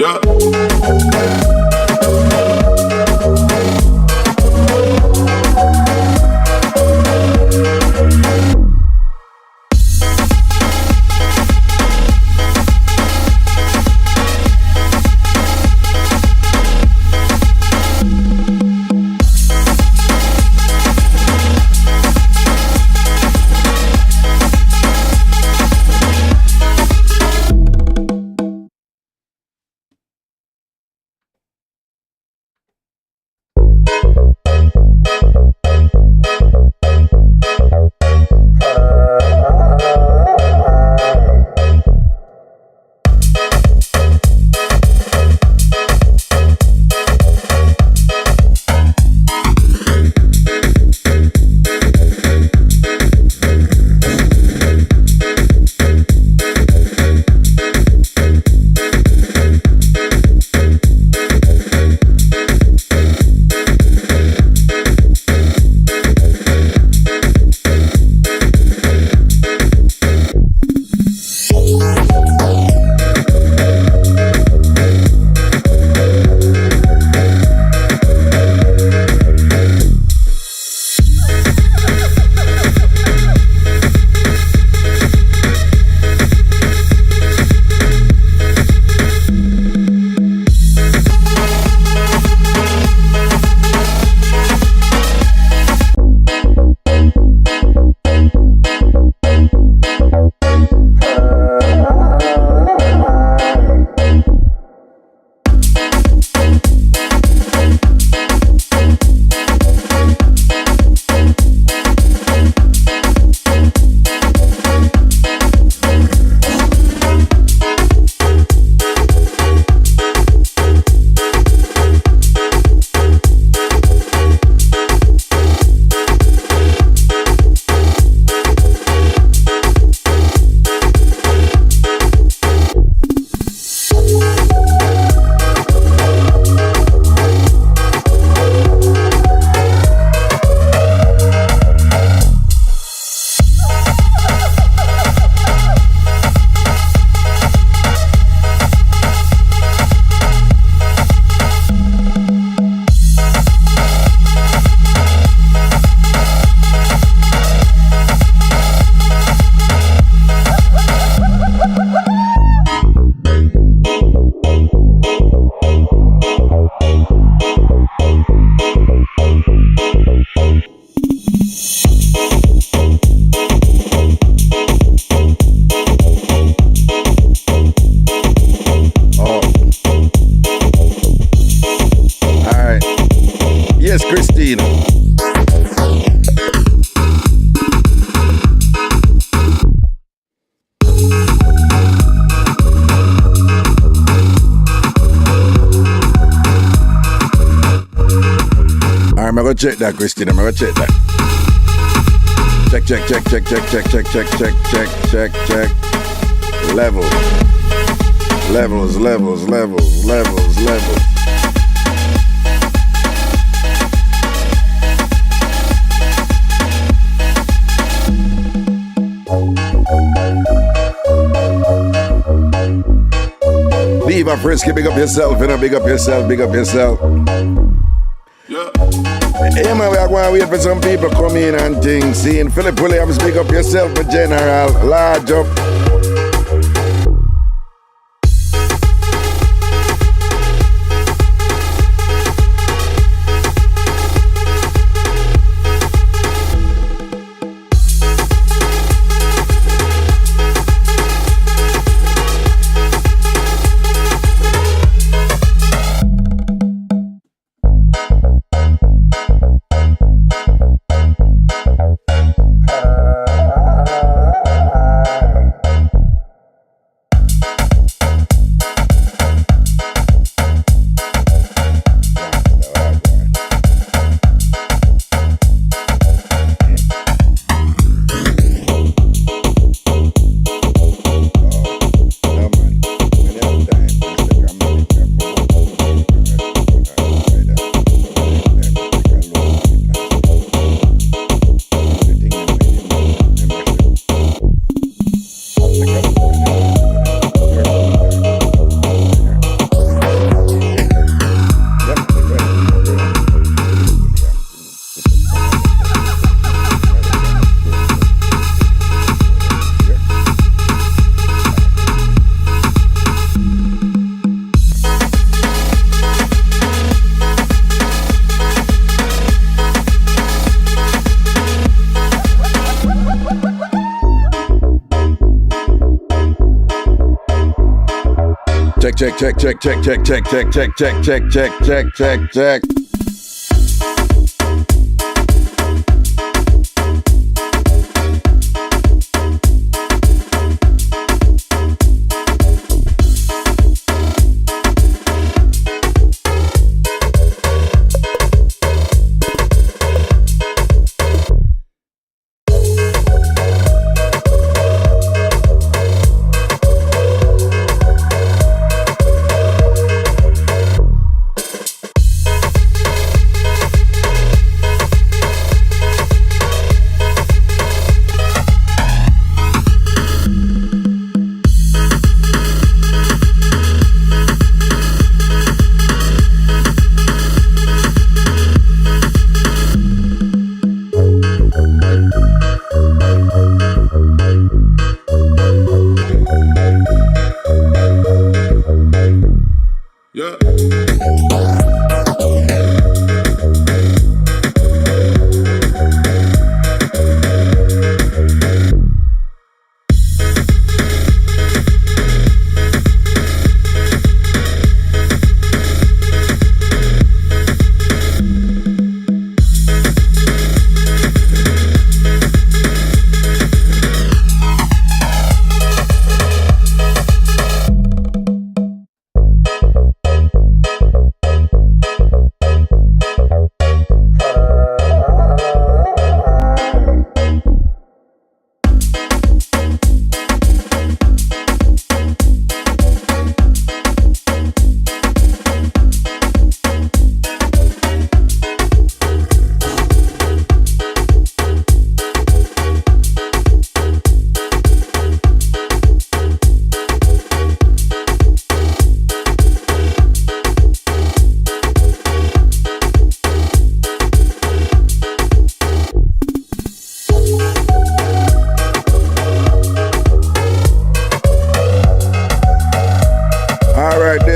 Yeah. Check that, Christina. I'm gonna check that. Check. Levels. Leave a Frisky, big up yourself, you know, big up yourself. Yeah. Hey man, we are going to wait for some people come in and things. Seeing Philip Williams, big up yourself, but general, large up. check.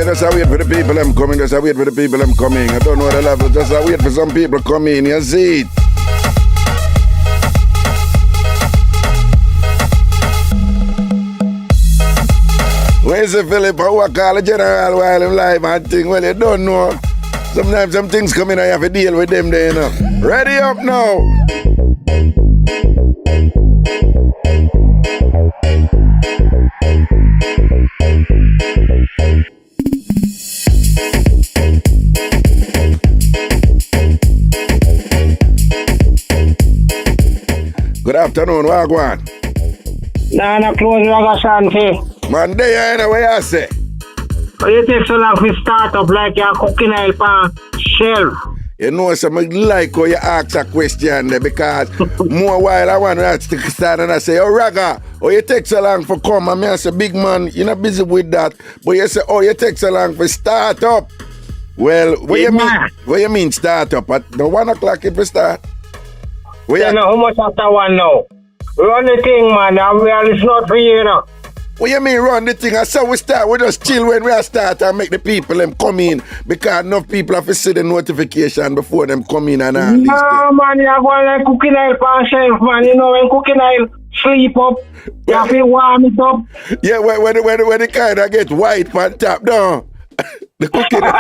Just a wait for the people them coming. Just a wait for the people them coming. I don't know the level. Just a wait for some people coming. You see it. Where's the Philip? Who I call a general while I'm live and thing? Well, you don't know. Sometimes some things come in and you have to deal with them there, you know. Ready up now. Good afternoon, Wagwan. Nah, close Ragashanti. Man, there you know what you say. But you take so long to start up like you're cooking oil on shelf. You know, so I like how you ask a question there because more while I want to start and I say, oh, Raga, oh, you take so long for come. And I say, big man, you're not busy with that. But you say, oh, you take so long for start up. Well, what you mean start up? At the 1 o'clock it will start? You know how much after one now? Run the thing, man. It's not for you, you know. What you mean run the thing? I saw we start, we just chill when we start and make the people them come in because enough people have to see the notification before them come in and all these things. No, man, you're going like cooking oil for yourself, man. You know, when cooking oil sleep up, you have to warm it up. Yeah, when the kind of get white on top, no. The cooking oil.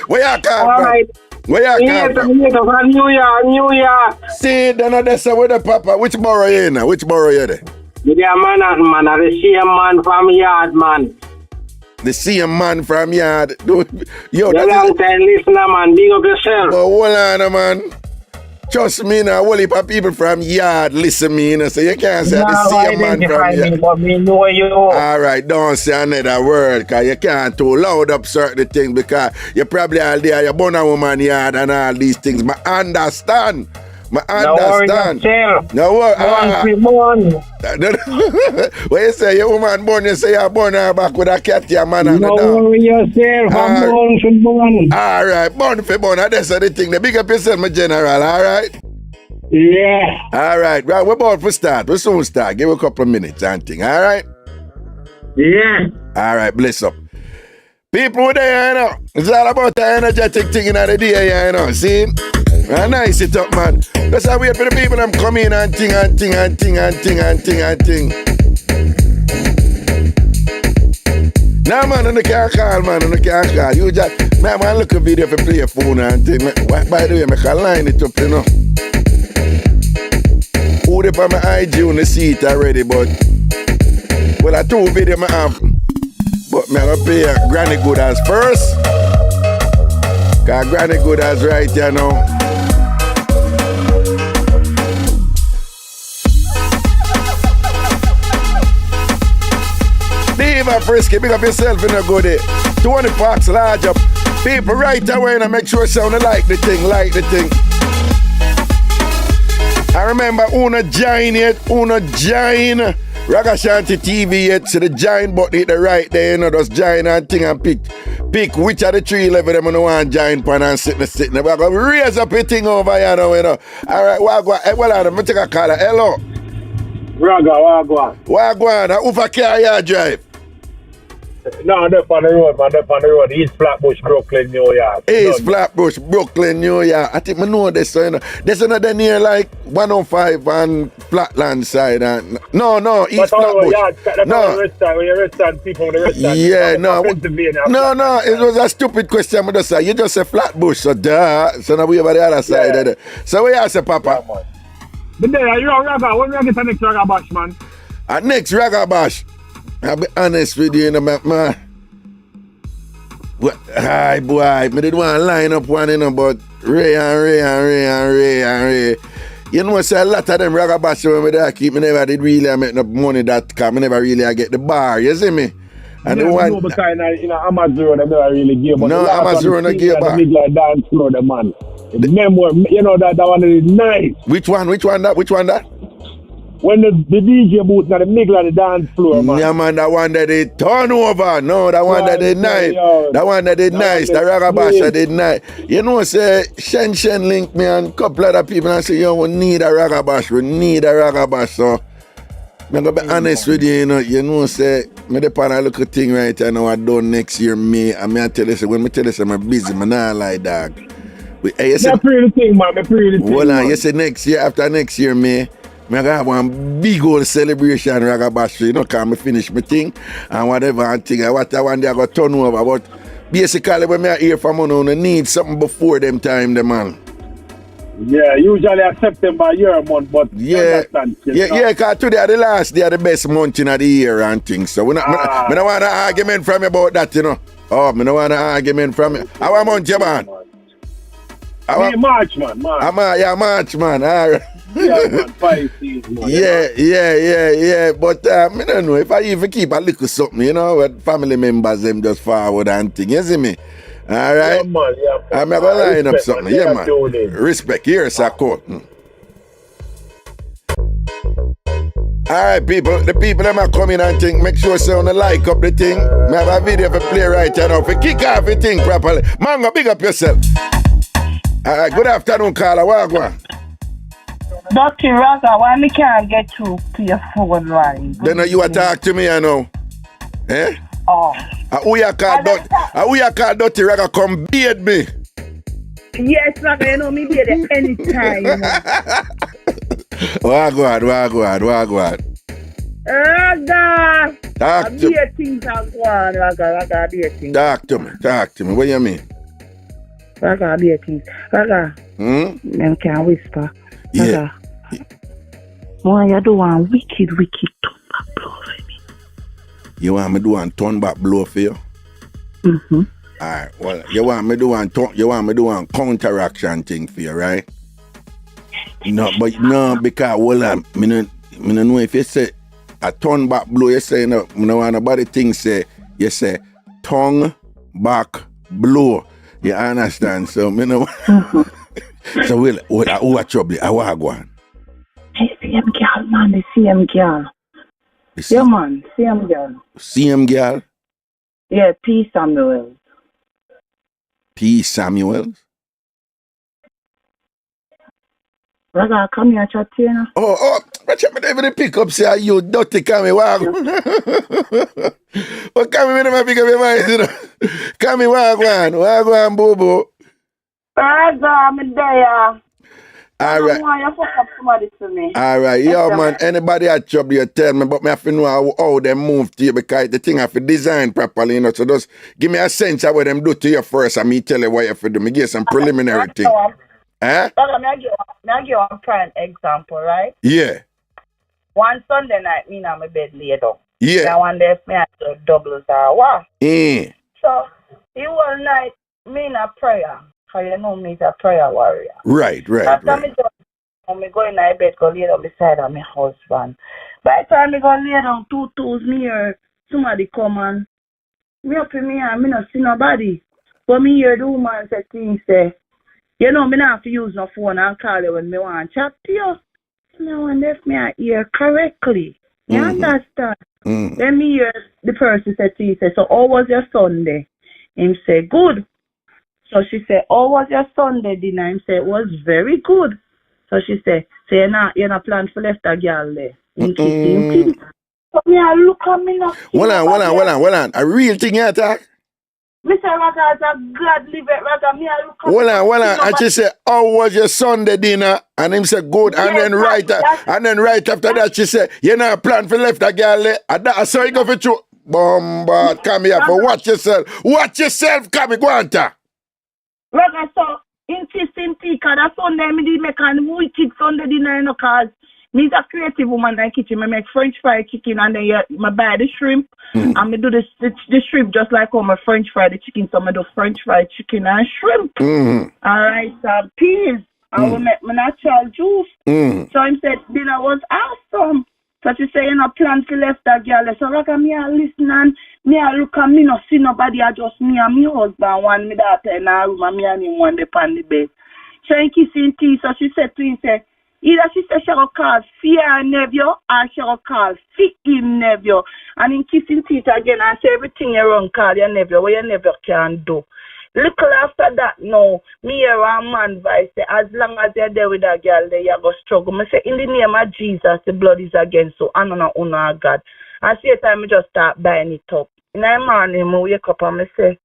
Where you come from? Right. Where you come from? New Year. See, then that's with the papa. Which borough you in? Which borough you there? Yeah, man, the same man from yard, man. The same man from yard. Yo, that's long time listener, man. Big up yourself. Oh, hold on, man. Trust me now, a whole heap of people from yard listen me, you know, so you can't say the same man from yard. But me know you. All right, don't say another word, because you can't too loud up certain things, because you probably all there, you born a woman yard and all these things. I understand. No worry yourself. No worry. Born. When you say your woman born, you say you're born her back with a cat, your man and no worry yourself. I'm born for born. All right, born for born. That's the thing. The big up yourself, my general, all right? Yeah. All right, we're about to start. We'll soon start. Give a couple of minutes and thing, all right? Yeah. All right, bless up. People there, you know, it's all about the energetic thing in the day, you know, see? Nice it up, man. Just I wait for the people them come in and ting. Nah, man, I can't call, man. I can't call. You just, man, look a video for play a phone and thing. By the way, I can line it up, you know. Who they on my IG on the seat already, but well, I two video I have. But me I gonna pay Granny Goodas first. Cause Granny Goodas right here now. Diva Frisky, big up yourself in a good day. 20 parks large up. People right away and make sure sound like the thing. I remember Una join Ragashanti TV yet, so the giant but hit the right there, you know, just giant and thing and pick which of the three level them on one giant pan and sitting. We're going to raise up a thing over here now, you know. All right, well, I'm going to take a call. Hello. Wagwan. Who for car you drive? No, I'm up on the road, East Flatbush, Brooklyn, New York. East Flatbush, Brooklyn, New York. I think I know this, so, you know. There's another near like 105 on Flatland side. And, no, East Flatbush. No. People in the restaurant. Yeah, no, it was a stupid question. But just say, you just say Flatbush, so duh. So now we over the other side. Yeah. So where you say, Papa? Yeah, but there, you're Raga. When we get the next Raga Bash, man? Next Raga Bash. I'll be honest with you, you know, man. Hi, boy. I didn't want to line up one, you know, but Ray. You know, say a lot of them ragabash when I keep me never did really make enough money that come. I never really get the bar, you see me? And the one. You know, Amazon, I never really give. No, Amazon, I give back. Like dance floor, the man. The memoir, you know, that one is nice. Which one that? When the DJ booth in the middle of the dance floor, man. Yeah, man, that one that they turn over. No, that one that they nice. That one that they nice. The ragabash that they nice. You know, say, Shen link me and a couple other people and say, yo, we need a ragabash. So, I'm going to be honest with you, you know, say, me the pan a little thing right now I done next year, me. And me I tell you, say, when me tell you, say, I'm busy, I'm not like dog. That's pretty thing, man. Hold on, you say next year, after next year, me. I have one big old celebration, Ragabash, you know, because I finish my thing and whatever and thing. What I want, I got turn over. But basically, when I hear from you, I need something before them time, the man. Yeah, usually I September year month, but because today are the last day of the best month in the year and things. So, I don't want an argument from you about that, you know. Oh, I don't want an argument from you. How month you, man? March, man. March, man. All right. Yeah, man, 5 seasons, man. Yeah. But I don't know if I even keep a little something, you know, with family members them just forward and thing. You see me? All right. Yeah, man. I'm gonna line up something. Yeah, man. Respect. Here's a quote. All right, people. The people that are coming and think, make sure you like up the thing. I have a video for play right now. For kick off the thing properly. Mango, big up yourself. All right. Good afternoon, Carla. Wagwan. Dr. Raga, why me can't get through to your phone line? Then you talk to me, you know. Eh? Oh. Who you call Dr. Raga come beard me? Yes, Raga, you know me beard anytime. Wagwan. Raga! Talk to me. Things are going, Raga, things. Talk to me. What you mean? Raga, things. Raga. I can't whisper. Yeah. Why you do one wicked turn back blow for me? You want me do one turn back blow for you? Mm-hmm. Alright, well, you want me do one counteraction thing for you, right? No, because well, I don't know if you say a turn back blow, you say no want nobody thing say you say tongue back blow. You understand? So me know. So what trouble? I want go on. Hey, same girl, man. The same girl. Yeah, man. Same girl. Same girl? Yeah, P. Samuels. P. Samuels? Raga, come here, chat to you now. Oh, watch out, me pick up, say, you dirty, come here, wagwan. But come here, me pick up your mind, you know. Come here, wagwan, boo-boo. Raga, I'm there. All right. Why you fuck up somebody to me? All right, yo, man. Anybody at trouble, you tell me, but me have to know how they move to you because the thing have to design properly, you know. So just give me a sense of what them do to you first, and me tell you what you have to do. Me give some preliminary thing. Eh? I give you a prime example, right? Yeah. One Sunday night, me and my bed laid up. Yeah. Now one day, me and the doubles are what? Mm. So, the whole night, me in a prayer. Because you know me is a prayer warrior. Right. After me go in my bed, go lay down beside of my husband. By the time me go lay down 2 toes near, somebody come and me up in me and me not see nobody. But me hear the woman say things say, you know, me not have to use no phone and call you when me want to chat to you. Me wonder if me I hear correctly. You understand? Mm. Then me hear the person say to you, say, so how was your Sunday? Him say, good. So she said, how was your Sunday dinner? Him say, it was very good. So she said, so you're not planning for left a girl there. Him kiss him. So me I look at me now. Hold on. A real thing you talk? Mr. Raga is a God live it, Raga. Me I look at Hold on. And she said, how was your Sunday dinner? And him said, good. Yes, and then right after that, she said, you're not planning for left a girl there. And that's how you go for true. Bombard, come here for watch yourself. Watch yourself, come here, go on ta. Raga, so, in Kingston, that Sunday, me did make a wicked Sunday dinner, you know, cause me's a creative woman in the kitchen. I make French fried chicken and then I buy the shrimp and I do the shrimp just like how my French fried the chicken. So I do French fried chicken and shrimp. Alright, so peas. I will make my natural juice. So I said dinner was awesome. So she say, you know, plan to left that girl. So Raga, me I listen and me I look and me not see nobody. I just me and my husband, one me daughter in our room and me and him one day on the bed. So he kissing tea. So she said to him, say, either she said she will call fear nephew or she will call fit him nephew. And in kissing teeth again and say everything you run call your nephew, what your nephew can do. Little after that, no, me hear a man voice say, as long as you're there with that girl, there you go struggle. Me say, in the name of Jesus, the blood is against you, and on honor God. And see time me just start buying it up. In the morning, I wake up and I say,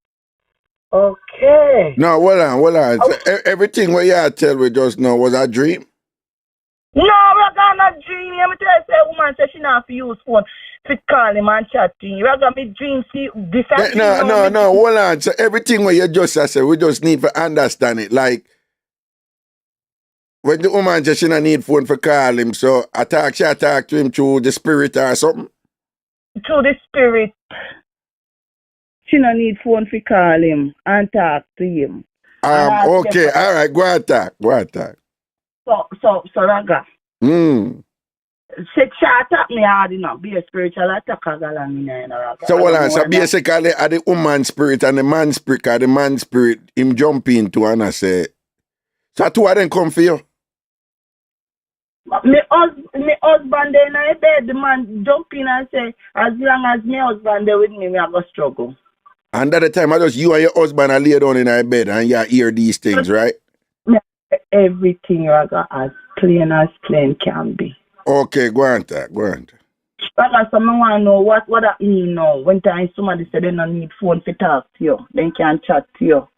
okay. No, hold on. So, everything what you tell me just now was a dream? No, Raga, not dream. Let me tell you, say, woman say she not have to use phone to call him and chat to him. Raga, me dream, see, this No, hold on. So everything what you just said, we just need to understand it. Like, when the woman says she not need phone for call him, so she attack to him through the spirit or something? Through the spirit. She no need phone for call him and talk to him. Okay, all right, go on talk. So Raga. Say chat me hard, you know, be a spiritual attacker, Raga. So hold on, so basically the woman spirit and the man spirit, the man spirit, him jump into and I say, so two of them come for you? My husband there in my bed, the man jump in and say, as long as my husband there with me, I go struggle. And at the time, I just you and your husband are lay down in our bed and you hear these things, right? Everything, Raga, as plain can be. Okay, go on. Raga, so I want to know what that mean now. When time somebody say they don't need phone to talk to you, they can chat to you.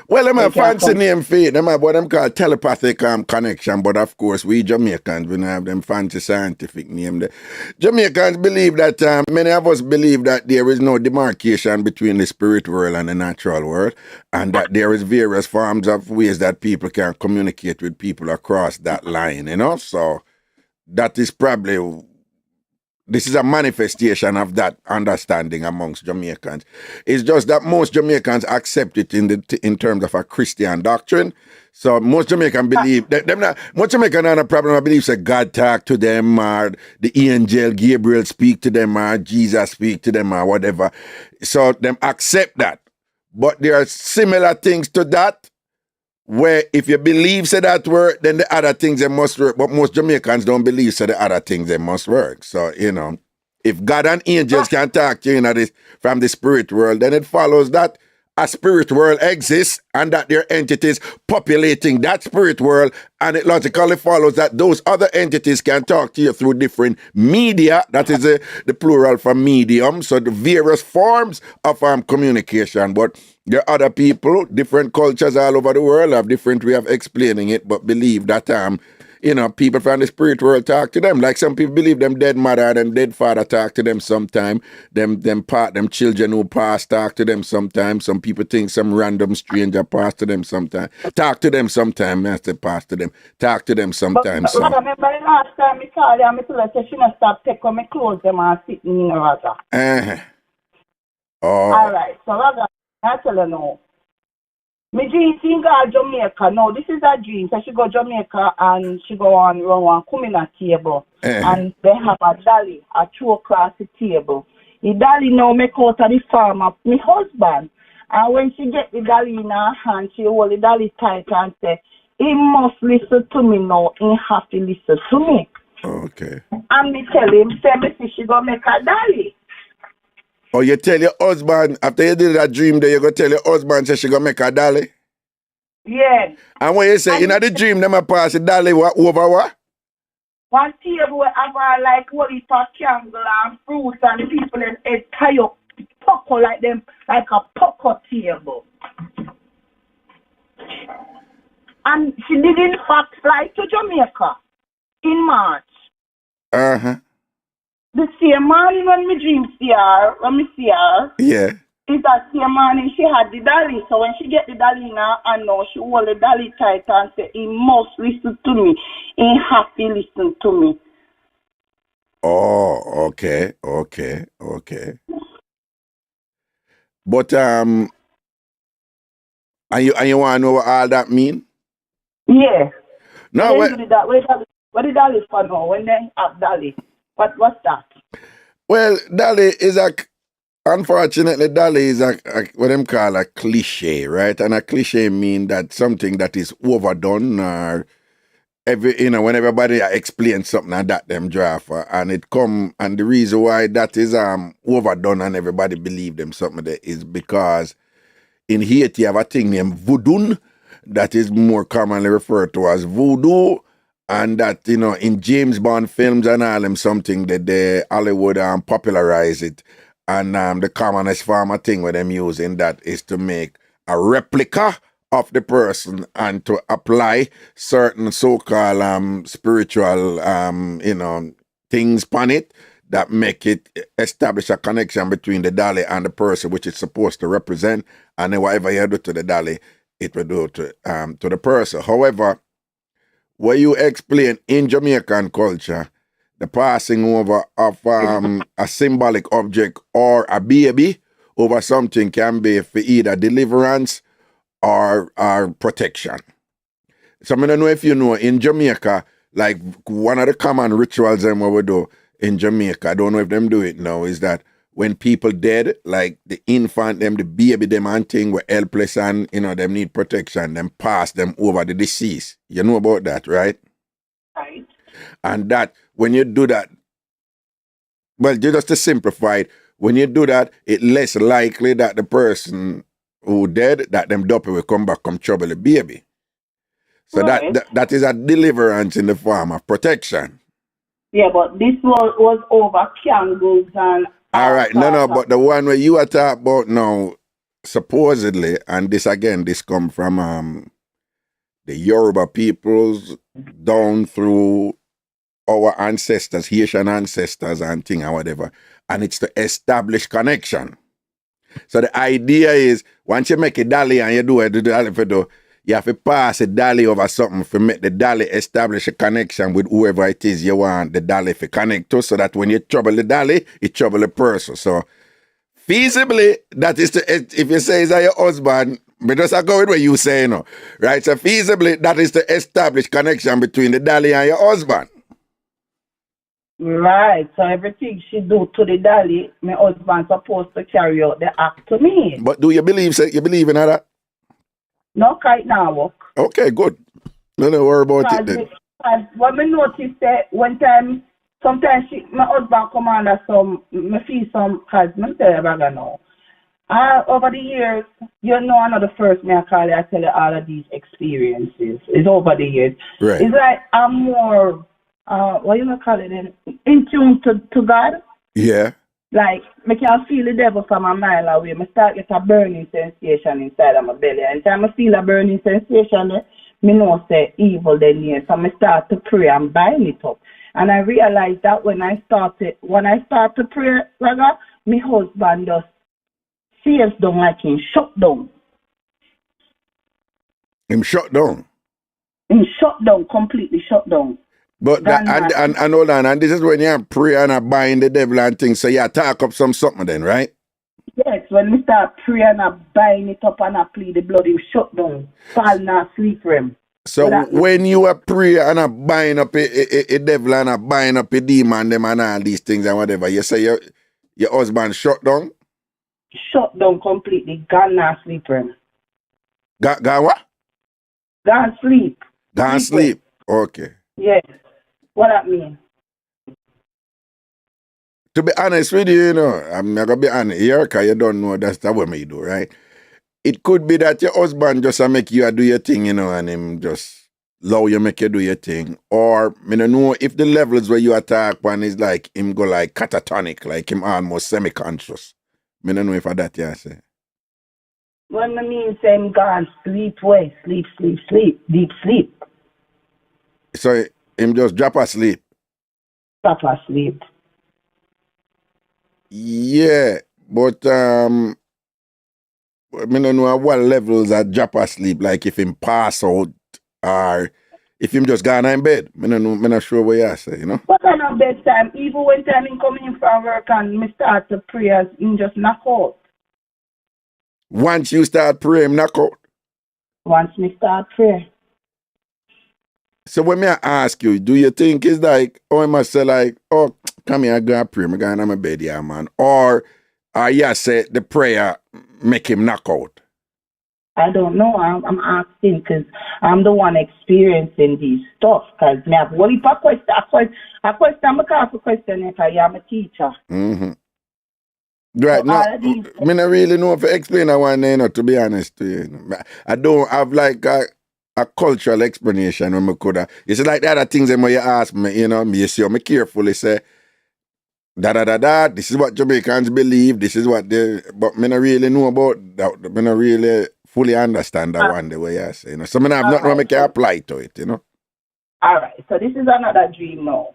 Well, them a fancy name for it. Them have what them call telepathic connection, but of course, we Jamaicans, we don't have them fancy scientific name there. Jamaicans believe that, many of us believe that there is no demarcation between the spirit world and the natural world, and that there is various forms of ways that people can communicate with people across that line, you know? So, that is probably... This is a manifestation of that understanding amongst Jamaicans. It's just that most Jamaicans accept it in terms of a Christian doctrine. So most Jamaicans believe most Jamaicans have a problem. I believe that God talk to them, or the angel Gabriel speak to them, or Jesus speak to them, or whatever. So them accept that. But there are similar things to that, where if you believe so that work, then the other things they must work. But most Jamaicans don't believe so the other things they must work. So, you know, if God and angels can talk to you from the spirit world, then it follows that a spirit world exists and that there are entities populating that spirit world, and it logically follows that those other entities can talk to you through different media. That is the plural for medium, so the various forms of communication. But there are other people, different cultures all over the world have different way of explaining it, but believe that people from the spirit world talk to them. Like some people believe them dead mother and them dead father talk to them sometime. Them children who pass talk to them sometime. Some people think some random stranger pass to them sometime. Talk to them sometime. I say pass to them. Talk to them sometime. But I remember the last time I called her, I told her she not stop taking my clothes them and sitting in the water. Oh. All right. So Raga, I tell her no. My dream thing go Jamaica. No, this is a dream. So she go Jamaica and she go on run coming at table. And they have a dolly, a 2 o'clock table. The dolly now make out of the farm of my husband. And when she get the dolly in her hand, she hold the dolly tight and say, he must listen to me now. He have to listen to me. Okay. And me tell him, say me she go make a dolly. Oh, you tell your husband, after you did that dream, then you go tell your husband, say she gonna make a dolly? Yeah. And when you say, in the dream, them a pass the dolly over what? One table will have like what is a candle and fruits and the people in it tie up pucker like them, like a pucker table. And she did in fact fly to Jamaica in March. Uh-huh. The same morning when me see her, yeah, is that same morning she had the dolly. So when she get the dolly in her hand now, she hold the dolly tight and say, he must listen to me. He have to listen to me. Oh, okay. But and you want to know what all that mean? Yeah. No, what the dolly for now? When they have dolly, what's that? Well, dolly is unfortunately, dolly is what them call a cliche, right? And a cliche mean that something that is overdone or when everybody explains something and that them draw for, and it come, and the reason why that is overdone and everybody believe them something there is because in Haiti you have a thing named Voodoo that is more commonly referred to as voodoo, and that in James Bond films and all them something that they Hollywood popularize it, and the commonest form of thing where them using that is to make a replica of the person and to apply certain so-called spiritual things upon it that make it establish a connection between the dolly and the person which it's supposed to represent, and then whatever you do to the dolly, it will do to the person. However, what you explain in Jamaican culture, the passing over of a symbolic object or a baby over something can be for either deliverance or protection. So I don't know if you know, in Jamaica, like one of the common rituals them what we do in Jamaica, I don't know if them do it now, is that when people dead, like the infant, them, the baby, them and thing were helpless and, them need protection, them pass them over the deceased. You know about that, right? Right. And that, when you do that, well, just to simplify it, when you do that, it's less likely that the person who dead, that them duppy will come back, come trouble the baby. So right. that is a deliverance in the form of protection. Yeah, but this was over candles and... All right, no, but the one where you are talking about now, supposedly, and this come from the Yoruba peoples down through our ancestors, Haitian ancestors and thing or whatever, and it's to establish connection. So the idea is, once you make a dolly and you do it, you have to pass a dolly over something to make the dolly establish a connection with whoever it is you want the dolly to connect to, so that when you trouble the dolly, it trouble the person. So feasibly, that is if you say it's your husband, but just go with what you say, right? So feasibly, that is to establish connection between the dolly and your husband. Right, so everything she do to the dolly, my husband supposed to carry out the act to me. But do you believe in that? No, kite now work. Okay, good. No worry about it then. What me noticed that one time, sometimes my husband come under me feel some, cause me tell you about now. Over the years, you know, I'm not the first me I call it, I tell you all of these experiences. It's over the years. Right. It's like I'm more, what you gonna call it, in tune to God. Yeah. Like, I can feel the devil from a mile away. I start get a burning sensation inside of my belly. And time I feel a burning sensation, me know say evil then here. So I start to pray and bind it up. And I realized that when I start to pray, Raga, my husband just feels down like him shut down. Him shut down. Him shut down, completely shut down. But that, and hold on, and this is when you pray and I bind the devil and things, so you talk up something then, right? Yes, when we start praying and I bind it up and I plead the blood, him shut down, fall not sleep for him. So when you are pray and I bind up a devil and I bind up a demon, them and all these things and whatever, you say your husband shut down? Shut down completely, gone not sleep for him. Gone what? Gone sleep. Gone sleep. Okay. Yes. What that mean? To be honest with you, you know, I'm not going to be honest here because you don't know that's what me do, right? It could be that your husband just make you do your thing, you know, and him just allow you make you do your thing. Or, I don't know if the levels where you attack one is like him go like catatonic, like him almost semi-conscious. I don't know if that you say. When I mean say him gone sleep, deep sleep. So him just drop asleep. Drop asleep. Yeah, but I don't know what levels are drop asleep, like if him pass out or if him just gone in bed. I don't know, I'm not sure what you say, you know. What kind of bedtime? Even when time him coming in from work and me start to pray, him just knock out. Once you start praying, knock out. Once me start prayer. So when me I ask you, do you think it's like, oh, I must say like, oh, come here, I go and pray, I'm going to my bed, yeah, man. Or you say the prayer make him knock out? I don't know. I'm asking because I'm the one experiencing these stuff. Because me have one question. I'm a question because I'm a teacher. Mm-hmm. Right, So no, all of these- I don't really know if I explain that one, you know, to be honest to you. I don't have like a cultural explanation when I could have. It's like the other things when you ask me, you know, me see me carefully say, this is what Jamaicans believe, this is what they, but I don't really know about that. I don't really fully understand that one the way I say, you know. So I have nothing I can apply to it, you know. All right, so this is another dream now.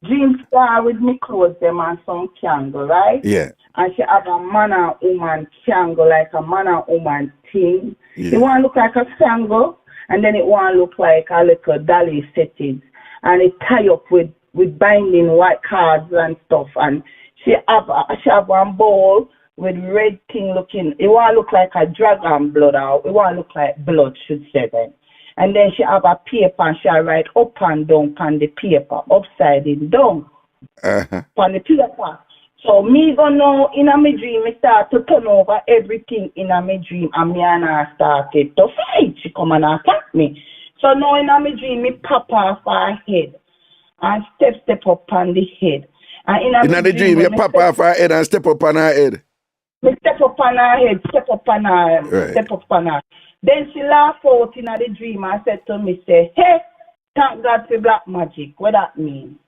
Dream start with me clothes them and some candle, right? Yeah. And she have a man and woman candle, like a man and woman thing. Yeah. It want to look like a candle, and then it want to look like a little dolly setting. And it tie up with binding white cards and stuff. And she have one bowl with red thing looking. It want to look like a dragon blood, or it want to look like blood, should say then. And then she have a paper and she write up and down on the paper, upside and down on the paper. So me go know in a my dream, me start to turn over everything in a my dream, and me and her started to fight. She come and attack me. So now in a my dream, me pop off her head and step up on the head. And in the dream, you pop off her head and step up on her head. Me step up on her head, step up on her, step up on her. Then she laughed out in the dream and said to me, say, hey, thank God for black magic. What that mean?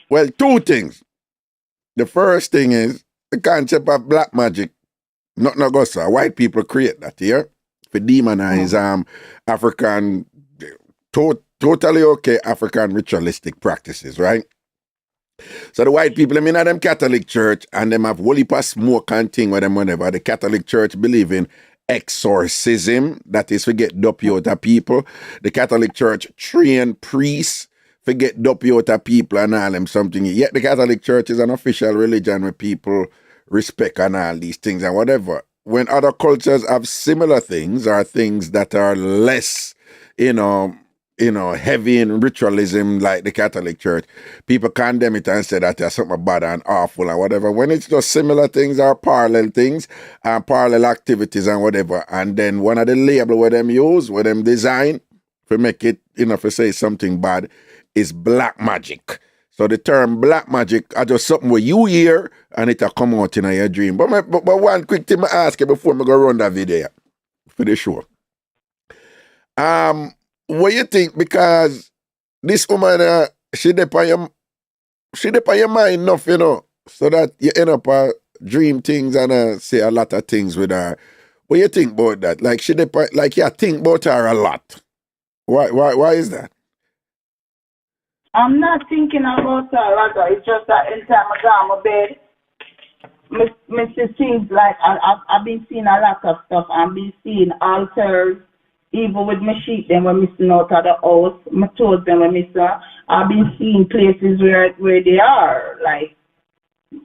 Well, two things. The first thing is the concept of black magic. Not Augusta. White people create that here for demonize African, totally okay African ritualistic practices, right? So the white people, I mean, at them Catholic church and them have whole heap of smoke and thing with them whenever. The Catholic church believe in exorcism, that is, forget dopey out of people. The Catholic church train priests, forget dopey out of people and all them something. Yet the Catholic church is an official religion where people respect and all these things and whatever. When other cultures have similar things or things that are less, heavy in ritualism like the Catholic Church, people condemn it and say that there's something bad and awful and whatever. When it's just similar things or parallel things and parallel activities and whatever, and then one of the label where them use, where them design, to make it, for say something bad, is black magic. So the term black magic are just something where you hear and it'll come out in your dream. But one quick thing I ask you before I go run that video for the show. What you think? Because this woman, she depend on your mind enough, you know, so that you end up dream things and say a lot of things with her. What you think about that? Like she depend, like you think about her a lot. Why is that? I'm not thinking about her, rather. It's just that anytime I go on my bed, me see things like I've been seeing a lot of stuff. I've been seeing altars, even with my sheep, them when missing out of the house, my toes, them when missing. I've been seeing places where they are, like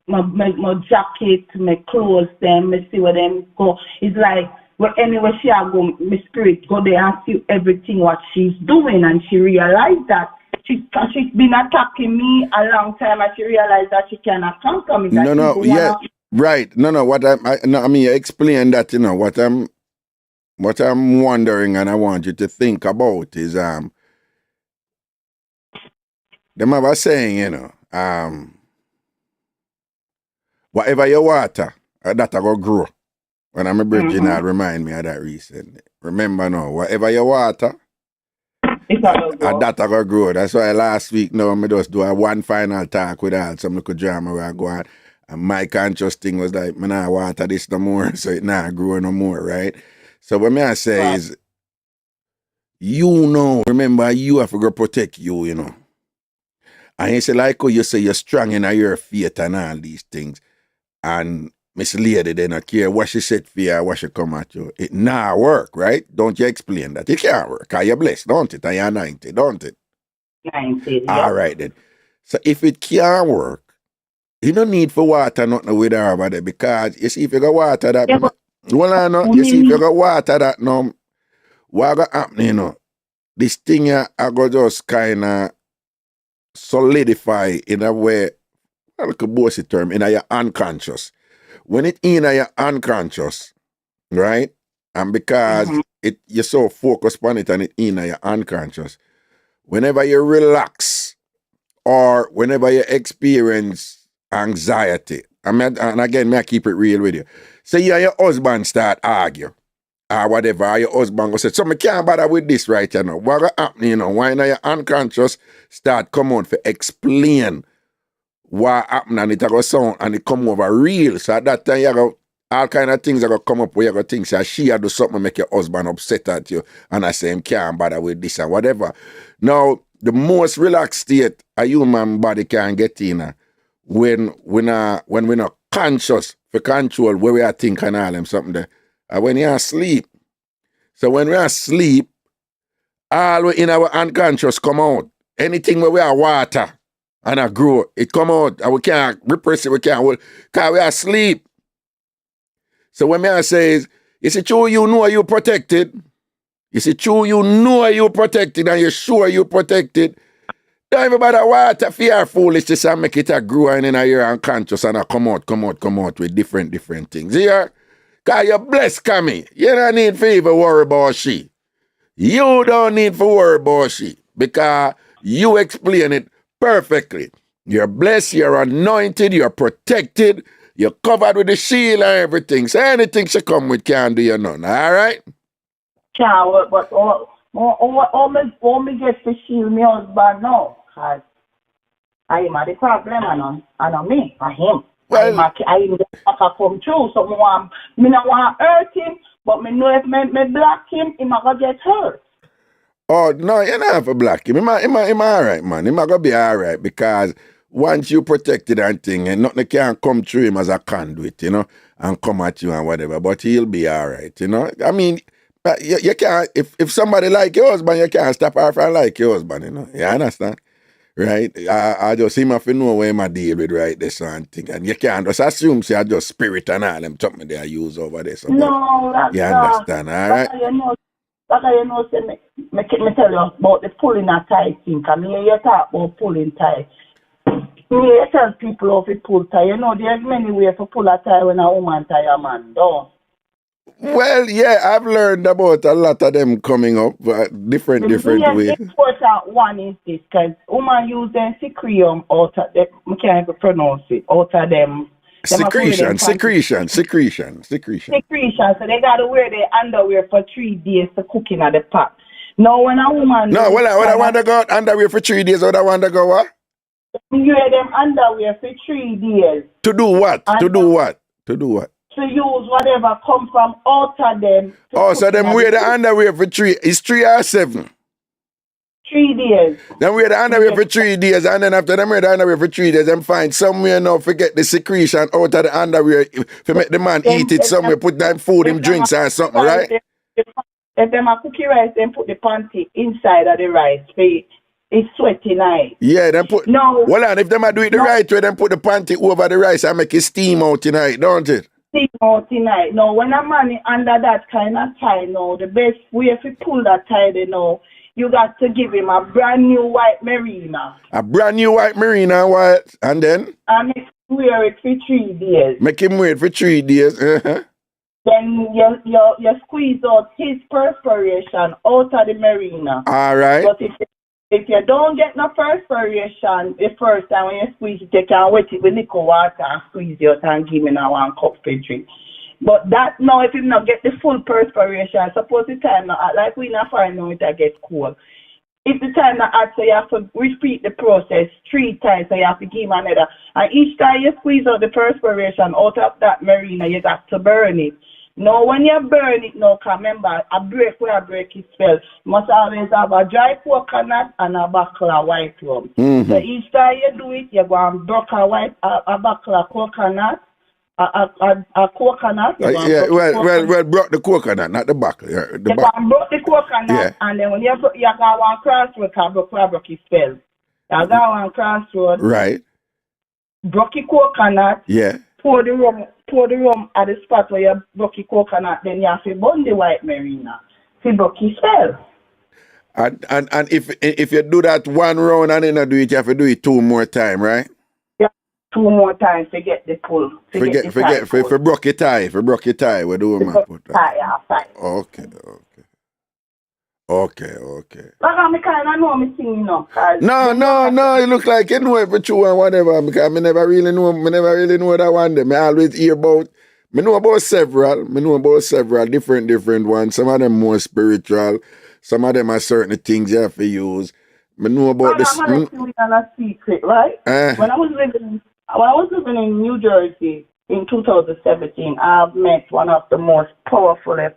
my jacket, my clothes, them, me see where them go. It's like anywhere she go, my spirit go there and see everything what she's doing, and she realized that. She's been attacking me a long time, and she realized that she cannot conquer me. Right. What I mean, explain that. You know what I'm wondering, and I want you to think about is them have a saying, you know, whatever you water, that go grow. When I'm a virgin, I'll remind me of that recently. Remember now, whatever you water. That I go grow. That's why last week now I just do a one final talk with all some little drama where I go on. And my conscious thing was like, man, I water this no more, so it not grow no more, right? So what I say is, you know, remember you have to go protect you, you know. And you say like how you say you're strong in your faith and all these things. And Miss Lady, they not care what she said for you, what she come at you. It not work, right? Don't you explain that? It can't work. Because you're blessed, don't it? And you're 90, don't it? 90, yeah. All right, then. So if it can't work, you don't need for water nothing with her over there. Because you see, if you got water that... Yeah, you see, if you got water that now, what got happen, you know? This thing I go just kind of solidify in a way, I like a bossy term, in your unconscious. When it in your unconscious, right? And because you're so focused on it and it in your unconscious, whenever you relax or whenever you experience anxiety, and again, may I keep it real with you. Say you and your husband start argue or whatever, or your husband go say, so I can't bother with this right you know. What happen, you know, why now your unconscious start come out to explain what happened and it go sound and it come over real. So at that time you go all kind of things are gonna come up where you go think say she do something make your husband upset at you and I say him can't bother with this and whatever. Now the most relaxed state a human body can get in when we're not conscious for control where we are thinking and all them something there. When you're asleep. So when we are asleep, all in our unconscious come out. Anything where we are water and I grow, it come out and we can't repress it, we can't, because we are asleep. So when I say, is it true you know you're protected? Is it true you know you're protected and you're sure you're protected? Don't everybody water for your foolishness and make it a grow and in your unconscious and I come out with different things. Yeah? Because you're blessed, Cammy. You don't need to even worry about she. You don't need to worry about she because you explain it perfectly. You're blessed, you're anointed, you're protected, you're covered with the shield and everything. So anything she come with can't do you none, all right? Yeah, but all me get to shield me husband now. Because I am the problem and on me, I him. Well, I am the fucker come true. So me not want to hurt him, but me know if me block him, he might get hurt. Oh, no, you don't have to block him. He all right, man. He might go be all right because once you protected and thing, and nothing can come through him as a conduit, you know, and come at you and whatever, but he'll be all right, you know. I mean, you can't, if somebody like your husband, you can't stop her from like your husband, you know. You understand? Right? I just him have to know where I deal with right this and thing. And you can't just assume say I just spirit and all them something they use over there. So no, that's you understand, all right? You know, say me tell you about the pulling a tight thing. Because you talk about pulling tight. You tell people how to pull tie. You know, there's many ways to pull a tie when a woman tie a man, don't. Well, yeah, I've learned about a lot of them coming up, different The main ways. important one is this, because women use them secreum out of them, I can't even pronounce it, out of them. Secretion. Secretion, so they gotta wear their underwear for 3 days to cook in the pot. Now when a woman No, what I want to go underwear for 3 days, what I want to go what? you wear them underwear for 3 days. To do what? To do what? To do what? To use whatever come from out of them. Oh, so them wear the underwear for 3, it's 3 or 7? 3 days. Then wear the underwear for 3 days, and then after them wear the underwear for 3 days, them find somewhere now forget the secretion out of the underwear to make the man eat it somewhere, put that food in drinks or something, right? If them a cookie rice, then put the panty inside of the rice. It's sweaty nice. Yeah, then put. No. Well, and if them a do it the right way, then put the panty over the rice and make it steam out tonight, don't it? Steam out tonight. No, when a man is under that kind of tie, no, the best way if you pull that tie, they know. You got to give him a brand new white merino. A brand new white merino, what? And then? And make him wear it for 3 days. Make him wear it for 3 days. Then you squeeze out his perspiration out of the merino. All right. But if you don't get no perspiration the first time when you squeeze it, you can wet it with liquid water and squeeze it out and give me now 1 cup for drink. But that now, if you not get the full perspiration, suppose the time not hot, like we not find now it get cold. If the time not hot, so you have to repeat the process 3 times, so you have to give him another. And each time you squeeze out the perspiration out of that merino, you got to burn it. Now, when you burn it now, remember, a break where a break is spelled, you must always have a dry coconut and a buckle of white rum. Mm-hmm. So each time you do it, you go and broke a buckle of coconut. A coconut. Well, broke the coconut, not the buckle. Yeah, you broke the coconut, yeah. And then when you go one crossroad, broke his spell. You go one crossroad. Right. Broke the coconut. Yeah. Pour the rum at the spot where you broke the coconut, then you have to burn the white merino. To broke his spell. And if you do that 1 round and then you do it, you have to do it 2 more times, right? 2 more times to get the pull. For broke your tie, we do a man put that. Okay. But I kind of know me singing up. No, you look like you know it for true and whatever, because I never really know that one day. I always hear about, I know about several different ones. Some of them more spiritual, some of them are certain things you have to use. I know about this. I'm going to tell you a secret, right? When I was living in New Jersey in 2017, I met one of the most powerfulest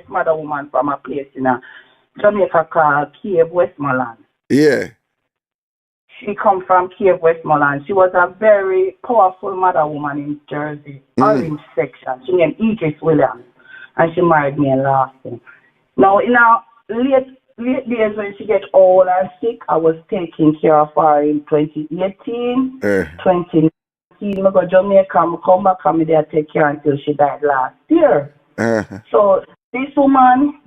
mother woman from a place in Jamaica called Cave, Westmoreland. Yeah. She come from Cave, Westmoreland. She was a very powerful mother woman in Jersey, Orange section. She named Idris Williams, and she married me in Lasting. Now, in our late days when she get old and sick, I was taking care of her in 2018, 2019. I go to Jamaica, I come back and I take care until she died last year. So this woman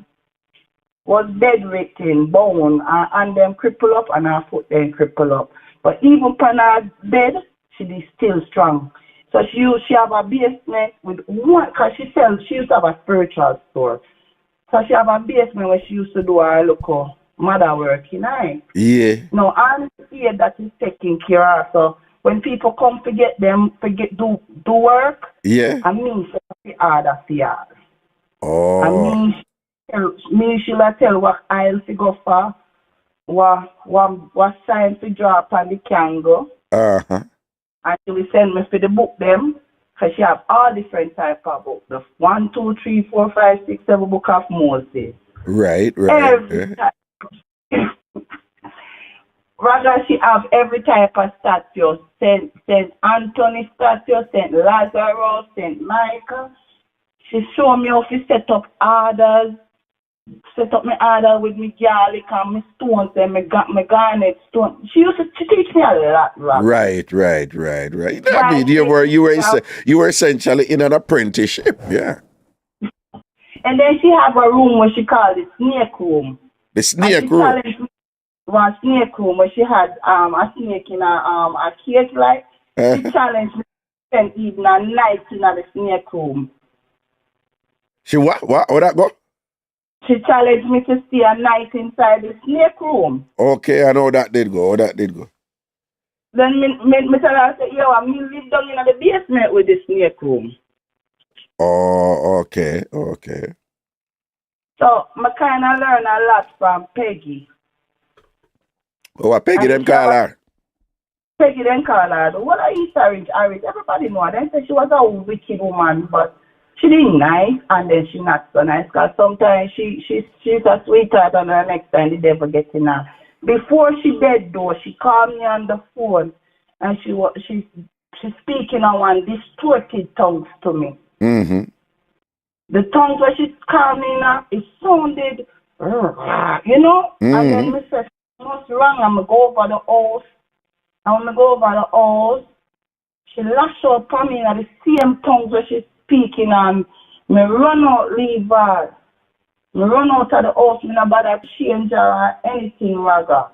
was bedridden, bone, and them cripple up, and her foot then cripple up. But even upon her bed, she is still strong. So she have a basement with one, because she used to have a spiritual store. So she have a basement where she used to do her local mother work, you know. Yeah. Now, I'm here that is taking care of her. So when people come to get them, do work, yeah. I mean, she order for yours. Oh. I mean, she'll tell what aisle to go for, what sign to draw upon the candle. Uh-huh. And she will send me for the book them, because she have all different type of books. The 1, 2, 3, 4, 5, 6, 7 book of Moses. Right. Every type. Rather, she have every type of statue. Saint Anthony statue, Saint Lazarus, Saint Michael. She show me how to set up orders. Set up my order with me garlic and my stones and my garnet stone. She used to teach me a lot, Right. I mean, you were essentially in an apprenticeship, yeah. And then she have a room where she called it snake room. The snake room. One snake room where she had a snake in a cage like. She challenged me to spend evening and night in the snake room. She what? What? How that go? She challenged me to stay a night inside the snake room. Okay, I know that did go. How that did go. Then me tell her, say, yo, I live down in the basement with the snake room. Oh, okay, okay. So, I kind of learn a lot from Peggy. Oh, what Peggy And them she call have her? Peggy then call her, what are you sorry, Iris? Everybody know. Then say she was a wicked woman, but she didn't nice, and then she not so nice. Because sometimes she's a sweetheart, and the next time the devil gets in her. Before she dead though, she called me on the phone, and she's speaking on one distorted tongues to me. Mm-hmm. The tongues where she called me now, it sounded, you know. And then me said, what's wrong? I'm gonna go over the house. She lashed out upon me in the same tongues where she's speaking, and me run out, leave her. Me run out of the house, me not bother change her or anything, Raga.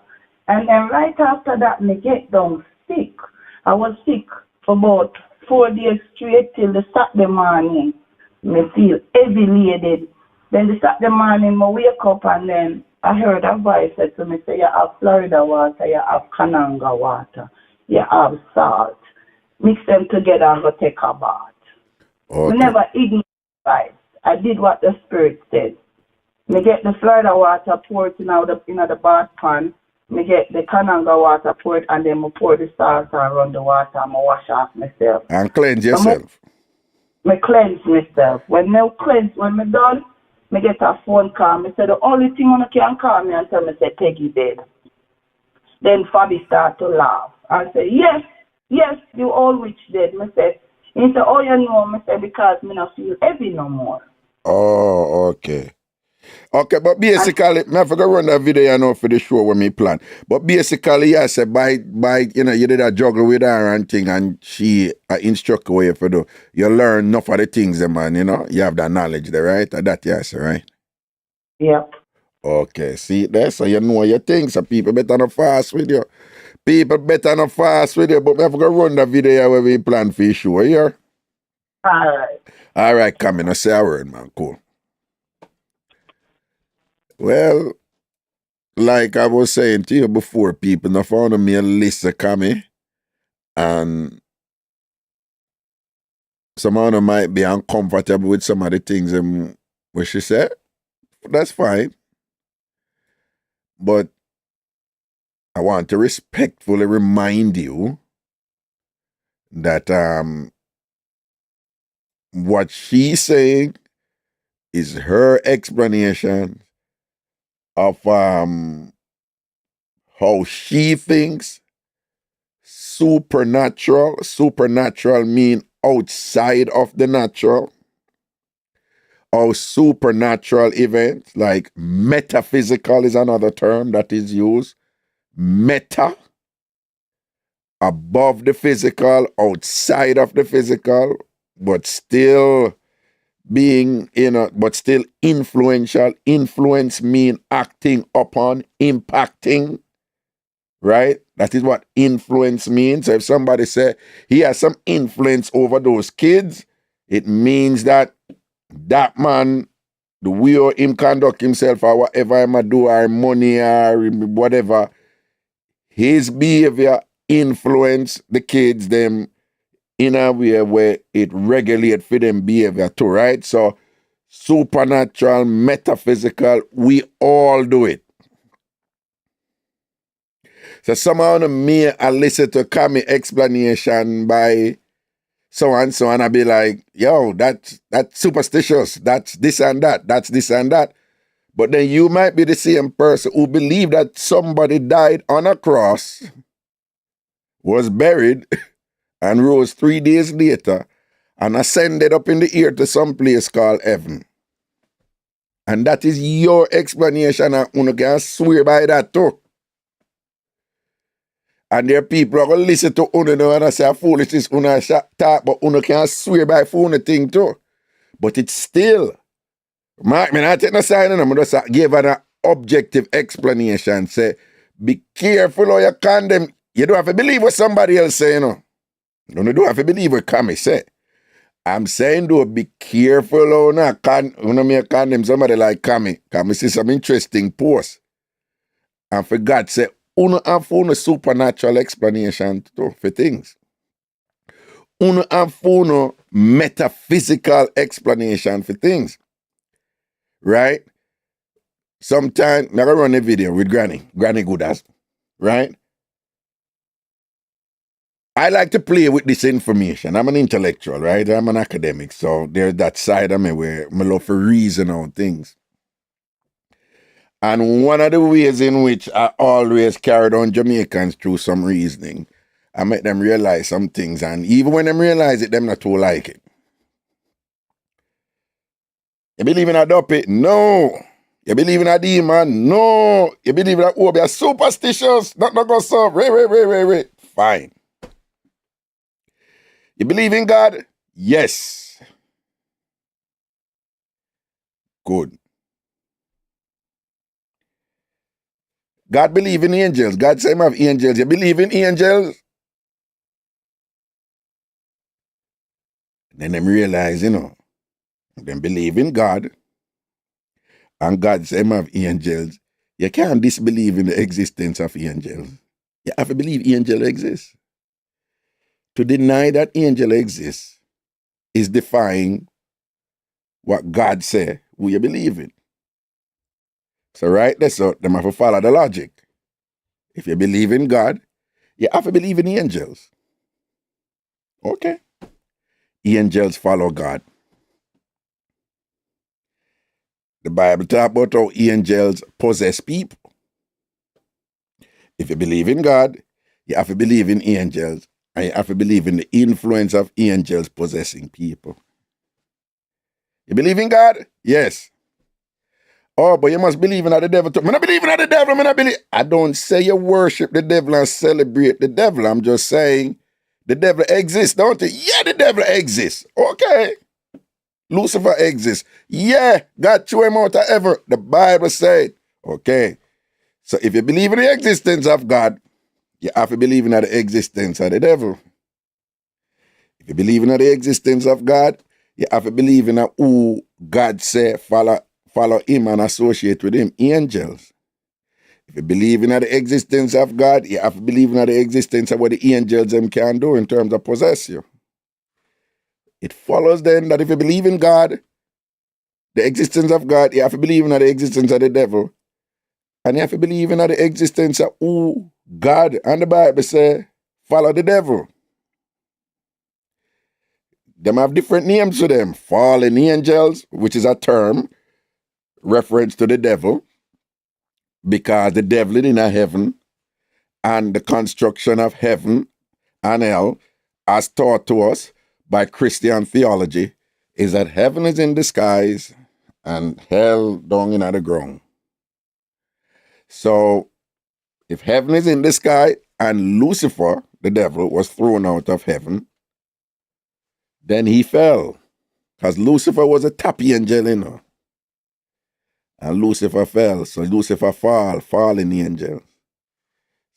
And then right after that, me get down sick. I was sick for about 4 days straight till the Saturday morning. Me feel heavy-laden. Then the Saturday morning, me wake up and then I heard a voice said to me, say, you have Florida water, you have Kananga water, you have salt. Mix them together and go take a bath. Okay. We never ignored advice. I did what the Spirit said. Me get the Florida water poured in the bath pan. Me get the Kananga water poured and then me pour the salt and run the water and me wash off myself. And cleanse yourself. Me cleanse myself. When me done, me get a phone call. Me say the only thing you can call me and tell me say Peggy dead. Then Fabi start to laugh. I say, yes, you all witch dead. Me say, he say, oh you know, me say because me not feel heavy no more. Oh, okay. Okay, but basically, I forgot to run that video, you know, for the show when me plan. But basically, I said, by you know, you did a juggle with her and thing, and she instruct you what you do. You learn enough of the things, man, you know. You have that knowledge there, right? That, yes, right? Yep. Okay, see there, so you know your things, so people better not fast with you. People better not fast with you, but I forgot to run that video where we plan for the show, here. All right, come in, I say a word, man, cool. Well, like I was saying to you before, people, now found me a list of coming, and some of them might be uncomfortable with some of the things what she said. That's fine. But I want to respectfully remind you that what she's saying is her explanation of how she thinks supernatural mean outside of the natural, or supernatural events, like metaphysical is another term that is used. Meta, above the physical, outside of the physical, but still being, but still influential. Influence mean acting upon, impacting, right? That is what influence means. So if somebody say he has some influence over those kids, it means that man, the way him conduct himself or whatever him do, or money or whatever, his behavior influence the kids them in a way where it regulate for them behavior too, right? So supernatural, metaphysical, we all do it. So somehow me I listen to Kami explanation by so and so, and I be like, yo, that's superstitious. That's this and that. That's this and that. But then you might be the same person who believe that somebody died on a cross, was buried, and rose 3 days later, and ascended up in the air to some place called heaven. And that is your explanation, and you can swear by that too. And there are people who are going to listen to Uno now and I say foolishness, Uno talk, but Uno can swear by Uno thing too. But it's still, I not take no sign and I just give an objective explanation. Say, be careful how you condemn. You don't have to believe what somebody else say, you know. You don't have to believe what Kami say. I'm saying though, be careful oh no, me condemn somebody like Kami. Kami see some interesting posts. And for God say, uno have a supernatural explanation too, for things. Uno have a metaphysical explanation for things. Right? Sometimes, I'm gonna run a video with Granny Goodas, right? I like to play with this information. I'm an intellectual, right? I'm an academic, so there's that side of me where I love to reason on things. And one of the ways in which I always carried on Jamaicans through some reasoning, I make them realize some things, and even when them realize it, them not too like it. You believe in a duppy? No. You believe in a demon? No. You believe in a oh, you're superstitious? Not gonna serve. Right. Fine. You believe in God? Yes. Good. God believe in angels. God say him have angels. You believe in angels? Then them realize, them believe in God. And God say him have angels. You can't disbelieve in the existence of angels. You have to believe angels exist. To deny that angel exists is defying what God say, who you believe in. So right there, so them have to follow the logic. If you believe in God, you have to believe in angels. Okay. Angels follow God. The Bible talks about how angels possess people. If you believe in God, you have to believe in angels. And you have to believe in the influence of angels possessing people. You believe in God? Yes. Oh, but you must believe in the devil too. I'm not believing in the devil. I don't say you worship the devil and celebrate the devil. I'm just saying the devil exists, don't you? Yeah, the devil exists. Okay. Lucifer exists. Yeah, God threw him out of heaven. The Bible said. Okay. So if you believe in the existence of God, you have to believe in the existence of the devil. If you believe in the existence of God, you have to believe in who God said follow him and associate with him, angels. If you believe in the existence of God, you have to believe in the existence of what the angels them can do in terms of possess you. It follows then that if you believe in God, the existence of God, you have to believe in the existence of the devil. And you have to believe in the existence of who God and the Bible say follow the devil. Them have different names to them. Fallen angels, which is a term reference to the devil, because the devil is in a heaven, and the construction of heaven and hell, as taught to us by Christian theology, is that heaven is in the skies and hell down in the ground. So, if heaven is in the sky and Lucifer, the devil, was thrown out of heaven, then he fell. Because Lucifer was a top angel, And Lucifer fell. So Lucifer fallen angel.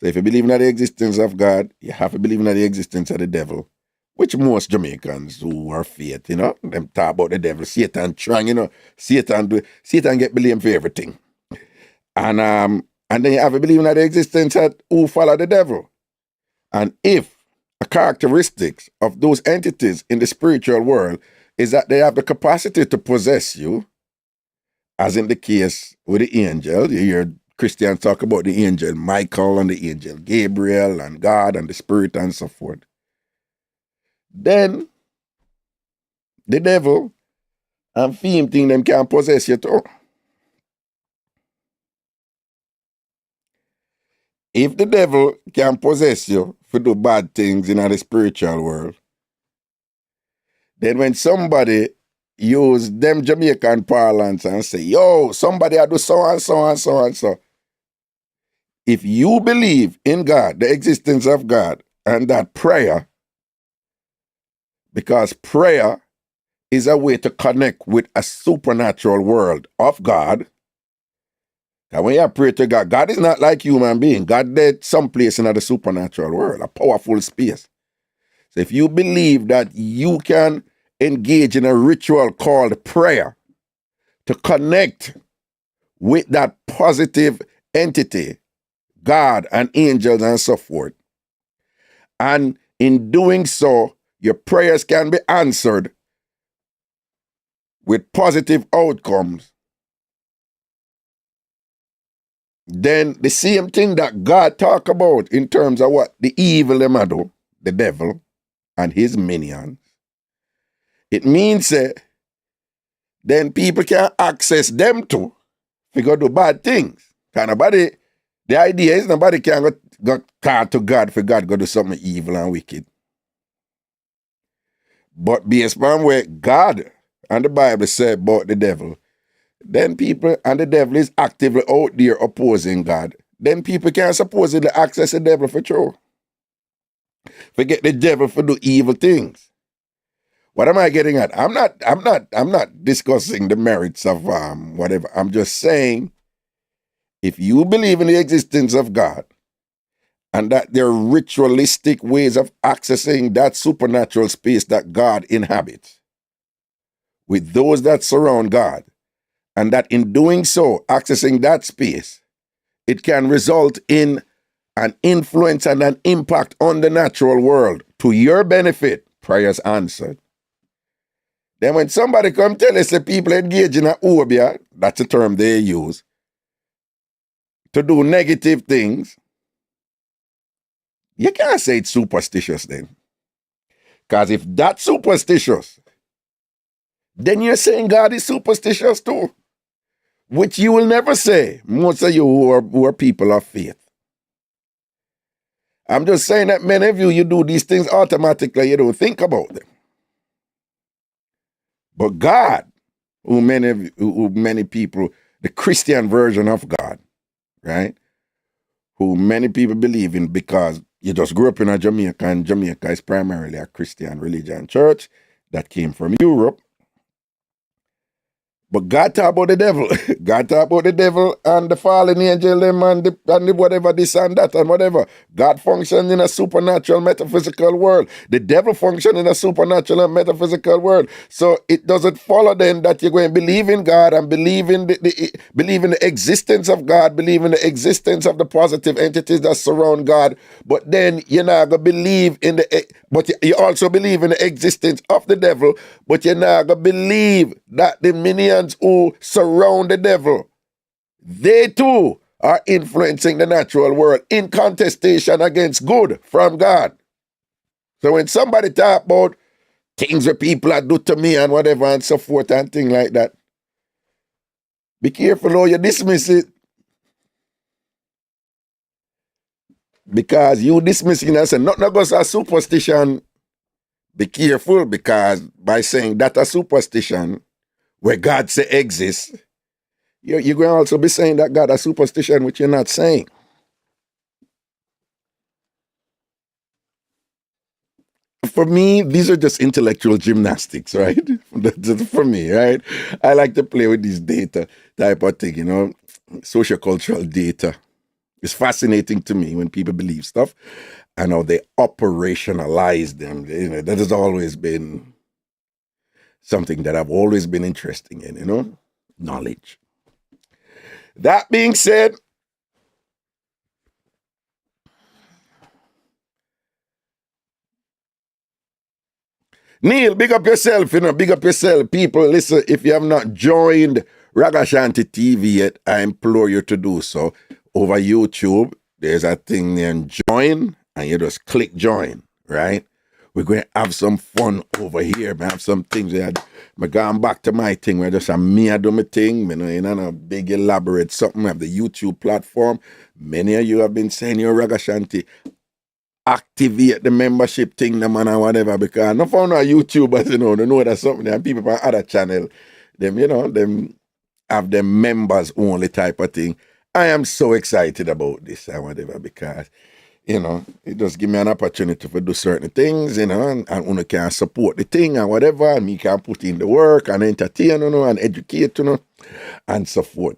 So if you believe in the existence of God, you have to believe in the existence of the devil. Which most Jamaicans who are faith, them talk about the devil, Satan trying, Satan get blamed for everything. And then you have to believe in the existence of who follow the devil. And if a characteristics of those entities in the spiritual world is that they have the capacity to possess you, as in the case with the angel, you hear Christians talk about the angel Michael and the angel Gabriel and God and the Spirit and so forth. Then the devil and fiend thing them can possess you too. If the devil can possess you for do bad things in the spiritual world, then when somebody use them Jamaican parlance and say, yo, somebody I do so and so and so and so. If you believe in God, the existence of God, and that prayer, because prayer is a way to connect with a supernatural world of God. And when you pray to God, God is not like human being. God did someplace in the supernatural world, a powerful space. So if you believe that you can engage in a ritual called prayer to connect with that positive entity, God and angels and so forth. And in doing so, your prayers can be answered with positive outcomes. Then the same thing that God talk about in terms of what the evil them a do, the devil and his minions, it means then people can access them too if go do bad things. Can nobody, the idea is nobody can go call to God for God go do something evil and wicked. But based on where God and the Bible say about the devil, then people and the devil is actively out there opposing God. Then people can supposedly access the devil for true. Forget the devil for do evil things. What am I getting at? I'm not discussing the merits of whatever. I'm just saying, if you believe in the existence of God and that there are ritualistic ways of accessing that supernatural space that God inhabits with those that surround God, and that in doing so, accessing that space, it can result in an influence and an impact on the natural world to your benefit, prayers answered. Then when somebody come tell us that people engage in a obia, that's a term they use, to do negative things, you can't say it's superstitious then. Because if that's superstitious, then you're saying God is superstitious too, which you will never say, most of you who are people of faith. I'm just saying that many of you do these things automatically, you don't think about them. But God, who many people, the Christian version of God, right? Who many people believe in because you just grew up in a Jamaica, and Jamaica is primarily a Christian religion church that came from Europe. But God talk about the devil. God talk about the devil and the fallen angel them and the whatever, this and that and whatever. God functions in a supernatural metaphysical world. The devil functions in a supernatural and metaphysical world. So it doesn't follow then that you're going to believe in God and believe in the existence of God, believe in the existence of the positive entities that surround God. But then you're not going to believe in but you also believe in the existence of the devil, but you're not going to believe that the minions who surround the devil, they too are influencing the natural world in contestation against good from God. So when somebody talk about things that people are do to me and whatever and so forth and things like that, be careful how you dismiss it. Because you dismissing and saying, nothing goes a superstition. Be careful, because by saying that a superstition where God say exists, you're going to also be saying that God a superstition, which you're not saying. For me, these are just intellectual gymnastics, right? For me, right? I like to play with this data type of thing, you know, sociocultural data. It's fascinating to me when people believe stuff and how they operationalize them. You know, that has always been something that I've always been interested in, you know, knowledge. That being said, Neil, big up yourself, you know, big up yourself. People, listen, if you have not joined Ragashanti TV yet, I implore you to do so. Over YouTube, there's a thing named join, and you just click join, right? We're going to have some fun over here. I have some things. I'm going back to my thing where just me I do my thing. You know, in a big elaborate something. I have the YouTube platform. Many of you have been saying, you're Ragashanti, activate the membership thing, the man, or whatever, because I don't found our YouTubers, you know, they know that's something. And people on other channel, them, you know, them have them members only type of thing. I am so excited about this and whatever, because, you know, it just give me an opportunity to do certain things, you know, and one can support the thing and whatever, and me can put in the work and entertain, you know, and educate, you know, and so forth.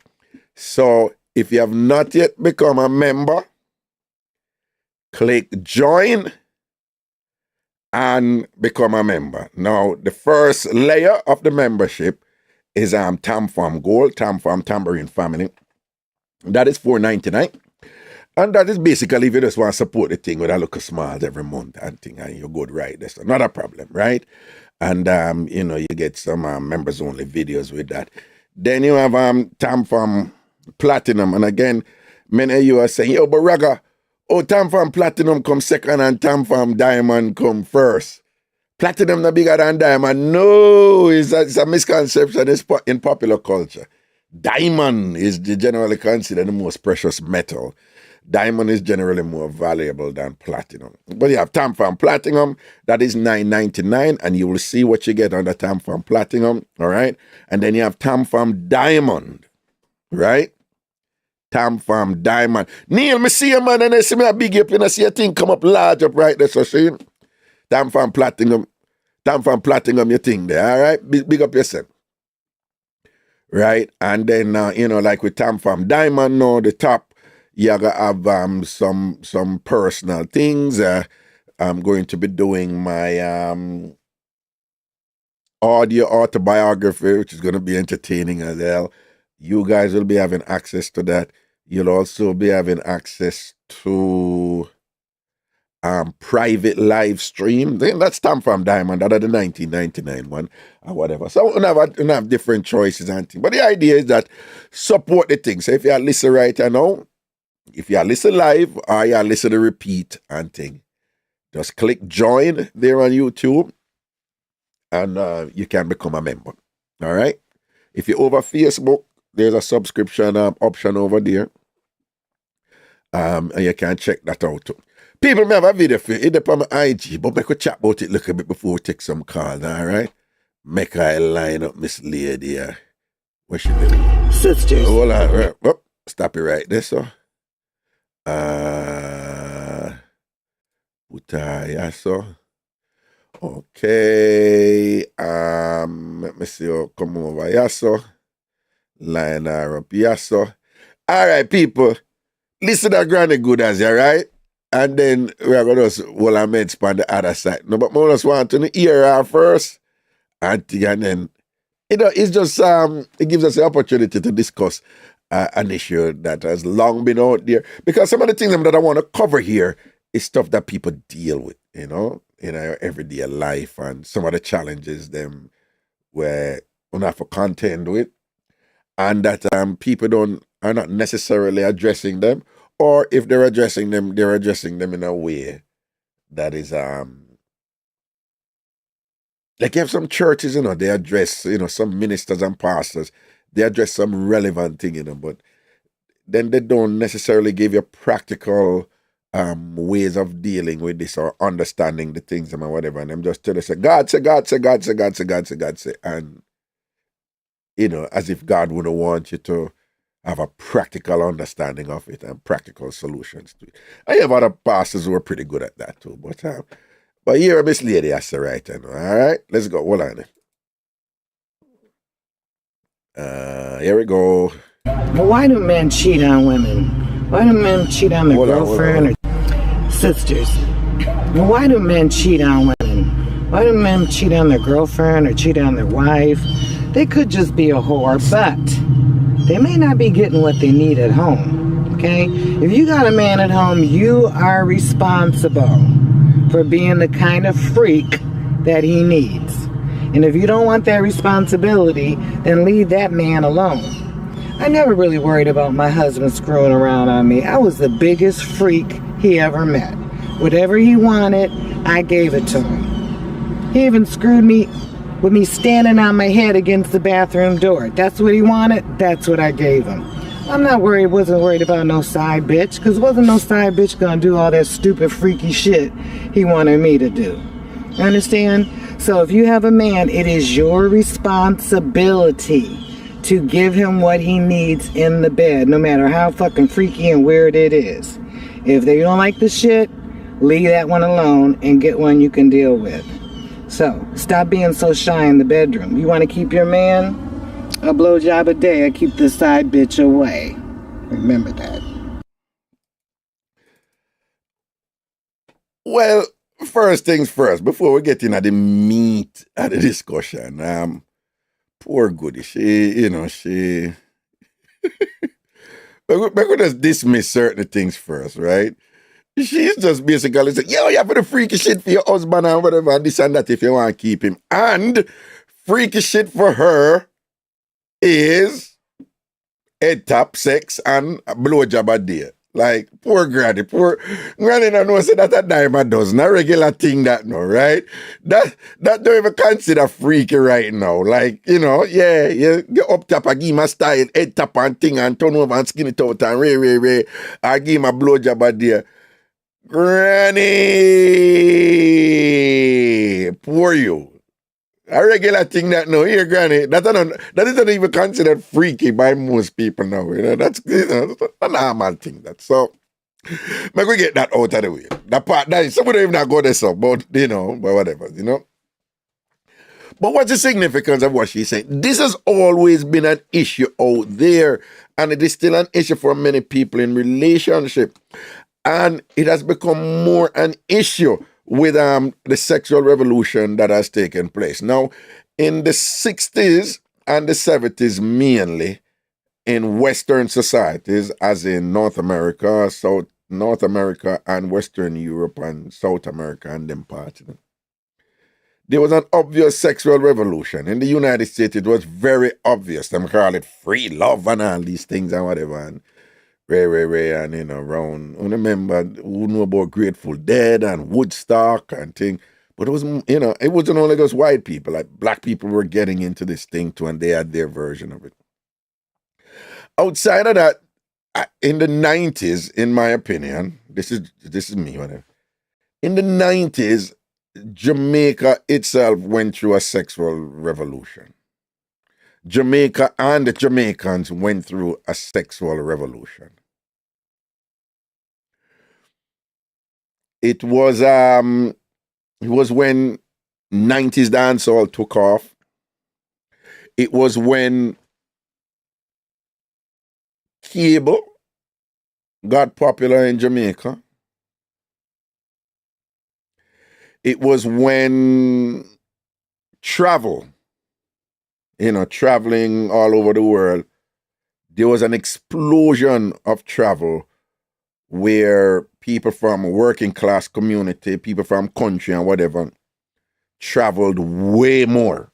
So if you have not yet become a member, click join and become a member. Now, the first layer of the membership is TamFam Gold, TamFam Tambourine Family. That is $4.99. And that is basically if you just want to support the thing with a look small every month and thing, and you're good, right? That's not a problem, right? And, you get some members only videos with that. Then you have TamFam Platinum. And again, many of you are saying, yo, but Raga, TamFam Platinum come second and TamFam Diamond come first. Platinum not bigger than diamond. No, it's a misconception in popular culture. Diamond is generally considered the most precious metal. Diamond is generally more valuable than platinum. But you have TamFam Platinum, that is $9.99, and you will see what you get on the TamFam Platinum, all right? And then you have TamFam Diamond, right? TamFam Diamond. Neil, me see you, man, and I see me a big up, and I see a thing come up large up right there, so see? TamFam Platinum, you think there, all right? Big up yourself. Right? And then, like with TamFam Diamond, now the top, you gotta have some personal things. I'm going to be doing my audio autobiography, which is going to be entertaining as hell. You guys will be having access to that. You'll also be having access to private live stream. Then that's TamFam Diamond, that are the 1999 one or whatever. So we have different choices and things. But the idea is that support the thing. So if you listen right now, if you listen live or you listen to repeat and thing, just click join there on YouTube and you can become a member. All right? If you're over Facebook, there's a subscription option over there. And you can check that out too. People may have a video for it up on my IG, but I could chat about it a little bit before we take some calls, all right? Make I line up Miss Lady here. What she doing? Sisters. Hold on, right. Oh, stop it right there, so. So. Okay. Let me see how come over here, so. Line her up here, so. All right, people. Listen to Granny Good as you, right? And then we're going to just hold our meds on the other side. No, but I just want to hear her first. And then, it's just, it gives us the opportunity to discuss an issue that has long been out there. Because some of the things that I want to cover here is stuff that people deal with, in our everyday life, and some of the challenges them where we have to contend with. And that people are not necessarily addressing them. Or if they're addressing them in a way that is like you have some churches, they address, some ministers and pastors, they address some relevant thing, but then they don't necessarily give you practical ways of dealing with this or understanding the things or whatever. And them just tell us, God say, and as if God wouldn't want you to have a practical understanding of it and practical solutions to it. I have other pastors who are pretty good at that too. But here, Miss Lady, that's the right one. All right, let's go. Hold on. Here we go. Well, why do men cheat on women? Why do men cheat on their girlfriend or sisters? Well, why do men cheat on women? Why do men cheat on their girlfriend or cheat on their wife? They could just be a whore, but they may not be getting what they need at home, okay? If you got a man at home, you are responsible for being the kind of freak that he needs. And if you don't want that responsibility, then leave that man alone. I never really worried about my husband screwing around on me. I was the biggest freak he ever met. Whatever he wanted, I gave it to him. He even screwed me with me standing on my head against the bathroom door. That's what he wanted, that's what I gave him. I'm not wasn't worried about no side bitch, because wasn't no side bitch gonna do all that stupid freaky shit he wanted me to do. Understand? So if you have a man, it is your responsibility to give him what he needs in the bed, no matter how fucking freaky and weird it is. If they don't like the shit, leave that one alone and get one you can deal with. So, stop being so shy in the bedroom. You want to keep your man? A blowjob a day, I keep the side bitch away. Remember that. Well, first things first, before we get into the meat of the discussion, poor goody, she we could just dismiss certain things first, right? She's just basically saying, yo, you have the freaky shit for your husband and whatever, and this and that if you want to keep him. And freaky shit for her is head tap, sex, and a blowjob a day. Like, poor granny don't know say that a dime a dozen, a regular thing that no, right? That don't even consider freaky right now. Like, yeah, you get up tap, I give him a style, head tap and thing, and turn over and skin it out and ray, I give him a blowjob a day. Granny, poor you. A regular thing that no, here, Granny, that is not even considered freaky by most people now. That's a normal thing. So, make we get that out of the way. That part, somebody even not go there, so, but whatever, But what's the significance of what she's saying? This has always been an issue out there, and it is still an issue for many people in relationship. And it has become more an issue with the sexual revolution that has taken place. Now, in the 60s and the 70s mainly, in Western societies, as in North America, South North America, and Western Europe, and South America, and them parts, there was an obvious sexual revolution. In the United States, it was very obvious. Them call it free love and all these things and whatever, and Ray, and around. I remember who know about Grateful Dead and Woodstock and thing. But it was, it wasn't only just white people. Like black people were getting into this thing too, and they had their version of it. Outside of that, in the 90s, in my opinion, this is me, whatever. In the 90s, Jamaica itself went through a sexual revolution. Jamaica and the Jamaicans went through a sexual revolution. It was when 90s dancehall took off. It was when cable got popular in Jamaica. It was when travel, traveling all over the world, there was an explosion of travel where people from working class community, people from country and whatever, traveled way more.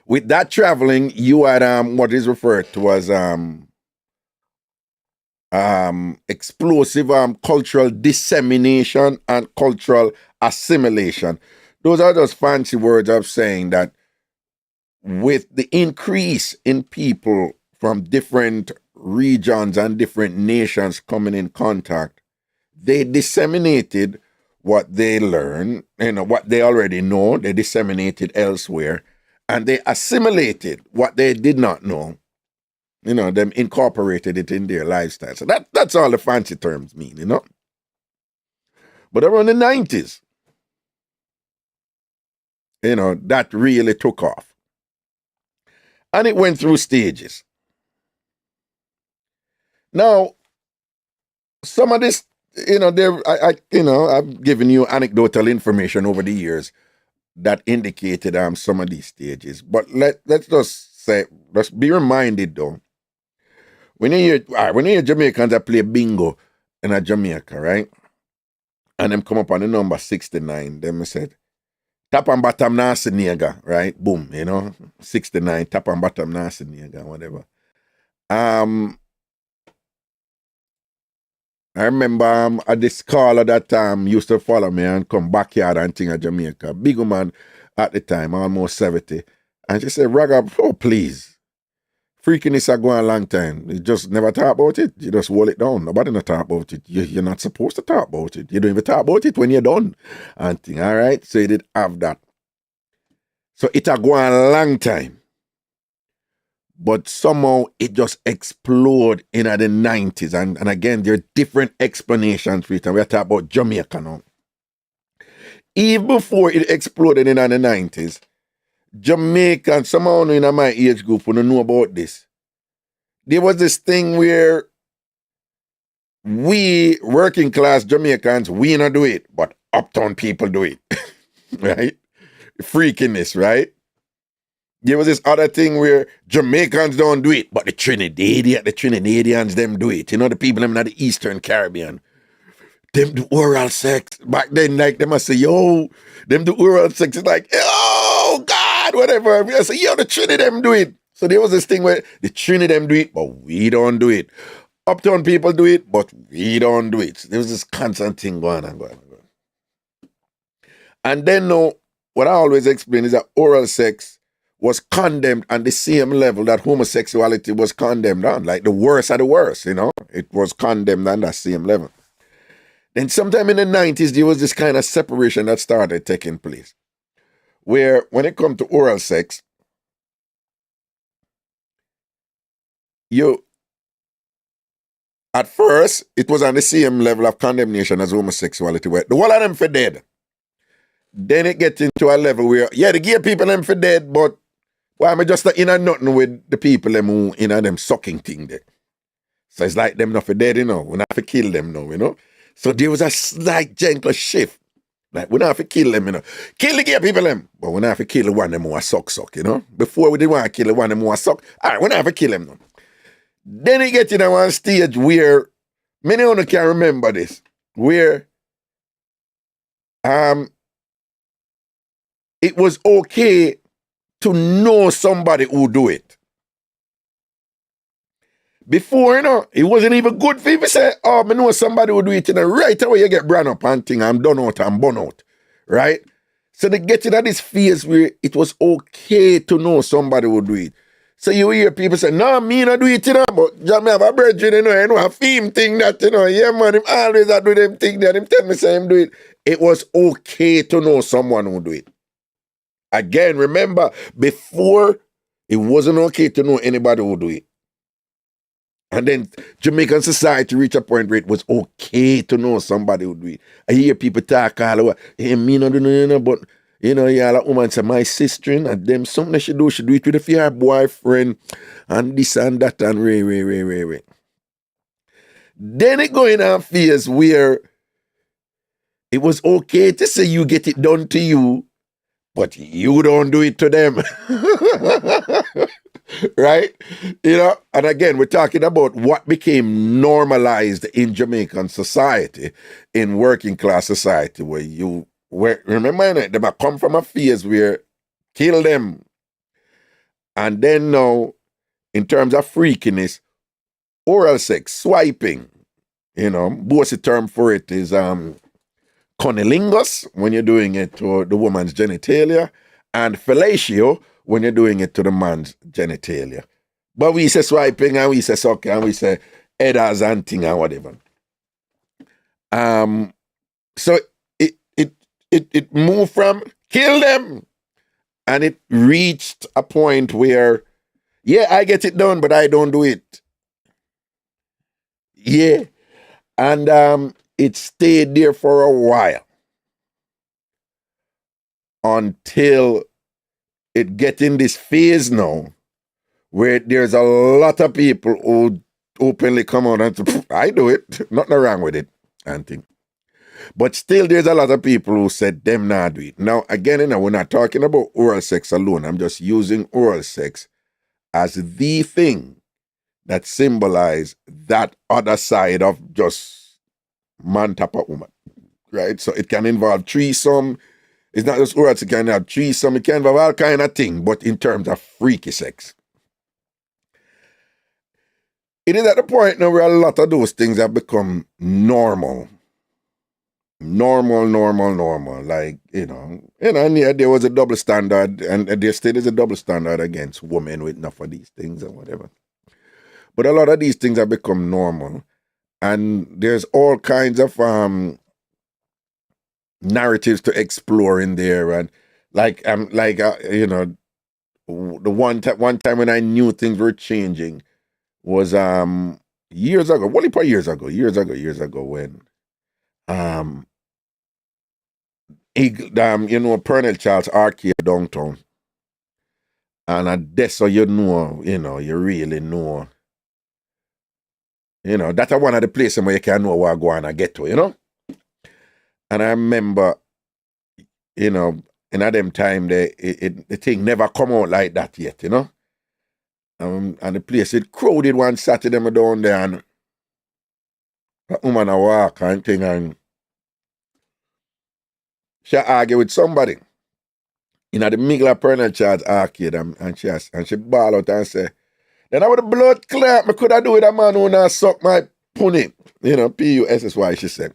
With that traveling, you had what is referred to as explosive cultural dissemination and cultural assimilation. Those are just fancy words of saying that with the increase in people from different regions and different nations coming in contact, they disseminated what they learned, what they already know, they disseminated elsewhere, and they assimilated what they did not know. Them incorporated it in their lifestyle. So that's all the fancy terms mean, But around the 90s, that really took off. And it went through stages. Now, some of this, I've given you anecdotal information over the years that indicated some of these stages. But let's just say, let's be reminded though, when you hear Jamaicans that play bingo in a Jamaica, right? And them come up on the number 69, them said, top and bottom nasi nigga, right? Boom, 69, top and bottom nasi nigga, whatever. I remember this caller that used to follow me and come backyard and thing at Jamaica. Big woman at the time, almost 70. And she said, Raga, oh please. Freakiness are going a long time. You just never talk about it. You just hold it down. Nobody not talk about it. You're not supposed to talk about it. You don't even talk about it when you're done. And thing, all right? So you did have that. So it a going a long time. But somehow it just exploded in the 90s. And again, there are different explanations for it. And we're talking about Jamaica now. Even before it exploded in the 90s, Jamaica, someone in my age group who don't know about this. There was this thing where we working class Jamaicans, we not do it, but uptown people do it. Right? Freakiness, right? There was this other thing where Jamaicans don't do it, but the Trinidadians them do it. You know, the people them in the Eastern Caribbean. Them do oral sex. Back then, like, they must say, yo, them do oral sex. It's like, oh, God, whatever. We say, yo, the Trinidad them do it. So there was this thing where the Trinidad them do it, but we don't do it. Uptown people do it, but we don't do it. So there was this constant thing going on. And then, no, what I always explain is that oral sex was condemned on the same level that homosexuality was condemned on. Like the worst of the worst, you know? It was condemned on that same level. Then sometime in the 90s, there was this kind of separation that started taking place. Where when it comes to oral sex, at first, it was on the same level of condemnation as homosexuality. Where the whole of them for dead. Then it gets into a level where, yeah, the gay people them for dead, but why am I just in a nothing with the people them who in a them sucking thing there? So it's like them not for dead, you know. We not have to kill them now, you know. So there was a slight gentle shift. Like we not have to kill them, you know. Kill the gay people them, but we not have to kill the one them who suck, you know. Before we didn't want to kill the one them who suck. All right, we not have to kill them now. Then it gets in a one stage where many of you can remember this, where it was okay to know somebody who do it. Before, you know, it wasn't even good for you to say, oh, I know somebody who do it, and right away you get brand up and thing, I'm done out, I'm burn out, right? So they get into this phase where it was okay to know somebody who do it. So you hear people say, no, me not do it, you know, but Jamie have a brethren, you know, a theme thing that, you know, yeah, man, him always do them thing that him tell me say him do it. It was okay to know someone who do it. Again, remember, before, it wasn't okay to know anybody who do it. And then Jamaican society reached a point where it was okay to know somebody who do it. I hear people talk all over, hey, me not do no, you know, but, you know, yeah, like woman say, my sister, and them, something she do it with her boyfriend, and this and that, and way. Then it going on phase where it was okay to say you get it done to you, but you don't do it to them. Right? You know, and again, we're talking about what became normalized in Jamaican society, in working class society, remember, they might come from a phase where kill them. And then now, in terms of freakiness, oral sex, swiping, you know, both the term for it is cunnilingus, when you're doing it to the woman's genitalia, and fellatio, when you're doing it to the man's genitalia. But we say swiping, and we say sucking, and we say headers and thing and whatever. So it moved from kill them, and it reached a point where, yeah, I get it done, but I don't do it. Yeah. And it stayed there for a while until it get in this phase now where there's a lot of people who openly come out and say, I do it, nothing wrong with it, and thing. But still there's a lot of people who said them not do it. Now, again, you know, we're not talking about oral sex alone. I'm just using oral sex as the thing that symbolize that other side of just man tap a woman, right? So it can involve threesome. It's not just oral sex, it can have threesome, it can involve all kind of thing, but in terms of freaky sex. It is at the point now where a lot of those things have become normal. Normal. Like, you know, and yeah, there was a double standard, and there still is a double standard against women with enough of these things and whatever. But a lot of these things have become normal. And there's all kinds of narratives to explore in there. And you know, the one time when I knew things were changing was years ago, years ago when you know, Pernell Charles Arcade downtown. And that's so you know, you really know You know, that's one of the places where you can know what go on and get to, you know? And I remember, you know, in them time, the thing never come out like that yet, you know? And the place, it crowded one Saturday, me down there, and a woman a walk and thing, and she argue with somebody in the middle of Pernal Charge arcade, and she ball out and say, then I would have blood clot, me could have do with a man who not suck my punny, you know, P-U-S-S-Y, she said.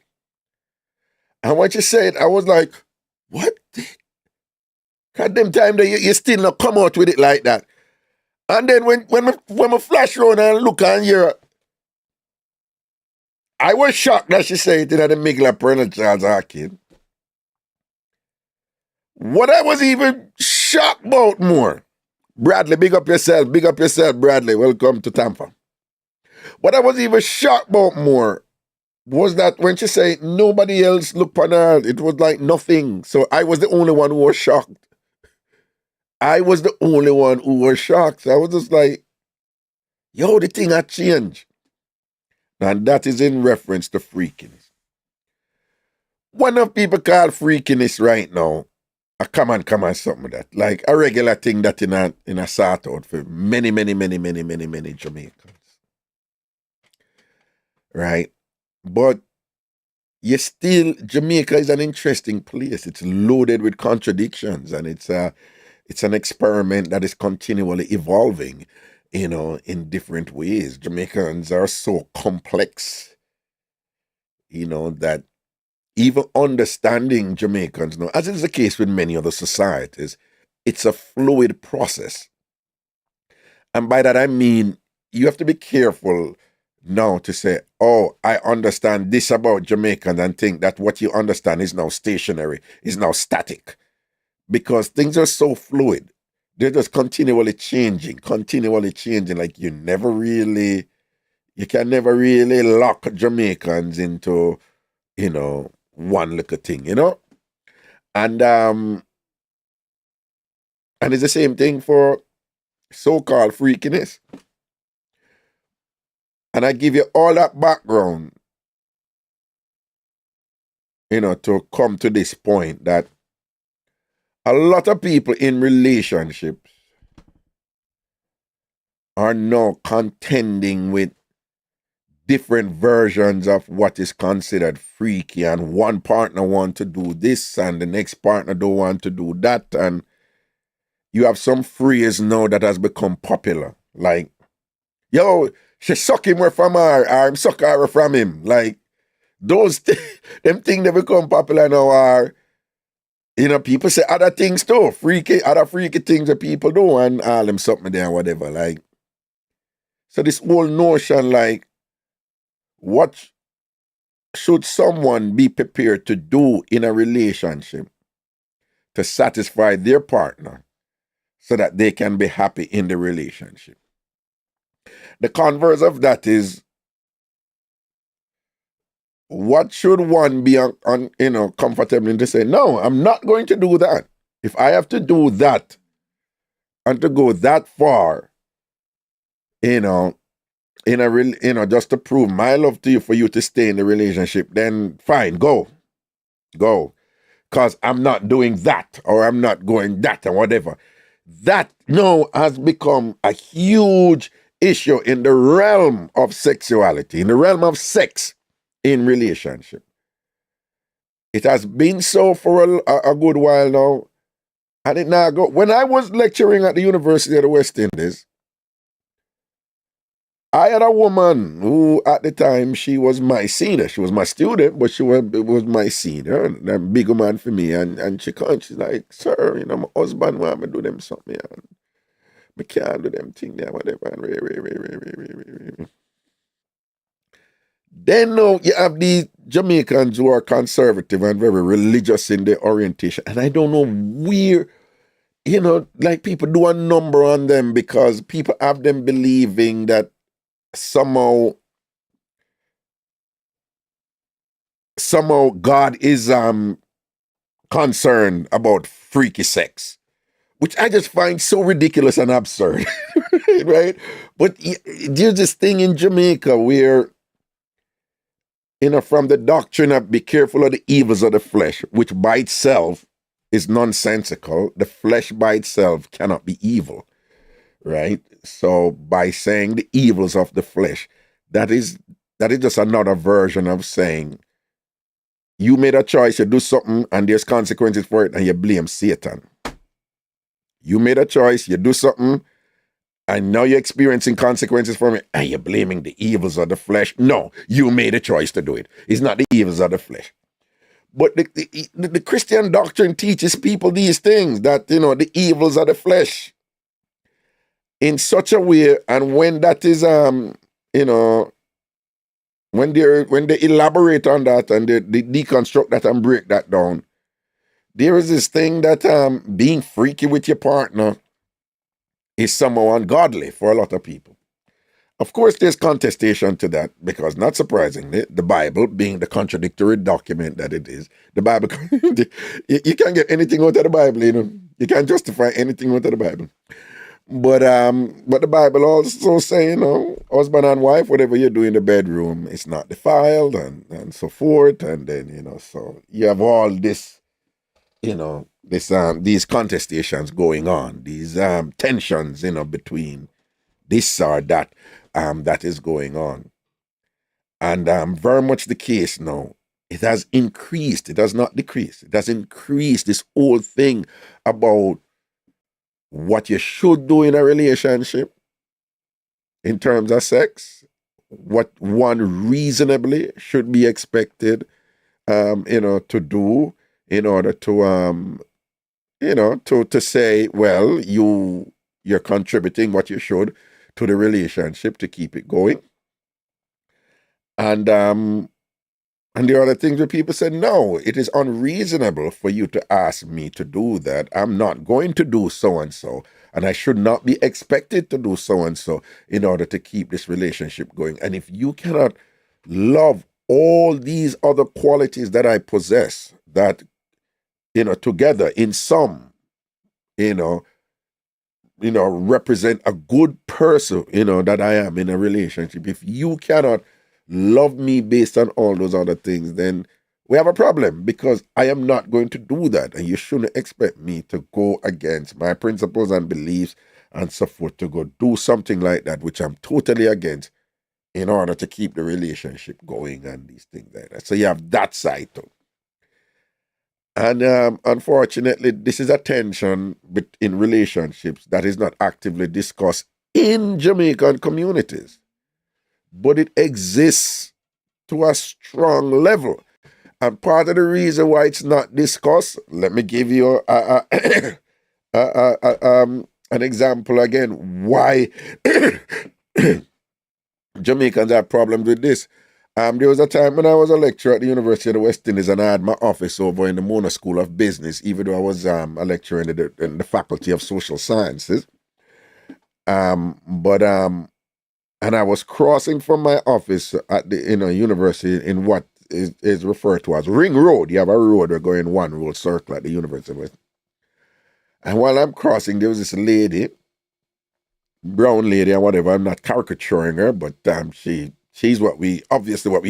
And when she said, I was like, what? God them time that you still not come out with it like that. And then when I flash around and look and hear, I was shocked that she said it in the middle of Pernal Charles Arcade. What I was even shocked about more, Bradley, big up yourself, Bradley, welcome to TamFam. What I was even shocked about more was that when she said nobody else looked on her, it was like nothing. So I was the only one who was shocked. So I was just like, yo, the thing had changed. And that is in reference to freakiness. One of people call freakiness right now a common something like that. Like a regular thing that in a sort out for many Jamaicans. Right? But Jamaica is an interesting place. It's loaded with contradictions, and it's an experiment that is continually evolving, you know, in different ways. Jamaicans are so complex, you know, that even understanding Jamaicans, now, as is the case with many other societies, it's a fluid process. And by that I mean, you have to be careful now to say, oh, I understand this about Jamaicans, and think that what you understand is now stationary, is now static. Because things are so fluid. They're just continually changing. Like you can never really lock Jamaicans into, you know, one little thing, you know? And it's the same thing for so-called freakiness. And I give you all that background, you know, to come to this point that a lot of people in relationships are now contending with different versions of what is considered freaky, and one partner want to do this and the next partner don't want to do that, and you have some phrase now that has become popular, like, yo, she suck him from her, or I'm suck her from him. Like, those them things that become popular now are, you know, people say other things too, other freaky things that people do, and all them something there, whatever. Like, so this whole notion, like, what should someone be prepared to do in a relationship to satisfy their partner so that they can be happy in the relationship? The converse of that is, what should one be comfortable in to say, no, I'm not going to do that. If I have to do that and to go that far, you know, just to prove my love to you for you to stay in the relationship, then fine, go. Because I'm not doing that, or I'm not going that, and whatever. That now has become a huge issue in the realm of sexuality, in the realm of sex in relationship. It has been so for a good while now. And it now go. When I was lecturing at the University of the West Indies, I had a woman who, at the time, she was my senior. She was my student, but she was my senior, and a bigger man for me. And she's like, sir, you know, my husband want me to do them something, and I can't do them thing there, whatever. And Then now you have these Jamaicans who are conservative and very religious in their orientation. And I don't know where, you know, like people do a number on them because people have them believing that somehow God is concerned about freaky sex, which I just find so ridiculous and absurd, right? But there's this thing in Jamaica where from the doctrine of be careful of the evils of the flesh, which by itself is nonsensical. The flesh by itself cannot be evil, right? So by saying the evils of the flesh, that is just another version of saying you made a choice, you do something, and there's consequences for it, and you blame Satan. You made a choice, you do something, and now you're experiencing consequences from it, and you're blaming the evils of the flesh. No, you made a choice to do it. It's not the evils of the flesh. But the Christian doctrine teaches people these things, that, the evils of the flesh in such a way, and when that is, when they elaborate on that and they deconstruct that and break that down, there is this thing that being freaky with your partner is somehow ungodly for a lot of people. Of course, there's contestation to that because, not surprisingly, the Bible, being the contradictory document that it is, the Bible, you can't get anything out of the Bible, You can't justify anything out of the Bible. But the Bible also say, husband and wife, whatever you do in the bedroom, it's not defiled and so forth. And then, so you have all this, these contestations going on, these tensions, between this or that, that is going on. And very much the case now. It has increased. It has not decreased. It has increased, this whole thing about what you should do in a relationship in terms of sex, what one reasonably should be expected, to do in order to, to say, well, you're contributing what you should to the relationship to keep it going. And there are other things where people say, no, it is unreasonable for you to ask me to do that. I'm not going to do so-and-so, and I should not be expected to do so-and-so in order to keep this relationship going. And if you cannot love all these other qualities that I possess, that, together in sum, represent a good person, that I am in a relationship, if you cannot love me based on all those other things, then we have a problem, because I am not going to do that. And you shouldn't expect me to go against my principles and beliefs and so forth, to go do something like that, which I'm totally against, in order to keep the relationship going and these things like that. So you have that side too. And unfortunately, this is a tension in relationships that is not actively discussed in Jamaican communities, but it exists to a strong level. And part of the reason why it's not discussed, let me give you an example again, why Jamaicans have problems with this. There was a time when I was a lecturer at the University of the West Indies, and I had my office over in the Mona School of Business, even though I was a lecturer in the Faculty of Social Sciences. And I was crossing from my office at the university in what is referred to as Ring Road. You have a road, we're going one road circle at the university. And while I'm crossing, there was this lady, brown lady or whatever. I'm not caricaturing her, but she's what we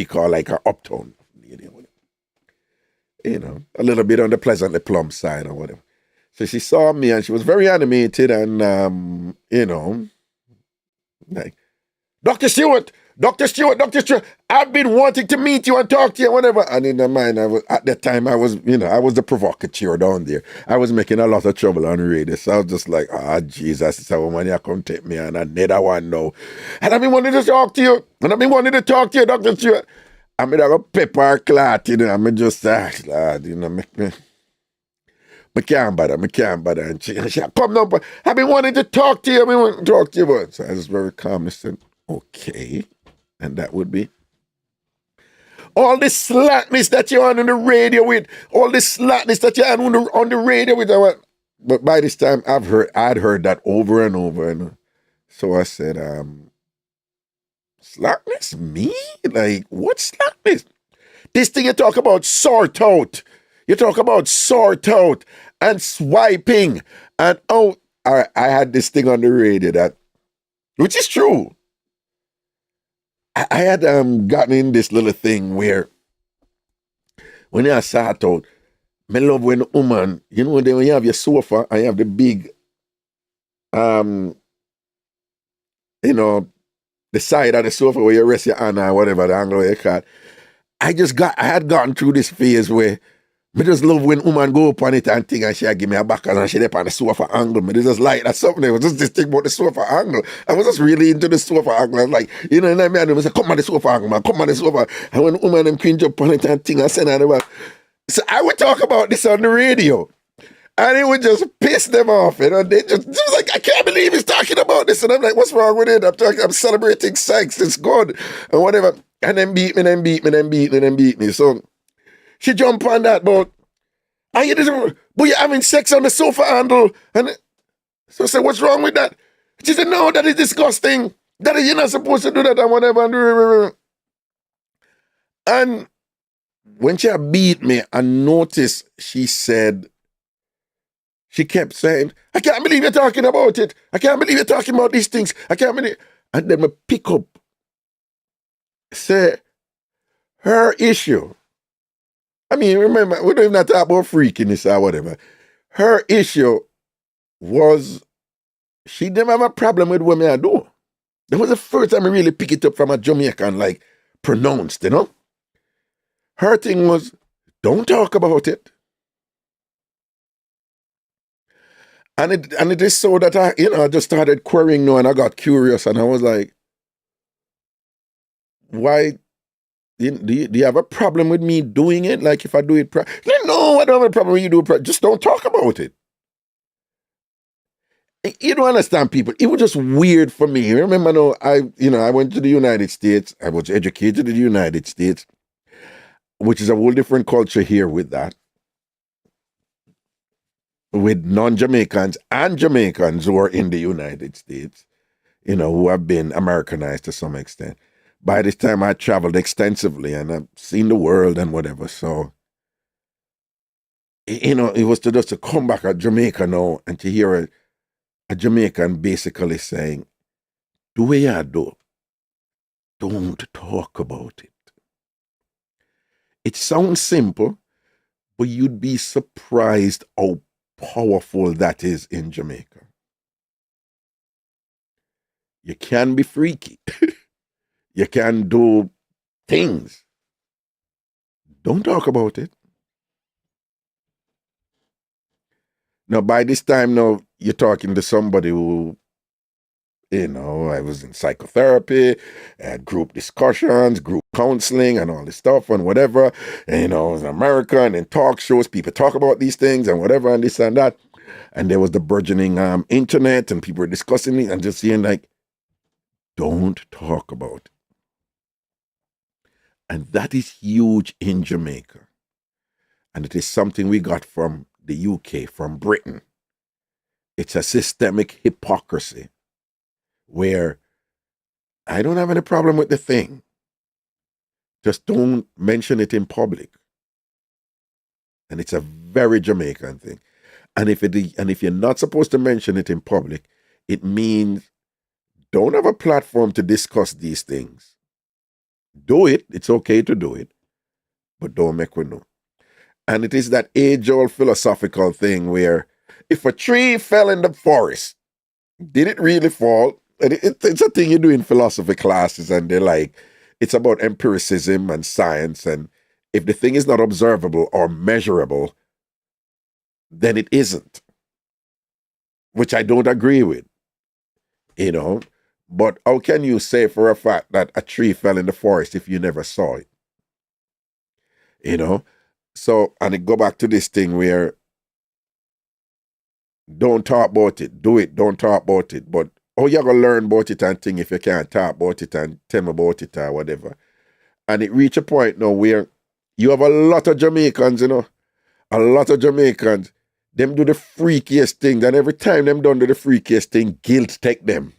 call like an uptown lady, or whatever. A little bit on the pleasantly plump side or whatever. So she saw me and she was very animated and like, Dr. Stewart, I've been wanting to meet you and talk to you, whatever. And in my mind, I was the provocateur down there. I was making a lot of trouble on radio. So I was just like, Jesus, it's a woman here come take me and another one now. And I've been wanting to talk to you. Dr. Stewart. I mean, I got pepper clot, I'm just, make me. I can't bother. And she come now, but I've been wanting to talk to you. But so I was very calm and said, okay. And that would be all this slackness that you're on the radio with, on the radio with. But by this time, I'd heard that over and over. And so I said, slackness? Me? Like, what slackness? This thing you talk about, sort out. You talk about sort out and swiping. And I had this thing on the radio which is true. I had gotten in this little thing where when I sat out, I love when a woman, you know, when you have your sofa and you have the big, you know, the side of the sofa where you rest your hand or whatever, the angle you call it. I had gotten through this phase where I just love when woman go up on it and thing and she give me a back and she up on the sofa angle. Me just like that something. It was just this thing about the sofa angle. I was just really into the sofa angle. I was like, you know, and I said, come on the sofa angle, man, come on the sofa. And when woman them cringe up on it and thing, I said, so I would talk about this on the radio. And it would just piss them off, you know. They just was like, I can't believe he's talking about this. And I'm like, what's wrong with it? I'm celebrating sex, it's good, and whatever. And then beat me. So she jumped on that, but you're having sex on the sofa handle. And so I said, what's wrong with that? She said, no, that is disgusting. That is, you're not supposed to do that and whatever. And when she beat me, I noticed she kept saying, I can't believe you're talking about it. I can't believe you're talking about these things. I can't believe. And then I pick up, say, her issue. I mean, remember, we don't even talk about freakiness or whatever. Her issue was she didn't have a problem with what I do. That was the first time I really picked it up from a Jamaican, like, pronounced, you know? Her thing was, don't talk about it. And it is so that I just started querying now and I got curious and I was like, why, do you have a problem with me doing it? Like if I do it, no, I don't have a problem with you do it, just don't talk about it. You don't understand, people. It was just weird for me. Remember, no, I went to the United States. I was educated in the United States, which is a whole different culture here with that. With non-Jamaicans and Jamaicans who are in the United States, you know, who have been Americanized to some extent. By this time, I traveled extensively and I've seen the world and whatever. So, you know, it was just to come back at Jamaica now and to hear a Jamaican basically saying, do what you do. Don't talk about it. It sounds simple, but you'd be surprised how powerful that is in Jamaica. You can be freaky. You can do things. Don't talk about it. Now, by this time, now, you're talking to somebody who, you know, I was in psychotherapy, group discussions, group counseling, and all this stuff, and whatever. And, you know, I was in America, and in talk shows, people talk about these things, and whatever, and this and that. And there was the burgeoning internet, and people were discussing it, and just saying, like, don't talk about it. And that is huge in Jamaica. And it is something we got from the UK, from Britain. It's a systemic hypocrisy where I don't have any problem with the thing. Just don't mention it in public. And it's a very Jamaican thing. And if you're not supposed to mention it in public, it means don't have a platform to discuss these things. Do it. It's okay to do it. But don't make we know. And it is that age-old philosophical thing where if a tree fell in the forest, did it really fall? And it's a thing you do in philosophy classes, and they're like, it's about empiricism and science, and if the thing is not observable or measurable, then it isn't. Which I don't agree with, you know. But how can you say for a fact that a tree fell in the forest if you never saw it? You know? So, and it go back to this thing where don't talk about it, do it, don't talk about it. But how you gonna learn about it and thing if you can't talk about it and tell me about it or whatever? And it reach a point now where you have a lot of Jamaicans, you know, a lot of Jamaicans, them do the freakiest things, and every time them done do the freakiest thing, guilt take them.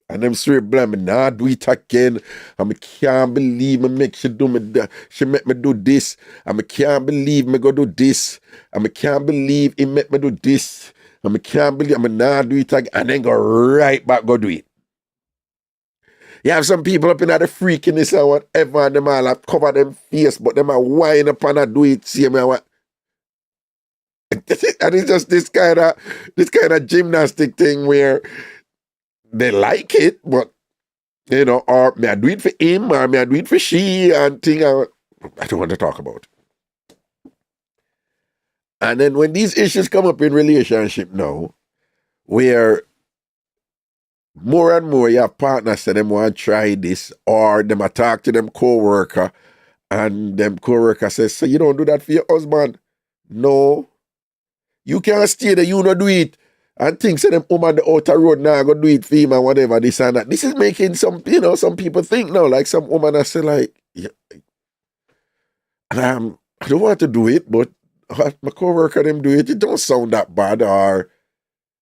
And them straight blame me, nah, do it again. And I can't believe me make she do me she make me do this. And I can't believe me go do this. And I can't believe he make me do this. And I can't believe I'm nah do it again. And then go right back go do it. You have some people up in the freakiness or whatever, and them all have cover them face, but them are wind up and I do it same way. What? And it's just this kind of gymnastic thing where they like it, but you know, or may I do it for him, or may I do it for she, and thing I don't want to talk about. And then when these issues come up in relationship now, where more and more you have partners say them want to try this, or them talk to them co-worker, and them co-worker says, so you don't do that for your husband? No. You can't stay there, you don't do it. And think say them on the outer road now go do it for him and whatever, this and that. This is making some, you know, some people think now, like some woman that say like, yeah, I don't want to do it, but my co-worker them do it, it don't sound that bad, or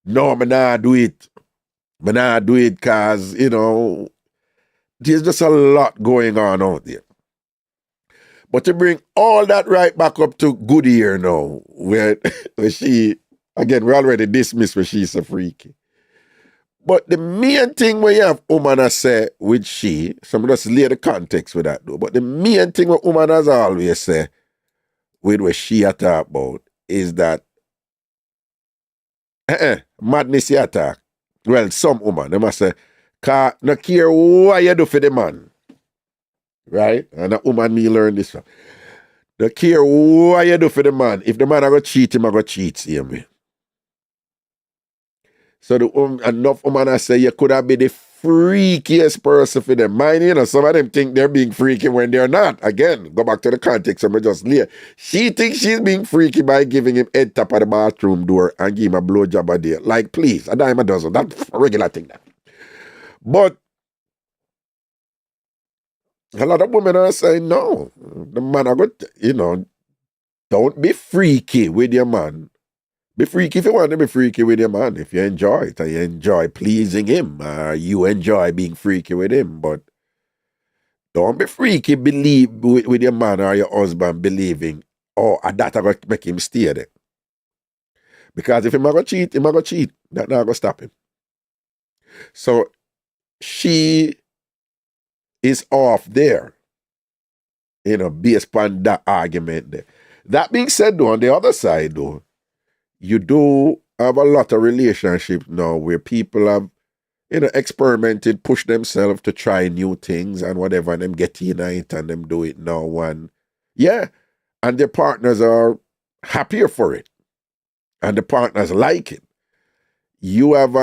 no, I not do it. But I do it because, you know, there's just a lot going on out there. But to bring all that right back up to good ear now, where she, again, we're already dismissed where she's a freaky. But the main thing where you have woman say with she, some of us lay the context with that though, but the main thing what woman has always say with what she talk about is that madness you attack. Well, some woman, they must say, "Cause no care what you do for the man." Right? And that woman me learn this from. No care what you do for the man. If the man I go cheat him, I go cheat, see me. So the enough woman I say you could have been the freakiest person for them. Mind you know, some of them think they're being freaky when they're not. Again, go back to the context, I'm just lay. She thinks she's being freaky by giving him head tap at the bathroom door and give him a blowjob a day. Like, please, a dime a dozen. That's a regular thing. That. But a lot of women are saying, no, the man I got, you know, don't be freaky with your man. Be freaky if you want to be freaky with your man. If you enjoy it, or you enjoy pleasing him, or you enjoy being freaky with him. But don't be freaky believe with your man or your husband believing, oh, that I got to make him stay there. Because if he's going to cheat, he's going to cheat. That's not going to stop him. So she is off there, you know, based upon that argument there. That being said, though, on the other side, though, you do have a lot of relationships now where people have, you know, experimented, pushed themselves to try new things and whatever, and them get in it and them do it now. And yeah, and their partners are happier for it. And the partners like it. You have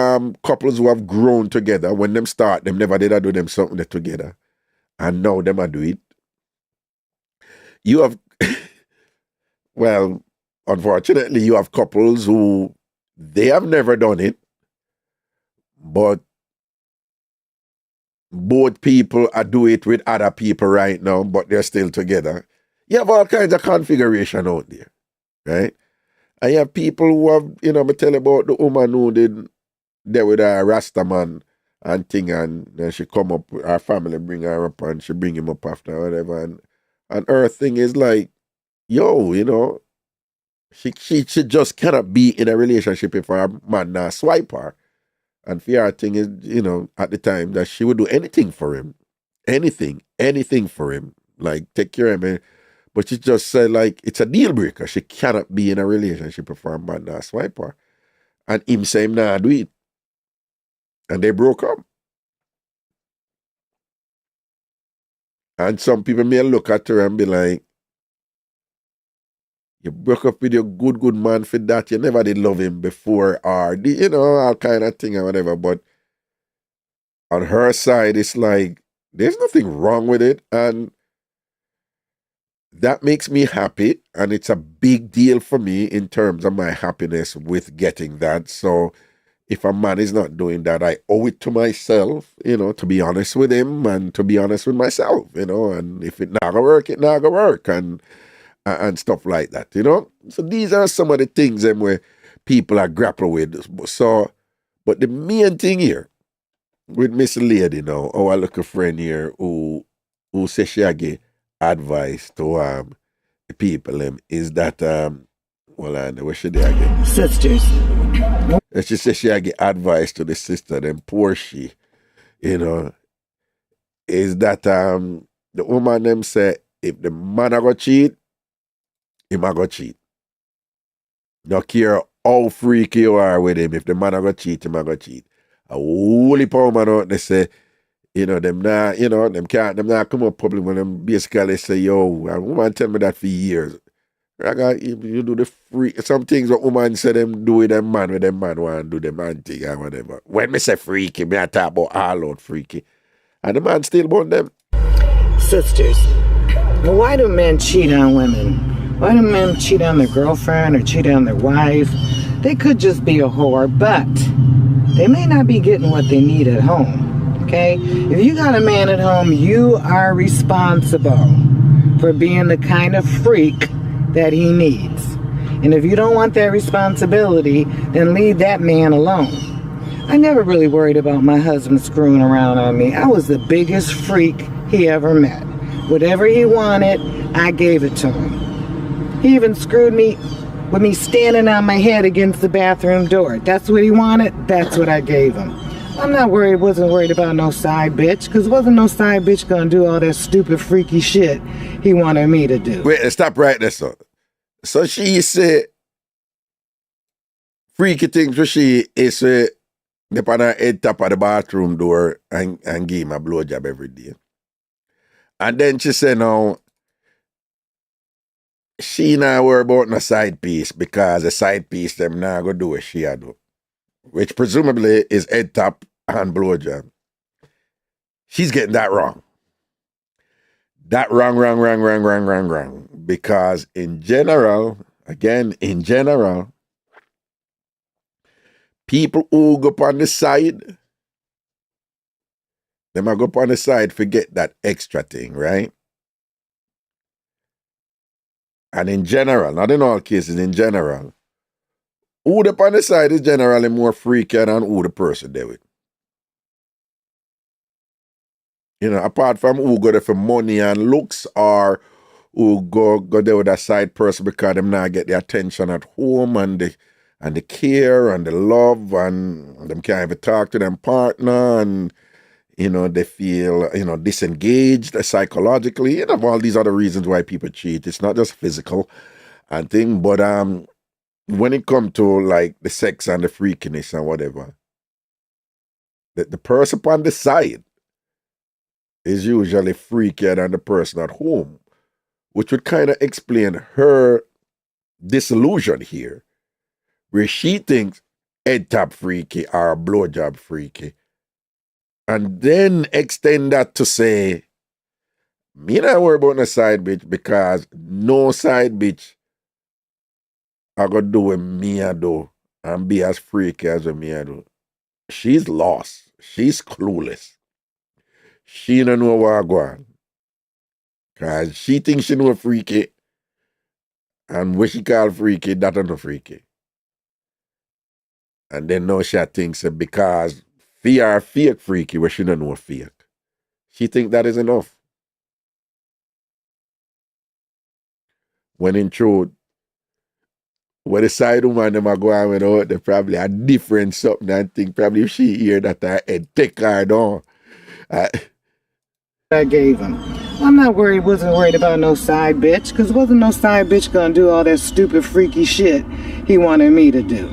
couples who have grown together. When them start, them never did do them something together. And now them a do it. You have, well, unfortunately, you have couples who, they have never done it, but both people are doing it with other people right now, but they're still together. You have all kinds of configuration out there, right? And you have people who have, you know, I tell you about the woman who did there with a Rasta man and thing, and then she come up, her family bring her up and she bring him up after whatever, and her thing is like, yo, you know, she just cannot be in a relationship if her man not swipe her. And for her thing is, you know, at the time that she would do anything for him. Anything for him. Like, take care of him. But she just said, like, it's a deal breaker. She cannot be in a relationship if her man not swipe her. And him say him nah do it. And they broke up. And some people may look at her and be like, you broke up with your good man for that. You never did love him before, or, you know, all kind of thing or whatever. But on her side, it's like, there's nothing wrong with it. And that makes me happy. And it's a big deal for me in terms of my happiness with getting that. So if a man is not doing that, I owe it to myself, you know, to be honest with him and to be honest with myself, you know. And if it not gonna work, it not gonna work. And stuff like that, you know? So these are some of the things where people are grappling with. So, but the main thing here, with Miss Lady now, our little friend here, who says she give advice to the people, is that, well, I know what she did again. Sisters. And she says she give advice to the sister, them poor she, you know. is that the woman them say if the man a go cheat, him a go cheat. No care how freaky you are with him, if the man a go cheat, him a go cheat. A whole heap of woman out they say, them not come up public when them basically say, yo, a woman tell me that for years. You do the free some things what woman say them do with them man want to do them man thing or whatever. When me say freaky, me I talk about all out freaky. And the man still want them. Sisters, why do men cheat on women? Why do men cheat on their girlfriend or cheat on their wife? They could just be a whore, but they may not be getting what they need at home. Okay? If you got a man at home, you are responsible for being the kind of freak that he needs. And if you don't want that responsibility, then leave that man alone. I never really worried about my husband screwing around on me. I was the biggest freak he ever met. Whatever he wanted, I gave it to him. He even screwed me with me standing on my head against the bathroom door. That's what he wanted, that's what I gave him. I'm not wasn't worried about no side bitch, because wasn't no side bitch gonna do all that stupid freaky shit he wanted me to do. Wait, stop right there, son. So she said freaky things for she is they on her head top of the bathroom door and give him a blowjob every day. And then she said now she not worry about no side piece because the side piece them not gonna do what she a do. Which presumably is head top and blowjob. She's getting that wrong. That wrong. Because in general, people who go up on the side, they might go up on the side, forget that extra thing, right? And in general, not in all cases, in general, who up on the side is generally more freakier than who the person there with. Apart from who go there for money and looks or who go there with a side person because them not get the attention at home and the care and the love and them can't even talk to them partner and they feel disengaged psychologically. All these other reasons why people cheat. It's not just physical and thing, but when it comes to like the sex and the freakiness and whatever, the person on the side is usually freakier than the person at home, which would kind of explain her disillusion here, where she thinks head top freaky or blowjob freaky, and then extend that to say, me not worry about no side bitch because no side bitch are gonna do what me I do and be as freaky as what me I do. She's lost. She's clueless. She don't know what go on. Because she thinks she know freaky. And what she call freaky, that ain't no freaky. And then now she thinks that because fear fake freaky, where she don't know fake. She think that is enough. When in truth, when the side woman them are going with they probably a different something and think probably if she hear that her head take her down. I gave him. I'm not wasn't worried about no side bitch, because wasn't no side bitch gonna do all that stupid freaky shit he wanted me to do.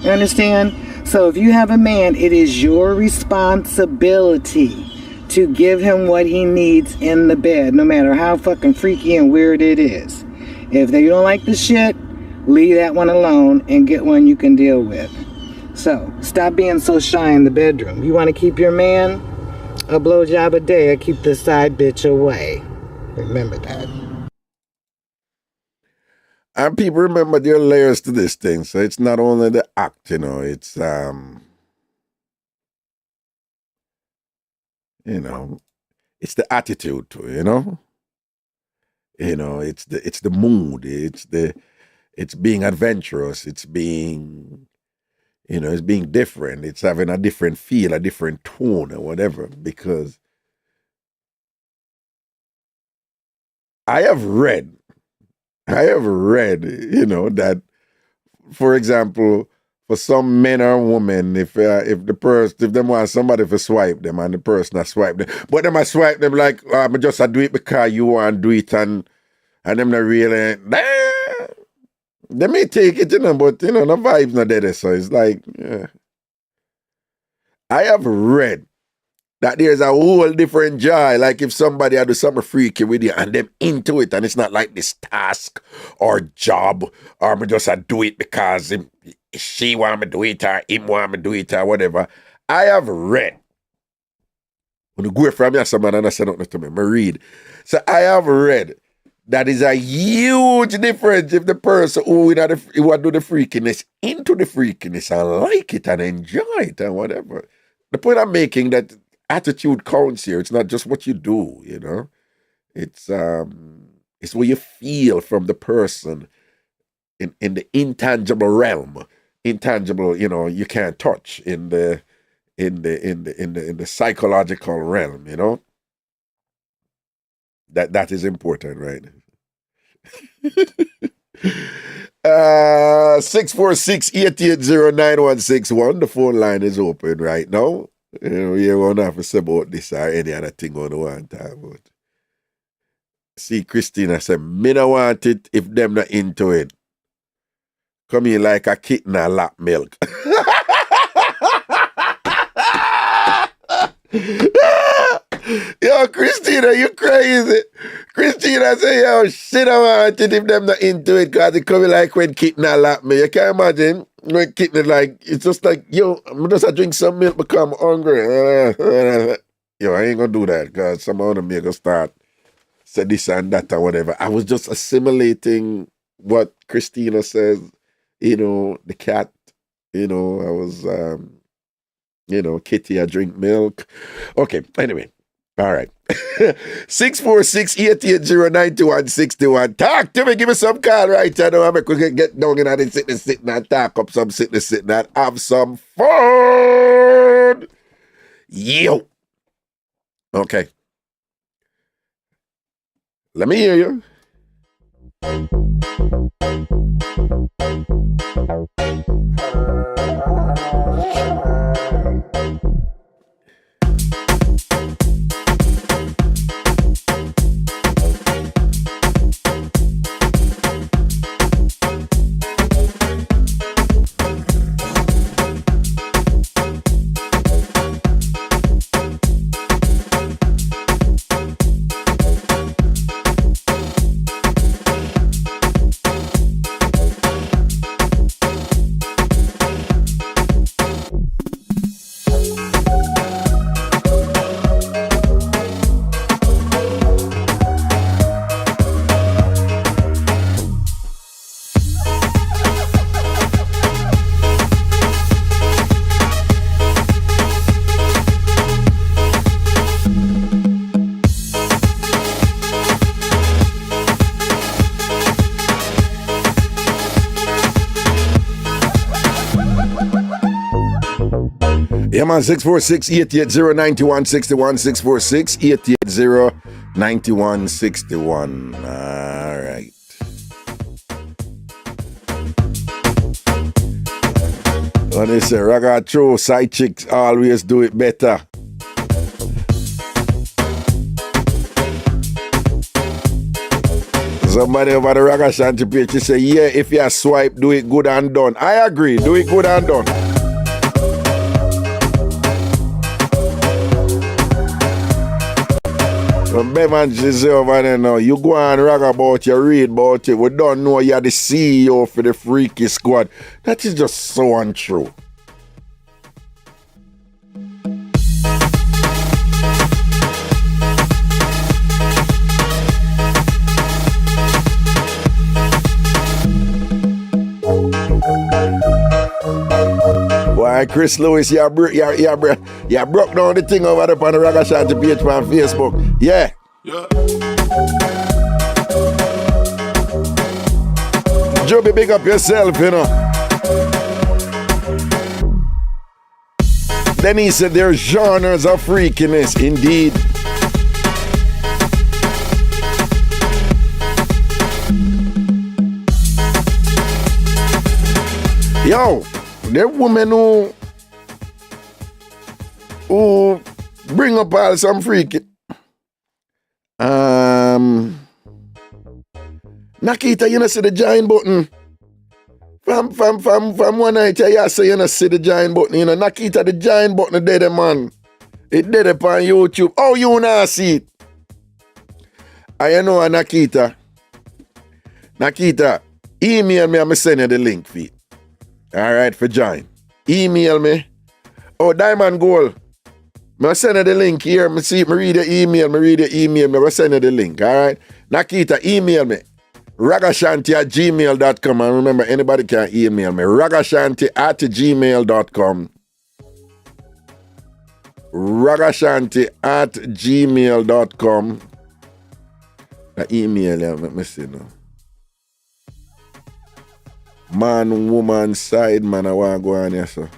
You understand? So if you have a man, it is your responsibility to give him what he needs in the bed, no matter how fucking freaky and weird it is. If they don't like the shit, leave that one alone and get one you can deal with. So stop being so shy in the bedroom. You want to keep your man a blowjob a day or keep the side bitch away. Remember that. And people remember there are layers to this thing. So it's not only the act, it's it's the attitude to it, it's the mood, it's being adventurous, it's being it's being different. It's having a different feel, a different tone or whatever. Because I have read, that, for example, for some men or women, if them want somebody to swipe them and the person I swipe them, but them I swipe them like I just I do it because you want to do it and them not really. They may take it, but the vibe's not there. So it's like, yeah. I have read that there's a whole different joy. Like if somebody had do something freaky with you and them into it, and it's not like this task or job, or me just do it because she want me to do it or him want me to do it or whatever. I have read. When you go from here, somebody and I said nothing to me. I read. So I have read that is a huge difference if the person who want to do the freakiness into the freakiness and like it and enjoy it and whatever. The point I'm making that attitude counts here. It's not just what you do, It's what you feel from the person in the intangible realm. Intangible, you can't touch in the psychological realm, That is important, right? 646-880-9161. The phone line is open right now. You won't have to say about this or any other thing on the one time. But see, Christina said, me don't want it if them not into it. Come in like a kitten and lap milk. Yo, Christina, you crazy. Christina say, yo, shit, I want it if them not into it because it come like when kitten and lap me. You can't imagine when kitten like, it's just like, yo, I'm just drink some milk because I'm hungry. Yo, I ain't gonna do that because some of them me gonna start say this and that or whatever. I was just assimilating what Christina says, the cat, I was, Kitty, I drink milk. Okay, anyway. All right. 646-880-9161. Talk to me. Give me some call right now. I'm going to get down and sitting and talk up some sitting and have some fun. Yo. Okay. Let me hear you. Yeah, man, 646-880-9161, 646-880-9161. All right. When they say, Raga true, side chicks always do it better. Somebody over the Ragashanti page, say, yeah, if you swipe, do it good and done. I agree, do it good and done. Bevan say over there now, you go and rag about you, read about it. We don't know you're the CEO for the Freaky Squad. That is just so untrue. Why, Chris Lewis, you broke down the thing over there on the Ragashanti page on Facebook. Yeah. Yeah. Joby, big up yourself, Then he said there's genres of freakiness, indeed. Yo, There women who bring up all some freaky. Nakita, you know see the join button. From one night I say you know see the join button. You know, Nakita, the join button dead man. It dead upon YouTube. Oh, you not see it? I know Nakita. Nakita, email me, I'm send you the link for it. Alright, for join. Email me. Oh, Diamond Gold. I send you the link here. I read the email. I send you the link. Alright. Nakita, email me. Ragashanti@gmail.com. And remember, anybody can email me. Ragashanti@gmail.com. Ragashanti@gmail.com. The email, let me see now. Man, woman, side, man, I want to go on here, so.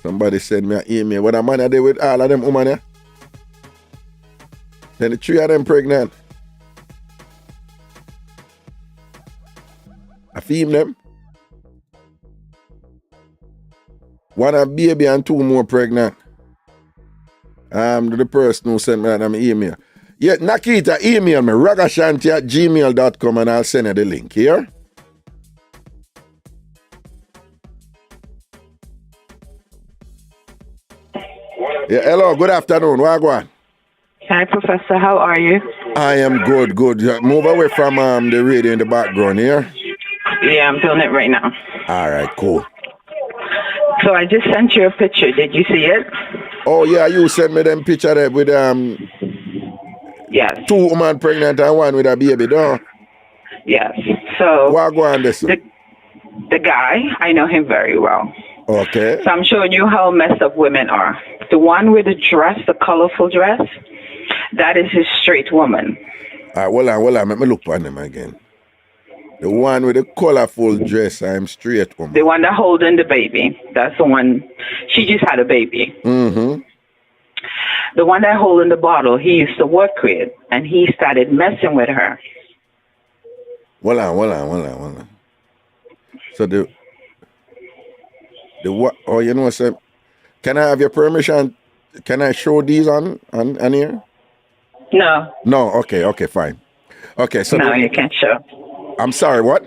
Somebody send me an email. What a man I did with all of them women here? Then the 3 of them pregnant. I film them. 1 a baby and 2 more pregnant. The person who sent me that email. Yeah, Nakita, email me, ragashanti@gmail.com, and I'll send you the link here. Yeah, hello, good afternoon. Wagwan. Hi, Professor. How are you? I am good. Move away from the radio in the background here. Yeah, I'm doing it right now. All right, cool. So I just sent you a picture. Did you see it? Oh, yeah, you sent me them picture there with yes. 2 women pregnant and 1 with a baby, though. Yes. So Wagwan this. The guy, I know him very well. Okay. So I'm showing you how messed up women are. The one with the dress, the colorful dress, that is his straight woman. All right, hold on. Let me look on them again. The one with the colorful dress, I'm straight woman. The one that holding the baby. That's the one. She just had a baby. Mm-hmm. The one that holding the bottle, he used to work with, and he started messing with her. Hold on. So the what? Oh, you know what? Can I have your permission? Can I show these on here? No. No. Okay. Fine. Okay. So no, you can't show. I'm sorry. What?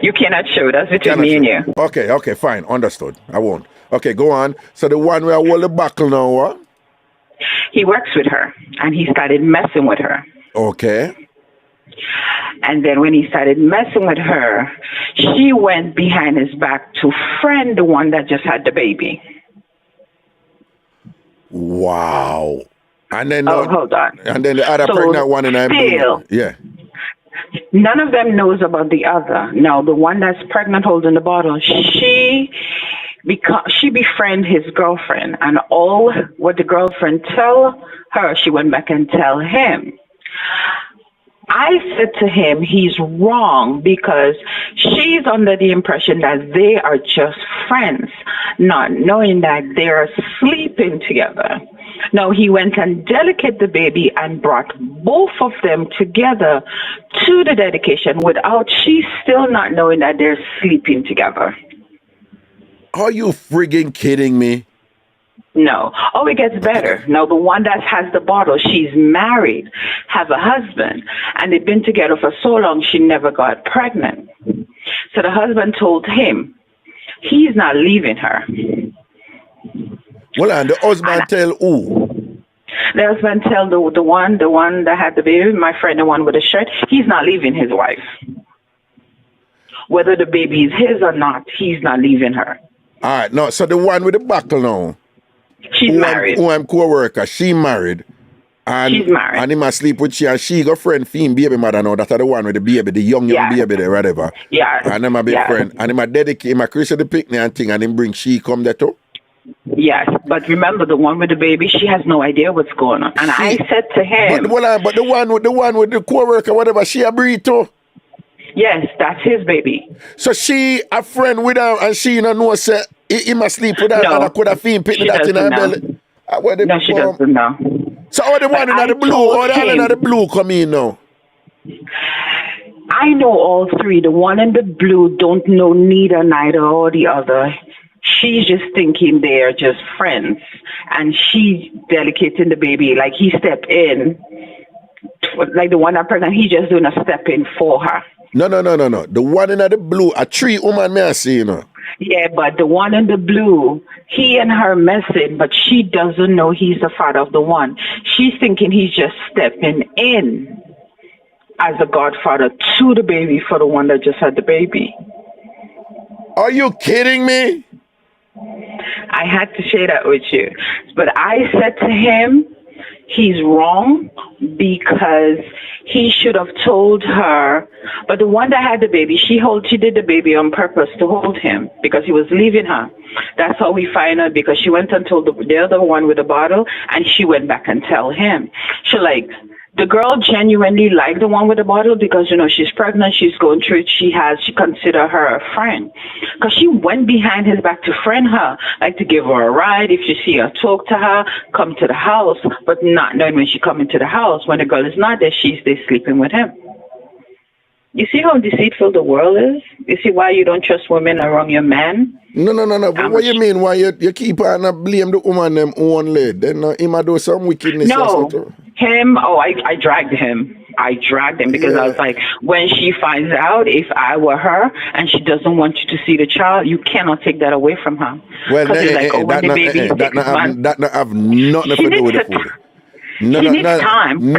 You cannot show. That's between me and you. Okay. Fine. Understood. I won't. Okay. Go on. So the one where I hold the buckle now, what? He works with her, and he started messing with her. Okay. And then when he started messing with her, she went behind his back to friend the one that just had the baby. Wow. And then hold on. And then the other pregnant one and yeah. None of them knows about the other. Now the one that's pregnant holding the bottle, she befriend his girlfriend, and all what the girlfriend tell her, she went back and tell him. I said to him, he's wrong because she's under the impression that they are just friends, not knowing that they're sleeping together. No, he went and dedicated the baby and brought both of them together to the dedication without she still not knowing that they're sleeping together. Are you friggin' kidding me? No. Oh, it gets better. Now, the one that has the bottle, she's married, have a husband, and they've been together for so long she never got pregnant. So the husband told him he's not leaving her. Well, and the husband tell who? The husband tell the one that had the baby, my friend, the one with the shirt, he's not leaving his wife. Whether the baby is his or not, he's not leaving her. All right, no, so the one with the buckle now. She's married. Who I'm co-worker, she married. And, she's married. And he must sleep with she, and she got friend, film baby mother now. That's the one with the baby, the young baby there, whatever. Yeah. And I'm a big friend. And him a dedicate, him a Christian the picnic and thing, and him bring she come there too. Yes, but remember the one with the baby, she has no idea what's going on. And I said to him, but the one with the co-worker, whatever, she a breed too. Yes, that's his baby. So she a friend with her, and she don't know say he must sleep with her, and I could have seen picking that in her belly. No, she doesn't know. So all the one in the blue, all the other in the blue come in now. I know all three. The one in the blue don't know neither or the other. She's just thinking they're just friends, and she's dedicating the baby. Like he stepped in, like the one that pregnant. He just doing a step in for her. No. The one in the blue, a tree woman, may I see, you know. Yeah, but the one in the blue, he and her messing, but she doesn't know he's the father of the one. She's thinking he's just stepping in as a godfather to the baby for the one that just had the baby. Are you kidding me? I had to share that with you. But I said to him, he's wrong because he should have told her. But the one that had the baby, she did the baby on purpose to hold him because he was leaving her. That's how we find out, because she went and told the other one with the bottle, and she went back and tell him. The girl genuinely liked the one with the bottle because, she's pregnant, she's going through it, she considered her a friend. Because she went behind his back to friend her, like to give her a ride, if you see her, talk to her, come to the house, but not knowing when she come into the house. When the girl is not there, she's there sleeping with him. You see how deceitful the world is? You see why you don't trust women around your man? No. But what you mean? Why you keep on blame the woman them only? Then him do some wickedness? No, him. Oh, I dragged him. Because I was like, when she finds out, if I were her and she doesn't want you to see the child, you cannot take that away from her. Well, that not have nothing to do with the food. Time.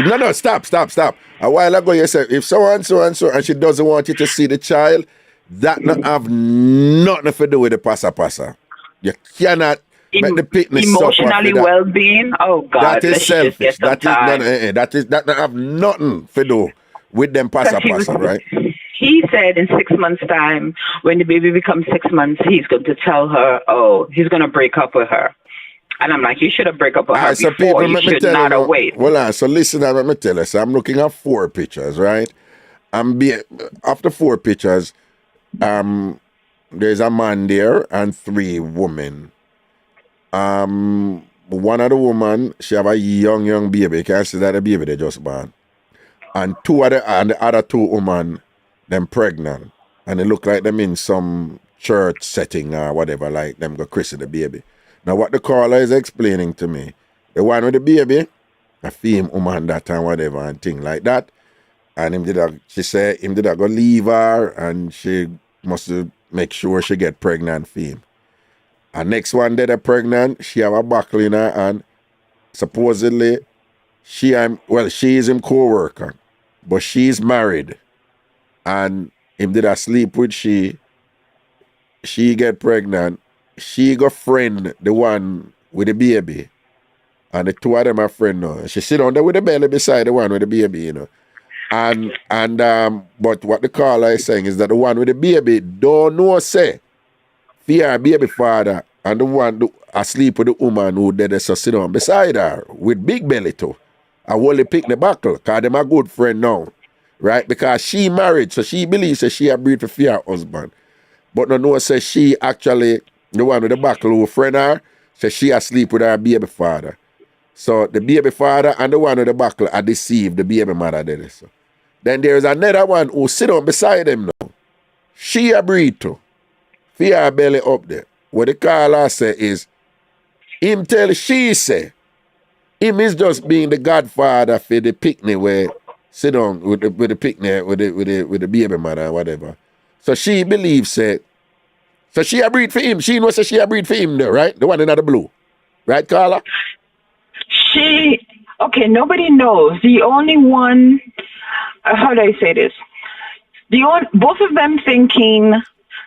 No, stop. A while ago you said if so and and she doesn't want you to see the child, that not have nothing to do with the passa. You cannot make the picnic emotionally well-being. Oh God, that is selfish. That not have nothing to do with them passa, right? He said in 6 months' time, when the baby becomes 6 months, he's going to tell her, he's going to break up with her. And I'm like, you should have break up with her before. You should not have waited. Well, so listen, let me tell you. So I'm looking at 4 pictures, right? After 4 pictures, there's a man there and 3 women. One of the women, she have a young baby. You can't see that the baby they just born. And the other 2 women, them pregnant. And they look like them in some church setting or whatever, like them go christen the baby. Now, what the caller is explaining to me, the one with the baby, a female woman that and whatever and thing like that. And she said him did go leave her and she must make sure she get pregnant female. And next one that are pregnant, she have a buckle in her and supposedly she is him co-worker, but she's married. And him did sleep with she get pregnant. She got friend, the one with the baby. And the 2 of them are friend now. She sit on there with the belly beside the one with the baby, And but what the caller is saying is that the one with the baby don't know say fear baby father and the one asleep with the woman who did so sit on beside her with big belly too. I only pick the buckle because them a good friend now. Right? Because she married, so she believes that she a breed for fear husband. But no say she actually the one with the buckle who friend her, says she asleep with her baby father. So the baby father and the one with the buckle are deceived the baby mother did so. Then there is another one who sit on beside him now. She a breed too. Fear her belly up there. What the caller say is, him tell she say, him is just being the godfather for the picnic where sit on with the picnic with the baby mother or whatever. So she believes it. So she a breed for him. She knows that she a breed for him there, right? The one in the blue. Right, Carla? Nobody knows. The only one, how do I say this? Both of them thinking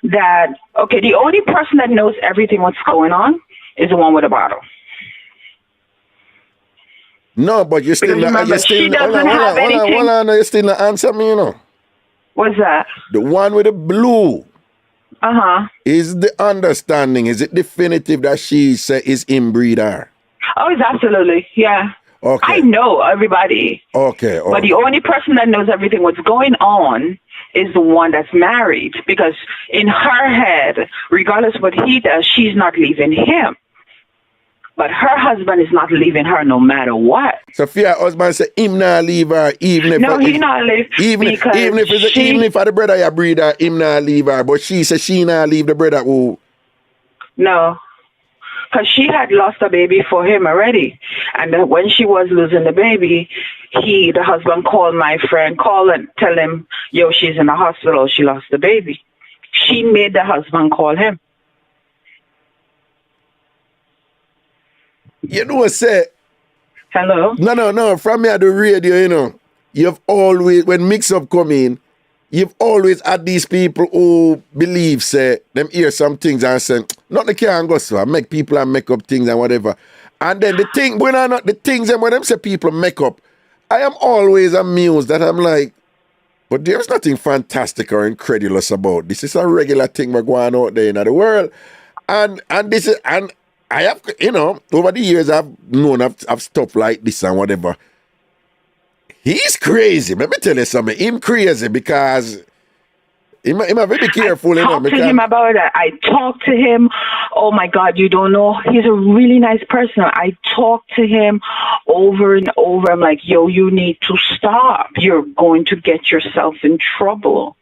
that, the only person that knows everything what's going on is the one with the bottle. No, but you still not answer me, What's that? The one with the blue. Is the understanding, is it definitive that she say is inbreeder? Oh, it's absolutely, yeah. Okay. I know everybody. Okay. But the only person that knows everything what's going on is the one that's married, because in her head, regardless what he does, she's not leaving him. But her husband is not leaving her no matter what. So for your husband say him not leave her even if he not leave even if the brother you breed her, him not leave her. But she said she not leave the brother who. No. Because she had lost a baby for him already. And then when she was losing the baby, the husband called my friend, and tell him, yo, she's in the hospital, she lost the baby. She made the husband call him. You know what say? Hello? No. From here at the radio, you know, you've always, when Mixup come in, you've always had these people who believe, say, them hear some things and say, not the can't go so, make people and make up things and whatever. And then the thing, when I not the things and when them say people make up, I am always amused that I'm like, but there's nothing fantastic or incredulous about this. It's a regular thing we're going out there in the world. And this is, and I have, you know, over the years I've known of stuff like this and whatever. He's crazy. Let me tell you something. Him crazy because he might be careful. I talked to him about it. I talked to him. Oh my God, you don't know. He's a really nice person. I talked to him over and over. I'm like, yo, you need to stop. You're going to get yourself in trouble.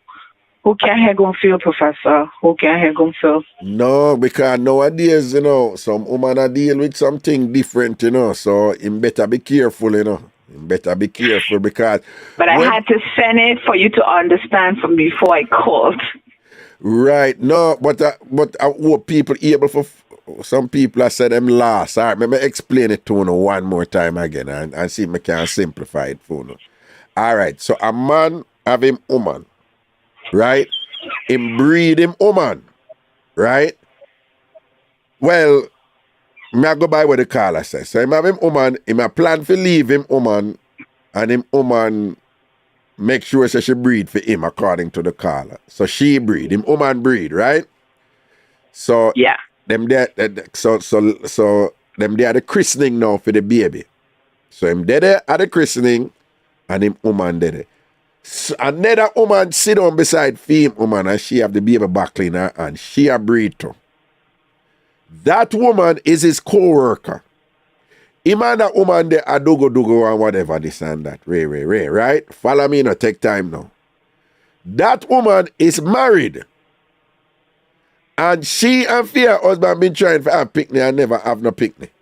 Who can't hear go feel, Professor? Who can't hear go feel? No, because nowadays, you know, some woman are deal with something different, you know, so him better be careful, you know. Him better be careful because... But I had to send it for you to understand from before I called. Right. No, but I hope people able for... Some people have said them last. All right, let me explain it to you one more time again and see if I can simplify it for you. All right, so a man have him woman. Right? Him breed him woman. Right? Well, I go by what the caller says. So him have him woman, him a plan to leave him woman, and him woman make sure so she breed for him according to the caller. So she breed, him woman breed, right? So yeah. Them there so them there at the christening now for the baby. So him there at the christening and him woman there. So another woman sit down beside female woman and she have the baby back in her and she a breed too. That woman is his co-worker. Him and that woman there a dogo and whatever this and that. Ray, right? Follow me now, take time now. That woman is married. And she and her husband been trying to have picnic and never have no picnic.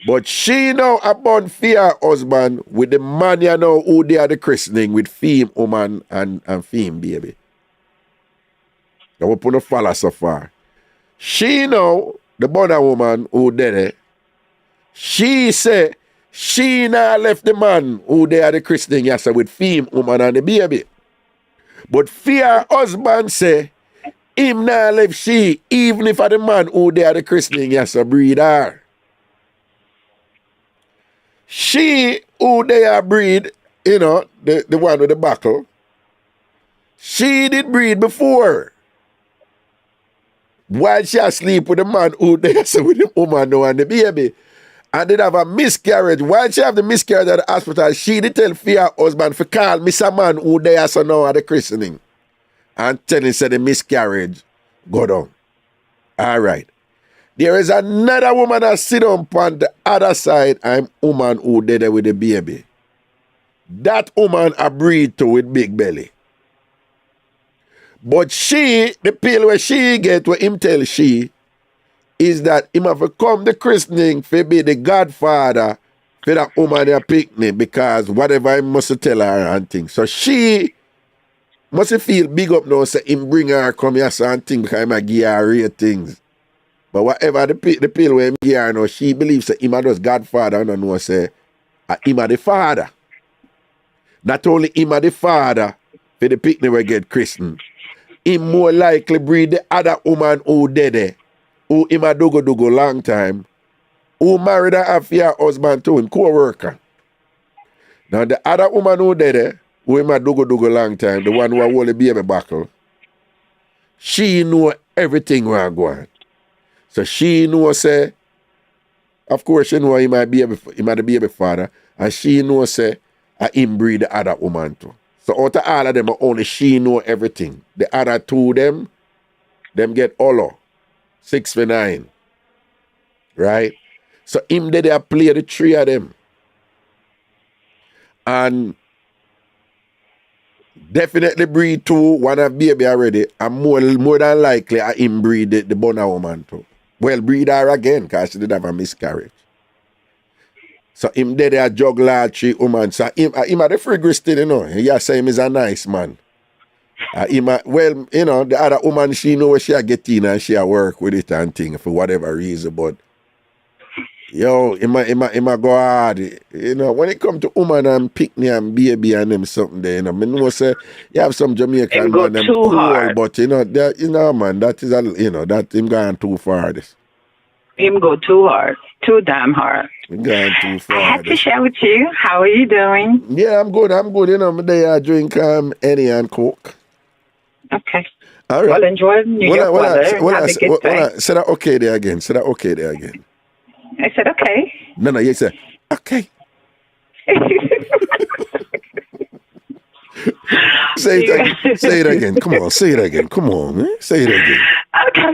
But she now about her husband with the man you know who they are the christening with femme woman and femme baby. I will put no follow so far. She know the bonner woman who did it. She say she now left the man who they are the christening yes, with femme woman and the baby. But her husband say him now left she even if the man who they are the christening yes, breed her. She, who they are breed, you know, the one with the buckle, she did breed before. While she asleep with the man who they are with the woman now and the baby. And did have a miscarriage. While she have the miscarriage at the hospital, she did tell her husband to call Mr. Man who they are so now at the christening. And tell him say the miscarriage go down. All right. There is another woman that sit on the other side. I'm woman who did it with the baby. That woman a breed to with big belly. But she, the pill where she get, what him tell she, is that him have to come the christening for be the godfather for that woman a picnic because whatever I must tell her and things. So she must feel big up now, say him bring her come here and things because him a give her real things. But whatever the pill where him here now, she believes that him just Godfather and know say him a the father. Not only him a the father for the picnic we get christened. Him more likely breed the other woman who dead there, who him a dogo long time, who married her after her husband to him, co-worker. Now the other woman who dead there, who him a dogo long time, the one who hold the baby buckle, she know everything where go on. So she know say, of course she know he might be the baby father, and she know say him breed the other woman too. So out of all of them, only she know everything. The other two them get all 6 for 9. right? So him did they play the three of them. And definitely breed two, one have baby already, and more than likely him breed the Bonner woman too. Well, breed her again, because she did have a miscarriage. So him did a juggler 3 women. So him the frigid still, you know. He say him is a nice man. Well, you know, the other woman, she know where she a get in and she a work with it and thing for whatever reason, but yo, him a go hard. You know, when it come to woman and picnic and baby and them something there, you know, I know say you have some Jamaican man them cool, hard. But you know, man, that is that him going too far. This. Him go too hard. Too damn hard. Him going too far. I had to share with you. How are you doing? Yeah, I'm good. You know, I drink Henny and Coke. Okay. All right. Well, enjoy New York weather. Have a good time. Say that okay there again. I said okay. No, you said okay. Say it again. Come on, say it again. Come on, man. Say it again. Okay.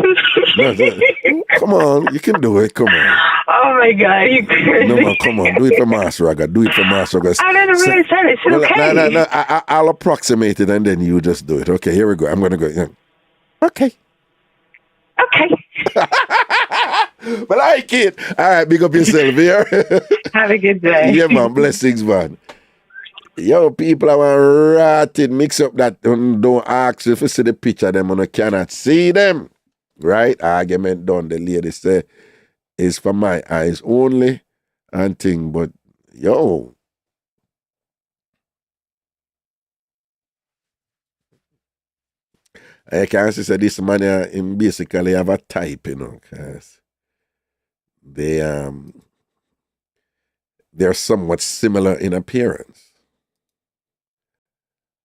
Come on, you can do it. Come on. Oh my God, you crazy. No, come on. Do it for Master Raga. I don't know really said it. It's okay. No. I'll approximate it and then you just do it. Okay, here we go. I'm going to go. Yeah. Okay. But I like it. All right, big up yourself here. Have a good day. Yeah, man. Blessings, man. Yo, people are ratted mix up that don't ask if you see the picture them and you cannot see them. Right? Argument done. The lady say it's for my eyes only and thing. But yo. I can see say this man him basically have a type, you know, because they're somewhat similar in appearance.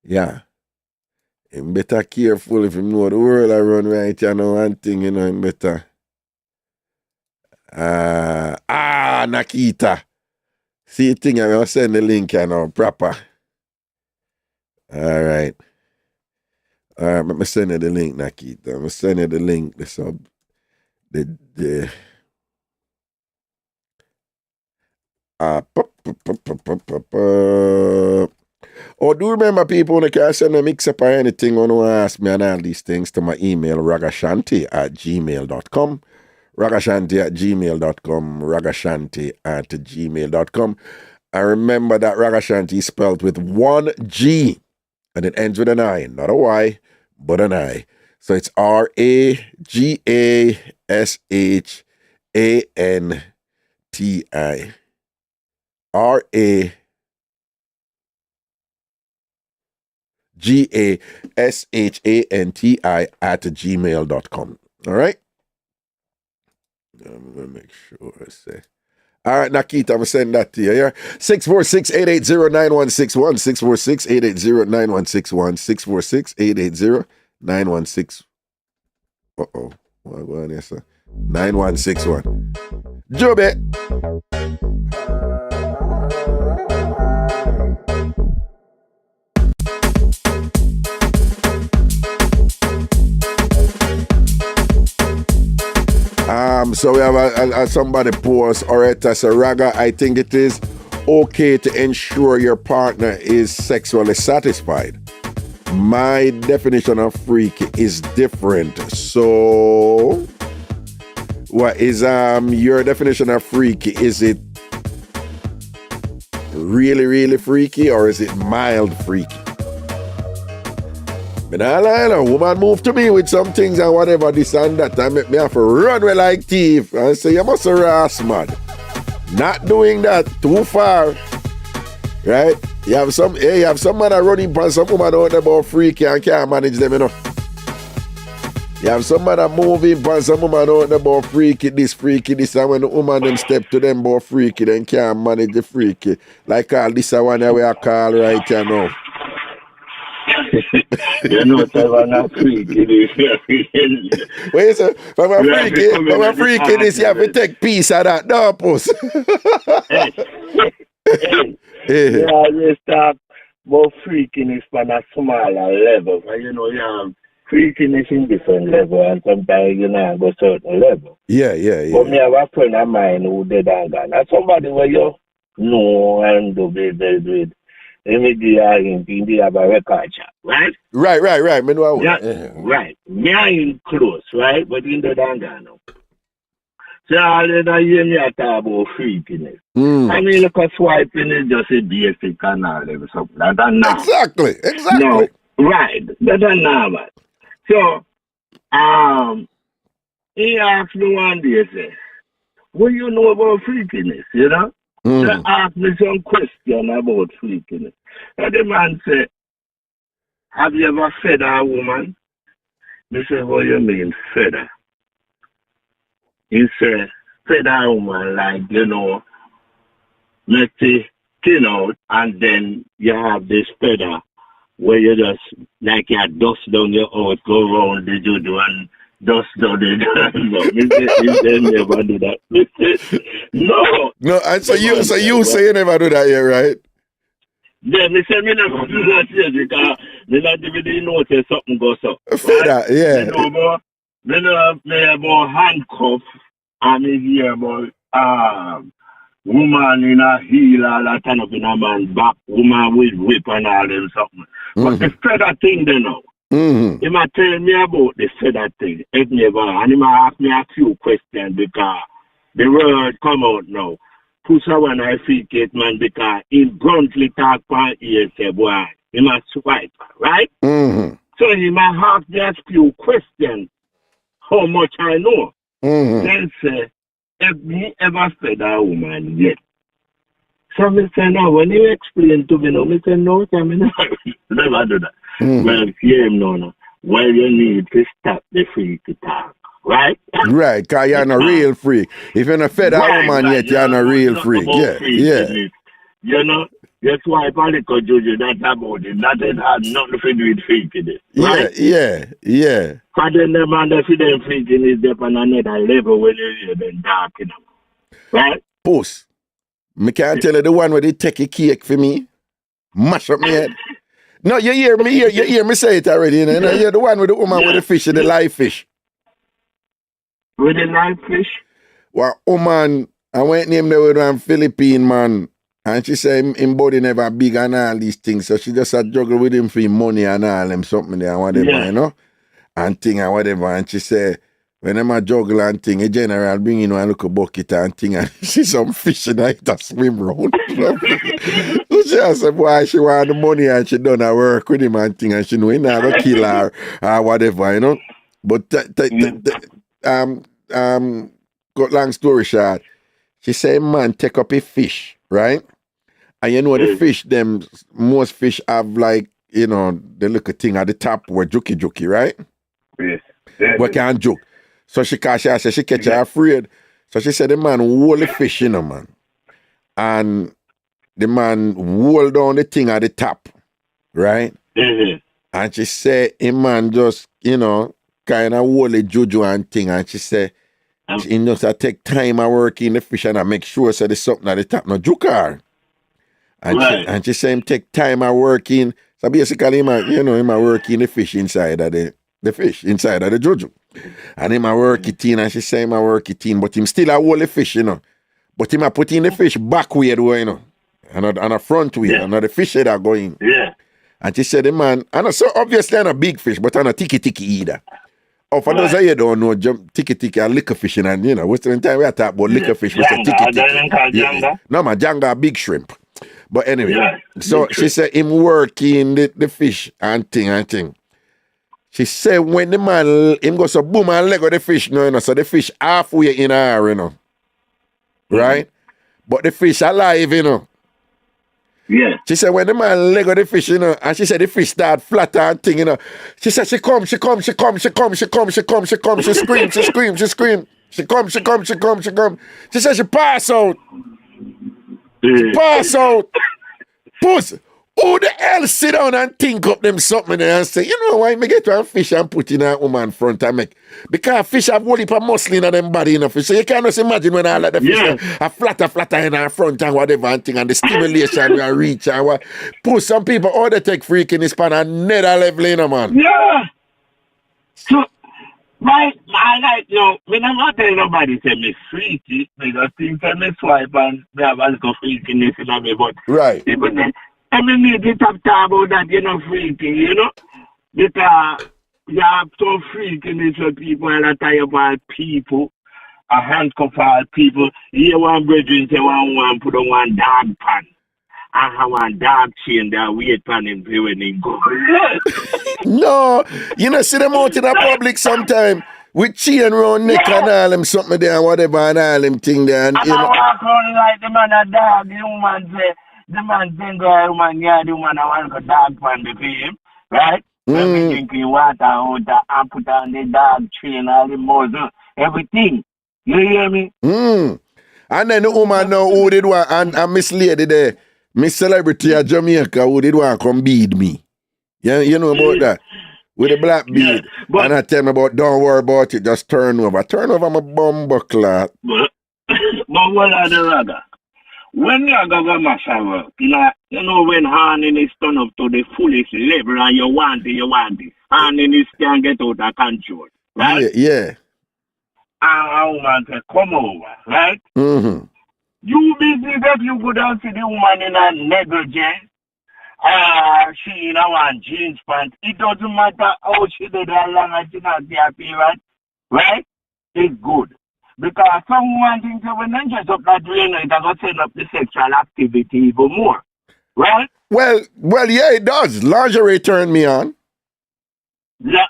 Yeah. Him better careful if him know the world around right, you know, one thing, you know, him better. Nakita. See the thing, I will send the link, you know, proper. All right. I'm going to send you the link, Nakita. I'm going to send you the link, Oh, do remember people when you can send a mix-up or anything when you ask me and all these things to my email, ragashanti@gmail.com. Ragashanti@gmail.com. Ragashanti@gmail.com. And remember that Ragashanti is spelled with one G and it ends with an I, not a Y, but an I. So it's RAGASHANTI. RAGASHANTI@gmail.com. All right? I'm going to make sure I say. All right, Nakita, I'm going to send that to you. Yeah? 646-880-9161. 646-880-9161. 646-880-9161. Uh-oh. What going on here, sir? 9161. Jobe. So we have somebody post, all right, as a Raga, I think it is okay to ensure your partner is sexually satisfied. My definition of freak is different. So what is your definition of freaky? Is it really, really freaky or is it mild freaky? A woman move to me with some things and whatever, this and that, and make me have to run away like thief and say, you must harass, man. Not doing that, too far. Right? You have some man running past some woman out there about freaky and can't manage them, you know. You have some man moving past some woman out there about freaky this, and when the woman them step to them about freaky, then can't manage the freaky. Like all this one that we are call right here now. You know, I'm not freaky. Wait, sir. From a freaky this, you have to take piece of that. No, puss. Yeah, you start about freakiness on a smaller level. And you know, you have freakiness in different level, and sometimes you know go certain level. Yeah. But me have a friend of mine who did and gone. And somebody where you know and do business with. They have a record shop, right? Right. Me know Right. Me and him close, right? But in the Dangano. So all the year me talk about freakiness. I mean, look at swiping is just a basic and all them something. That's normal. Exactly. No, right. That's normal. So, he asked me one day, say, what do you know about freakiness, you know? He asked me some question about freakiness. And the man said, have you ever fed a woman? I said, what do you mean, fed her? He said, fed a woman like, you know, let's say, thin out, and then you have this feather where you just, like you dust down your out, go around the juju and dust down the He never do that. No, and so you say you never do that yet, right? Yeah, me say me never do that yet because me not even notice something goes up. Feather, yeah. Me know about handcuff and me hear about woman in a heel all that turn up in a man's back, woman with whip and all them something. But the feather thing they know. He might tell me about the feather thing. It never, and he might ask me a few questions because the word come out now. Push when I feel it, man, because he bluntly talk on ear say, boy, he must swipe, right? So he might ask me a few questions, how much I know. Then say, have me ever fed a woman yet? So I say, no, when you explain to me, no, I say, no, I mean, never do that. Well, hear him no. Well, you need to stop the freaky talk, right? Right, because you're not real freak. If you're not fed a woman yet, you're not real freak. Yeah. You know, that's why political juju, that's about it. That has nothing to do with freakiness. Right? Yeah. Because then the man that feed them freakiness up on another level when you hear them talking. Right? Post. Me can't tell you the one where they take a cake for me. Mash up my head. No, you hear me say it already, you know? You're the one with the woman with the fish and the live fish. With the live fish? Well, woman, I went name there with one Philippine man, and she said him body never big and all these things, so she just had juggle with him for him money and all them something there and whatever, you know? And thing and whatever, and she said, when I'm a juggle and thing, a general bring in one look a bucket and thing, and see some fish and I just swim round. So she said, boy, she want the money and she done her work with him and thing, and she know he not gonna kill her or whatever, you know. But got long story short, she said, man, take up a fish, right? And you know the fish, most fish have like, you know, the little thing at the top where jokey, right? Yes. But can't joke. So she said she catch her afraid. So she said the man hold the fish, you know, man. And the man hold down the thing at the top, right? And she said, a man just, you know, kind of hold the juju and thing. And she said, he just take time and work in the fish and I make sure so there's something at the top, no juke her. And she said him take time and work in. So basically, him work in the fish inside of the fish, inside of the juju. And him a work it in, and she say him a work it in, but him still a hold the fish, you know. But him a put in the fish back way, you know, and a front way, and the fish head are going. Yeah. And she said, the man, and so obviously I'm a big fish, but I'm a tiki either. Oh, for those of you don't know, tiki and liquor fishing, and you know, Western time we are talking about liquor fish, we say tiki. No, man, janga big shrimp. But anyway, so she said him working the fish and thing. She said when the man, him go so boom and leg of the fish, you know, so the fish halfway in her, you know. Right? But the fish alive, you know. Yeah. She said when the man leg of the fish, you know, and she said the fish start flat and thing, you know. She said she come, she scream. She come. She said she pass out. She pass out. Puss. Who the hell sit down and think up them something there and say, you know why me get one fish and put in a woman front and make? Because fish have whole heap of muscle in them body, you know, fish. So you can't just imagine when all of the fish are flatter in her front and whatever and thing and the stimulation we reach and what. Push some people, all they take freaking this pan and another level, you know, man. Yeah. So, I like, when I'm not telling nobody say me freaky, they just think say me swipe and they have a little freakiness in me, but Right. even then, I mean, need to talk about that, freaky, because you have some freakiness for people and a tie up all people, a handcuff all people. Here one brethren say one put on one dog pan. I have one dog chain that wait on him when he go. No, see them out in the public sometime with chain round neck and all them something there and whatever and all them thing there. And, I walk around like the man a dog. The man say, the woman, the woman I want a dog pan the him, right? When we drinking water out and put on the dog chain, all the muzzle, everything. You hear me? And then the woman now who did want, and Miss Lady there, Miss Celebrity of Jamaica who did want come bead me. You know about that? With the black bead. Yeah, and I tell me about, don't worry about it, just turn over. Turn over my bumbo clot. But what are the Raga? When you go mash work, when handing is turned up to the fullest level and you want it. Handing is can get out of control. Right? Yeah. And a woman say, come over, right? Mm-hmm. You busy that you go down to the woman in a negligence. She in one jeans pants. It doesn't matter how she did that long as she not the appearance, right? It's good. Because some women think that when they dress up that way, it's going to set up the sexual activity even more, right? Well, yeah, it does. Lingerie turned me on. Yeah,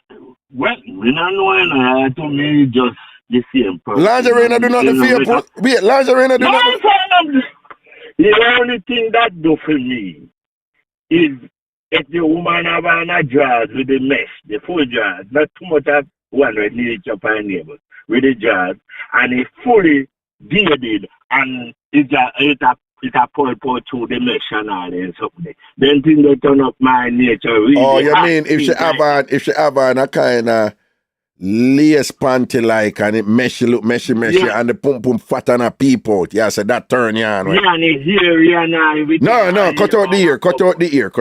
well, we don't know, to me, just the same person. Lingerie do nothing for you. Wait, lingerie do nothing. The only thing that do for me is if the woman have a jazz with the mesh, the full jazz, not too much of one with nature and neighbors, with the jazz, and it's fully bearded, and it's a pull through the mesh and all and something. Then thing they turn up my nature. Really. Oh, you mean if she have on a kind of lace panty like and it meshy and the pum fat and a peep out. Yeah, so that turn you on. Right? Yeah, and it's here now. No, cut out the ear.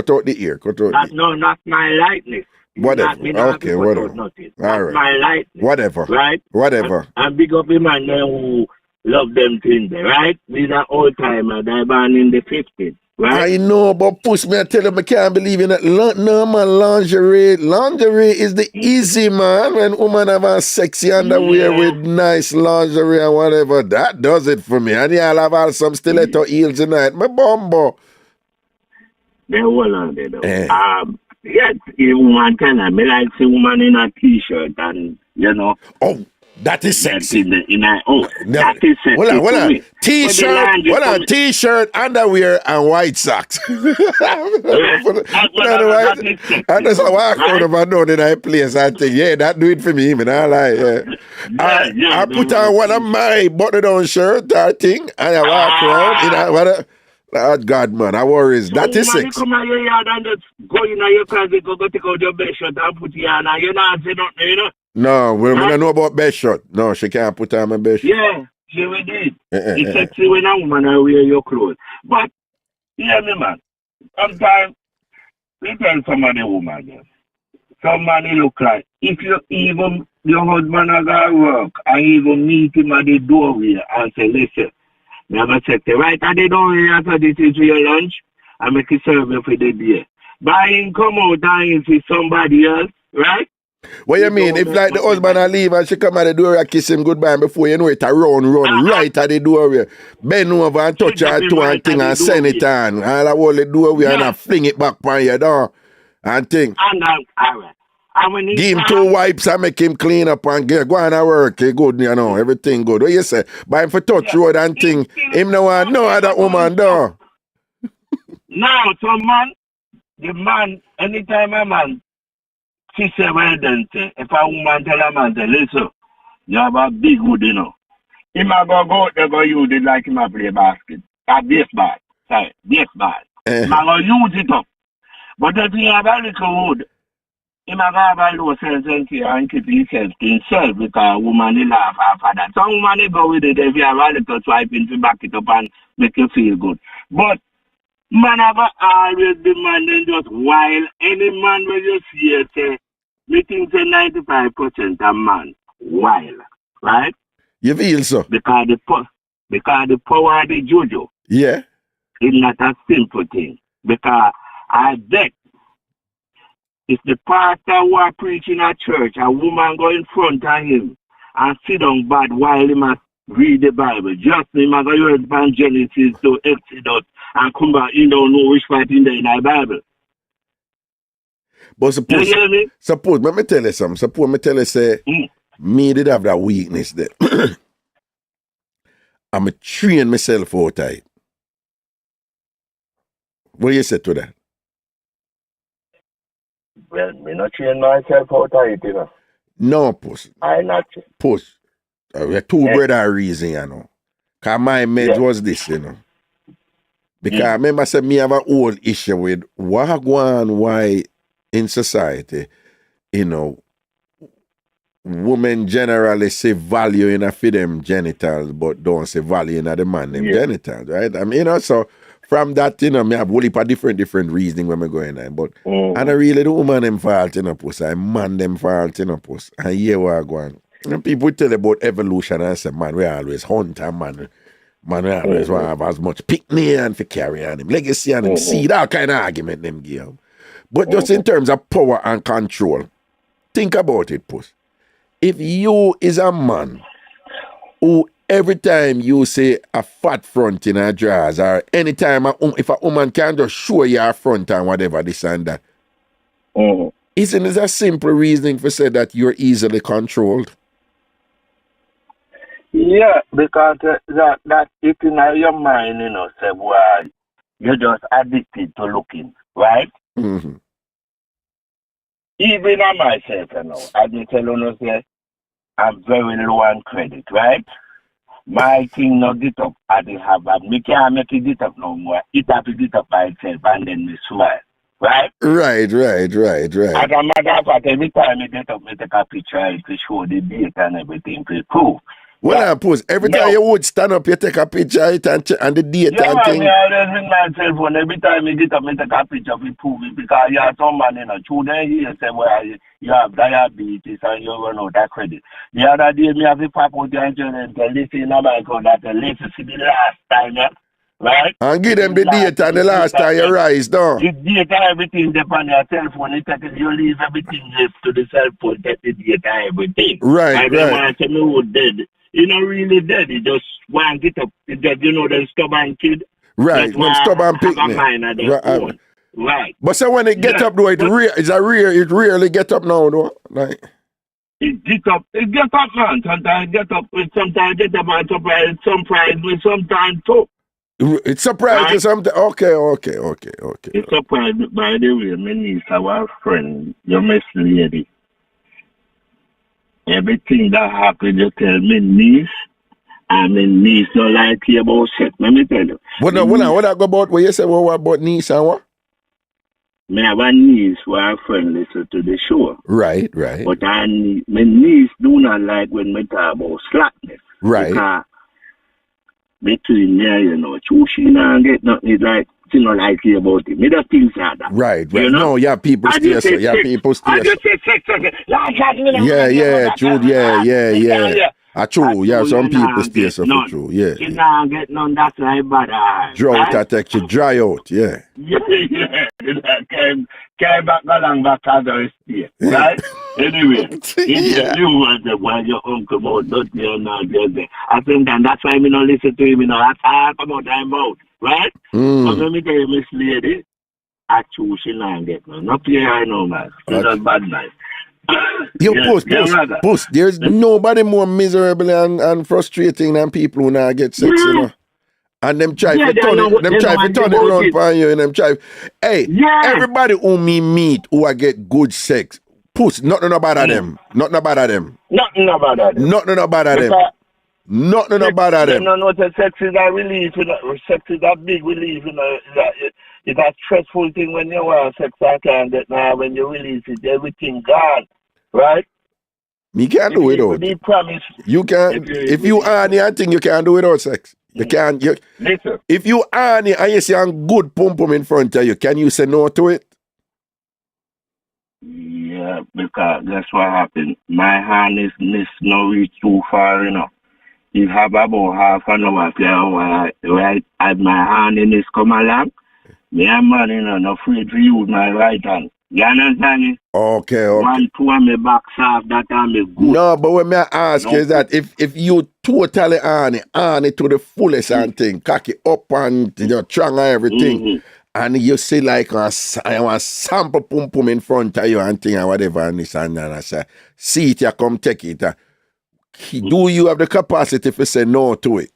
No, not my likeness. Whatever. Okay, whatever. All right. My likeness. Whatever. Right? Whatever. And big up him and who love them things, right? These are old timers. They're born in the 50s. Right? I know, but push me, I tell him I can't believe in that. No, man, lingerie. Lingerie is the easy, man. When women have a sexy underwear with nice lingerie and whatever, that does it for me. And yeah, I'll have some stiletto heels tonight. My bumbo. They're all on there, though. Yes, if woman can, I like see woman in a t-shirt and, Oh, that is sexy. That is sexy. Hold on. T-shirt, underwear, and white socks. And that's how I walk out of my door in that place. I think, that do it for me, man. I like, I put on one of my button-down shirt, I think, and I walk around. Oh, God, man, I worry. That is sexy. Come out your yard and just go in your closet, go take out your best shirt and put it on, and you're not saying nothing, No, we don't know about best shirt. No, she can't put on my best shirt. Yeah, she will do it. It's sexy when a woman wear your clothes. But, hear me, man. Sometimes, we tell somebody woman, somebody look like, if your husband has got work, and even meet him at the doorway and say, listen, never check the right at the doorway after this is for your lunch, and make it serve you for the day. But him come out and see somebody else, right? What you mean? If like the husband I leave and she come at the door and kiss him goodbye and before you know it, I run right at the doorway. Bend over and touch her to and thing and send it on. And I hold the doorway and I fling it back on your door and thing. Give him 2 wipes and make him clean up and go on and work. Good, everything good. What you say? But if I touch road and thing, him no want no other woman door. Now, the man, anytime a man, she say, well then, if a woman tell a man, say, listen, you have a big hood, He might go out there, go use it like him a play basket. Baseball. Sorry, baseball. He might go use it up. But if he have a little hood, he might go have a low sense and keep himself to himself because a woman will laugh after that. Some woman will go with it if you have a little swipe to back it up and make you feel good. But man have always demanding just while any man when you see it say me think say 95% a man wild, right? You feel so? Because the power of the juju Yeah. is not a simple thing. Because I bet if the pastor who are preaching at church, a woman go in front of him and sit down bad while he must read the Bible. Just him as you read from Genesis to Exodus and come back, you don't know which part in the Bible. But suppose, you hear me? Suppose, let me tell you something. Suppose me tell you, say, me did have that weakness there. I'm a train myself out of it. What do you say to that? Well, me not train myself out of it, you know. No, puss. I not. Puss. We are two brother reason, you know. Because my meds was this, you know. Because I remember say me have an old issue with what go on, why in society, you know, women generally say value in a for them genitals, but don't say value in a the man them genitals, right? I mean, you know, so from that, you know, me have a whole heap of different reasoning when me going on. But and I really the woman them fault, you know, puss. I man them fault, you know, puss. And here we are going. And people tell about evolution and say, man, we always hunt and man we always want to have as much picnic and for carry on him legacy and him seed, all kind of argument them give. But just in terms of power and control, think about it, puss. If you is a man who every time you say a fat front in a drawers or anytime if a woman can just show you a front and whatever this and that, isn't it a simple reasoning for say that you're easily controlled? Yeah, because that it in your mind, you know, say, well, you're just addicted to looking, right? Mm-hmm. Even I myself, you know, I just tell you, say, I'm very low on credit, right? My thing not get up, I didn't have that. Me can't make it get up no more. It have to get up by itself and then me smile, right? Right. As a matter of fact, every time I get up, I take a picture to show the date and everything to prove. Well, I pose every time you would stand up, you take a picture of it and the date and thing. Yeah, I always ring my cell phone. Every time I get up, I take a picture of it, prove it. Because you have some man, you know, through the years, say, well, you have diabetes and you run out of credit. The other day, me have a pop out the internet and listen in America that listen to the last time, yeah? Right? And give them the date and the last time you rise down. The date and everything depend on your cell phone. You leave everything left to the cell phone, take the date and everything. Right. I say, me who dead. You're not really dead. You just want to get up. You know, the stubborn kid. Right. When stubborn picnic. Right. But so when it get up, though, it rarely get up now, though. Like. It get up, man. Sometimes get up, sometimes get up and surprise me sometimes too. It surprised you sometimes. Okay. It surprised me. By the way, my niece, our friend, your Miss Lady. Everything that happened, you tell me niece, and my niece don't like you about sex. Let me tell you. What I go about? What you say? What about niece and what? Me have a niece who a friend listen to the show. Right. But my niece do not like when me talk about slackness. Right. Because between me, you know, she not get nothing like. You know, like you about it. Me don't think that. Right. You know? No, yeah, people stay so. Yeah, people stay so. I just say sex. Yeah, true. Yeah. True. Yeah, some people stay so for true. Yeah. You not get none. That's right, but drought attack you dry out. Yeah. Came back along back as I stay. Right. Anyway, you want to while your uncle about not there now. I think that's why me not listen to him. You know, I talk about time out. Right? But let me tell you, Miss Lady, I choose she not get no. Not here, I know, man. It's not bad night. Yo, Post, there's nobody more miserable and frustrating than people who not get sex, you know. And them try to turn it around for you and them try. Hey, everybody who me meet who I get good sex, Post, nothing about them. Nothing about them. Nothing about them. Nothing about them. No, sex is a relief. Sex is a big relief. It's a stressful thing when you want sex. I can't get now. When you release it, everything gone. Right? Me can't do it without. Promise. You can. If you earn it, I think you can't do it without sex. You can't. Listen. If you earn it and you see a good pum pum in front of you, can you say no to it? Yeah, because that's what happened. My harness no reach too far enough. You have about half an hour where my harness come along. Me and man, not free to use my right hand. You understand me? Okay. One, two, and me back soft, that time me good. No, but what me ask you is that if you totally on it to the fullest and thing, cock it up and strong and everything, and you see like a sample pum pum in front of you and thing and whatever and this and that, I say, see it, you come take it. Do you have the capacity to say no to it?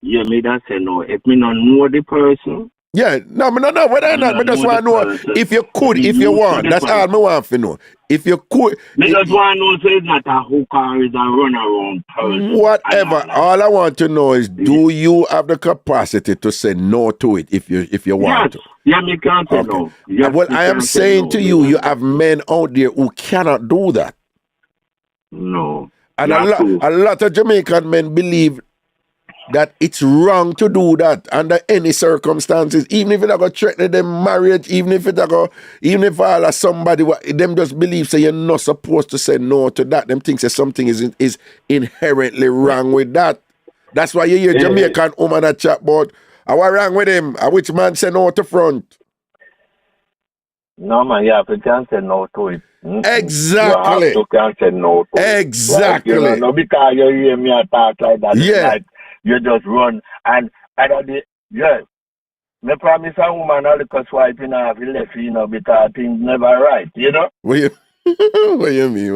Yeah, me that say no. If me not know the person. Yeah, no, whether or not, I just want to know if you could, if you want. That's all I want to know. If you could. Me just want to know so it's not a hooker or it's a runaround person. Whatever. All I want to know is, do you have the capacity to say no to it if you want to? Yeah, me can't say no. Yes, well, I am saying to you, you have men out there who cannot do that. No. And a lot of Jamaican men believe that it's wrong to do that under any circumstances, even if it's going to threaten them marriage, even if all of somebody, them just believe say you're not supposed to say no to that. Them think that something is inherently wrong with that. That's why you hear Jamaican woman at chat about, what wrong with him? Which man say no to front? No, man, you can't say no to it. Exactly. You can't say no to it. Exactly. Like, no, because you hear me talk like that. Yeah. Like, you just run and me promise a woman all the swiping off the left, because things never right, What you mean?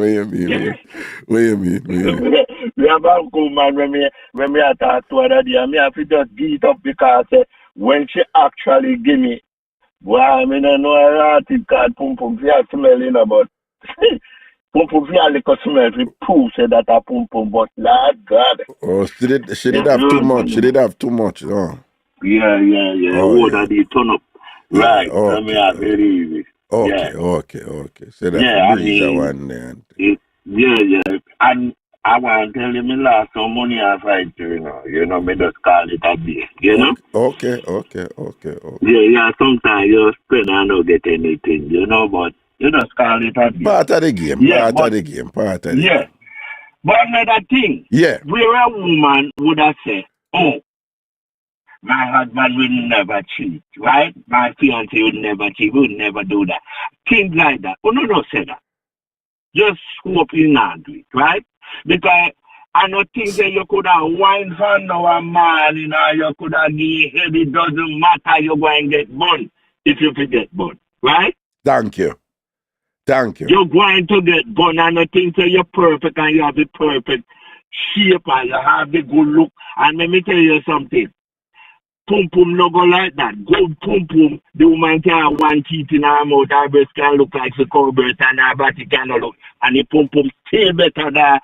We have a woman when me talk to her day, me have to just get up because when she actually give me, well, I mean, I know a lot of card pum pum, she has smell, but pum pum, she has a smell, she prove that a pum pum, but Lord God. Oh, she did have too much. She did have too much. Oh. Yeah. Oh, that they turn up. Right. Okay. I mean, I believe it. Okay. So that's the one there. Yeah. And I want to tell you, me lost some money I fight, me just call it a day, Okay. Yeah, sometimes you spend and don't get anything, but you just call it a day. Part of the game. Yeah. But another thing, where a woman would have said, oh, my husband will never cheat, right? My fiancé would never cheat, would never do that. Things like that. Oh, no, say that. Just hope you not do it, right? Because I don't think that you could have wine for no man, you could have give head, it doesn't matter, you're going to get burned if you forget burned, right? Thank you. You're going to get burned, and I think that you're perfect and you have the perfect shape and you have the good look. And let me tell you something. Pum pum no go like that. Good pum pum, the woman can have one teeth in her mouth, her breast can look like a cowbird and her body can look. And the pum pum still better than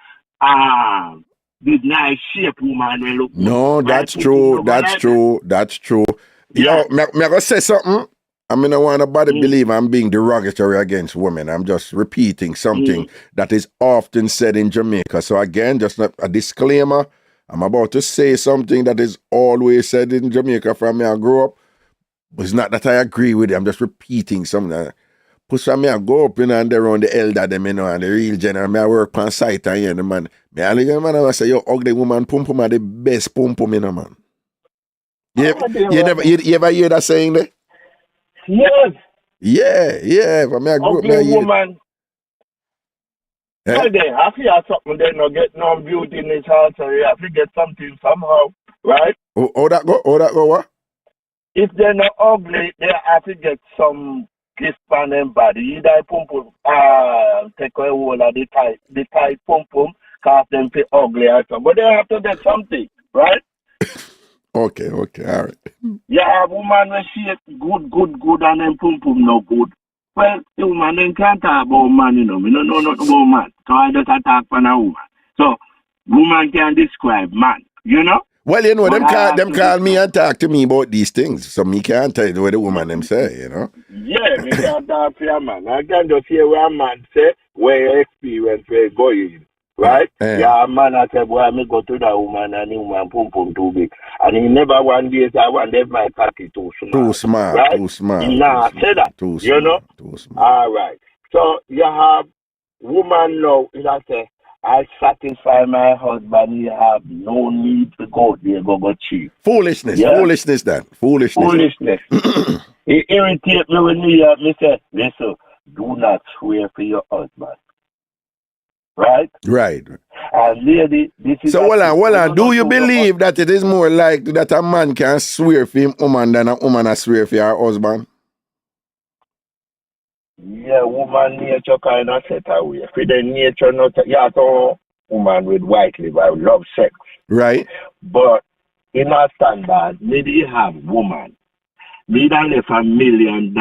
this nice shape woman will look. No, that's true. Yeah. Yo, me gonna say something. I mean, I want nobody believe I'm being derogatory against women. I'm just repeating something that is often said in Jamaica. So again, just a disclaimer. I'm about to say something that is always said in Jamaica from me I grew up. But it's not that I agree with it. I'm just repeating something. Push me I go up and they're around the elder them, and the real general. Me I work on site and the man. Me I look at the man and I say, yo, ugly woman pum pum are the best pum pum, man. You ever hear that saying there? Yes. Yeah. For me I grew up, ugly woman. Well, they have to have something, they not get no beauty in this house, so you have to get something somehow, right? Oh, that go what? If they're not ugly, they have to get some gift on them body. Either pum pum, take away all of the tight pum pum, cause them feel ugly or something. But they have to get something, right? Okay, all right. Yeah, woman when she is good, and then pum pum no good. Well, the woman then can't talk about man, We don't know nothing about man. So I just attack on a woman. So woman can describe man, Well, them call me and talk to me about these things. So me can't tell you what the woman them say, Yeah, me can't talk to a man. I can just hear what a man say, where your experience where going. Right? Yeah, man, I said, boy, me go to that woman and the woman pum too big. And he never one day say, I want my cocky too small. Too smart, right? too smart. He nah say that. Too you smart, know? Too smart. All right. So you have woman now, I say, I satisfy my husband, you have no need to go there, go cheap. Foolishness, yeah? foolishness that. Foolishness. It irritates me when me say, listen, do not swear for your husband. Right? Right. And lady, this is so, hold on. Do you believe that it is more likely that a man can swear for him woman than a woman can swear for her husband? Yeah, woman nature kind of set away. For the nature, not yeah, so woman with white liver love sex. Right. But in our standard, maybe have woman. Maybe left $1 million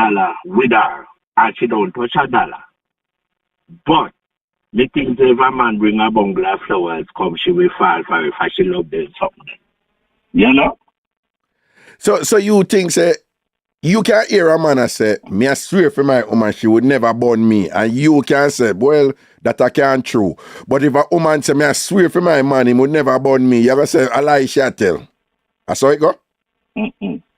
with her and she don't touch $1. But me think if a man bring a bundle of flowers come, she will fall for it if she love them something. You know? So you think say you can hear a man say, me I swear for my woman she would never burn me, and you can say, well, that I can't true. But if a woman say me I swear for my man he would never burn me, you ever say a lie she tell? That's how it go?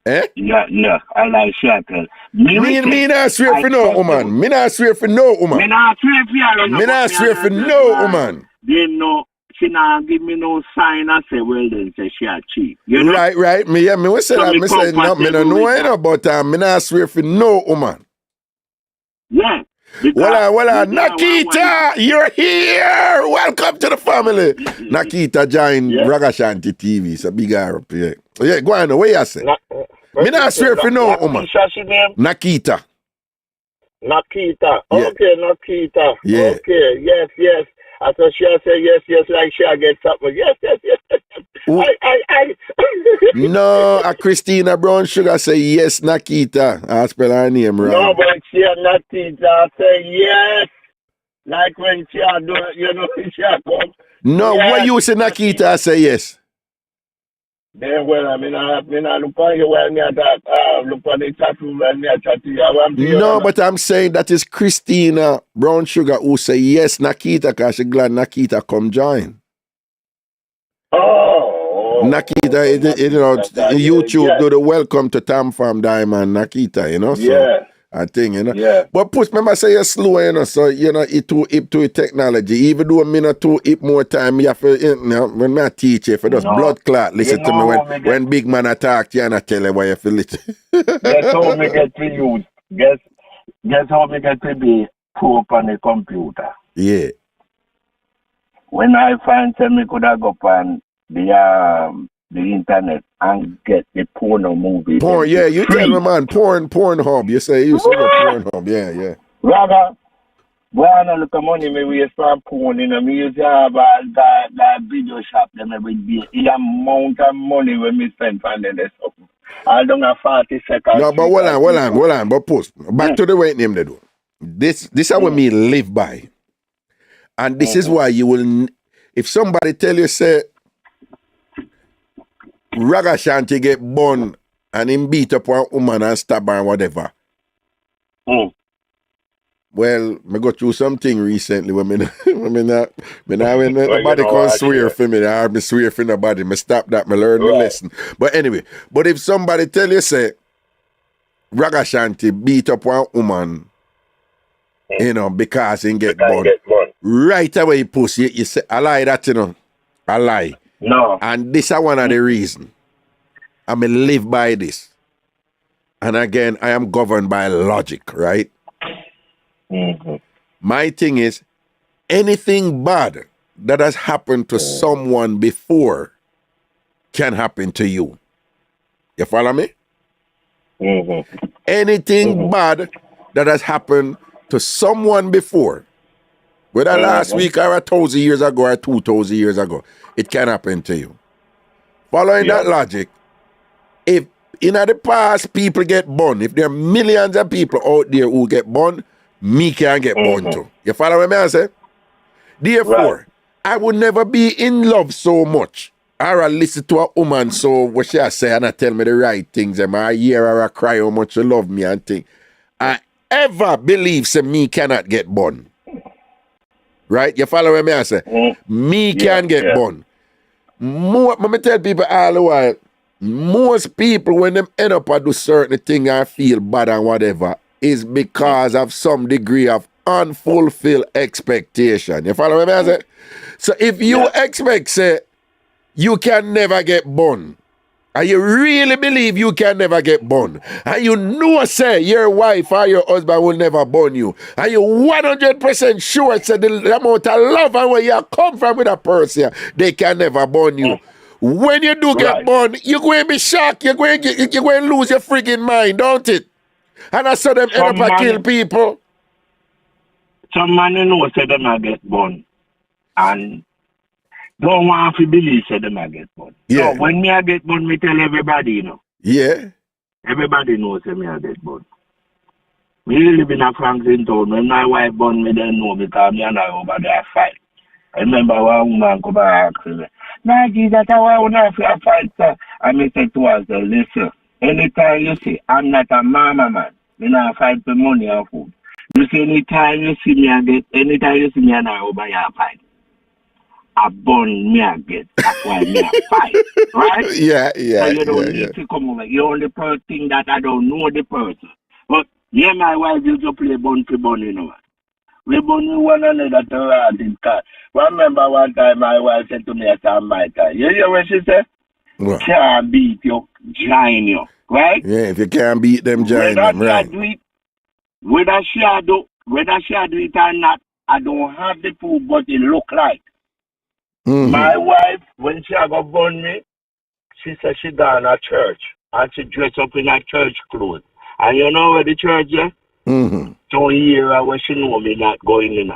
Eh? Yeah, no, I like shackle. Me not swear for no woman. Me not swear for no woman. Me not swear for you. Me not swear for no woman. They know she not give me no sign and say, well then say she a cheat. You know? Right. Me we say that. Me say no, me don't know you know, but me not swear for no woman. Yeah. Well, Nakita, you're here. Welcome to the family. Nakita joined Ragashanti TV. It's a big Arab. Yeah, go on. Where you say? Me not swear for no woman. Nakita. Nakita. Yeah. Okay, Nakita. Yeah. Okay, yes. After she say yes, like she get something. Yes. I. No, Christina Brown Sugar say yes, Nakita. I spell her name wrong. No, but she Nakita say yes. Like when she do it, you know, she come. No, yes. when you say Nakita, I say yes. Then well, I mean, look on you when you look on the chat room when you chat to you. No, but I'm saying that is Christina Brown Sugar who say yes, Nakita, because she glad Nakita come join. Nakita, you know, YouTube do the welcome to TamFam Diamond Nakita, you know. So yeah. I think, you know. Yeah. But push, remember say you're slow, you know, so you know it too hip to technology. Even though me not too hip more time, you have to, you know, when I teach you, for just blood clot, listen to me when big man attack you and I tell you why you feel it. Guess how me get to use? Guess how me get to be poor on the computer? Yeah. When I find me could have go on the internet and get the porno movie. Porn, yeah, you tell me, man, Pornhub. You say you see the Pornhub, yeah. Rather, when I look at money, me waste for porn, you know, me use that video shop them every day. The amount of money when me spend on this stuff. I don't have 40 seconds. No, but hold on, but post. Back to the right name they do. This is what me live by. And this is why you will, if somebody tell you, say, Ragashanti get born and him beat up one woman and stab her and whatever. Well, I go through something recently when nobody can swear for me. I have swear for nobody. I stop that, I learn my lesson. But anyway, but if somebody tell you, say, Ragashanti beat up one woman, you know, because he get born. Right away, pussy, you say, I lie that, you know. I lie. No. And this is one of the reasons. I mean, live by this. And again, I am governed by logic, right? My thing is, anything bad that has happened to someone before can happen to you. You follow me? Anything bad that has happened to someone before, whether last week or 1,000 years ago or 2,000 years ago, it can happen to you. Following that logic, if in the past people get burned, if there are millions of people out there who get burned, me can get burned too. You follow what I say? Therefore, I would never be in love so much. Or I listen to a woman so what she say and I tell me the right things and I hear her cry how much she love me and think. I ever believe say me cannot get burned. right? You follow what I say? Me can get bun. More, let me tell people all the while, most people when them end up and do certain thing and feel bad and whatever is because of some degree of unfulfilled expectation. You follow what I say? So if you expect, say, you can never get bun, and you really believe you can never get bun, and you know, say, your wife or your husband will never bun you, and you 100% sure, say, the amount of love and where you come from with a person, they can never bun you. When you do get bun, you're going to be shocked. You're going to lose your freaking mind, don't it? And I saw them end up and kill people. Some man you know say them a get bun, and don't want to believe say them a get bun. Yeah. So when me a get bun, me tell everybody, you know. Yeah. Everybody knows say me a get bun. We live in a Franklin town. When my wife bun me, they know because me and her over there fight. I remember one woman come and ask me, "Nah, Jesus, why would I fight, sir?" And me say to her, "Listen, anytime you see I'm not a mama man, me not fight for money or food. You see, anytime you see me and I over here fight, I burn me again. That's why me a fight, right? Yeah. So you don't need to come over. You only thing that I don't know the person. But me and my wife used to play bun for bun, you know. We bun with one another to ride in car. Remember one time my wife said to me at Jamaica, you hear what she said? What? Can't beat you, join you, right? Yeah, if you can't beat them, join them, right? Whether she do it or not, I don't have the proof, but it look like. My wife, when she got born me, she said she gone to church and she dressed up in her church clothes. And you know where the church is? So here where she know me not going in.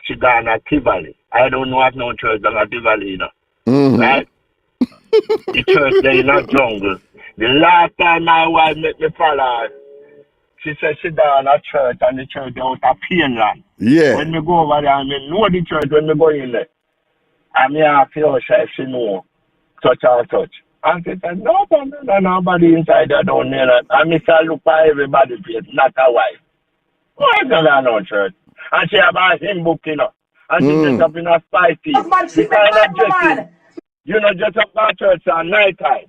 She gone to Tivoli. I don't know if no church down at Tivoli, you know. Right? The church there in a jungle. The last time my wife met me follow her, she said she down at church and the church out of Painland. Yeah. When we go over there, I mean, know the church when we go in there. And me ask her if she know such and such. And she said, nobody inside there don't know that. And me say, look for everybody face, not a wife. Why is that no church? And she have a hymn book, you know. And she dressed up in a spy team. You know, just up at church at night time.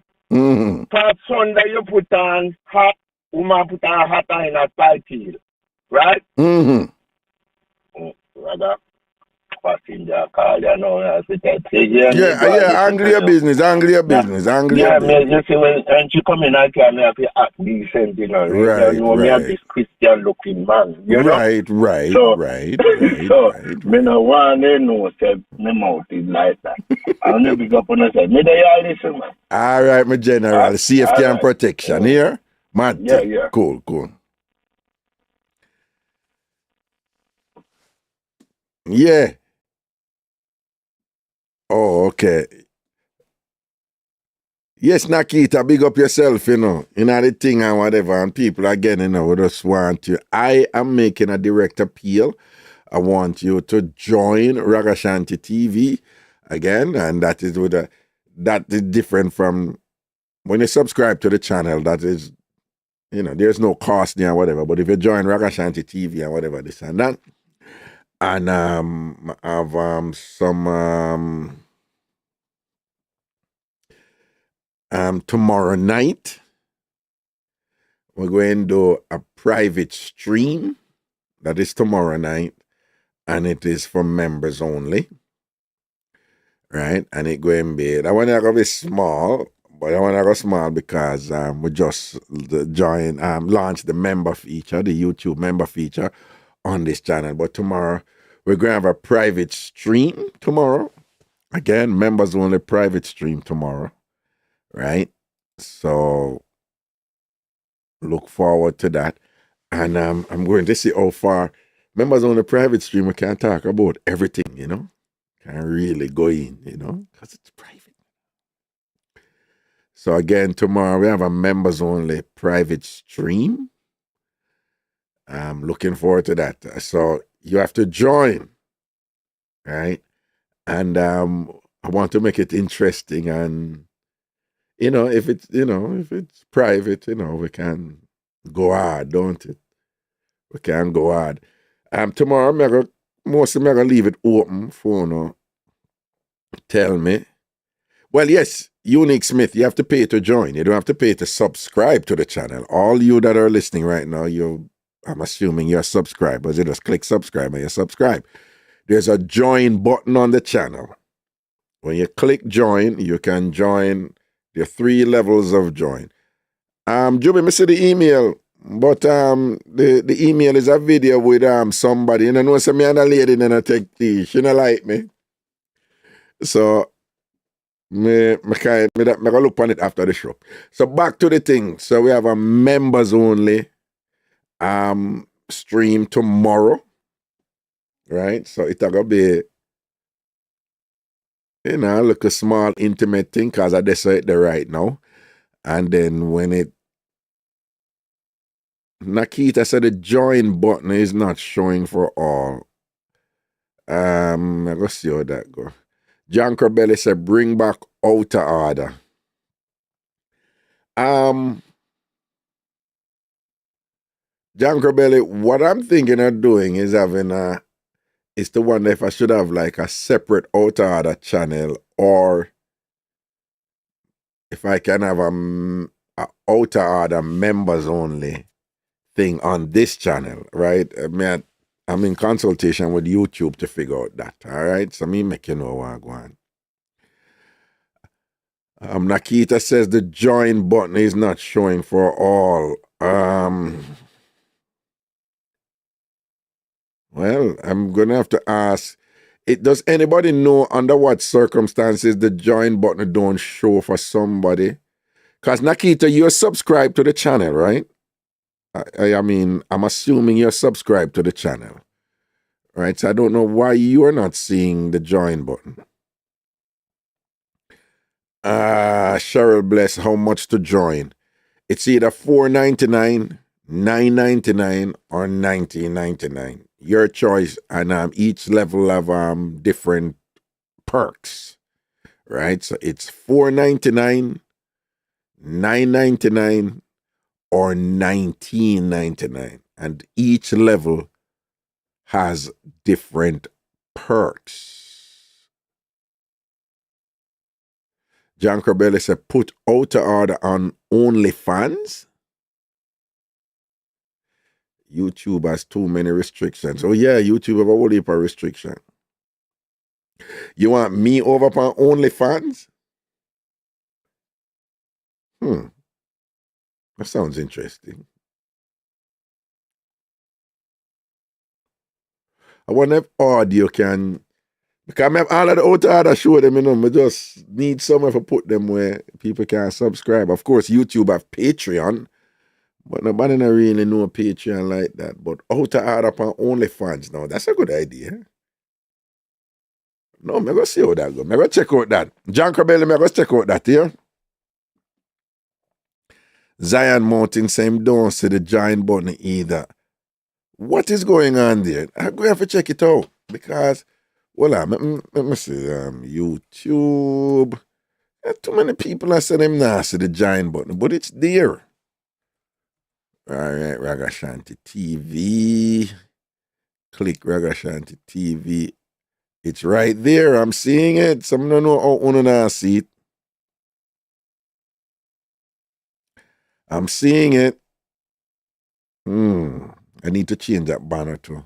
For Sunday, you put on hot, woman put on hot in a spy team. Right? Rather. Passenger call, you know, angry your business. Yeah, man, you see, when she come in, I can have to act decent, you know. Right, you know, me have this Christian looking man, you know. Right. So, me no want to know, say, my mouth is like that. I'll never pick up on the side. Me there, you listen, man. All right, my general. Safety and protection here. Matt. Yeah. Cool. Yeah. Oh, okay. Yes, Nakita, big up yourself, you know. You know, the thing and whatever, and people again, you know, we just want you. I am making a direct appeal. I want you to join Ragashanti TV again, and that is that is different from when you subscribe to the channel. That is, you know, there's no cost there or whatever. But if you join Ragashanti TV and whatever, this and that, and have some tomorrow night we're going to do a private stream. That is tomorrow night, and it is for members only, right? And it going to be, I want to go small, but I want to go small because we just launched the member feature, the YouTube member feature on this channel. But tomorrow we're going to have a private stream tomorrow. Again, members only private stream tomorrow, right? So look forward to that. And I'm going to see how far members only private stream, we can't talk about everything, you know. Can't really go in, you know, because it's private. So again, tomorrow we have a members only private stream. I'm looking forward to that. So you have to join, right? And I want to make it interesting, and you know, if it's private, you know, we can go hard, don't it? We can go hard. Tomorrow I'm gonna Mostly I'm going to leave it open for no tell me. Well, yes, Unique Smith, you have to pay to join. You don't have to pay to subscribe to the channel. All you that are listening right now, I'm assuming you're subscribers. You just click subscribe and you subscribe. There's a join button on the channel. When you click join, you can join the 3 levels of join. Juby, me see the email, but the email is a video with somebody. You know, so me and a lady and I take tea. She don't like me. So me gonna look on it after the show. So back to the thing. So we have a members only stream tomorrow. Right? So it's gonna be, you know, look a small intimate thing because I decide there right now. And then when it Nakita said the join button is not showing for all. I'm gonna see how that go. John Corbelli said bring back outer order. John Corbelli, what I'm thinking of doing is having is to wonder if I should have like a separate outer order channel, or if I can have a outer order members only thing on this channel, right? I'm in consultation with YouTube to figure out that, all right? So me make you know what I'm going. Nakita says the join button is not showing for all. Well, I'm going to have to ask, does anybody know under what circumstances the join button don't show for somebody? Because Nakita, you're subscribed to the channel, right? I mean, I'm assuming you're subscribed to the channel, right? So I don't know why you're not seeing the join button. Cheryl Bless, how much to join? It's either $4.99, $9.99, or $19.99. Your choice, and each level have different perks, right? So it's $4.99, $9.99, or $19.99, and each level has different perks. John Corbelli said, put outer order on OnlyFans. YouTube has too many restrictions. Oh yeah, YouTube have a whole heap of restriction. You want me over on OnlyFans? That sounds interesting. I wonder if audio can, because I have all of the outer order show them, you know, I just need somewhere to put them where people can subscribe. Of course, YouTube have Patreon, but nobody not really know Patreon like that. But outer order upon OnlyFans now, that's a good idea. No, I'm going to see how that goes. I'm going to check out that. John Corbelli, I'm going to check out that, yeah? Zion Mountain saying don't see the join button either. What is going on there? I'm going to have to check it out because, well, let me see, YouTube. Too many people are saying them not see the join button, but it's there. All right, Ragashanti TV. Click Ragashanti TV. It's right there. I'm seeing it. Some don't know how to see it. I'm seeing it. I need to change that banner too.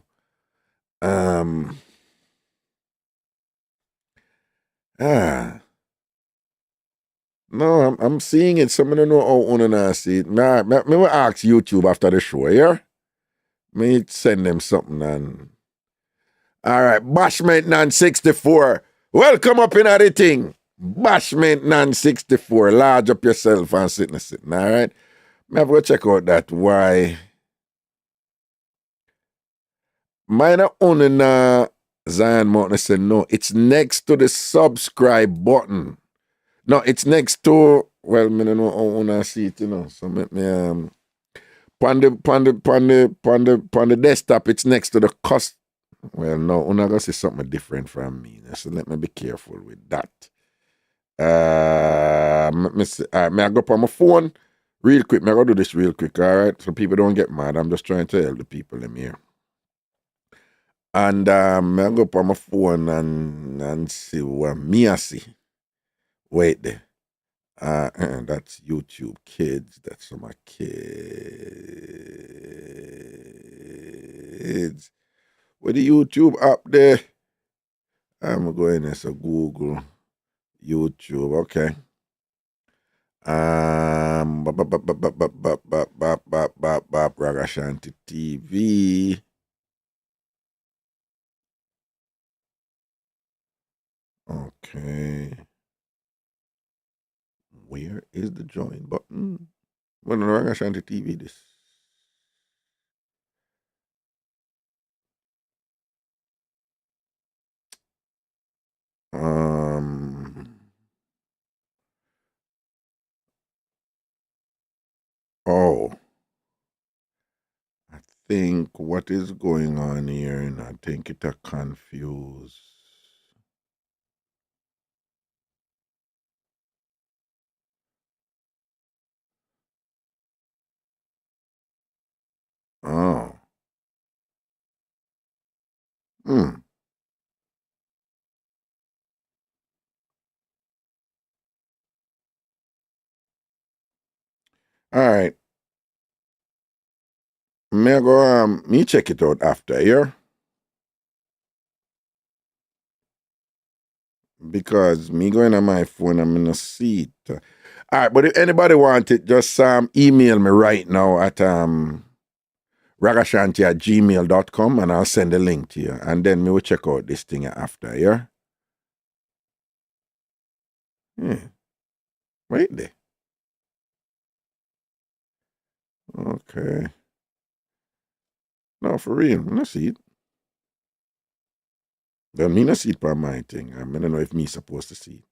No, I'm seeing it. Some don't know how to see it. Me will ask YouTube after the show, yeah? Me send them something and all right, Bashment Nan 64. Welcome up in the thing. Bashment Nan 64. Large up yourself and sitting, all right? Me have to go check out that why. Mine only na Zion Mountain said no. It's next to the subscribe button. No, it's next to, well, I don't know how I see it, you know. So let me on the desktop, it's next to the cost. Well, no, I'm gonna see something different from me. So let me be careful with that. May I go up on my phone real quick? May I go do this real quick, all right? So people don't get mad. I'm just trying to help the people in here. And I go up on my phone and see what me I see. Wait there. That's YouTube Kids. That's my kids. With the YouTube up there. I'm going to say Google YouTube. Okay. Ragashanti TV. Okay. Where is the join button? When Ragashanti TV this. Oh. I think what is going on here, and I think it a confused. Oh. Hmm. All right. Me check it out after here. Because me going on my phone, I'm in a seat. All right, but if anybody want it, just email me right now at ragashanti@gmail.com and I'll send a link to you. And then me will check out this thing after, yeah? Yeah. Right there. Okay. No, for real, I see it. Don't mean I see it by my thing. I don't know if me supposed to see it.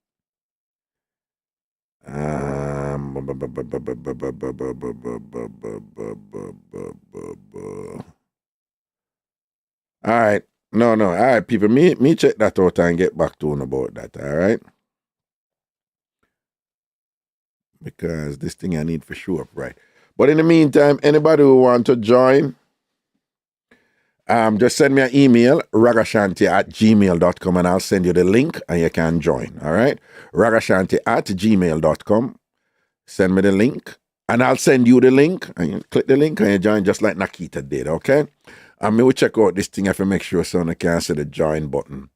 All right. No. All right, people. Me check that out and get back to you about that. All right. Because this thing I need for sure up, right? But in the meantime, anybody who want to join, just send me an email, ragashanti@gmail.com, and I'll send you the link and you can join. All right. Ragashanti@gmail.com. Send me the link. And I'll send you the link, and you click the link, and you join just like Nakita did, okay? And me will check out this thing if I make sure someone can see the join button.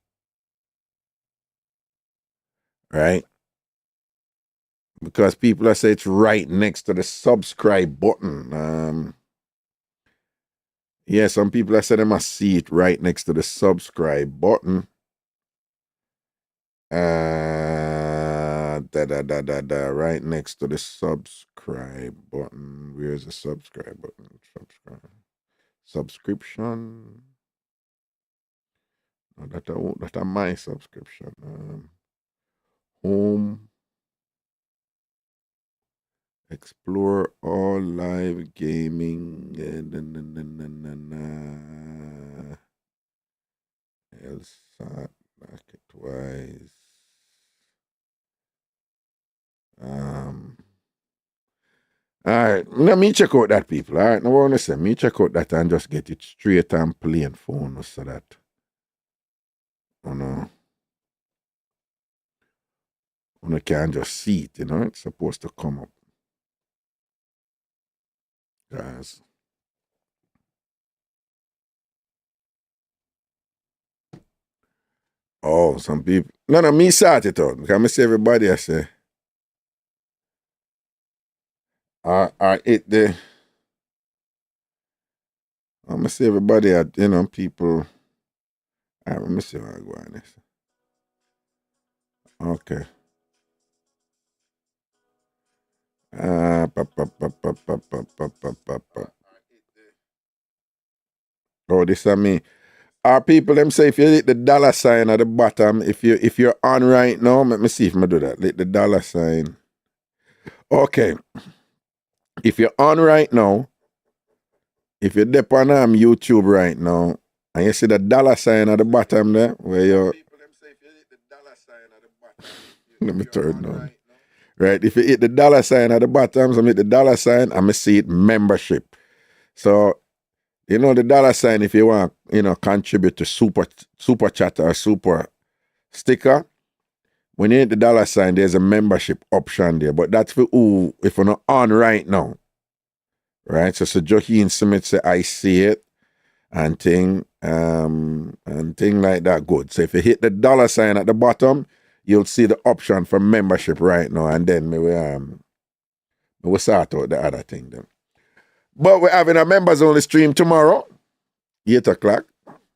Right? Because people are saying it's right next to the subscribe button. Yeah, some people are saying they must see it right next to the subscribe button. Right next to the subscribe button. Where's the subscribe button? Subscription. No, that's my subscription. Home. Explore all live gaming. LSAT, market-wise. All right, let me check out that, people. All right, now what I want to say, me check out that and just get it straight and plain phone so that, you can just see it, it's supposed to come up. Guys. Oh, some people. No, me sort it out. Because I see everybody I say. I see everybody at, people. Let me see what I go on this. Okay. Oh, this is me. Our people, them say if you hit the dollar sign at the bottom, if you're on right now, let me see if I do that. Hit the dollar sign. Okay. If you're on right now, if you're dip on YouTube right now, and you see the dollar sign at the bottom there, where you're... Let me turn on. Right, if you hit the dollar sign at the bottom, so I hit the dollar sign, I'm going to see it membership. So, You know the dollar sign if you want, contribute to super chat or super sticker. When you hit the dollar sign, there's a membership option there. But that's for who, if you're not on right now. Right? So Joaquin Smith say, I see it. And thing like that good. So if you hit the dollar sign at the bottom, you'll see the option for membership right now. And then we will sort out the other thing then. But we're having a members only stream tomorrow, 8 o'clock,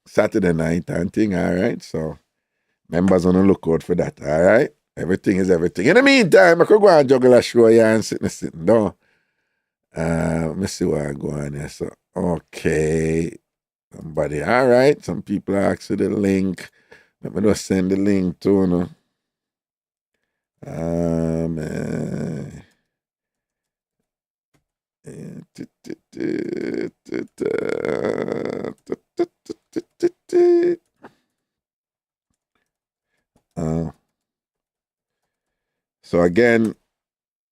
Saturday night and thing, all right? So members on the lookout for that, all right? Everything is everything. In the meantime, I could go and juggle a show here and sitting down. Let me see what I go on here. So, okay. Somebody, all right. Some people ask you the link. Let me just send the link to you. So again,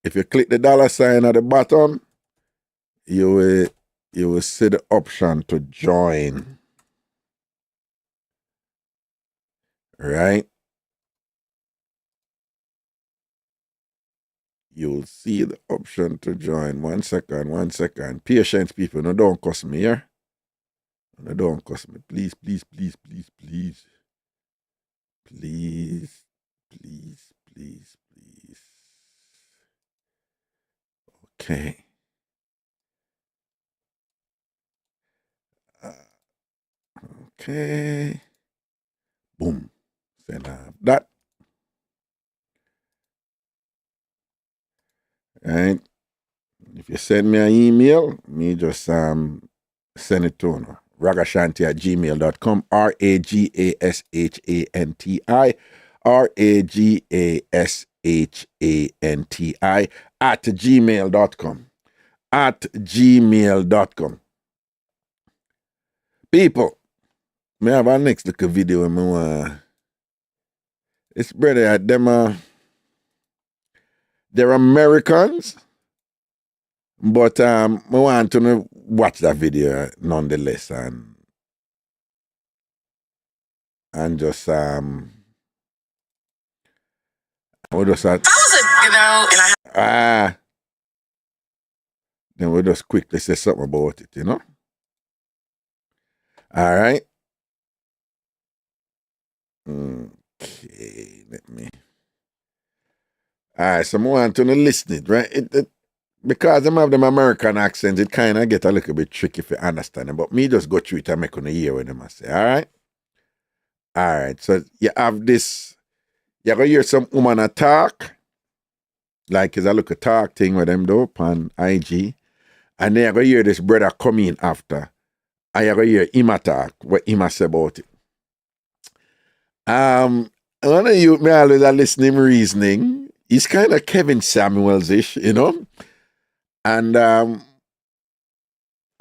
if you click the dollar sign at the bottom, you will see the option to join. Right? You'll see the option to join. 1 second. Patience, people. No, don't cuss me here. No, don't cuss me. Please. Okay. Okay. Boom. Send that. Right. If you send me an email, me just send it to you. Ragashanti@gmail.com. Ragashanti. Ragashanti @gmail.com. People, me have our next little video and me want. It's brother, they're Americans, but I want to watch that video nonetheless and just we just then we'll just quickly say something about it, All right. Okay, let me. All right, so I want to listen it, right? Because them have them American accents, it kind of get a little bit tricky if you understand them. But me just go through it and make on hear what them say, all right? All right, so you have this, you're going to hear some woman attack, like it's a little talk thing with them though, on IG. And then you're going to hear this brother come in after. And you're going to hear him attack, what him say about it. One of you, me always listen to him reasoning. He's kind of Kevin Samuels-ish, And I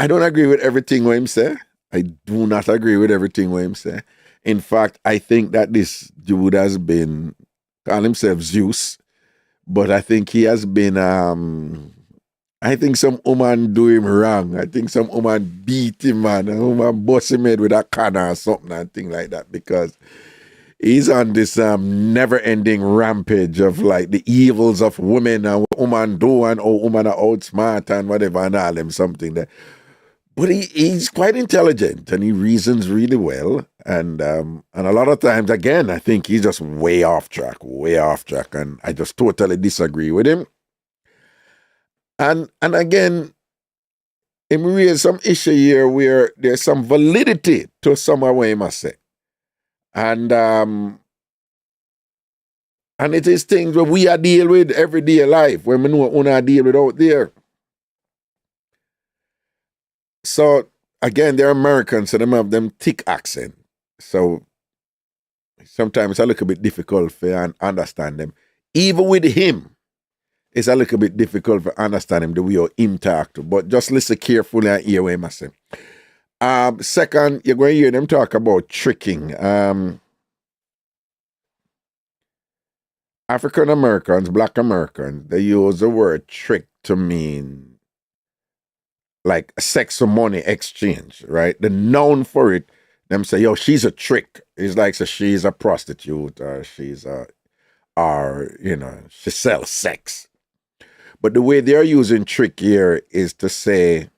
don't agree with everything what him say. I do not agree with everything what him say. In fact, I think that this dude has been, call himself Zeus, but I think he has been, I think some woman do him wrong. I think some woman beat him, man. A woman bust him head with a cannon or something and thing like that because he's on this never-ending rampage of like the evils of women and what women do and women are outsmart and whatever and all them something there. But he's quite intelligent and he reasons really well. And a lot of times, again, I think he's just way off track. And I just totally disagree with him. And again, him raise some issue here where there's some validity to some of what he must say. And it is things that we are deal with everyday life, when we know what we are deal with out there. So, again, they're Americans, so they have them thick accent. So, sometimes it's a little bit difficult for understand them. Even with him, it's a little bit difficult for understand him, the way him talk to. But just listen carefully and hear what he must say. Second, you're going to hear them talk about tricking. African Americans, Black Americans, they use the word trick to mean like sex for money exchange, right? The noun for it, them say, yo, she's a trick. It's like so she's a prostitute or she sells sex. But the way they're using trick here is to say,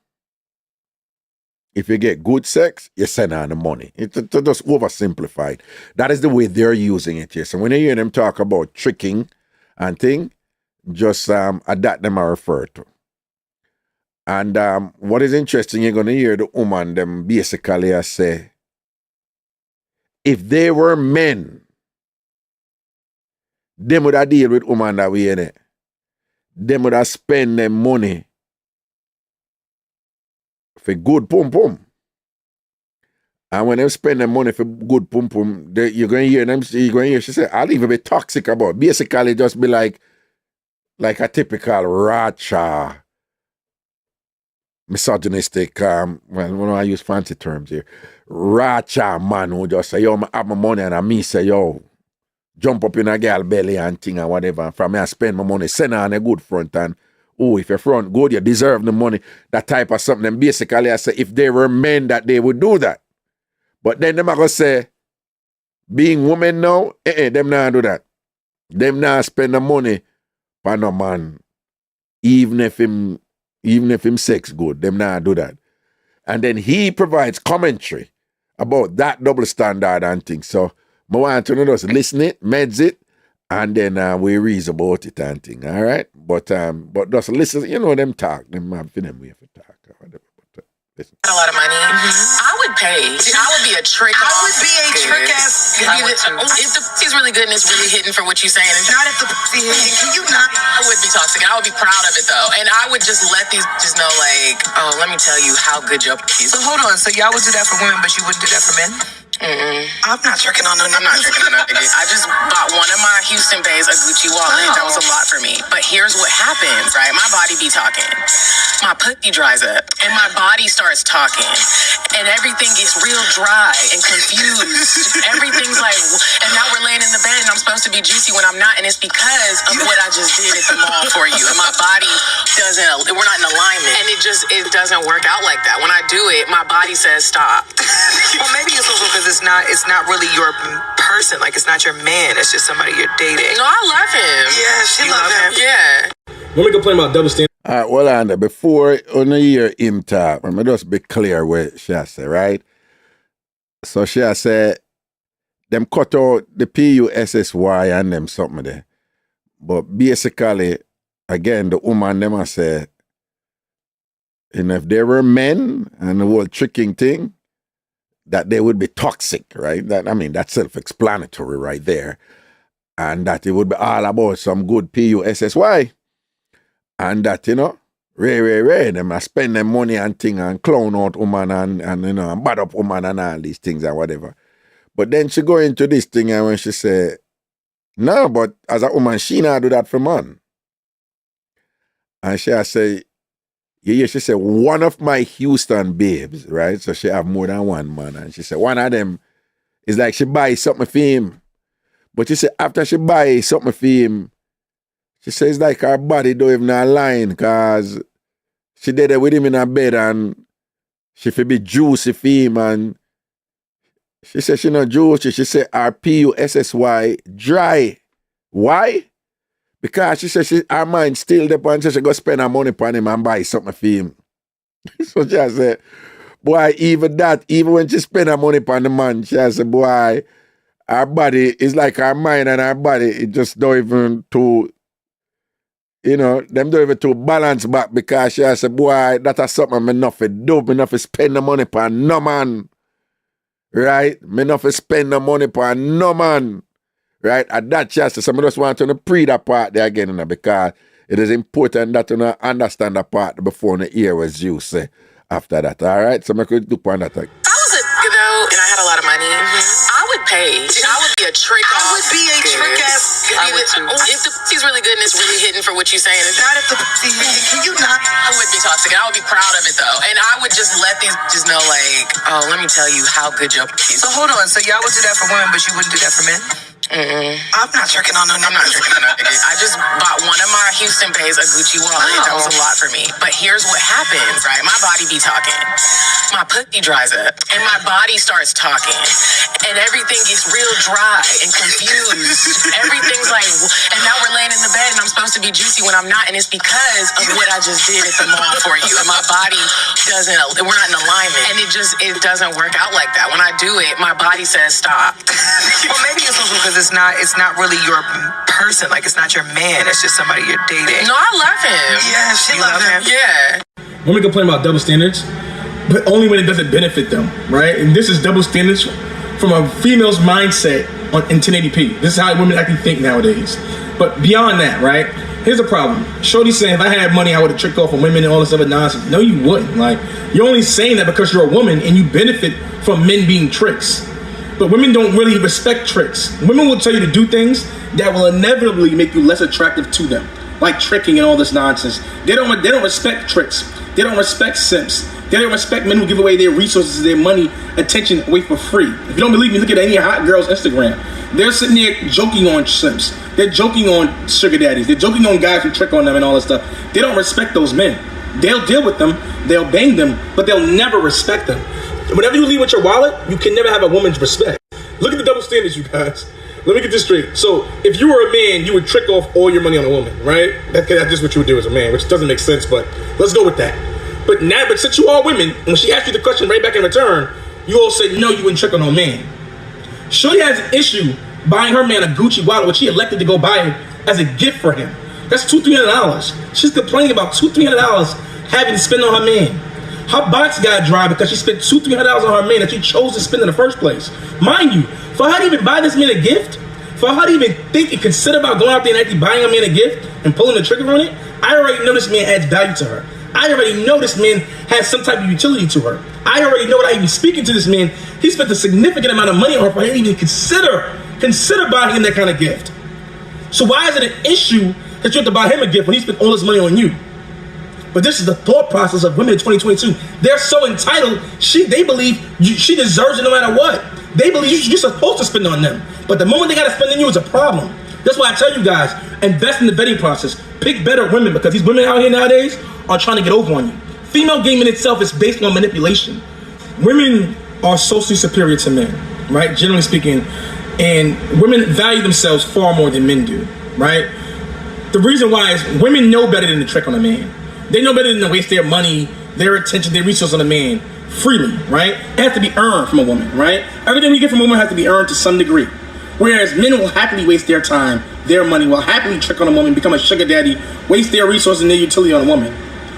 if you get good sex, you send her the money. It's just oversimplified. That is the way they're using it here. So when you hear them talk about tricking and thing, just that them are referred to. And what is interesting, you're going to hear the woman them basically say, if they were men, them would have deal with woman that way in it. Them would have spend their money for good pum pum. And when they spend their money for good pum pum, you're going to hear them. You're going to hear she say, "I'll even be toxic about it." Basically, just be like a typical racha, misogynistic. Well, I use fancy terms here. Racha man who just say, "Yo, I have my money," and me say, "Yo, jump up in a girl belly and thing and whatever. From me, I spend my money, send her on a good front and." Oh, if you're front good, you deserve the money. That type of something. And basically, I say, if they were men, that they would do that. But then them are going to say, being women now, them not do that. Them not spend the money for no man. Even if him sex good, them not do that. And then he provides commentary about that double standard and things. So, I want to just listen it, meds it, and then we reason about it and thing, all right? But just listen, them talk. Them have them way for talk or whatever. But, listen. A lot of money. I would pay. I would be a trick. I would be a trick ass. If the pussy's really good and it's really hitting for what you're saying, it's not if the pussy hitting. Can you not? I would be toxic. I would be proud of it though, and I would just let these just know like, oh, let me tell you how good your pussy is. So hold on. So y'all would do that for women, but you wouldn't do that for men? I'm not tricking on no nigga. I'm not tricking on no nigga. I just bought one of my Houston bays a Gucci wallet. That was a lot for me. But here's what happens, right? My body be talking. My pussy dries up. And my body starts talking. And everything gets real dry and confused. Everything's like, and now we're laying in the bed and I'm supposed to be juicy when I'm not. And it's because of what I just did at the mall for you. And my body we're not in alignment. And it doesn't work out like that. When I do it, my body says stop. Well, maybe it's also because it's not really your person. Like, it's not your man. It's just somebody you're dating. No, I love him. Yeah, she loves him. Yeah. Let me complain about double standard. All right, well, Andy, before on the hear him talk, let me just be clear what she said, right? So she said, them cut out the PUSSY and them something there. But basically, again, the woman, them I say, if they were men and the whole tricking thing, that they would be toxic, right? That's self-explanatory right there. And that it would be all about some good PUSSY. And that, Ray, them I spend them money and thing and clown out woman and bad up woman and all these things and whatever. But then she go into this thing and when she say, no, but as a woman, she not do that for man. And she say, she said, one of my Houston babes, right? So she have more than one man. And she said, one of them is like she buy something for him. But she said, after she buy something for him, she says like her body don't even align because she did it with him in her bed and she feel be juicy for him. And she said she not juicy. She said her PUSSY dry. Why? Because she said her mind still there and she go spend her money upon him and buy something for him. So she said, boy, even when she spend her money upon the man, she said, boy, her body is like her mind and her body, it just don't even them don't even to balance back because she said, boy, that's something I'm enough to do, I'm enough to spend the money upon no man. Right? I'm enough to spend the money upon no man. Right? At that chance, some of us want to pre that part there again, because it is important that you understand the part before the ear was used after that. All right? So I could do on that. If I was and I had a lot of money, I would pay. I would be a trick. I would be a trick ass. If the pussy's really good and it's really hitting for what you're saying, it's not if the pussy hitting. Can you not? I would be toxic. I would be proud of it though, and I would just let these just know like, oh, let me tell you how good your pussy is. So hold on. So y'all would do that for women, but you wouldn't do that for men? I'm not tricking on no niggas. I'm not tricking on no niggas. I just bought one of my Houston pays a Gucci wallet. That was a lot for me. But here's what happens, right? My body be talking. My pussy dries up. And my body starts talking. And everything gets real dry and confused. Everything's like, and now we're laying in the bed and I'm supposed to be juicy when I'm not. And it's because of what I just did at the mall for you. And my body doesn't, we're not in alignment. And it doesn't work out like that. When I do it, my body says stop. Well, maybe it's also because it's not really your person. Like, it's not your man. It's just somebody you're dating. No, I love him. Yeah, she loves him. Yeah. Women complain about double standards, but only when it doesn't benefit them, right? And this is double standards from a female's mindset in 1080p. This is how women actually think nowadays. But beyond that, right? Here's a problem. Shorty's saying, if I had money, I would have tricked off on women and all this other nonsense. No, you wouldn't. Like, you're only saying that because you're a woman and you benefit from men being tricks. But women don't really respect tricks. Women will tell you to do things that will inevitably make you less attractive to them, like tricking and all this nonsense. They don't respect tricks. They don't respect simps. They don't respect men who give away their resources, their money, attention away for free. If you don't believe me, look at any hot girl's Instagram. They're sitting there joking on simps. They're joking on sugar daddies. They're joking on guys who trick on them and all this stuff. They don't respect those men. They'll deal with them. They'll bang them, but they'll never respect them. Whenever you leave with your wallet, you can never have a woman's respect. Look at the double standards, you guys. Let me get this straight. So, if you were a man, you would trick off all your money on a woman, right? That's just what you would do as a man, which doesn't make sense, but let's go with that. But since you are women, when she asked you the question right back in return, you all said, no, you wouldn't trick on no man. Shorty has an issue buying her man a Gucci wallet, which she elected to go buy it as a gift for him. That's $200-$300. She's complaining about $200-$300 having to spend on her man. Her box got dry because she spent $200-$300 on her man that she chose to spend in the first place. Mind you, for her to even buy this man a gift, for her to even think and consider about going out there and actually buying a man a gift and pulling the trigger on it, I already know this man adds value to her. I already know this man has some type of utility to her. I already know that I even speaking to this man, he spent a significant amount of money on her for her to even consider buying him that kind of gift. So why is it an issue that you have to buy him a gift when he spent all this money on you? But this is the thought process of women in 2022. They're so entitled, they believe she deserves it no matter what. They believe you're supposed to spend on them. But the moment they got to spend on you is a problem. That's why I tell you guys, invest in the vetting process. Pick better women, because these women out here nowadays are trying to get over on you. Female game in itself is based on manipulation. Women are socially superior to men, right? Generally speaking. And women value themselves far more than men do, right? The reason why is women know better than to trick on a man. They know better than to waste their money, their attention, their resources on a man freely, right? It has to be earned from a woman, right? Everything we get from a woman has to be earned to some degree. Whereas men will happily waste their time, their money, will happily trick on a woman, become a sugar daddy, waste their resources and their utility on a woman.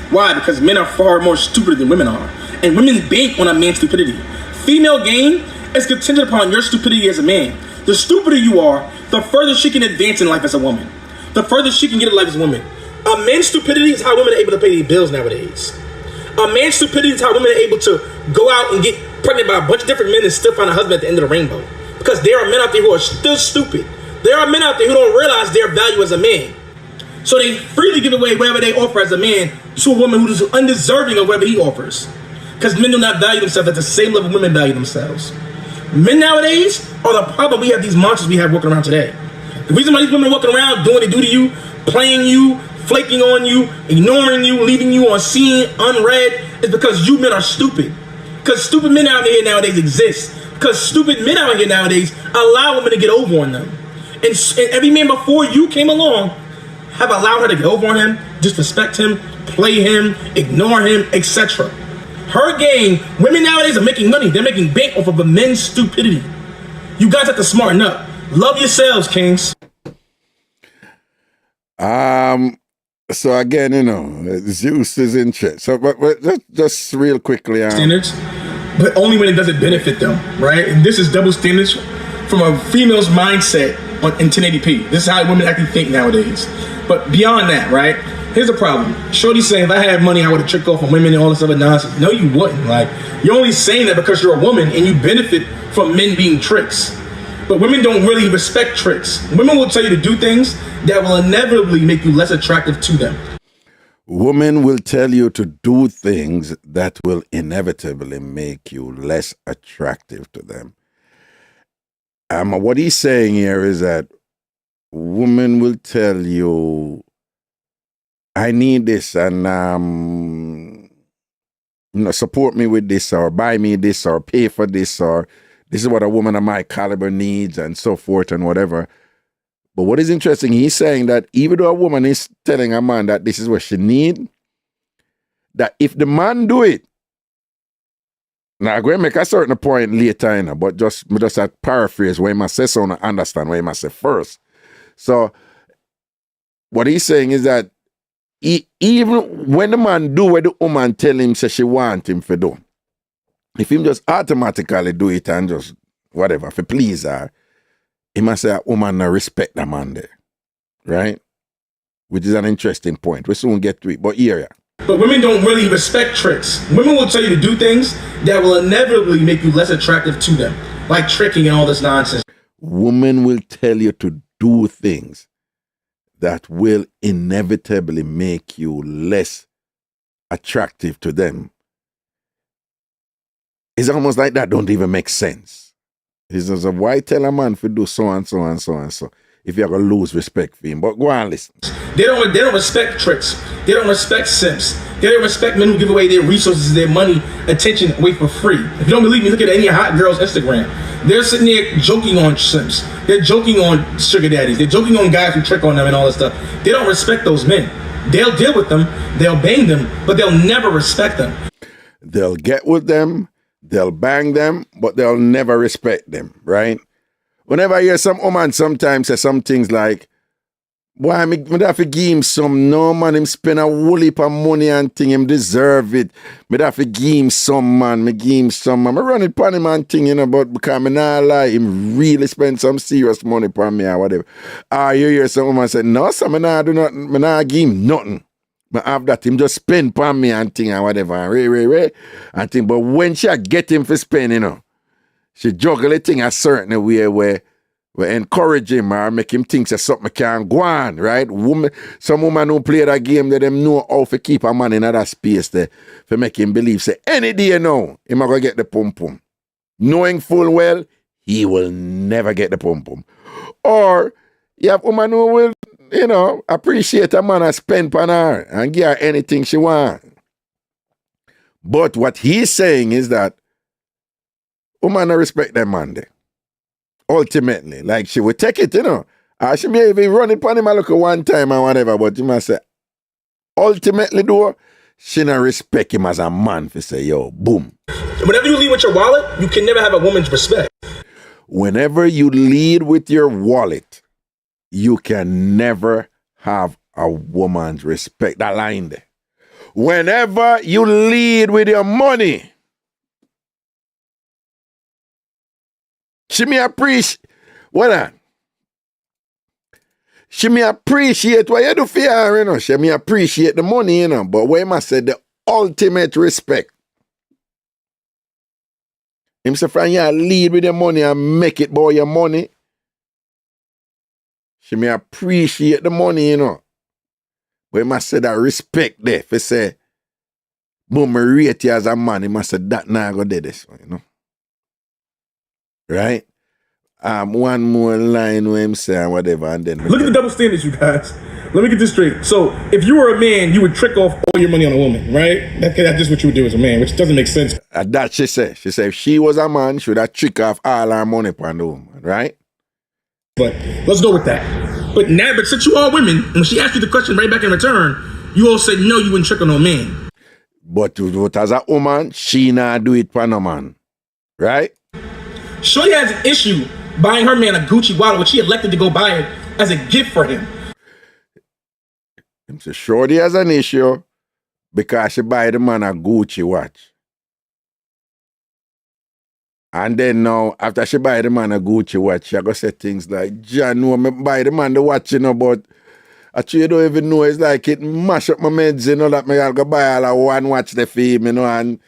Why? Because men are far more stupid than women are. And women bank on a man's stupidity. Female game is contingent upon your stupidity as a man. The stupider you are, the further she can advance in life as a woman. The further she can get in life as a woman. A man's stupidity is how women are able to pay their bills nowadays. A man's stupidity is how women are able to go out and get pregnant by a bunch of different men and still find a husband at the end of the rainbow. Because there are men out there who are still stupid. There are men out there who don't realize their value as a man. So they freely give away whatever they offer as a man to a woman who is undeserving of whatever he offers. Because men do not value themselves at the same level women value themselves. Men nowadays are the problem. We have these monsters we have walking around today. The reason why these women are walking around doing what they do to you, playing you, flaking on you, ignoring you, leaving you on scene, unread, is because you men are stupid. Because stupid men out here nowadays exist. Because stupid men out here nowadays allow women to get over on them. And every man before you came along have allowed her to get over on him, disrespect him, play him, ignore him, etc. Her game, women nowadays are making money. They're making bank off of a men's stupidity. You guys have to smarten up. Love yourselves, kings. So again, Zeus is interest. So, but just real quickly, standards, but only when it doesn't benefit them, right? And this is double standards from a female's mindset in 1080p. This is how women actually think nowadays. But beyond that, right? Here's a problem. Shorty's saying, if I had money, I would have tricked off on women and all this other nonsense. No, you wouldn't. Like, you're only saying that because you're a woman and you benefit from men being tricks. But women don't really respect tricks. Women will tell you to do things that will inevitably make you less attractive to them. Women will tell you to do things that will inevitably make you less attractive to them. What he's saying here is that women will tell you, I need this, and support me with this, or buy me this, or pay for this, or this is what a woman of my caliber needs, and so forth and whatever. But what is interesting, he's saying that even though a woman is telling a man that this is what she needs, that if the man do it, now I'm going to make a certain point later, but just a paraphrase where he must say so and understand what he must say first. So what he's saying is that even when the man do what the woman tell him say she want him to do, if him just automatically do it and just whatever, for please her, he must say a woman not respect the man there. Right? Which is an interesting point. We soon get to it. But here, But women don't really respect tricks. Women will tell you to do things that will inevitably make you less attractive to them. Like tricking and all this nonsense. Women will tell you to do things that will inevitably make you less attractive to them. It's almost like that don't even make sense. It's just why tell a man to do so and so and so and so if you're going to lose respect for him. But go on, listen. They don't respect tricks. They don't respect simps. They don't respect men who give away their resources, their money, attention away for free. If you don't believe me, look at any hot girl's Instagram. They're sitting there joking on simps. They're joking on sugar daddies. They're joking on guys who trick on them and all that stuff. They don't respect those men. They'll deal with them. They'll bang them, but they'll never respect them. They'll get with them. They'll bang them, but they'll never respect them, right? Whenever I hear some woman sometimes say some things like, boy, I have to give him some. No, man, him spend a whole heap of money and thing. Him deserve it. I have to give him some, man. I give him some, man. I run it upon him and thing, but because I not lie, him really spend some serious money upon me or whatever. You hear some woman say, no, sir, I not do nothing. I not give him nothing. I have that him just spend upon me and thing and whatever. And thing. But when she get him for spend, she juggle the thing a certain way where we encourage him or make him think that something can go on, right? Some woman who play that game, that them know how to keep a man in that space there to make him believe, say, any day now, he might go get the pum-pum. Knowing full well, he will never get the pum-pum. Or you have woman who will, appreciate a man and spend on her and give her anything she wants. But what he's saying is that woman don't respect that man there. Ultimately, like she would take it, she may even run it upon him a look at one time or whatever, but you must say, ultimately though, she don't respect him as a man for say, yo, boom. Whenever you lead with your wallet, you can never have a woman's respect. Whenever you lead with your wallet, you can never have a woman's respect. That line there. Whenever you lead with your money, she may appreciate what she may appreciate what you do for her, She may appreciate the money, But we must say the ultimate respect. Him say from you lead with your money and make it by your money. She may appreciate the money, But we must say that respect there. If you say, boom, I rate you as a man, he must say that now go do this one, Right? One more line where him say and whatever, and then look at the double standards, you guys. Let me get this straight. So, if you were a man, you would trick off all your money on a woman, right? That's just what you would do as a man, which doesn't make sense. That she said. She said if she was a man, she would have trick off all her money upon the woman, right? But let's go with that. But since you are women, when she asked you the question right back in return, you all said no, you wouldn't trick on no man. But as a woman, she not do it for no man, right? Shorty has an issue buying her man a Gucci wallet, which she elected to go buy it as a gift for him. So Shorty has an issue because she buy the man a Gucci watch. And then now, after she buy the man a Gucci watch, she go say things like, John, no, I buy the man the watch, but actually you don't even know, it's like it mash up my meds, that me go buy all one watch the film, and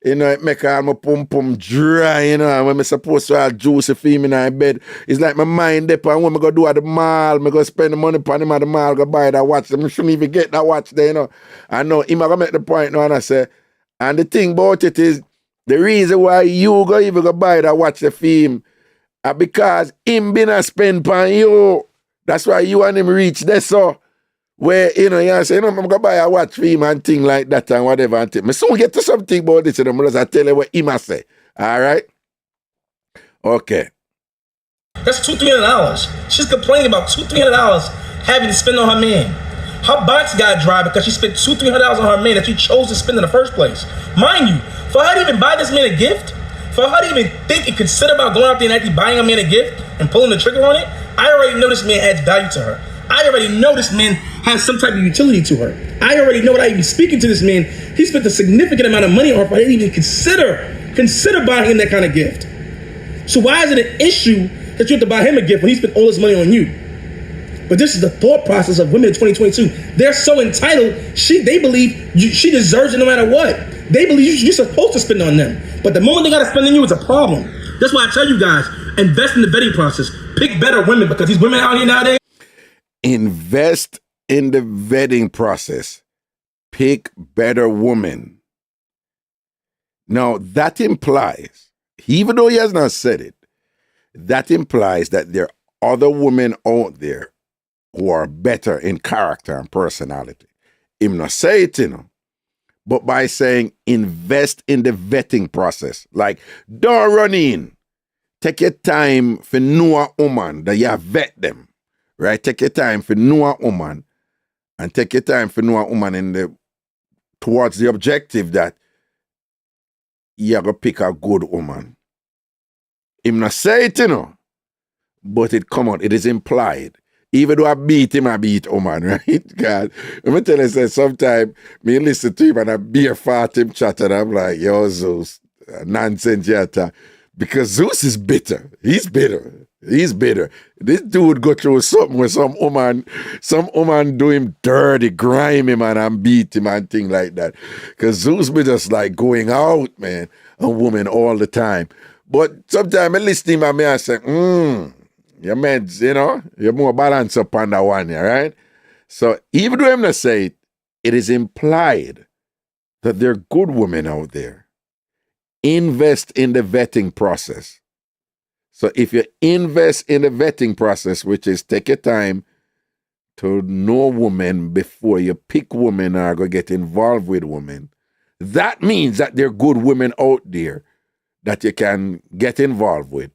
it make all my pum dry, and when I'm supposed to have juicy film in my bed, it's like my mind up, and when I go do at the mall, I go spend the money upon him at the mall, go buy that watch, I shouldn't even get that watch there, I know, him I go make the point now, and I say, and the thing about it is, the reason why you go even go buy that watch the film, because him been a spend on you. That's why you and him reach there, so. Where, you know, you say, I'm going to buy a watch for him and thing like that and whatever. And I soon get to something about this, and I'm going to tell you what he must say. All right? Okay. That's $200-$300. She's complaining about $200-$300 having to spend on her man. Her box got dry because she spent $200-$300 on her man that she chose to spend in the first place. Mind you, for her to even buy this man a gift, for her to even think and consider about going out there and actually buying a man a gift and pulling the trigger on it, I already know this man adds value to her. I already know this man has some type of utility to her. I already know without even speaking to this man, he spent a significant amount of money on her. I didn't even consider buying him that kind of gift. So why is it an issue that you have to buy him a gift when he spent all his money on you? But this is the thought process of women in 2022. They're so entitled, they believe she deserves it no matter what. They believe you're supposed to spend on them. But the moment they got to spend on you, it's a problem. That's why I tell you guys, invest in the vetting process. Pick better women, because these women out here nowadays. Invest in the vetting process. Pick better women. Now, that implies, even though he has not said it, that implies that there are other women out there who are better in character and personality. Him not say it, you know, but by saying invest in the vetting process. Like, don't run in. Take your time for know a woman that you vet them. Right? Take your time for know a woman, and take your time for know a woman towards the objective that you're going to pick a good woman. Him not say it, you know, but it come out. It is implied. Even though I beat him, I beat woman, right? God, let me tell you, sometimes me listen to him and I beer fart him chat and I'm like, yo, Zeus, nonsense yata. Because Zeus is bitter. He's bitter. He's bitter. This dude go through something where some woman do him dirty, grime him and beat him and thing like that. Because Zeus be just like going out, man, a woman all the time. But sometimes I listen to him and I say, your meds, you know, you're more balanced up on that one, right? So even though I'm not saying it, it is implied that there are good women out there. Invest in the vetting process. So if you invest in the vetting process, which is take your time to know women before you pick women or go get involved with women, that means that there are good women out there that you can get involved with.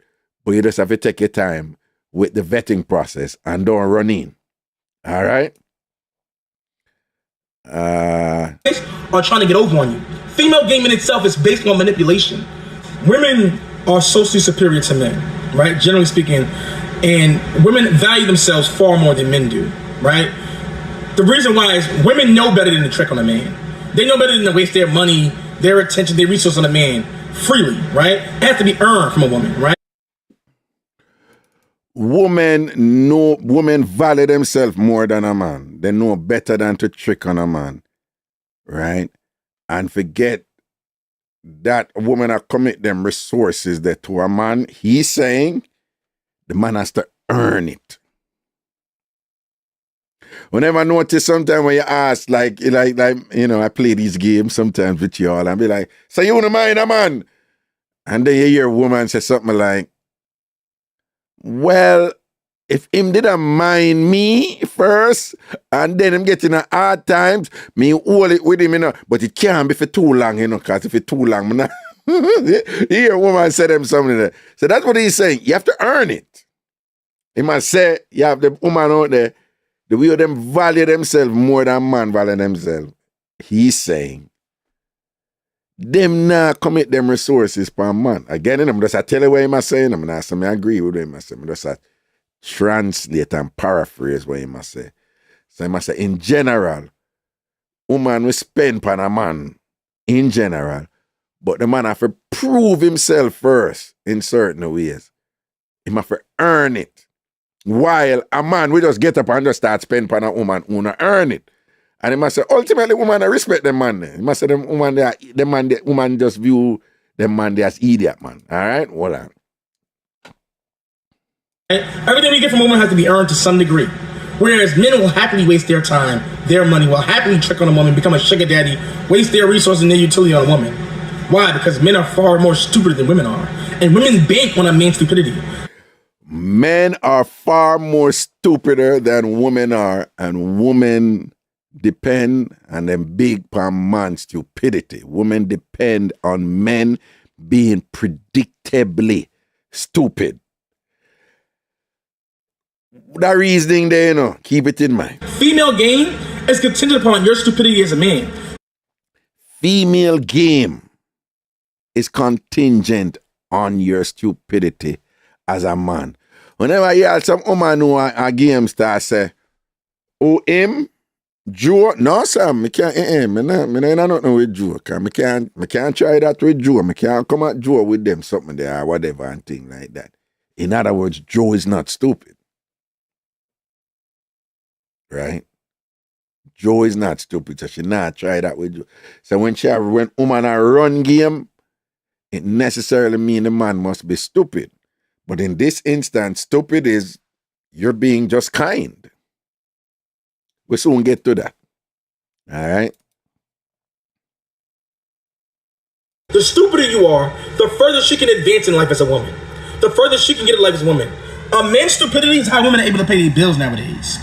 But you just have to take your time with the vetting process and don't run in. All right? Are trying to get over on you. Female game in itself is based on manipulation. Women are socially superior to men, right? Generally speaking, and women value themselves far more than men do, right? The reason why is women know better than to trick on a man. They know better than to waste their money, their attention, their resources on a man freely, right? It has to be earned from a woman, right? Women value themselves more than a man. They know better than to trick on a man, right? And forget that a woman are commit them resources that to a man. He's saying the man has to earn it. Whenever I notice sometimes when you ask, like, you know, I play these games sometimes with y'all and be like, so you don't mind a man? And then you hear a woman say something like, well, if him didn't mind me first, and then him getting a hard times, me hold it with him, you know, but it can't be for too long, you know, because if it's too long, you hear a woman say them something there. So that's what he's saying. You have to earn it. He must say, you have the woman out there, the way them value themselves more than man value themselves. He's saying, them not commit them resources per man. Again, I'm just tell you what he saying. I'm not saying I agree with him. I'm just translate and paraphrase what he must say. So he must say, in general, woman will spend on a man in general, but the man have to prove himself first in certain ways. He must earn it. While a man will just get up and just start spending on a woman who not earn it. And he must say, ultimately, woman, I respect them man. He must say, the woman just view them man as idiot, man. All right? Hold on. Everything we get from a woman has to be earned to some degree. Whereas men will happily waste their time, their money, will happily trick on a woman, become a sugar daddy, waste their resources and their utility on a woman. Why? Because men are far more stupid than women are. And women bank on a man's stupidity. Men are far more stupider than women are, and women depend on them big pan man stupidity. Women depend on men being predictably stupid. That reasoning there, you know, keep it in mind. Female game is contingent upon your stupidity as a man. Female game is contingent on your stupidity as a man. Whenever you have some woman who a game star say, oh, him, Joe, no, sir, me can't, me not with Joe, cause me can't try that with Joe, me can't come at Joe with them, something there, or whatever, and thing like that. In other words, Joe is not stupid. Right? Joe is not stupid, so she not try that with Joe. So when woman a run game, it necessarily mean the man must be stupid. But in this instance, stupid is you're being just kind. We'll soon get to that. All right? The stupider you are, the further she can advance in life as a woman. The further she can get in life as a woman. A man's stupidity is how women are able to pay their bills nowadays.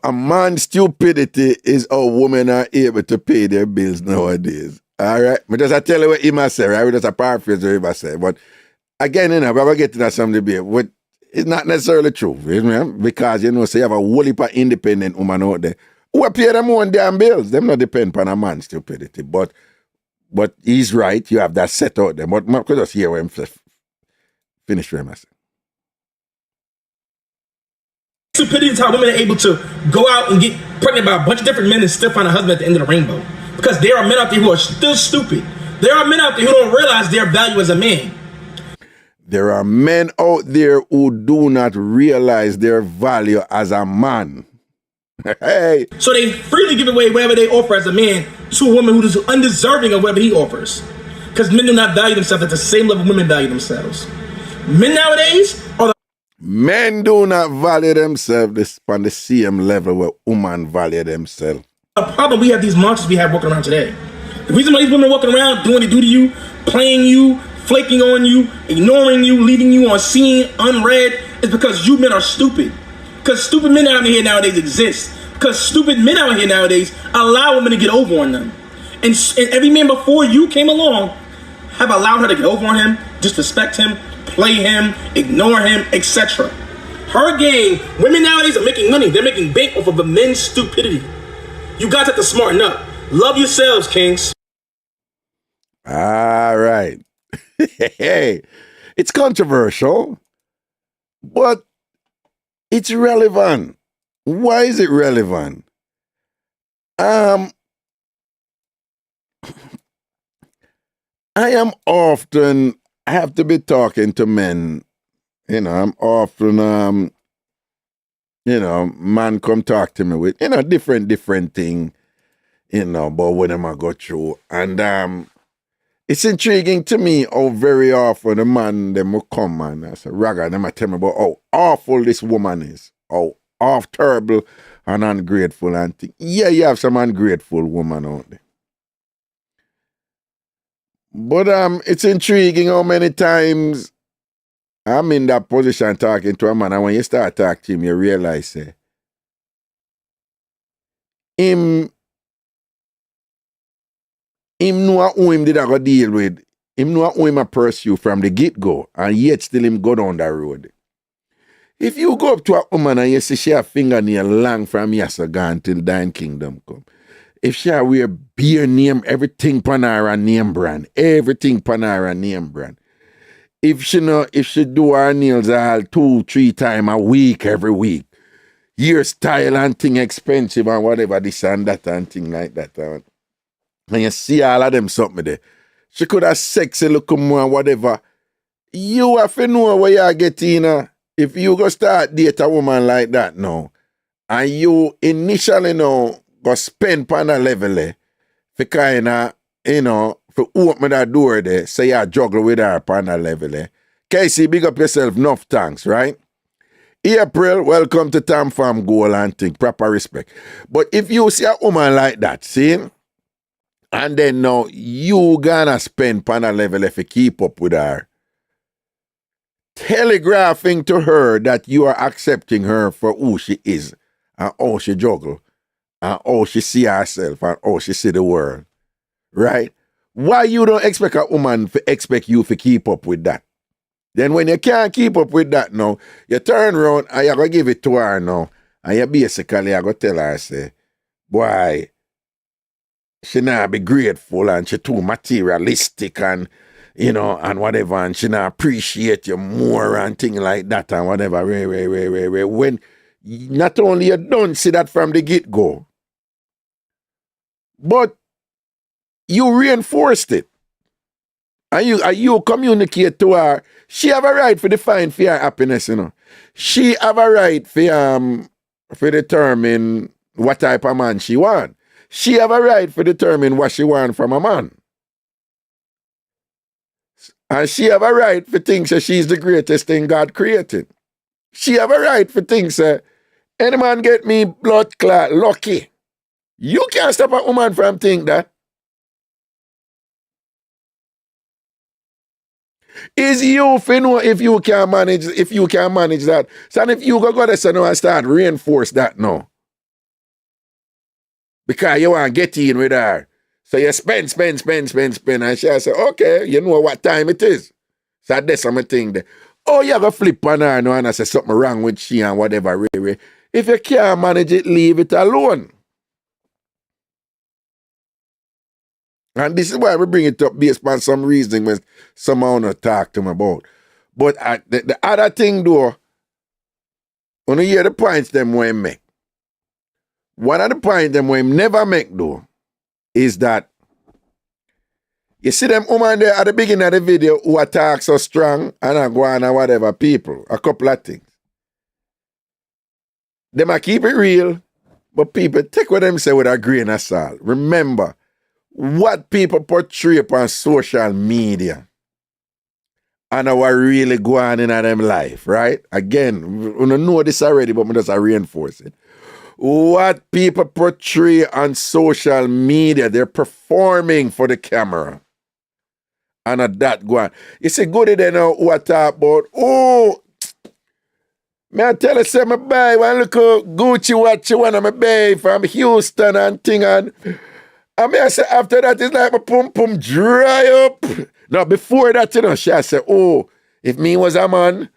A man's stupidity is how women are able to pay their bills nowadays. All right? But just I tell you what he must say, right? We just a paraphrase what he must say. But again, you know, we're getting at some debate. What it's not necessarily true, you know, because, you know, say you have a whole heap of independent woman out there who pay them own damn bills. Them not depend on a man's stupidity. But he's right. You have that set out there. But I could just hear him finish what I say. Stupidity is how women are able to go out and get pregnant by a bunch of different men and still find a husband at the end of the rainbow. Because there are men out there who are still stupid. There are men out there who don't realize their value as a man. There are men out there who do not realize their value as a man. Hey. So they freely give away whatever they offer as a man to a woman who is undeserving of whatever he offers. Because men do not value themselves at the same level women value themselves. Men nowadays are men do not value themselves on the same level where women value themselves. The problem we have these monsters we have walking around today. The reason why these women are walking around doing what they do to you, playing you, flaking on you, ignoring you, leaving you on scene, unread, is because you men are stupid. Because stupid men out here nowadays exist. Because stupid men out here nowadays allow women to get over on them. And every man before you came along have allowed her to get over on him, disrespect him, play him, ignore him, etc. Her game, women nowadays are making money. They're making bank off of the men's stupidity. You guys have to smarten up. Love yourselves, kings. All right. Hey, it's controversial, but it's relevant. Why is it relevant? I have to be talking to men. You know, I'm often, you know, man come talk to me with, you know, different thing, you know, about what them I go through. And it's intriguing to me how very often the man them will come and I say, Raga, them I tell me about how awful this woman is, how terrible and ungrateful and thing. Yeah, you have some ungrateful woman out there. But it's intriguing how many times I'm in that position talking to a man, and when you start talking to him, you realize him know who him did I go deal with. Him know who him a pursue from the get-go, and yet still him go down that road. If you go up to a woman and you see she have fingernail long from Yassa gone till Dine Kingdom come, if she wear beer name, everything Panara name brand, everything Panara name brand. If she do her nails all 2-3 times a week, every week, your style and thing expensive and whatever, this and that and thing like that. And you see all of them something there. She could have sexy look more and whatever. You have to know where you get in. If you go start date a woman like that now, and you initially know go spend on a level for kind of, you know, for open that door there, say you juggle with her on a level. Casey, big up yourself, enough thanks, right? April, welcome to TamFam goal and thing, proper respect. But if you see a woman like that, see, and then now you gonna spend on a level if you keep up with her, telegraphing to her that you are accepting her for who she is and how she juggle and how she see herself and how she see the world, right? Why you don't expect a woman to expect you to keep up with that? Then when you can't keep up with that now, you turn around and you're going to give it to her now. And you basically are going to tell her, say, boy, she not be grateful and she too materialistic and, you know, and whatever, and she not appreciate you more and things like that and whatever. When not only you don't see that from the get-go, but you reinforced it. And you communicate to her. She have a right to define for her happiness, you know. She have a right for determine what type of man she want. She have a right to determine what she want from a man. And she have a right for think that she's the greatest thing God created. She have a right for think that any man get me blood clot lucky. You can't stop a woman from think that. Is you if you know if you can manage that. So if you go there now and start reinforce that now. Because you want to get in with her. So you spend. And she'll say, okay, you know what time it is. So that's my thing there. Oh, you have a flip on her now and I say something wrong with she and whatever. If you can't manage it, leave it alone. And this is why we bring it up based on some reasoning when someone not talk to me about. But the other thing though, when you hear the points them we make, one of the points them we never make though, is that you see them woman there at the beginning of the video who attack so strong and I go on and whatever people, a couple of things. They might keep it real, but people take what them say with a grain of salt. Remember, what people portray upon social media and what really go on in them life, right? Again, we don't know this already, but we just reinforce it. What people portray on social media, they're performing for the camera. And that go on. You see, good they know what talk about, oh, may I tell you, say, my buy one little Gucci watch you want to buy from Houston and thing and I say after that, it's like my pum dry up. Now, before that, you know, she said, oh, if me was a man,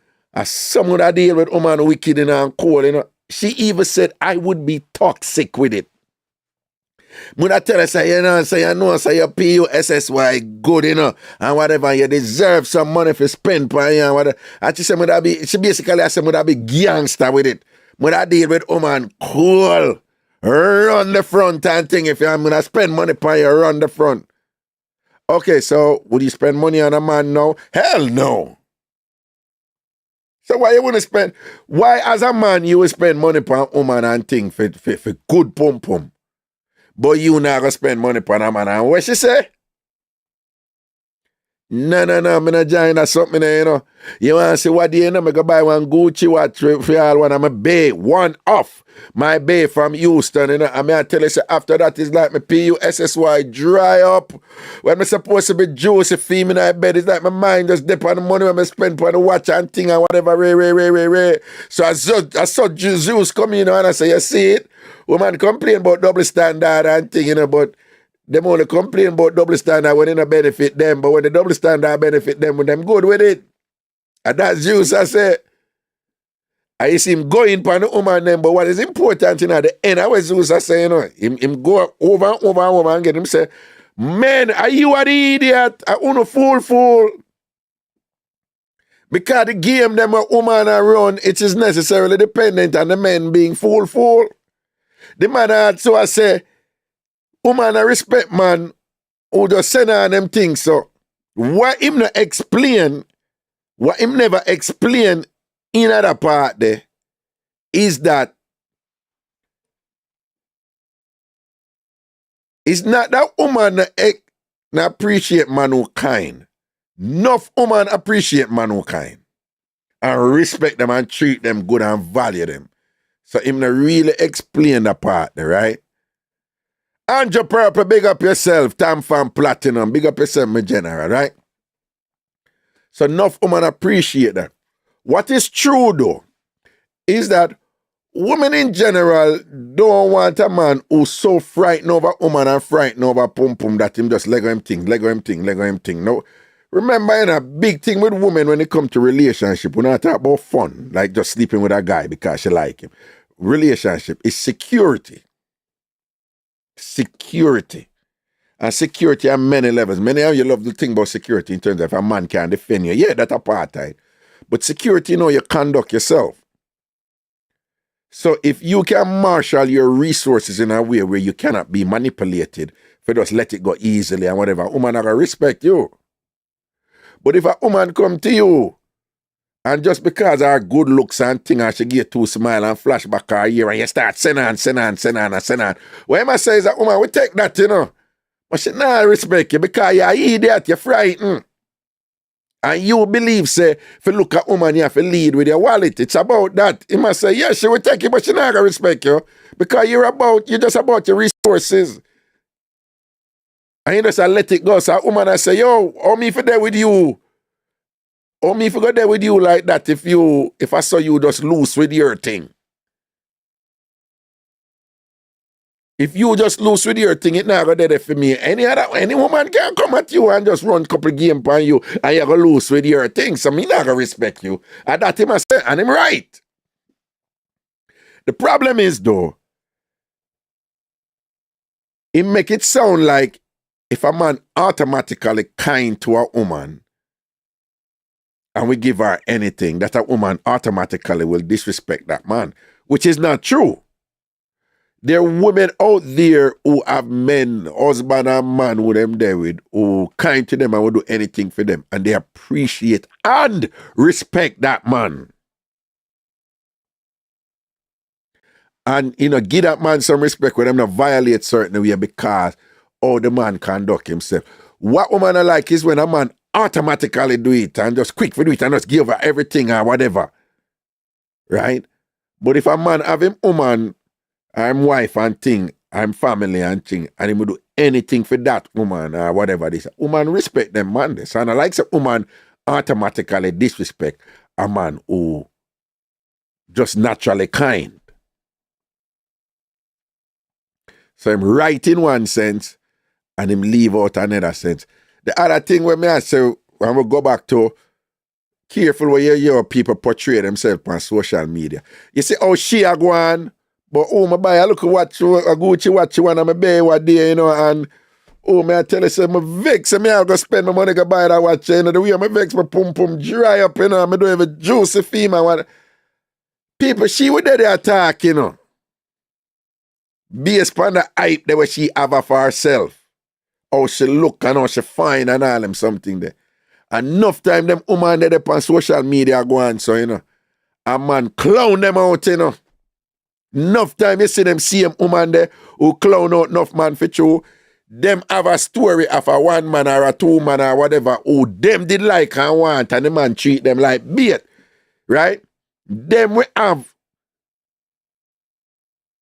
someone that deal with woman wicked and cold, you know. She even said I would be toxic with it. When I tell her, say, you know, say, you PUSSY good, you know, and whatever, you deserve some money for spend for you and whatever. And she basically I said, would I be gangster with it? When I deal with woman cool. Run the front and thing. If I'm going to spend money on you, run the front. Okay, so would you spend money on a man now? Hell no. So why you want to spend? Why as a man you will spend money on a woman and thing for good pum? But you not going to spend money on a man. And what she say? No, I'm not join that something there, you know. You want to see what do you know? I go buy one Gucci watch for all one of my bae. One off my bae from Houston, you know. And I tell you, so after that is like my PUSSY dry up. When I'm supposed to be juicy female in bed, it's like my mind just dip on the money when I spend on the watch and thing and whatever. So I saw Zeus come in, you know, and I say, you see it? Woman complain about double standard and thing, you know, but them only complain about double standard when it don't benefit them, but when the double standard benefit them, when them good with it. And that's Zeus, I say. I see him going for the woman them, but what is important at the end, I was Zeus, I say, you know, him go over and over and get him say, man, are you an idiot? I want a fool. Because the game them a woman are run, it is necessarily dependent on the men being fool. The man also I say, woman a respect man who just send on them things. So what him not explain, what him never explain in other part there is that it's not that woman not appreciate man who kind. Enough woman appreciate man who kind and respect them and treat them good and value them. So him not really explain that part there, right? Andrew Purple, big up yourself. TamFam Platinum, big up yourself, my general, right? So enough woman appreciate that. What is true though, is that women in general don't want a man who's so frightened over woman and frightened over pum pum that him just Lego him thing. No. Remember, in a big thing with women when it comes to relationship, we're not talking about fun, like just sleeping with a guy because she like him. Relationship is security. Security. And security on many levels. Many of you love to think about security in terms of if a man can defend you. Yeah, that's apartheid. But security, you conduct yourself. So if you can marshal your resources in a way where you cannot be manipulated, if you just let it go easily and whatever, a woman are going to respect you. But if a woman come to you and just because her good looks and thing and she give two smile and flash back her ear and you start send on. What am I say is that woman, we take that, But she not respect you because you're an idiot, you're frightened. And you believe, say, if you look at woman, you have to lead with your wallet. It's about that. He must say, yes, she will take you, but she not going to respect you. Because you're just about your resources. And you just let it go. So a woman I say, yo, how me if there with you? How me if I go there with you like that if I saw you just loose with your thing? If you just loose with your thing, it not go there for me. Any woman can come at you and just run a couple games on you and you go loose with your thing. So me not gonna respect you. And that him I say, and him right. The problem is though, it make it sound like if a man automatically kind to a woman and we give her anything, that a woman automatically will disrespect that man, which is not true. There are women out there who have men, husband and man who them there with, who kind to them and will do anything for them. And they appreciate and respect that man. And, give that man some respect when them not violate certain way because, the man conduct himself. What woman I like is when a man automatically do it and just quick for do it and just give her everything or whatever. Right? But if a man have him woman, I'm wife and thing, I'm family and thing, and he will do anything for that woman or whatever this. Woman respect them man. This. And I like a woman automatically disrespect a man who just naturally kind. So I'm right in one sense and him leave out another sense. The other thing where me I say, when we go back to careful where you hear people portray themselves on social media. You see how she are going. But my buy a look at watch, a Gucci watch one and my buy what day, and me I tell you, say, my vex, me I go spend my money to buy that watch, the way my vex, my pum dry up, I don't even juicy female. What. People, she would there attack, based upon the hype that she have for herself. How she look and how she fine and all them something there. Enough time them woman there on social media go on, so, a man clown them out, Enough time you see them same woman there who clown out enough man for you. Them have a story of a one man or a two man or whatever who them did like and want and the man treat them like bait. Right? Them we have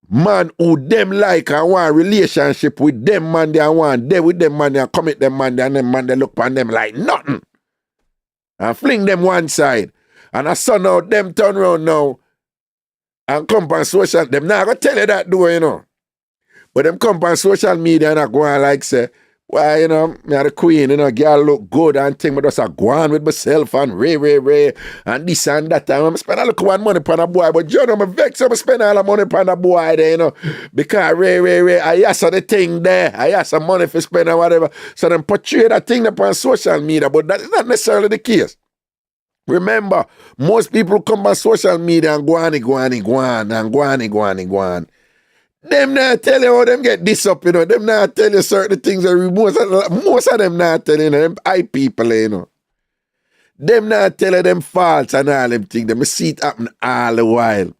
man who them like and want relationship with them man they want them with them man they commit them man they and them man they look upon them like nothing. And fling them one side. And I saw now them turn around now and come on social, them not gonna tell you that though, But them come on social media and I go on like say, why, me are the queen, girl look good and thing, but just I go on with myself and ray, and this and that. And I spend a little one money upon a boy, but you know, I'm vexed, I spend all the money upon a boy there, because ray, I ask the thing there, I ask some money for spend or whatever. So them portray that thing upon social media, but that is not necessarily the case. Remember, most people come on social media and go on. Them not tell you how them get this up, Them not tell you certain things. Most of them not tell you, them high people, Them not tell you them faults and all them things. Them see it happen all the while.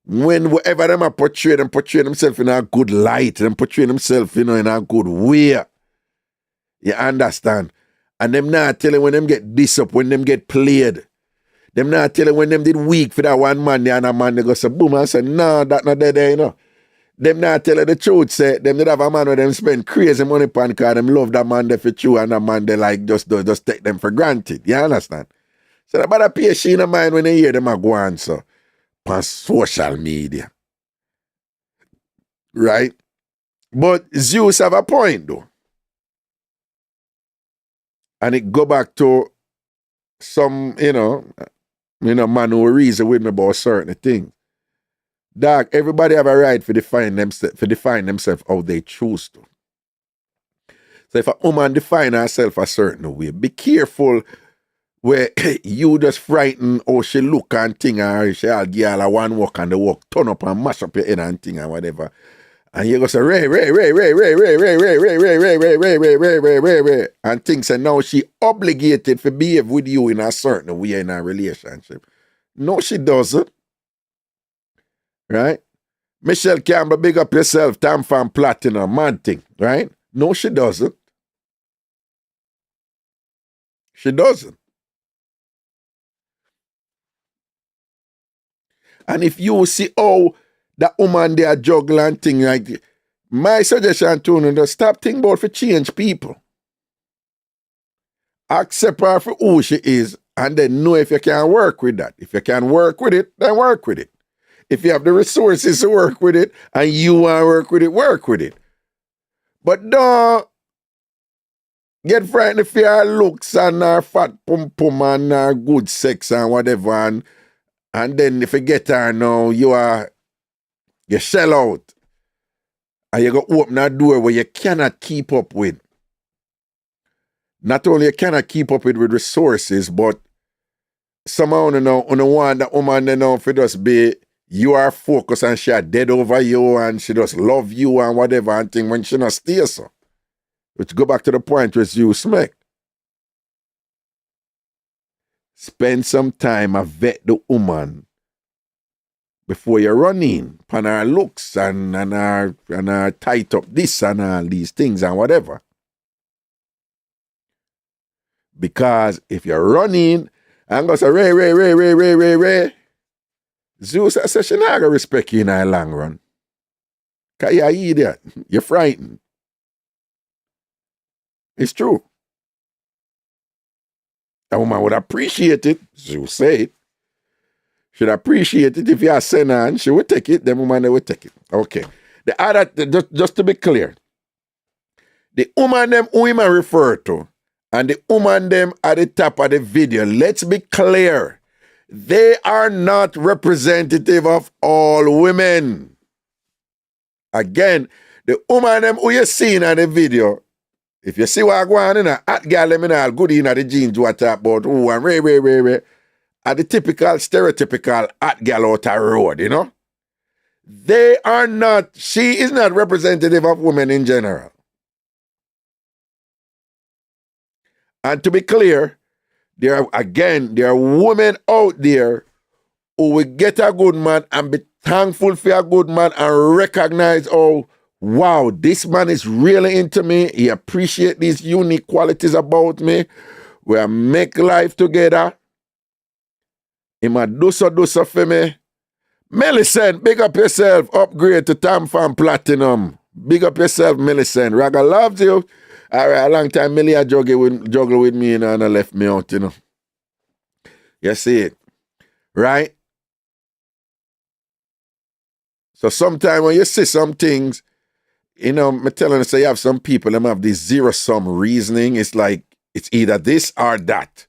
When whatever them are portray themselves in a good light. Them portray themselves, in a good way. You understand? And them not telling when them get this up, when them get played. Them not telling when them did weak for that one man, the other man, they go say, boom, and say, no, that not there, Them not telling the truth, say, them did have a man where them spend crazy money upon because them love that man there for true, and that man they like just take them for granted. You understand? So nobody pay she in mind when they hear them a go on so on social media. Right? But Zeus have a point though. And it go back to some, man who reason with me about certain things. Dog, everybody have a right for define themselves how they choose to. So if a woman define herself a certain way, be careful where you just frighten or she look and thing or she'll give her one walk and the walk turn up and mash up your head and thing and whatever. And you go say, Ray, and things, and now she obligated to behave with you in a certain way in a relationship. No, she doesn't. Right? Michelle Campbell, big up yourself, TamFam Platinum, man thing, right? No, she doesn't. She doesn't. And if you see how that woman there juggle and thing like my suggestion to you, stop thinking about for change people. Accept her for who she is and then know if you can work with that. If you can work with it, then work with it. If you have the resources to work with it and you want to work with it. But don't get frightened for her looks and her fat pum pum and her good sex and whatever. And then if you get her now, you sell out. And you go open a door where you cannot keep up with. Not only you cannot keep up with resources, but somehow on the one that woman they know for just be you are focused and she are dead over you and she just love you and whatever and thing when she not stay so. Which go back to the point where you smack. Spend some time and vet the woman before you run in on her looks and her tight up this and all these things and whatever. Because if you run in and go say, Ray, Zeus says she not gonna respect you in the long run. Because you're an idiot. You're frightened. It's true. A woman would appreciate it, Zeus said. Should appreciate it if you send her and she would take it, then woman would take it. Okay. The other, just to be clear, the woman them who him refer to and the woman them at the top of the video, let's be clear. They are not representative of all women. Again, the woman them who you seen in the video, if you see what going on in a hot girl, them in a good in the jeans what talk about, oh, and Ray, are the typical, stereotypical hot girl out the road, you know? They are not, she is not representative of women in general. And to be clear, there are women out there who will get a good man and be thankful for a good man and recognize, oh, wow, this man is really into me. He appreciates these unique qualities about me. We make life together. He might do so for me. Millicent, big up yourself. Upgrade to TamFam Platinum. Big up yourself, Millicent. Raga loves you. All right, a long time Millie juggle with me and I left me out, you know. You see it. Right? So sometimes when you see some things, you know, I'm telling you, say you have some people, them have this zero-sum reasoning. It's like, it's either this or that.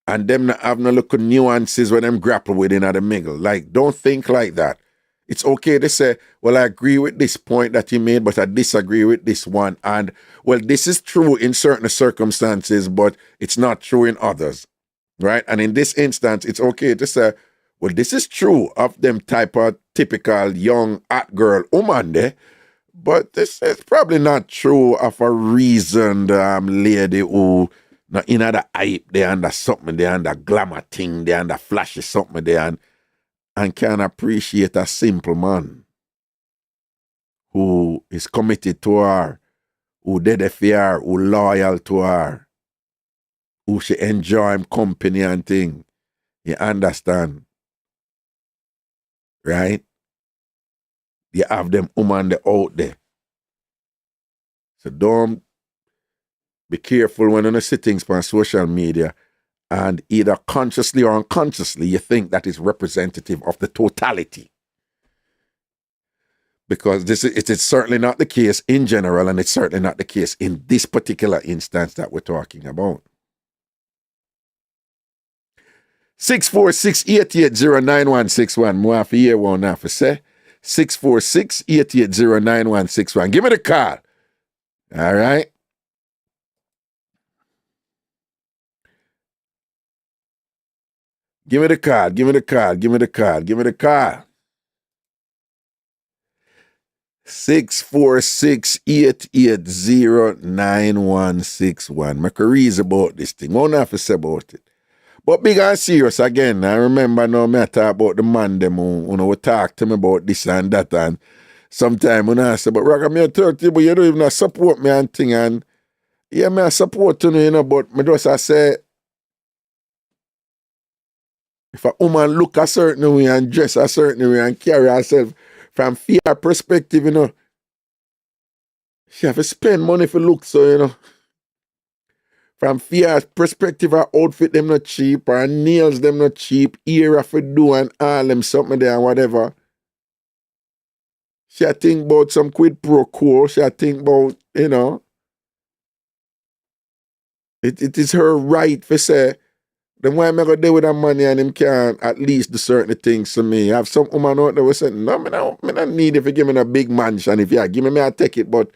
And them not have no little nuances when them grapple with in the middle. Like, don't think like that. It's okay to say, well, I agree with this point that you made, but I disagree with this one. And, well, this is true in certain circumstances, but it's not true in others. Right? And in this instance, it's okay to say, well, this is true of them type of typical young hot girl woman there, but this is probably not true of a reasoned lady who not in the hype there and the something there and the glamour thing there and the flashy something there and can appreciate a simple man who is committed to her, who dead for her, who loyal to her, who she enjoy him company and thing. You understand? Right? You have them woman out there. So don't be careful when you see things on social media And either consciously or unconsciously, you think that is representative of the totality. Because it is certainly not the case in general, and it's certainly not the case in this particular instance that we're talking about. 646-880-9161. More for year one now for say. 646-880-9161. Give me the call. All right. Give me the card. Give me the card. Give me the card. Give me the card. 646-880-9161. Make a reason about this thing. What have to say about it? But big and serious again. I remember now me talk about the man them who talk to me about this and that, and sometime when I say, but Raga, me talk to you, but you don't even support me and thing, and yeah, me support you, but me just I say, if a woman look a certain way and dress a certain way and carry herself from fear perspective, she have to spend money for look, so, From fear perspective, her outfit them not cheap, her nails them not cheap, ear for do and all them something there and whatever. She think about some quid pro quo, she think about, it is her right for say, then why am I going to deal with that money and him can at least do certain things to me? I have some woman out there who say, no, I don't need if you give me a big mansion. If you give me, I take it, but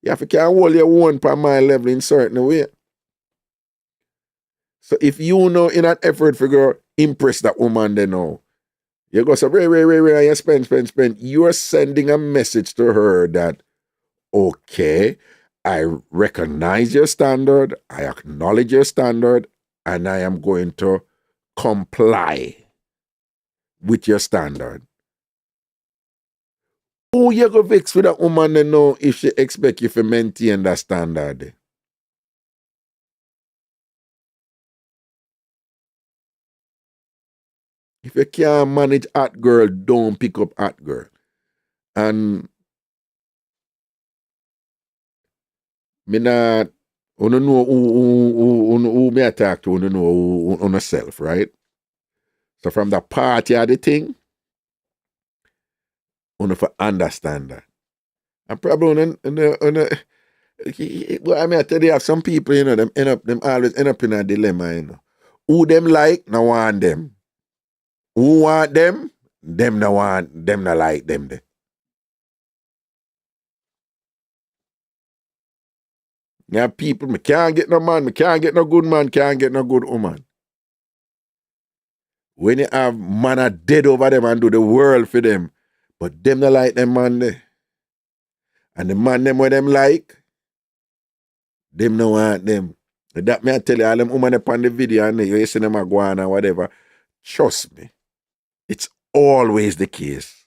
you have to can hold your own per my level in certain way. So if you know in an effort to go impress that woman, then you go say, and you spend. You're sending a message to her that, okay, I recognize your standard, I acknowledge your standard, and I am going to comply with your standard. Who you go vex with that woman to know if she expect you to maintain that standard? If you can't manage hot girl, don't pick up hot girl. And me not, you know who me attack to, you know who yourself, right? So from the party of the thing, you for understand that. And probably I mean, I tell you, have some people, them always end up in a dilemma, Who them like, no want them. Who want them no want, them no like them. Yeah, people, me can't get no man, me can't get no good man, can't get no good woman. When you have man a dead over them and do the world for them, but them no like them man there. And the man them what them like, them no want them. That me I tell you, all them woman upon the video and you see them a go on or whatever, trust me, it's always the case.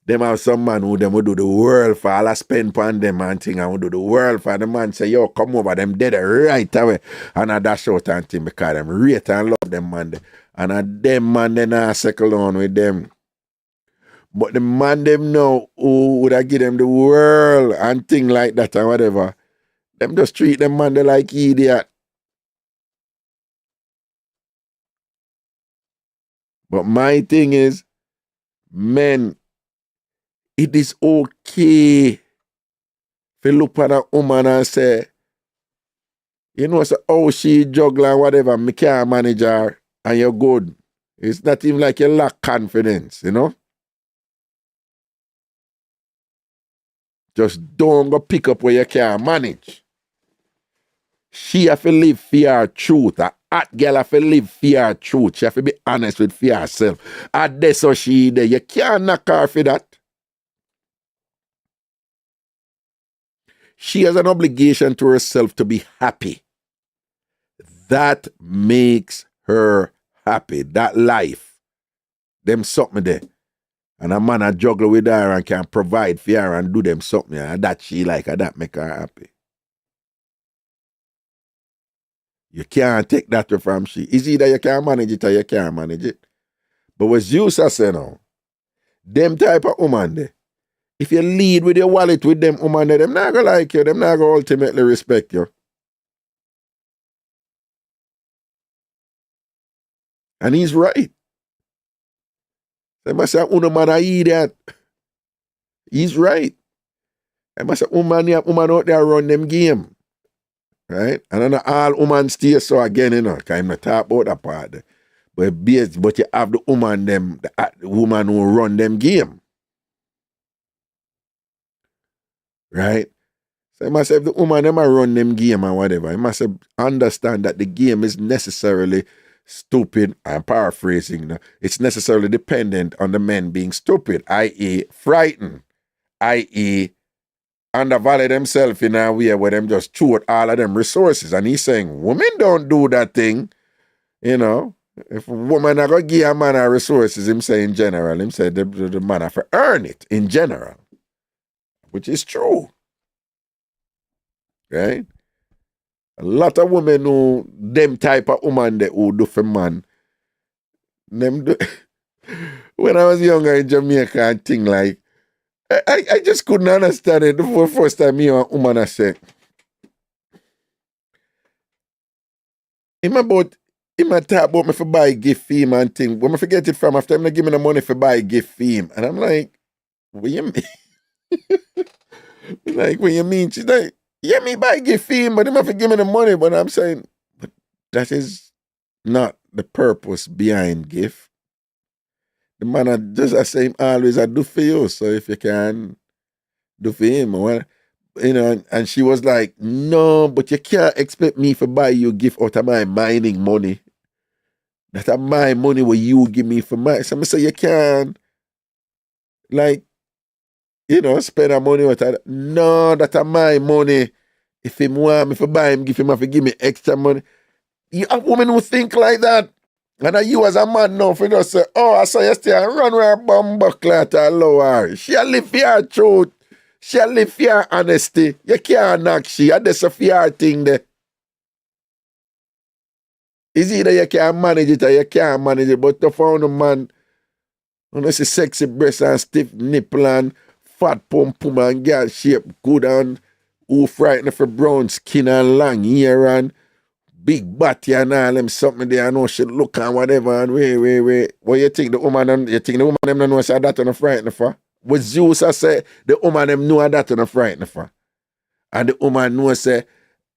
Them have some man who them will do the world for all I spend upon them and thing and will do the world for the man say, yo, come over, them dead right away. And I dash out and thing because them rate and love them man there. And them man they not settle on with them. But the man them know who would I give them the world and thing like that and whatever, them just treat them man they like idiot. But my thing is, men, it is okay to look at a woman and say, so oh she juggler whatever, me can't manage her and you're good. It's not even like you lack confidence, Just don't go pick up where you can't manage. She have to live for her truth. A hot girl have to live for her truth. She have to be honest with herself. And that's how she there. You can't knock her for that. She has an obligation to herself to be happy. That makes her happy. That life. Them something there. And a man a juggle with her and can provide for her and do them something. And that she like and that make her happy. You can't take that from she. It's either you can manage it or you can't manage it. But what you say now, them type of woman there, if you lead with your wallet with them woman there, them not gonna like you, them not gonna ultimately respect you. And he's right. They must say, "Uno man a idiot." He's right. I must say, woman out there run them game. Right? And then all women stay so again, because I'm not talking about that part. But you have the woman the woman who run them game. Right? So I must say, if the woman them run them game and whatever, I must understand that the game is necessarily stupid. I'm paraphrasing. It's necessarily dependent on the men being stupid, i.e. frightened, i.e. undervalue themselves in a way where them just chew out all of them resources. And he's saying, women don't do that thing. If a woman are going to give a man a resources, him say in general, him say the man have to earn it in general, which is true. Right? A lot of women who, them type of woman that who do for man, them do, when I was younger in Jamaica and thing like, I just couldn't understand it. The first time me and a woman I said, him talk about me for buy gift for him and thing. When I forget it from after him not give me the money for buy gift for him. And I'm like, what you mean? Like, what you mean? She's like, yeah, me buy gift for him, but him have to give me the money. But I'm saying, but that is not the purpose behind gift. The man I say him always I do for you. So if you can do for him, well, and she was like, no, but you can't expect me to buy you a gift out of my mining money. That's my money what you give me for mine. So I say you can like, spend that money with that. No, that's my money. If him want me to buy him, have to give me extra money. You have women who think like that. And you as a man now, for just say, oh, I saw you stay and run with her bum buckler to allow her. She'll live for your truth. She'll live for your honesty. You can't knock she. That's a fair thing there. It's either you can manage it or you can't manage it. But to find a man, see sexy breast and stiff nipple and fat pum and girl shape good and who frightened for brown skin and long hair and big body and all them something there, I know she look and whatever and wait. What you think the woman them don't know say that and frightened for? What Zeus I say the woman them know that and frightened for? And the woman know say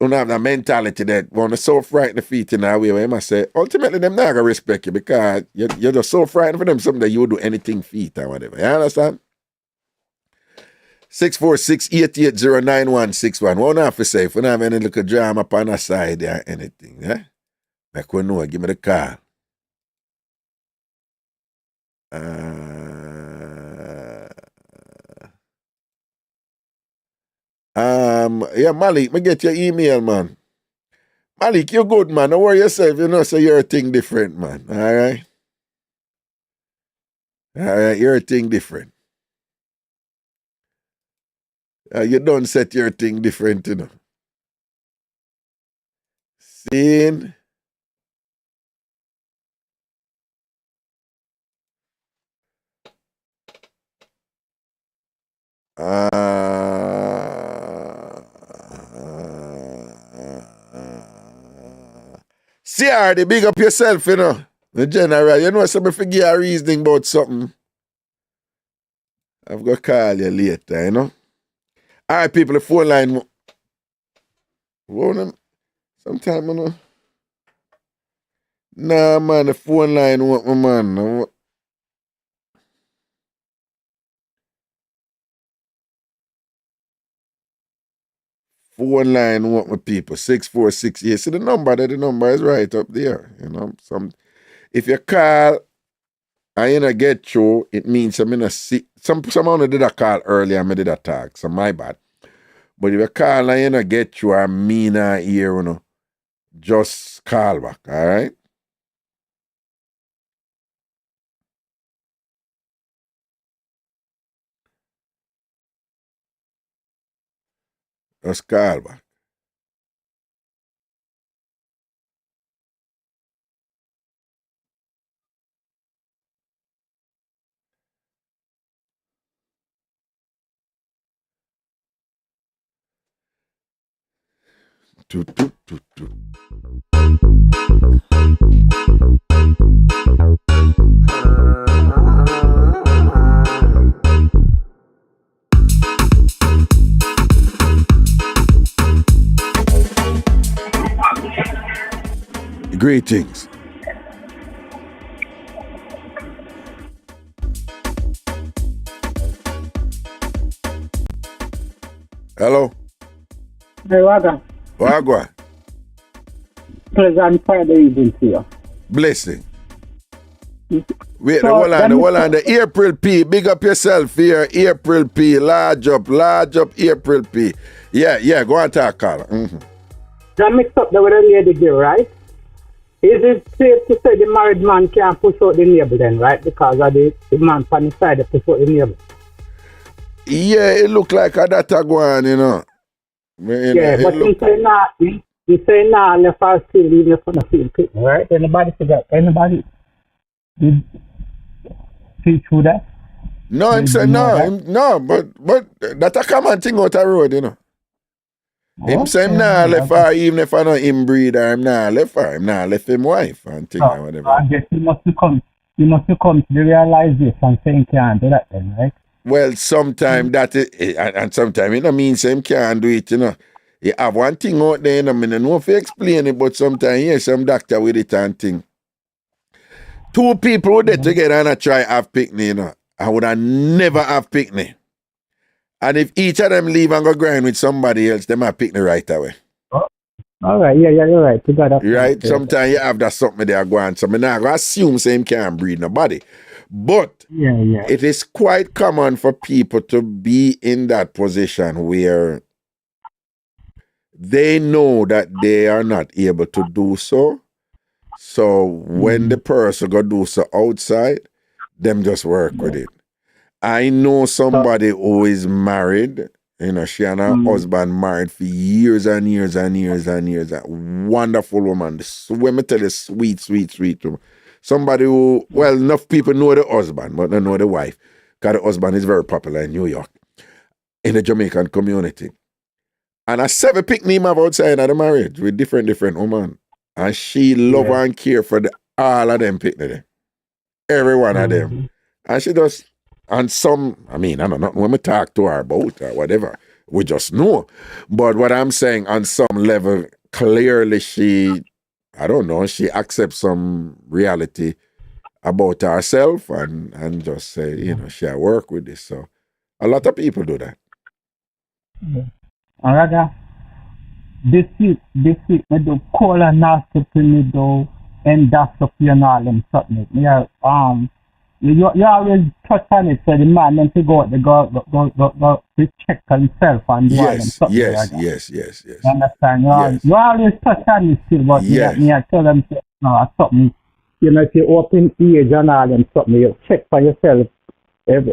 don't have the mentality that when they're so frightened the feet in a way where I must say ultimately them not gonna respect you because you're just so frightened for them something that you would do anything feet or whatever. You understand? 646-880-9161. What I have to say, if we don't have any little drama up on the side or anything, make we know, give me the call. Malik, me get your email, man. Malik, you're good, man. Don't worry yourself, so you're a thing different, man. All right? All right, you're a thing different. You don't set your thing different, Seen? CRD, big up yourself, The general, somebody forget a reasoning about something. I've got to call you later, All right, people, the phone line. Sometime, Nah, man, the phone line want my man. Phone line want my people. 646. Yeah, see the number is right up there. If you call and you not get through, it means I'm in a someone did a call earlier and I did a talk, so my bad. But if you call and you not get through, I mean here, just call back, all right? Just call back. Greetings. Hello. Hey, Raga. Wagwan. Pleasant Friday evening to you. Blessing. Wait, hold on, the April P. Big up yourself here. April P. Large up, April P. Yeah, go and talk, Carla. That mix up the with the lady girl, right? Is it safe to say the married man can't push out the neighbor then, right? Because of the man on the side that push out the neighbor. Yeah, it look like a data go on, you know. But you say nah, left her still leaving for the field people, right? Anybody forget? Anybody did see through that? No, him say no, but that's a common thing out the road, you know. Him say him nah left her, even if I know him breed or him nah left her, him nah left him wife and thing or whatever. I guess you must come to the realization saying can't do that then, right? Well, sometimes that is, and sometimes it don't mean him can't do it, you know. You have one thing out there, you know, I don't know if you explain it, but sometimes you some doctor with it and thing. Two people would get together and try have picnic, you know. I would have never have picnic. And if each of them leave and go grind with somebody else, they might picnic right away. All right, yeah, you're right. You got that. Right? Sometimes you have that something there going. So I'm not going to assume same can't breed nobody. But it is quite common for people to be in that position where they know that they are not able to do so. So when the person go do so outside, them just work with it. I know somebody who is married, you know, she and her husband married for years and years and years and years. A wonderful woman. When me tell you, sweet woman. Somebody who, well, enough people know the husband, but don't know the wife. Because the husband is very popular in New York, in the Jamaican community. And I 7 picnic have outside of the marriage with different women. And she love and care for all of them picnic. Every one of them. And she does, and some, I mean, I don't know, when we talk to her about or whatever, we just know. But what I'm saying, on some level, clearly she, I don't know, she accepts some reality about herself and just say, you know, she work with this. So a lot of people do that. Alright, this week, I do colonoscopy, me do endoscopy and all them something. Yeah, you always touch on it, so the man then to go to check himself and do all them something. Yes. You understand? You always touch on it still, but me I tell them, something, you know, if you open age and all them something, you check for yourself. Every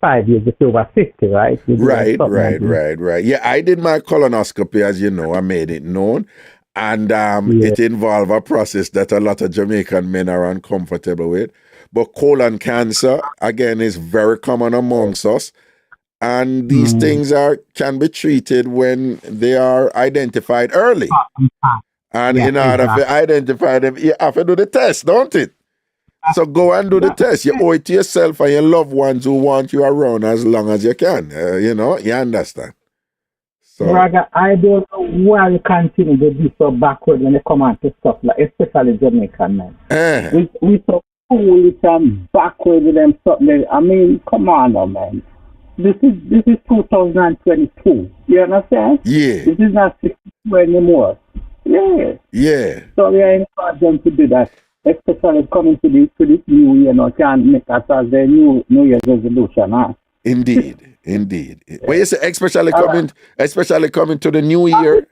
5 years, it's over 50, right? Right. Yeah, I did my colonoscopy, as you know. I made it known. And it involved a process that a lot of Jamaican men are uncomfortable with. But colon cancer, again, is very common amongst us. And these things can be treated when they are identified early. And in order to identify them, you have to do the test, don't it? So go and do the test. You owe it to yourself and your loved ones who want you around as long as you can. You know, you understand. So, Raga, I don't know why you continue to be so backward when you come on to stuff, like, especially Jamaican men. We so foolish and backward with them stuff. I mean, come on now, man. This is 2022. You understand? Yeah. This is not 62 anymore. Yeah. So we are encouraging them to do that. Especially coming to this new year, can't make us as their New Year's resolution, huh? Indeed. When you say especially coming to the new year.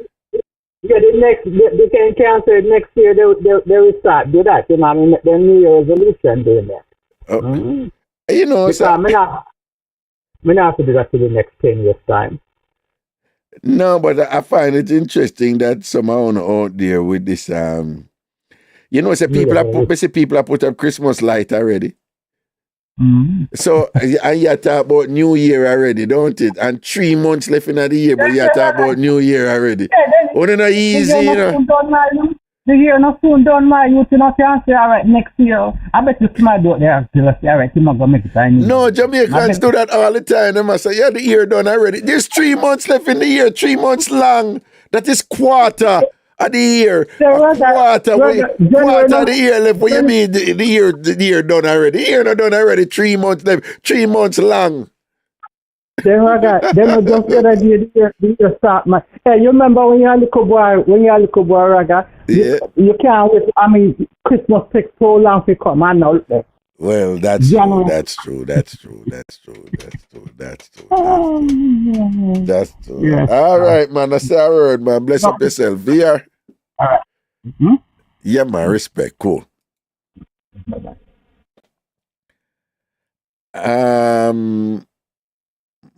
Yeah, they can't say next year they will start do that. You know, I mean, the New Year resolution doing that. You know, because we not have to do that for the next 10 years time. No, but I find it interesting that someone out there with this you know, people are put up Christmas light already. So you talk about New Year already, don't it? And 3 months left in the year, but you talk about New Year already. It's not easy, you know. The year not soon done, my youth, you know, can't say, all right, next year. I bet you smile out there still say, all right, you're not going to make it time. No, Jamaicans do that all the time. They must say, yeah, the year done already. There's 3 months left in the year, 3 months long. That is quarter. Of the year. Quarter of the year left. What you mean the year done already? The year not done already. 3 months left. 3 months long. Then I just said I did the start, man. Hey, you remember when you're a little boy, Raga? Yeah. You can't wait. I mean, Christmas takes so long to come and out there. Well, that's true. That's true. Yes. All right, man. That's our word, man. Bless up yourself. VR. All right. Mm-hmm. Yeah, man. Respect. Cool.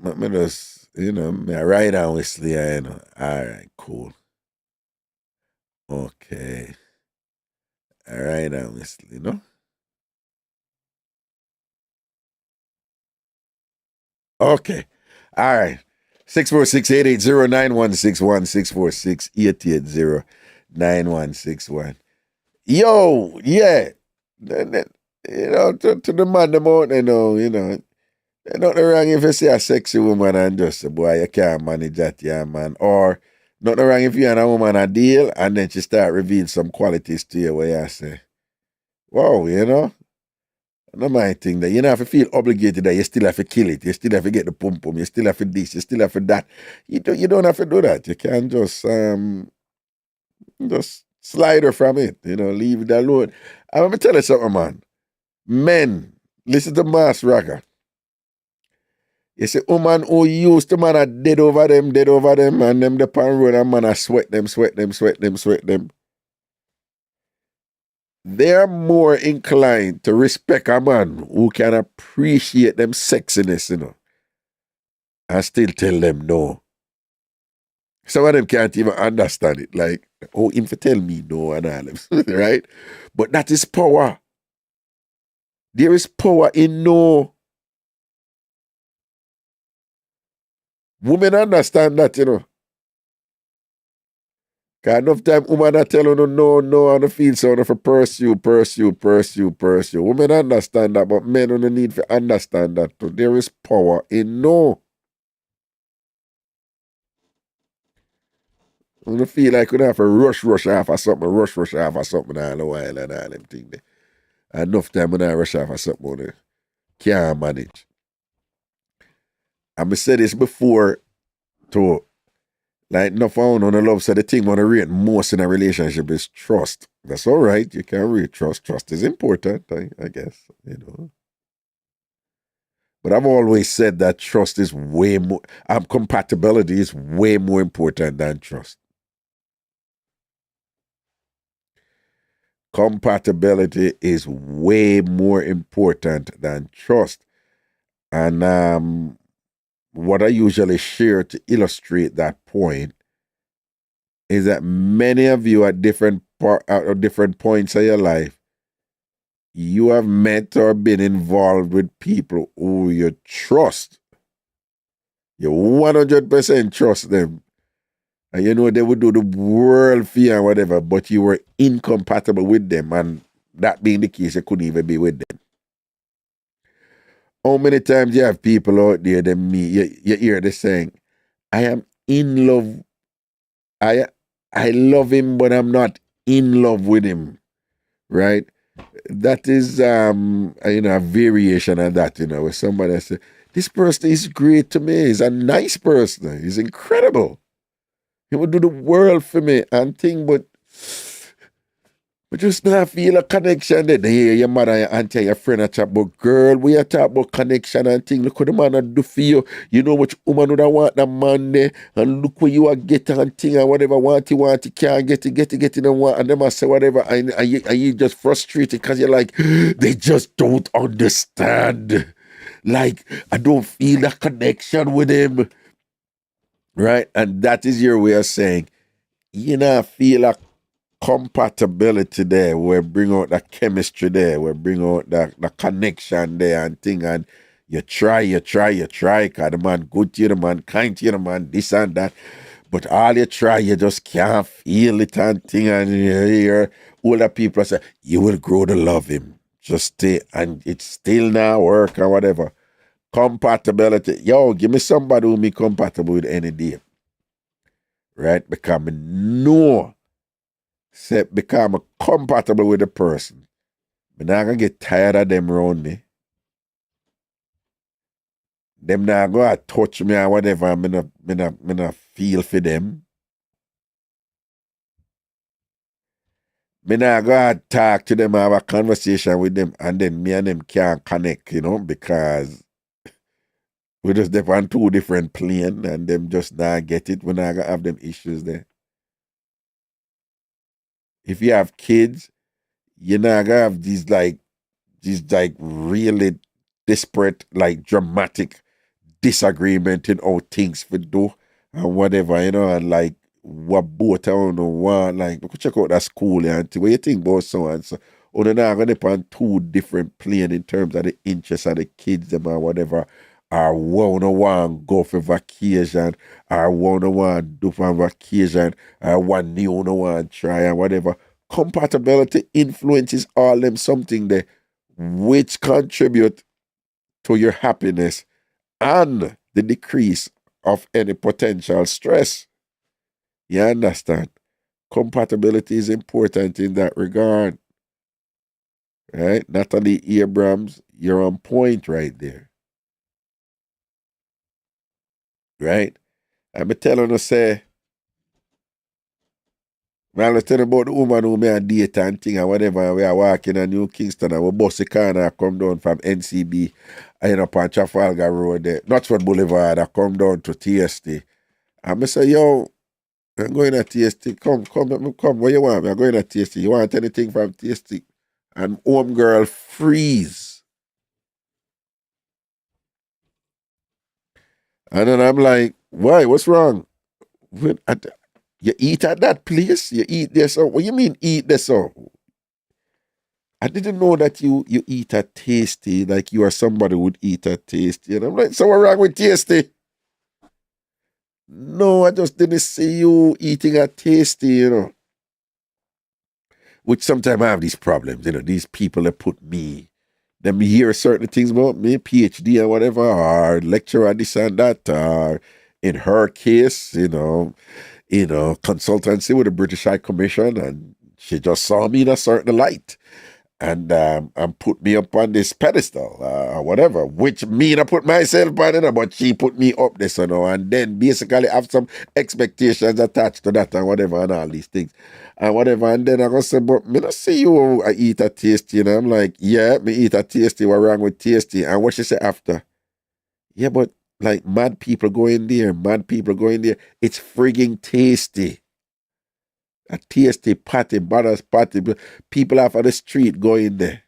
Me just, me ride on Wesley, All right, cool. Okay. All right, on Wesley, Okay. All right. 646-880-9161, 646-880-9161. Yo, yeah. To the man, the mountain, there's nothing wrong if you see a sexy woman and just a boy, you can't manage that, yeah, man. Or nothing wrong if you and a woman a deal and then she start revealing some qualities to you where you say, wow, no my thing that you don't have to feel obligated that you still have to kill it, you still have to get the pum pum, you still have to this, you still have to that. You don't have to do that. You can just slide her from it, leave it alone. I'm gonna tell you something, man. Men, listen to Mass Raga. You see, woman who used to man are dead over them, and them the pan road and man are sweat them. They are more inclined to respect a man who can appreciate them sexiness, and still tell them no. Some of them can't even understand it. Like, him for tell me no and all them, right? But that is power. There is power in no. Women understand that, Cause enough time women are telling you no, and feel so to pursue. Women understand that, but men don't need to understand that too. There is power in no. You don't feel like you don't have to rush off of something all the while and all them things. Enough time you don't rush off of something you can't manage. I said this before too. Like, no found on the love, so the thing want to rate most in a relationship is trust. That's all right. You can rate trust. Trust is important, I guess, But I've always said that trust is way more, compatibility is way more important than trust. Compatibility is way more important than trust. And what I usually share to illustrate that point is that many of you at different points of your life, you have met or been involved with people who you trust. You 100% trust them. And they would do the world for you and whatever, but you were incompatible with them. And that being the case, you couldn't even be with them. How many times you have people out there that you hear this saying, I am in love. I love him, but I'm not in love with him. Right? That is a variation of that, where somebody says, this person is great to me. He's a nice person. He's incredible. He would do the world for me and thing, but just not feel a connection there. They hear your mother, your auntie, your friend a chat about, girl, we are talking about connection and thing. Look what the man a do for you. You know which woman would want the man there, and look where you are getting and thing and whatever, want it, can't get it, and want, and them I say whatever, and you just frustrated because you're like, they just don't understand. Like, I don't feel that connection with him. Right? And that is your way of saying, you know, feel a compatibility there, we bring out the chemistry there, we bring out the connection there and thing, and you try, cause the man good to you, the man kind to you, the man this and that, but all you try, you just can't feel it and thing, and you hear older people say, you will grow to love him, just stay, and it's still not work or whatever. Compatibility, yo, give me somebody who be compatible with any day, right? Because I know say become compatible with the person. I'm not gonna get tired of them around me. Them not gonna touch me or whatever. I'm not feel for them. Me not gonna talk to them, have a conversation with them, and then me and them can't connect, because we just live on two different planes and them just not get it. We not gonna have them issues there. If you have kids, you're not gonna have these really disparate, dramatic disagreement in how things for do and whatever, and what both I don't know want, we could check out that school and what you think about so and so. Or they're not gonna on two different planes in terms of the interests of the kids them or whatever, or one want go for vacation, or one want do for vacation, or one new want try and whatever. Compatibility influences all them something there which contribute to your happiness and the decrease of any potential stress. You understand? Compatibility is important in that regard. Right? Natalie Abrams, you're on point right there. Right? I'm telling you, say, man, I was telling about the woman who may date and thing and whatever, and we are walking in New Kingston and we bus the car and I come down from NCB, I end up on Trafalgar Road there, Knoxford Boulevard, I come down to TST. And I say, yo, I'm going to TST, come, where you want me? I'm going to TST. You want anything from TST? And home girl freeze. And then I'm like, why? What's wrong? You eat at that place? You eat there so? What you mean eat there so? I didn't know that you eat at Tasty, like you are somebody who would eat at Tasty. And I'm like, so what's wrong with Tasty? No, I just didn't see you eating at Tasty, Which sometimes I have these problems, these people that put me, them hear certain things about me, Ph.D. or whatever, or lecturer this and that, or in her case, consultancy with the British High Commission, and she just saw me in a certain light. And put me up on this pedestal or whatever, which me I put myself on it, but she put me up there, and then basically have some expectations attached to that and whatever and all these things and whatever. And then I go say, but me not see you eat a Tasty, and I'm like, yeah, me eat a Tasty, what wrong with Tasty? And what she say after? Yeah, but mad people go in there, it's frigging tasty. A tasty party, brothers party, people off of the street go in there.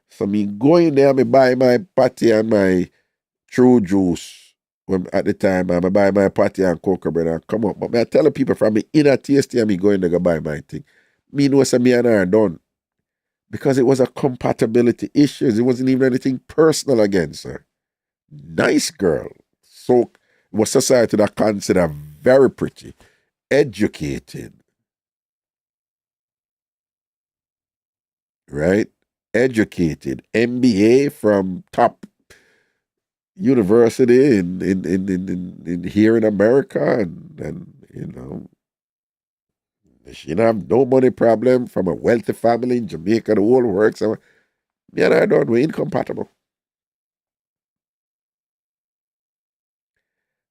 So me go in there, me buy my patty and my true juice. When at the time, I buy my patty and cocoa bread and come up. But I tell the people from me in a tasty and me go in there go buy my thing. Me know say me and her done. Because it was a compatibility issue. It wasn't even anything personal against her. Nice girl. So it was society that considered very pretty. Educated, right? Educated, MBA from top university in here in America, and she didn't have no money problem from a wealthy family in Jamaica. The whole works. So me and I don't. We're incompatible.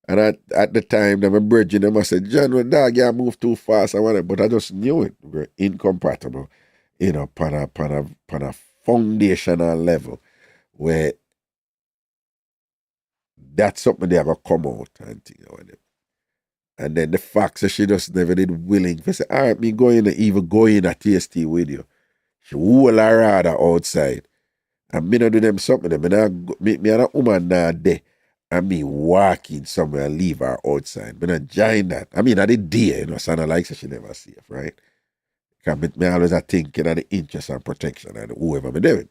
And at the time, my bridging them, I said, John, well, dog, you move too fast. But I just knew it. We're incompatible, upon a foundational level where that's something they ever come out and thing. And then the fact that she just never did willing to say, all right, me even go in a TST with you. She will rather outside. And me not do them something. Me and a woman now there. And me walking somewhere and leave her outside. But not join that. I mean, I did dear, so I like she never safe, right? Because me always thinking of the interest and protection and whoever me doing.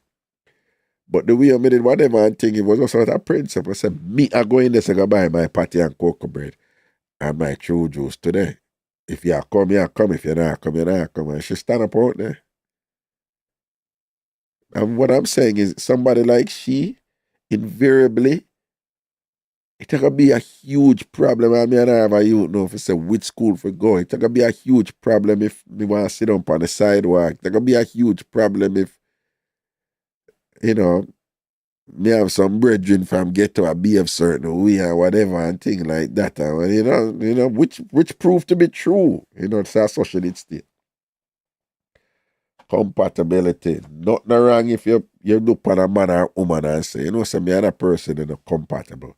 But the way I did whatever and thing, it was also a principle. I said, me I go in there to go buy my patty and cocoa bread and my true juice today. If you come, you come. If you're not come, you're not come. And she stand up out there. And what I'm saying is somebody like she, invariably, It's gonna be a huge problem. I mean, I have a youth know if I say which school for go. It's gonna be a huge problem if me want to sit up on the sidewalk. It's gonna be a huge problem if, you know, me have some brethren from ghetto or behave certain way or whatever and things like that. And, which prove to be true. It's a social state. Compatibility. Nothing wrong if you look at a man or woman and say, some other person is compatible.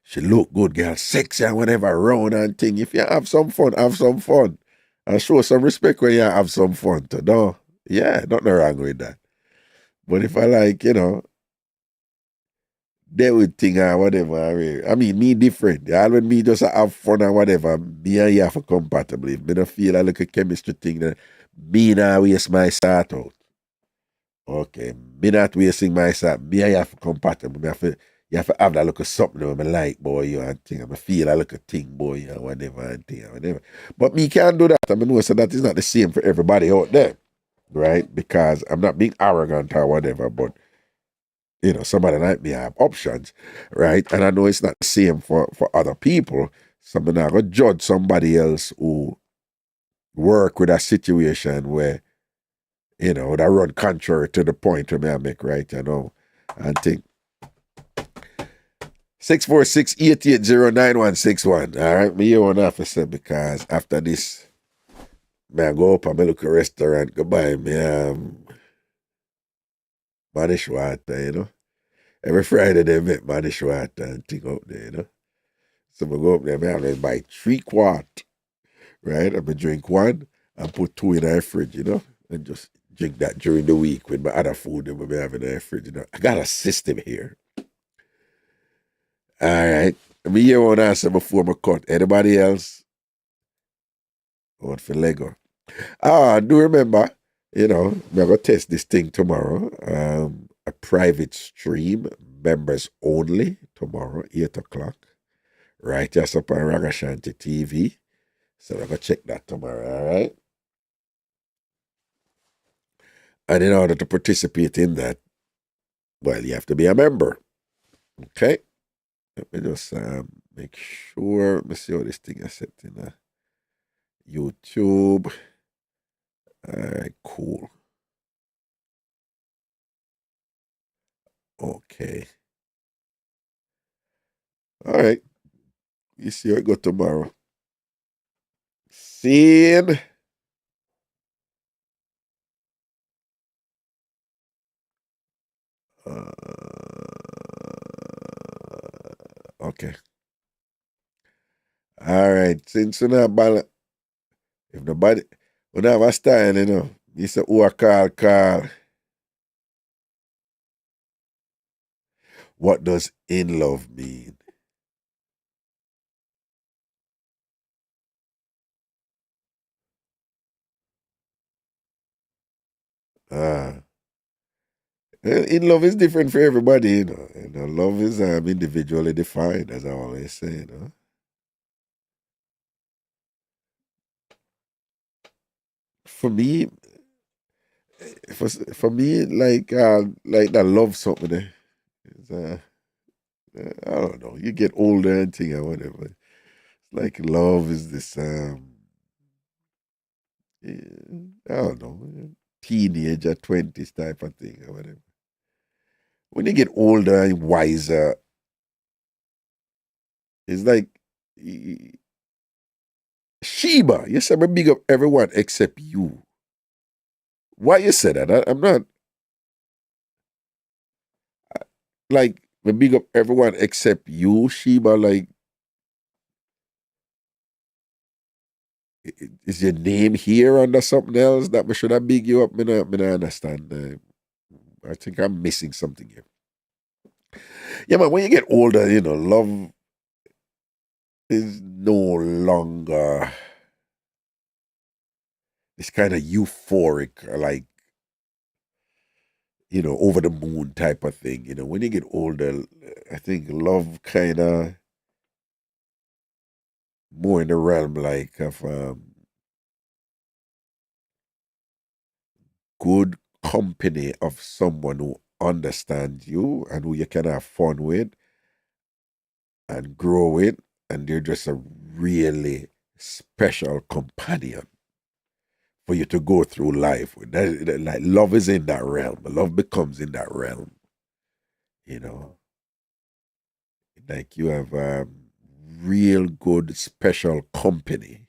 She look good, girl, sexy and whatever, round and thing. If you have some fun, have some fun. And show some respect when you have some fun too. No, yeah, nothing wrong with that. But if I like, they would think or whatever. I mean, me different. All when me just have fun or whatever, me and you have a compatible. If me don't feel like a chemistry thing, then me not waste my start out. Okay, me not wasting my start. Me and you have a compatible. You have to have that look of something that I like, boy, you and thing. I feel I look a thing, boy, you and whatever and thing, whatever. But me can't do that. I mean, so that is not the same for everybody out there, right? Because I'm not being arrogant or whatever, but somebody like me have options, right? And I know it's not the same for other people. So I'm not going to judge somebody else who work with a situation where, that run contrary to the point where I make, right? And think. 646-880-9161. All right, me one officer because after this, I go up and I look at a restaurant, go buy me manish water, Every Friday they make manish water and thing up there, So I go up there, I buy 3 quart, right? I drink 1 and put 2 in the fridge, and just drink that during the week with my other food that we have in the fridge, I got a system here. All right. Me hear one answer before I cut. Anybody else? Vote for Lego. Do remember, we're going to test this thing tomorrow. A private stream, members only, tomorrow, 8 o'clock. Right just up on Ragashanti TV. So we're going to check that tomorrow, all right? And in order to participate in that, well, you have to be a member. Okay? Let me just make sure. Let me see how this thing is set in YouTube. All right, cool. Okay. All right. You see how it go tomorrow. Scene. Okay. All right. Since you know balance, if nobody, we have a style, you say, who a call. What does in love mean? In love is different for everybody, love is individually defined, as I always say, For me, like that love something there. I don't know. You get older and thing or whatever. It's like love is this I don't know, teenager 20s type of thing or whatever. When you get older and wiser, it's like Sheba. You said, I'm big up everyone except you. Why you say that? I'm not like we big up everyone except you, Sheba. Like, is your name here under something else that we should have big you up? Me not understand. I think I'm missing something here. Yeah, man, when you get older, love is no longer this kind of euphoric, like, over the moon type of thing. When you get older, I think love kind of more in the realm like of good company of someone who understands you and who you can have fun with and grow with, and they're just a really special companion for you to go through life with. Like love is in that realm. Love becomes in that realm. You know, like you have real good special company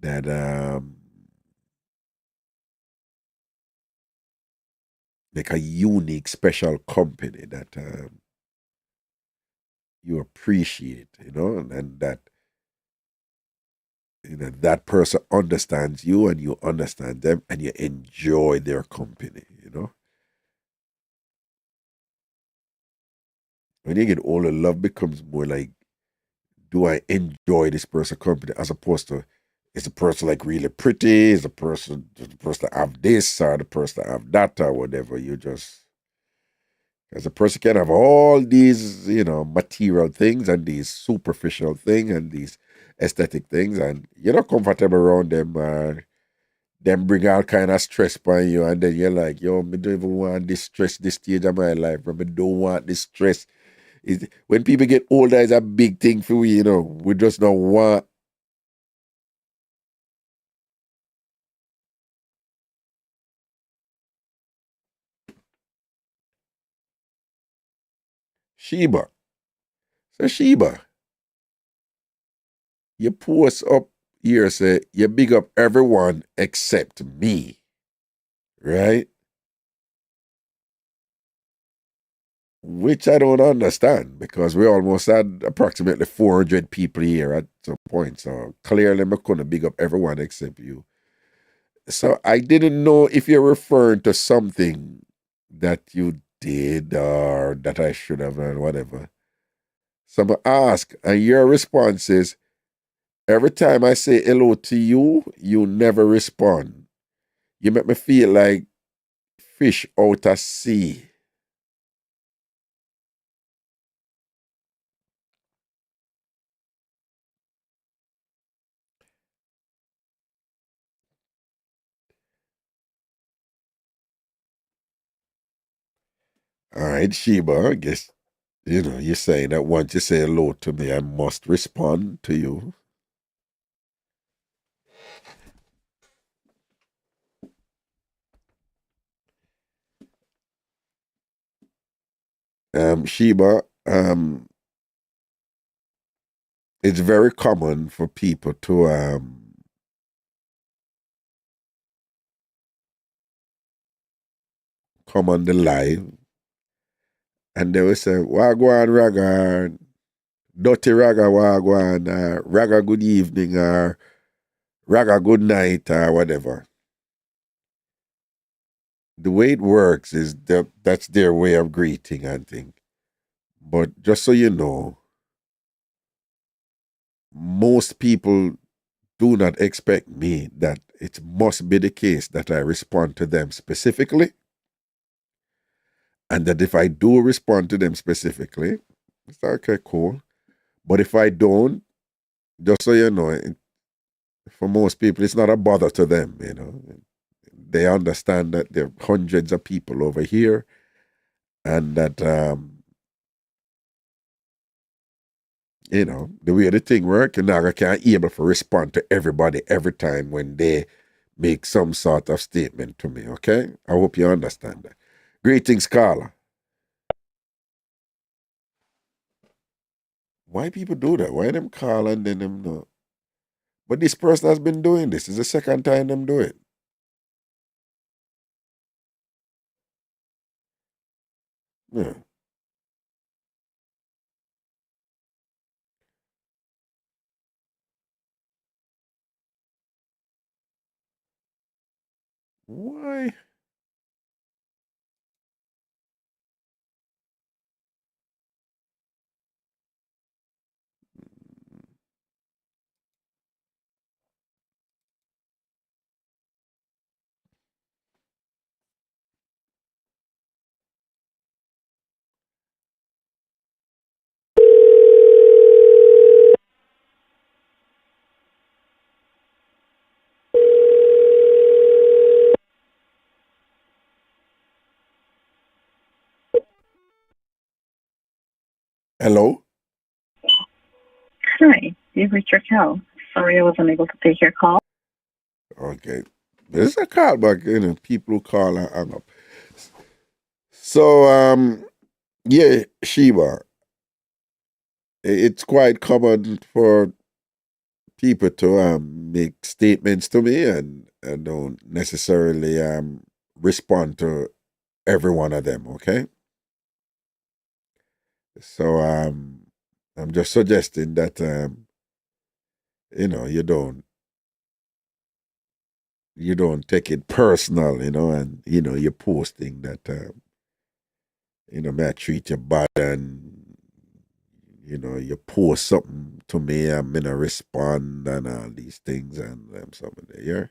that like a unique special company that you appreciate, and that that person understands you and you understand them and you enjoy their company. When you get older, love becomes more like, do I enjoy this person's company, as opposed to, is the person like really pretty? Is the person have this or the person have that or whatever? You just, because a person can have all these, material things and these superficial things and these aesthetic things, and you're not comfortable around them. Them bring all kind of stress upon you, and then you're like, yo, me don't even want this stress this stage of my life. I don't want this stress. When people get older, it's a big thing for we, we just don't want. Sheba. So Sheba, you post up here, say, you big up everyone except me, right? Which I don't understand, because we almost had approximately 400 people here at some point. So clearly I'm going to big up everyone except you. So I didn't know if you're referring to something that you did or that I should have done, whatever. So I ask, and your response is, every time I say hello to you, you never respond. You make me feel like fish out at sea. All right, Sheba, I guess, you're saying that once you say hello to me, I must respond to you. Sheba, it's very common for people to come on the live and they will say, Wagwan Raga, Dirty Raga Wagwan, Raga good evening, or Raga good night, or whatever. The way it works is that's their way of greeting and thing. But just so you know, most people do not expect me that it must be the case that I respond to them specifically. And that if I do respond to them specifically, it's okay, cool. But if I don't, just so you know, for most people, it's not a bother to them, They understand that there are hundreds of people over here and that, the way the thing works, you're not can't able to respond to everybody every time when they make some sort of statement to me, okay? I hope you understand that. Greetings, Carla. Why people do that? Why them call and then them not? But this person has been doing this. It's the second time them do it. Yeah. Why? Hello? Hi, you've reached your call. Sorry I was unable to take your call. Okay. There's a call back, people who call and hang up. So, yeah, Sheba, it's quite common for people to make statements to me and don't necessarily respond to every one of them, okay? So I'm just suggesting that you don't take it personal, and you're posting that may I treat you bad and you post something to me, I'm gonna respond and all these things and something there, yeah?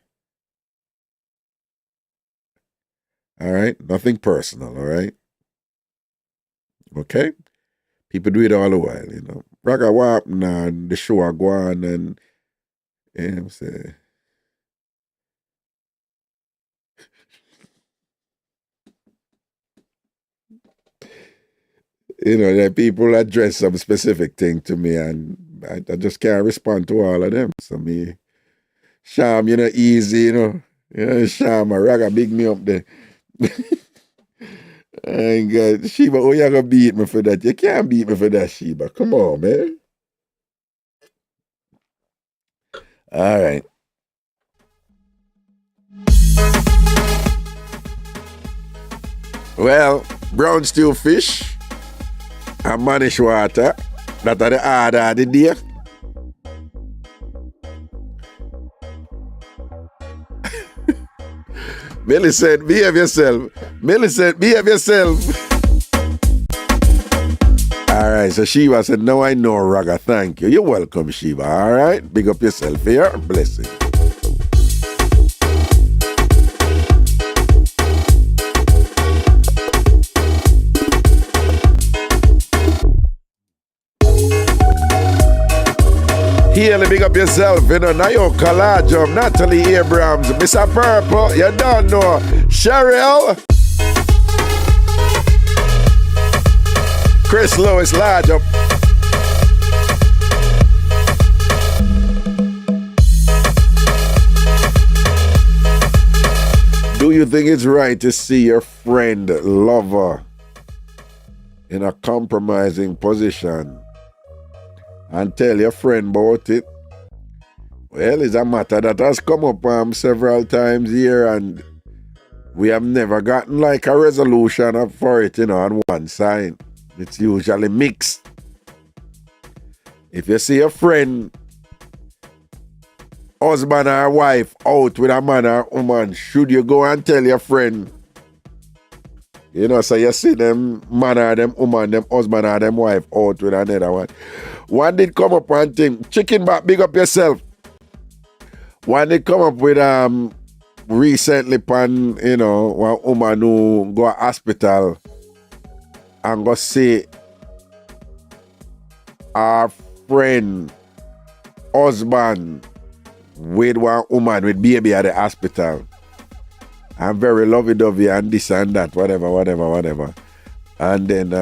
All right, nothing personal, all right? Okay? People do it all the while, Raga, what happened and the show are going and, I'm saying, that people address some specific thing to me and I just can't respond to all of them. So me, Sham, easy, Sham, Raga big me up there. And God, Sheba, oh, you gonna beat me for that? You can't beat me for that, Sheba. Come on, man. All right. Well, brown stew fish and manish water. That are the order of the day. Millicent, behave yourself. Millicent, behave yourself. All right, so Sheba said, no, I know, Raga, thank you. You're welcome, Sheba, all right? Big up yourself here. Blessing. Healy, big up yourself, Nayo Kalajum, Natalie Abrams, Mr. Purple, you don't know, Cheryl, Chris Lewis, large up. Do you think it's right to see your friend, lover, in a compromising position and tell your friend about it? Well, it's a matter that has come up several times here and we have never gotten like a resolution for it, on one side. It's usually mixed. If you see a friend, husband or wife out with a man or woman, should you go and tell your friend? So you see them man or them woman, them husband or them wife out with another one. One did come up and think, chicken back, big up yourself. One did come up with recently one woman who go to hospital and go see our friend, husband with one woman with baby at the hospital. I'm very lovey-dovey and this and that, whatever. And then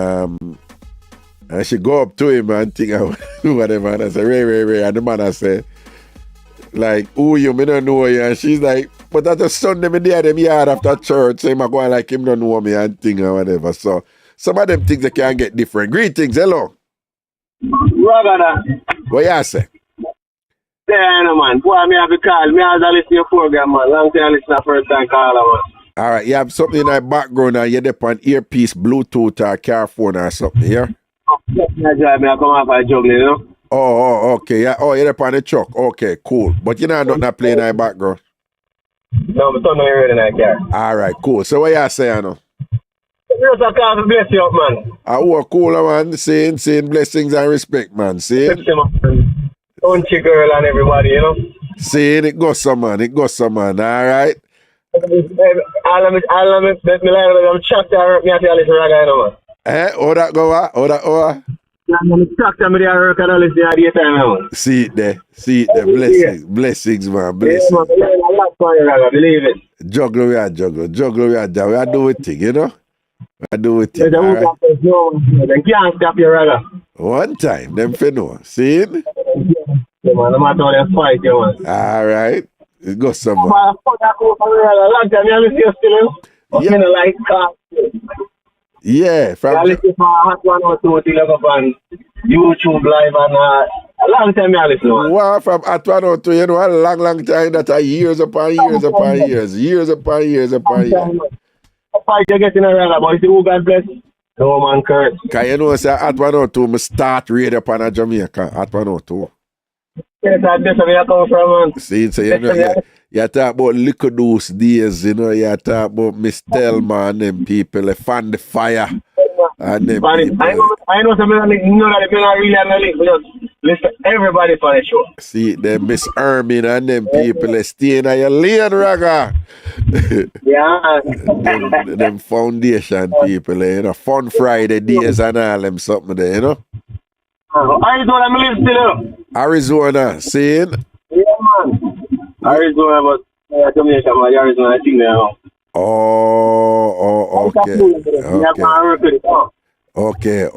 and she go up to him and think whatever. And I say, Ray. And the man I say, like, who you, me don't know you. And she's like, but that's a Sunday, me there them yard after church. So I'm going like him don't know me and thing or whatever. So some of them things they can get different. Greetings, hello. Brother. What you say? Yeah, no, man. Boy, me have to call. Me have to listen to your program, man. Long time listen to first time caller, man. All right, you have something in that background and you're there on earpiece, Bluetooth or car phone or something here? Yeah, I come off a juggling, Oh, okay. Yeah. Oh, you're there on the truck. Okay, cool. But you're not playing in the background? No, I'm not hearing in that car. All right, cool. So what you saying now? Yes, I can't bless you up, man. Oh, cool, man. Saying blessings and respect, man. Saying. Country girl and everybody, Saying it goes some man. All right. All of me, I'm chucked out. Me at all this Raga, man. Oh, that go, I'm chucked out. Me there work and all this time, man. See it there. Blessings, man. Blessings. Yeah, man. I love fire, Raga. Believe it. Juggle, we are We are doing thing, I do it. They can't stop you, Raga. One time, them for no. See it? Yeah, man. No matter how they fight, yeah, man. All right. It goes somewhere. Long time, you listen to still, yeah. Like yeah, from I listen for Hot 102 till I go on YouTube live and a long time I listen. Wow, from Hot 102, you know, a long time that are years upon years upon years. Years upon years upon years. Fight you get in a reggae, but you see who God bless? No man curse. Can you know, say Hot 102, I start radio upon a Jamaica, Hot 102. Yes, that's where you come from, man. See, so you know, you talk about liquor those days, you know, you talk about Miss Thelma and them people, they fan the fire. And them people. I know some of them, you know that they not really analyze, but listen, everybody for the show. See, them Miss Ermin and them people, they stay in your lane, Raga. Yeah. them foundation people, you know, Fun Friday days and all them something there, you know. Arizona, I'm live still. Arizona, seeing? Yeah, man. Arizona, but Jamaica, man. Arizona, I think now. Oh, okay. Okay.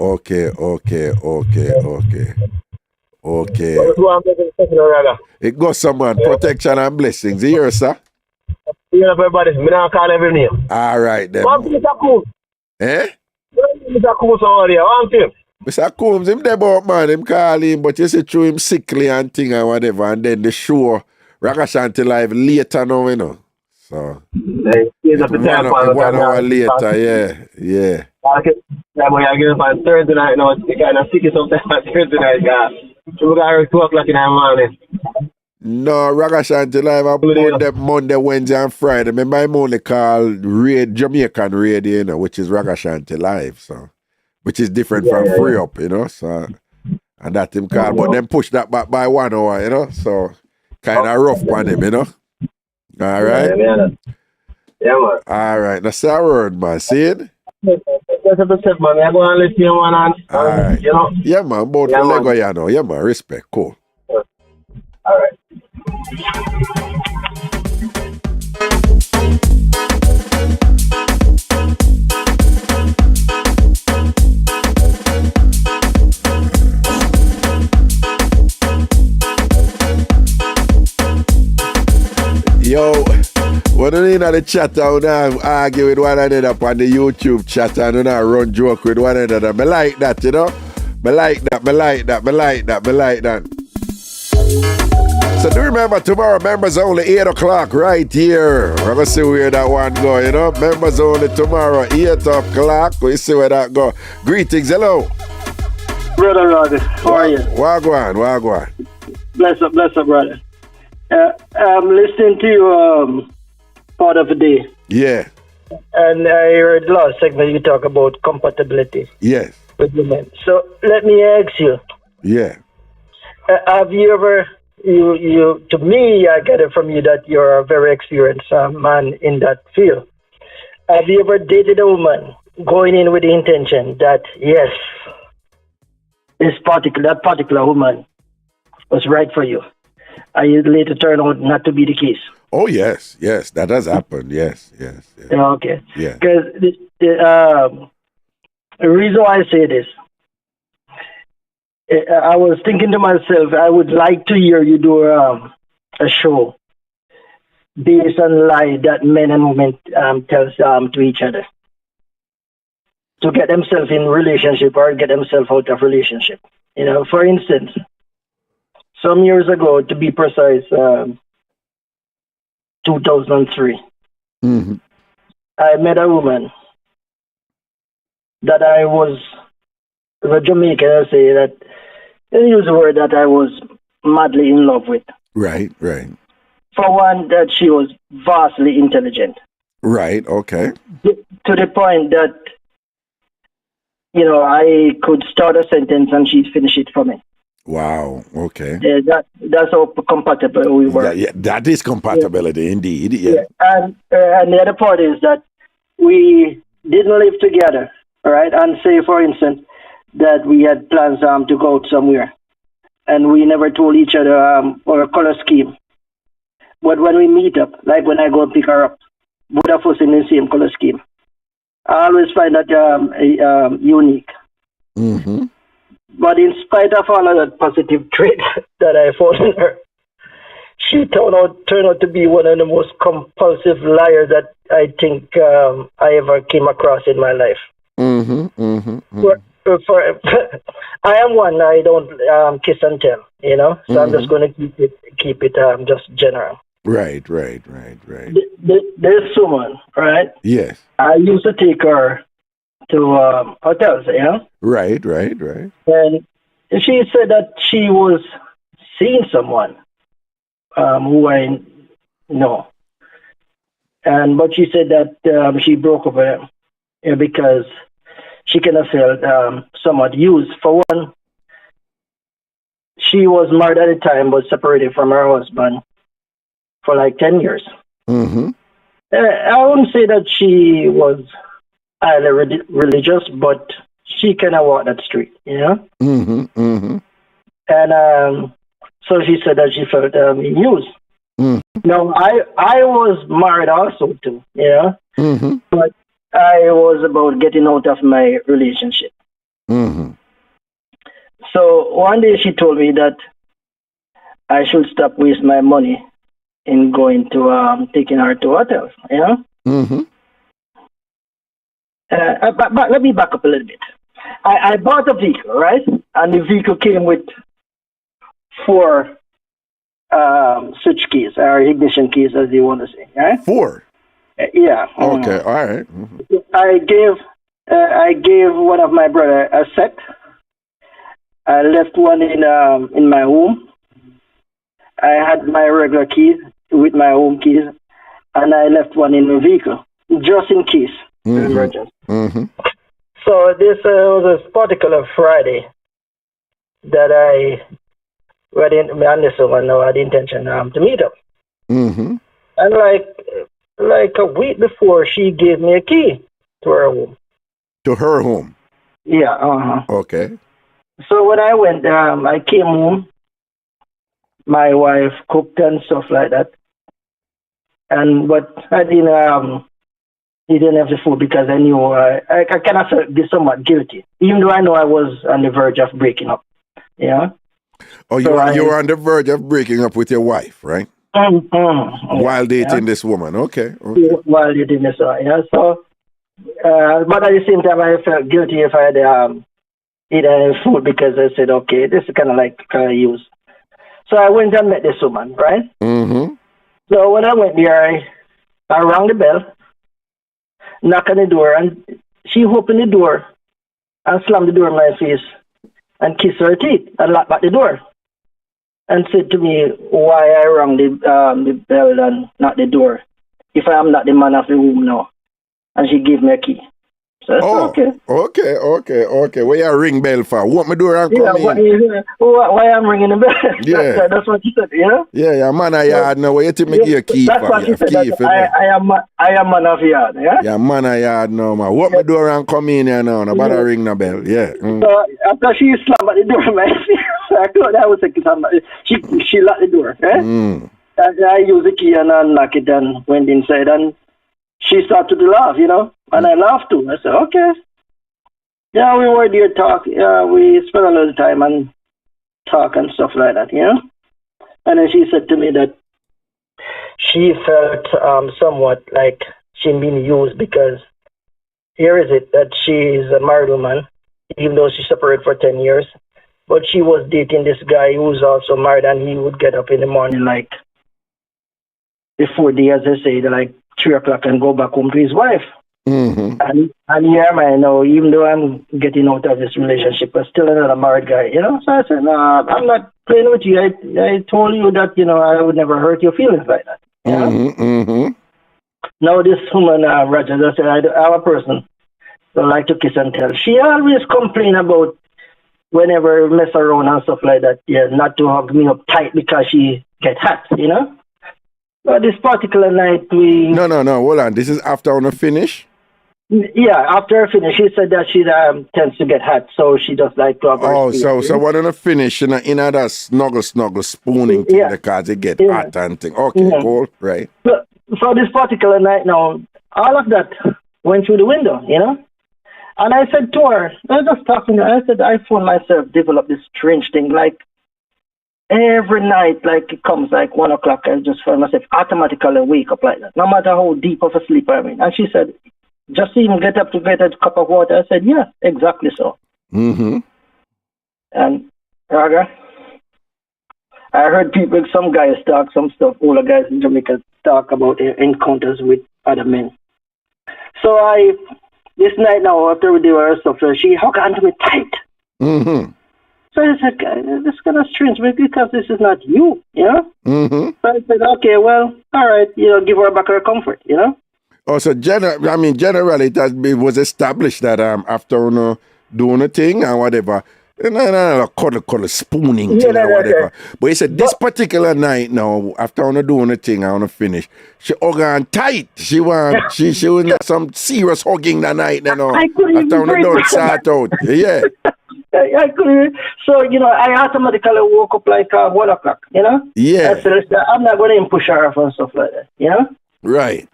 It goes someone, protection and blessings. You hear, sir? Yeah, everybody. Me not call every name. All right, then. Mr. Combs. Eh? Mr. Combs over there. One thing. Mr. Combs, him there about man, him call him, but you see through him sickly and thing and whatever, and then the show Ragashanti live later now, you know. So 1 hour later, yeah. Okay. Yeah, but I get up on Thursday night now. It's kind of sick sometimes on Thursday night, yeah. So we got 2 o'clock in the morning. No, Ragashanti live on Monday, Wednesday, and Friday. Remember, I'm only called Jamaican radio, you know, which is Ragashanti live, so. Which is different from Free Up, you know, so, and that him call, but then push that back by 1 hour, you know, so kind of rough on him, you know. All right? Yeah, man. All right, that's our word, man, see it? That's a bit, man. I'm going to listen to one and, all right. You know. Yeah, man, both the Lego, you know, yeah, man, respect, cool. All right. Yo, when you in the chat, I wanna argue with one another on the YouTube chat and I run joke with one another. I like that, you know? I like that. So do remember tomorrow, members only 8 o'clock right here. We're going to see where that one go, you know? Members only tomorrow, 8 o'clock. We see where that go. Greetings, hello. Brother Rod, how are you? Wagwan. Bless up, brother. I'm listening to you part of the day. Yeah. And I heard the last segment you talk about compatibility. Yes. With women. So let me ask you. Yeah. Have you ever, you to me, I get it from you that you're a very experienced man in that field. Have you ever dated a woman going in with the intention that, yes, that particular woman was right for you? And you later turn out not to be the case? Oh, yes, that has happened. Yes. Okay. Yeah. Because the reason why I say this, I was thinking to myself, I would like to hear you do a show based on lie that men and women tell to each other to get themselves in relationship or get themselves out of relationship. You know, for instance, some years ago, to be precise, 2003, I met a woman that I was, a Jamaican, I say that, I use the word that I was madly in love with. Right. For one, that she was vastly intelligent. Right, okay. To the point that, you know, I could start a sentence and she'd finish it for me. Wow, okay. That's how compatible we were. Yeah, that is compatibility, indeed. Yeah. And the other part is that we didn't live together, all right? And say, for instance, that we had plans to go out somewhere, and we never told each other our color scheme. But when we meet up, like when I go and pick her up, both of us in the same color scheme. I always find that unique. But in spite of all of that positive trait that I found in her, she turned out to be one of the most compulsive liars that I think I ever came across in my life. I am one. I don't kiss and tell, you know. So I'm just going to keep it just general. Right. There's someone, right? Yes. I used to take her to hotels, you know. Right. And she said that she was seeing someone who I know, but she said that she broke up with him because she kind of felt somewhat used. For one, she was married at the time but separated from her husband for like 10 years. I wouldn't say that she was highly religious, but she kind of walked that street, you know? And so she said that she felt used. Now, I was married also too, you know? But I was about getting out of my relationship. So one day she told me that I should stop wasting my money in going to taking her to hotels, you know? But let me back up a little bit. I bought a vehicle, right? And the vehicle came with 4 switch keys or ignition keys, as you want to say, right? 4? Yeah. Okay, all right. I gave one of my brother a set. I left one in my home. I had my regular keys with my home keys, and I left one in the vehicle just in case of emergency. So this was a particular Friday that I had the intention to meet up. And like a week before, she gave me a key to her home. To her home? Yeah. Okay. So when I went, I came home. My wife cooked and stuff like that. But I didn't have the food because I knew I kind of felt somewhat guilty, even though I know I was on the verge of breaking up. Yeah. Oh, you were on the verge of breaking up with your wife, right? While dating this woman, okay. While dating this one, yeah. So, but at the same time, I felt guilty if I had eaten any food because I said, okay, this is kind of use. So I went and met this woman, right? So when I went there, I rang the bell, knocked on the door, and she opened the door and slammed the door in my face and kissed her teeth and locked back the door and said to me why I rang the bell and not the door if I am not the man of the room now. And she gave me a key. So I said, okay. Where you ring bell for? Want me door and come in? Why I'm ringing the bell? Yeah. That's what she said, you know? Yeah, man of yard now. Where you think me give you a key that's for? What she said. I am man of yard, yeah? Yeah, man of yard now, man. Want me door and come in here now? Nobody ring the bell, yeah. So after she slammed at the door, I thought that was she locked the door, eh? And I used the key and unlocked it and went inside and she started to laugh, you know, and I laughed too. I said, okay. Yeah, we were there talk. Yeah, we spent a lot of time and talk and stuff like that, you know. And then she said to me that she felt somewhat like she'd been used because here is it that she's a married woman, even though she separated for 10 years. But she was dating this guy who was also married, and he would get up in the morning like before day, as I say, like 3 o'clock and go back home to his wife. And here am I now, even though I'm getting out of this relationship, but still another married guy, you know? So I said, no, I'm not playing with you. I told you that, you know, I would never hurt your feelings like that. You know? Now this woman, Roger, I said, I'm a person that like to kiss and tell. She always complain about whenever we mess around and stuff like that, yeah, not to hug me up tight because she get hot, you know? But this particular night, we... No, hold on. This is after on a finish? Yeah, after I finish, she said that she tends to get hot, so she just like to have her so when on a finish, in that snuggle spooning thing because it get hot and thing. Okay, cool, right. So this particular night now, all of that went through the window, you know? And I said to her, I was just talking to her, I said, I found myself develop this strange thing, like every night, like it comes like 1 o'clock, I just find myself automatically wake up like that, no matter how deep of a sleep I'm in. And she said, just even get up to get a cup of water. I said, yeah, exactly so. Mm-hmm. And Raga, I heard people, some guys talk, some stuff, older guys in Jamaica talk about their encounters with other men. So this night now, after we do our stuff, she hugged onto me tight. Mm-hmm. So I said, this is kind of strange because this is not you, you know? Mm-hmm. So I said, okay, well, all right, give her back her comfort, you know? Oh, so generally it was established that after doing a thing or whatever, cuddle, spooning thing or whatever. But he said this particular night now, after doing a thing, I want to finish. She hug on tight. She was some serious hugging that night, you know. I couldn't after I done sort out. Yeah. I couldn't. So, I automatically woke up like 1 o'clock, you know? Yeah. I said, I'm not going to push her off and stuff like that, you know? Right.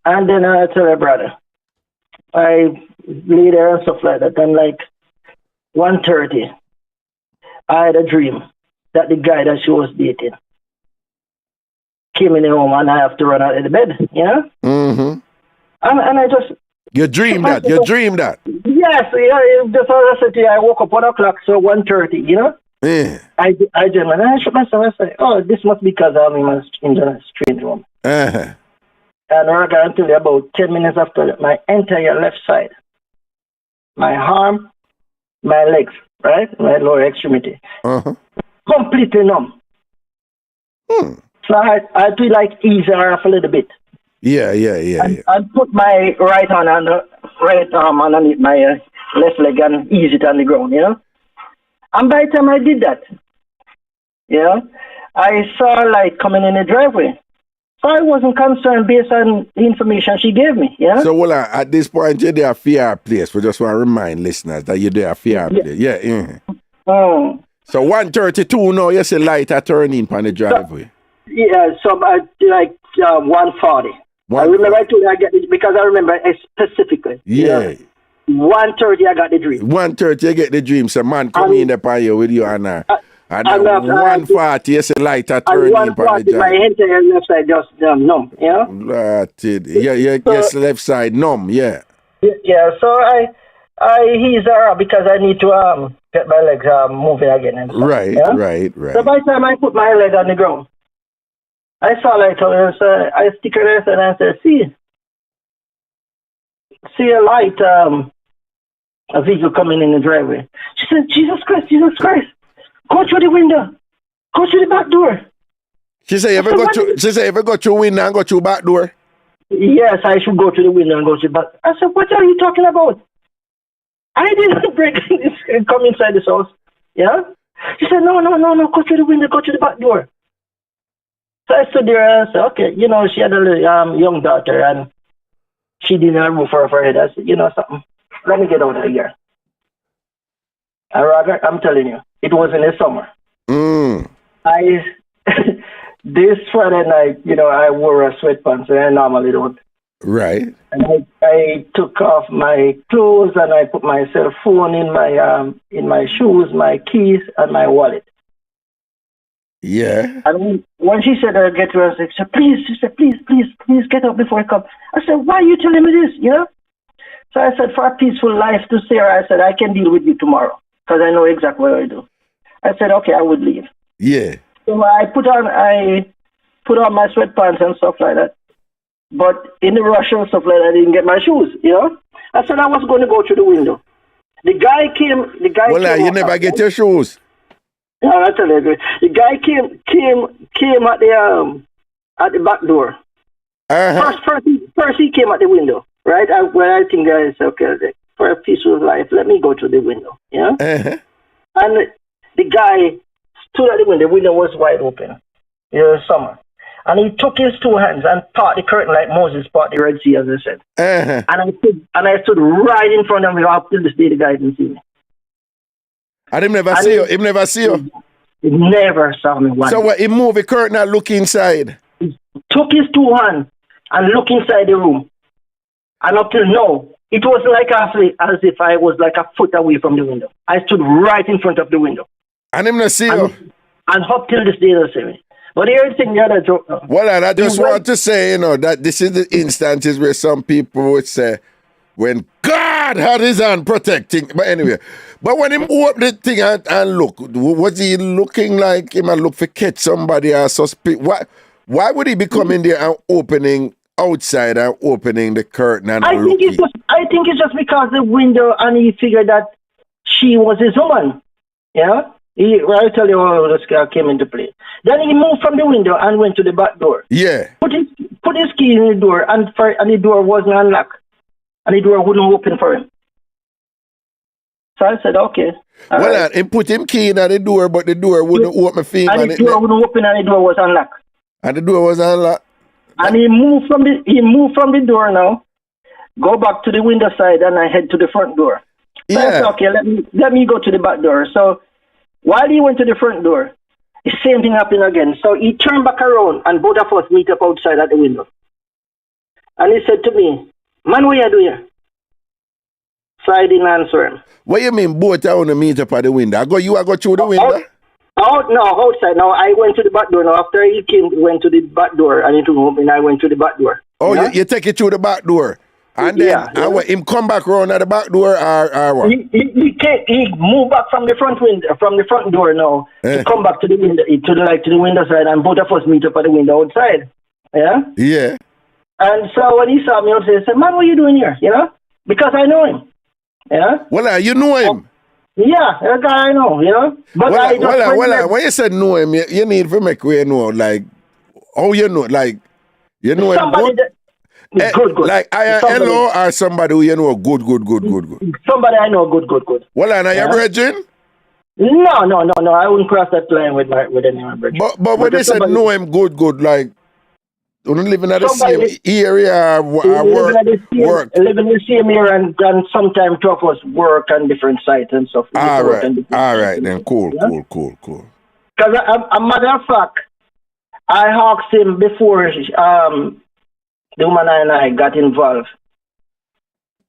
And then I tell her brother, I lay there and stuff like that. And like 1:30, I had a dream that the guy that she was dating came in the room and I have to run out of the bed, you know? Mm-hmm. And I just... You dreamed that? Yes, just as I said to you, I woke up 1 o'clock, so 1:30, you know? Yeah. I dreamed and I shook myself. I said, oh, this must be because I'm in a strange room. Uh-huh. And until about 10 minutes after that, my entire left side, my arm, my legs, right? My lower extremity, completely numb. So I do like ease her off a little bit. Yeah. And put my right hand on the right arm underneath my left leg and ease it on the ground, you know? And by the time I did that, you know, I saw light coming in the driveway. So I wasn't concerned based on the information she gave me, yeah? So, well, at this point, you're there a fear place. We just want to remind listeners that you're there a fear place. Yeah. So 1:32 now, you see light are turning on the driveway. So like 1:40. I remember I told you I get it because I remember it specifically. Yeah. 1:30 I got the dream. 1:30 you get the dream. So man come in there you with you and 1:40 you see light are turning on the driveway. My entire left side just numb, you know? That's it. Yes, left side numb, yeah. Yeah, so I ease her up because I need to get my legs moving again. And stuff, right. So by the time I put my leg on the ground, I saw light on so I stick her there and I said, see a light, a vehicle coming in the driveway. She said, Jesus Christ, go through the window, go through the back door. She said, ever go through window and go through back door? Yes, I should go to the window and go to the back. I said, what are you talking about? I didn't break and come inside this house. Yeah? She said, no, go to the window, go to the back door. So I stood there and I said, okay, she had a young daughter and she didn't have a roof over her head. I said, something, let me get out of here. And Robert, I'm telling you, it was in the summer. This Friday night, I wore a sweatpants and I normally don't. Right. And I took off my clothes and I put my cell phone in my shoes, my keys, and my wallet. Yeah. And when she said, get to her, she said, please get up before I come. I said, why are you telling me this, So I said, for a peaceful life to Sarah, I said, I can deal with you tomorrow because I know exactly what I do. I said, okay, I would leave. Yeah. So I put on my sweatpants and stuff like that. But in the rush and stuff like that, I didn't get my shoes, I said I was going to go through the window. The guy came. Well, you never get your shoes. No, I tell you, the guy came at the back door. First he came at the window, right? I think I said, okay, for a peaceful life, let me go to the window, And the guy stood at the window. The window was wide open. It was summer. And he took his two hands and part the curtain like Moses part the Red Sea, as I said. And I stood right in front of him. Up till this day, the guy didn't see me. And him never see you? Him never see you? He never saw me once. So what, he moved the curtain and look inside? He took his two hands and look inside the room. And up till now, It was like as if I was like a foot away from the window. I stood right in front of the window. And him not see you? And up till this day, don't see me. But here's the thing, the other joke. Well, and I just want to say, that this is the instances where some people would say, when God had his hand protecting. But anyway, but when him opened the thing and look, was he looking like him and look for catch somebody or suspect? Why would he be coming there and opening outside and opening the curtain and I think it's just because the window, and he figured that she was his woman. Yeah? I'll tell you how this guy came into play. Then he moved from the window and went to the back door. Yeah. Put his key in the door, and the door wasn't unlocked. And the door wouldn't open for him. So I said, okay. He put him key in the door, but the door wouldn't open for him. And the door wouldn't open, and the door was unlocked. And the door was unlocked? And he moved from the door now, go back to the window side, and I head to the front door. So I said, okay, let me go to the back door. So while he went to the front door, the same thing happened again. So he turned back around, and both of us meet up outside at the window. And he said to me, "Man, what you do here?" So I didn't answer him. What you mean both I want to meet up at the window? I go through the window? Outside. Now I went to the back door. Now after he came, went to the back door, and he took home, and I went to the back door. Oh, yeah? you take it through the back door? And then him come back around at the back door or what? He moved back from the front door now to come back to the window, to the window side, and both of us meet up at the window outside. Yeah? Yeah. And so when he saw me outside, he said, "Man, what are you doing here?" Because I know him. Yeah? Well, you know him? Yeah, a guy I know, But when you said know him, you need to make way know, like, how you know, like, you know him good? Like, hello or somebody who you know good. Somebody I know good. Well, and are you brethren? No, I wouldn't cross that line with any of my brethren. But when they said know him good, like, you don't live in the same area or work? Living in the same area and sometimes two of us work on different sites and stuff. All right, then cool. Because a matter of fact, I asked him before the woman and I got involved.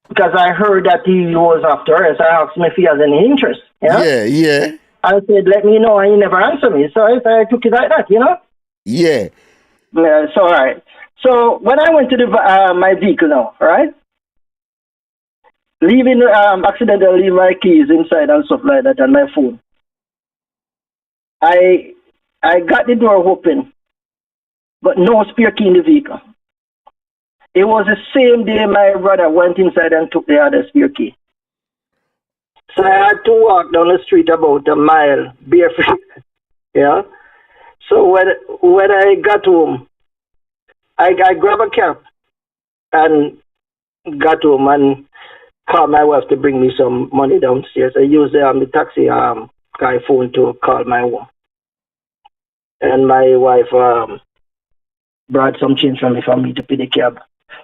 Because I heard that he was after her, so I asked him if he has any interest. Yeah. I said, let me know, and he never answered me. So I took it like that, Yeah. So, all right. So, when I went to my vehicle now, right? Accidentally leave my keys inside and stuff like that, and my phone. I got the door open, but no spare key in the vehicle. It was the same day my brother went inside and took the other spare key. So I had to walk down the street about a mile barefoot. Yeah. So when I got home, I grabbed a cab and got home and called my wife to bring me some money downstairs. I used the taxi guy phone to call my home. And my wife brought some change for me to pay the cab.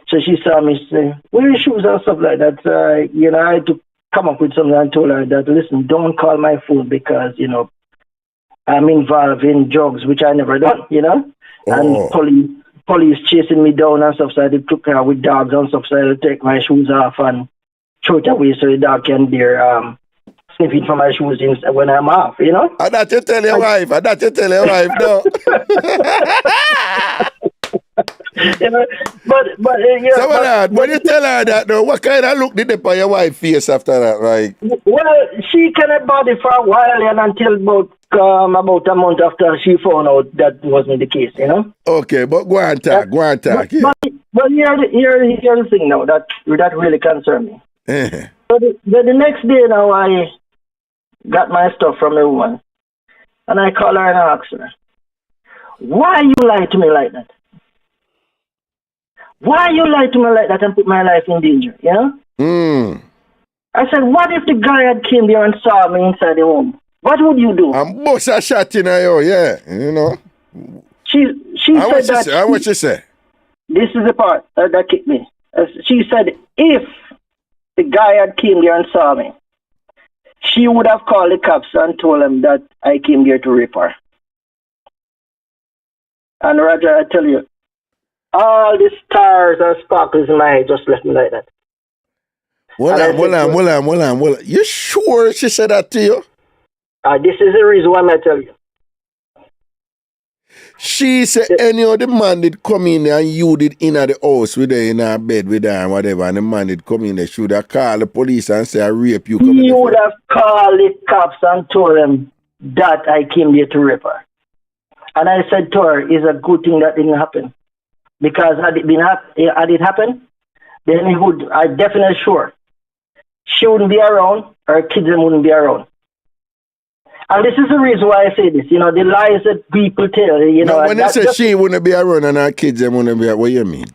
So she saw me say, "Where are your shoes?" and stuff like that. I had to come up with something and told her that, "Listen, don't call my phone because, I'm involved in drugs, which I never done, And police chasing me down and stuff, so I took her with dogs and stuff, so I had to take my shoes off and throw it away so the dog can bear sniffing from my shoes when I'm off, And that you tell your wife, no. But when you tell her that, though, what kind of look did they put your wife face after that, like? Well, she kind of bought it for a while, and until about a month after she found out that wasn't the case, Okay, but go on talk. But here's the thing now that really concerned me. So the next day now, I got my stuff from a woman, and I called her and I asked her, "Why you lie to me like that? Why you lie to me like that and put my life in danger, I said, what if the guy had came there and saw me inside the home? What would you do? I'm bust a shot in her, She said that... What she say? This is the part that kicked me. She said, if the guy had came there and saw me, she would have called the cops and told them that I came there to rape her. And Roger, I tell you, all the stars and sparkles in my head just left me like that. Hold on. You sure she said that to you? This is the reason why I tell you. She said any of the man did come in there and you did in at the house with her in her bed with her and whatever, and the man did come in there, should have called the police and say I rape you. You would have called the cops and told them that I came there to rape her. And I said to her, it's a good thing that didn't happen. Because had it happened, then it would, I'm definitely sure. She wouldn't be around, her kids wouldn't be around. And this is the reason why I say this, the lies that people tell, Now, when they say she wouldn't be around and her kids wouldn't be around, what do you mean?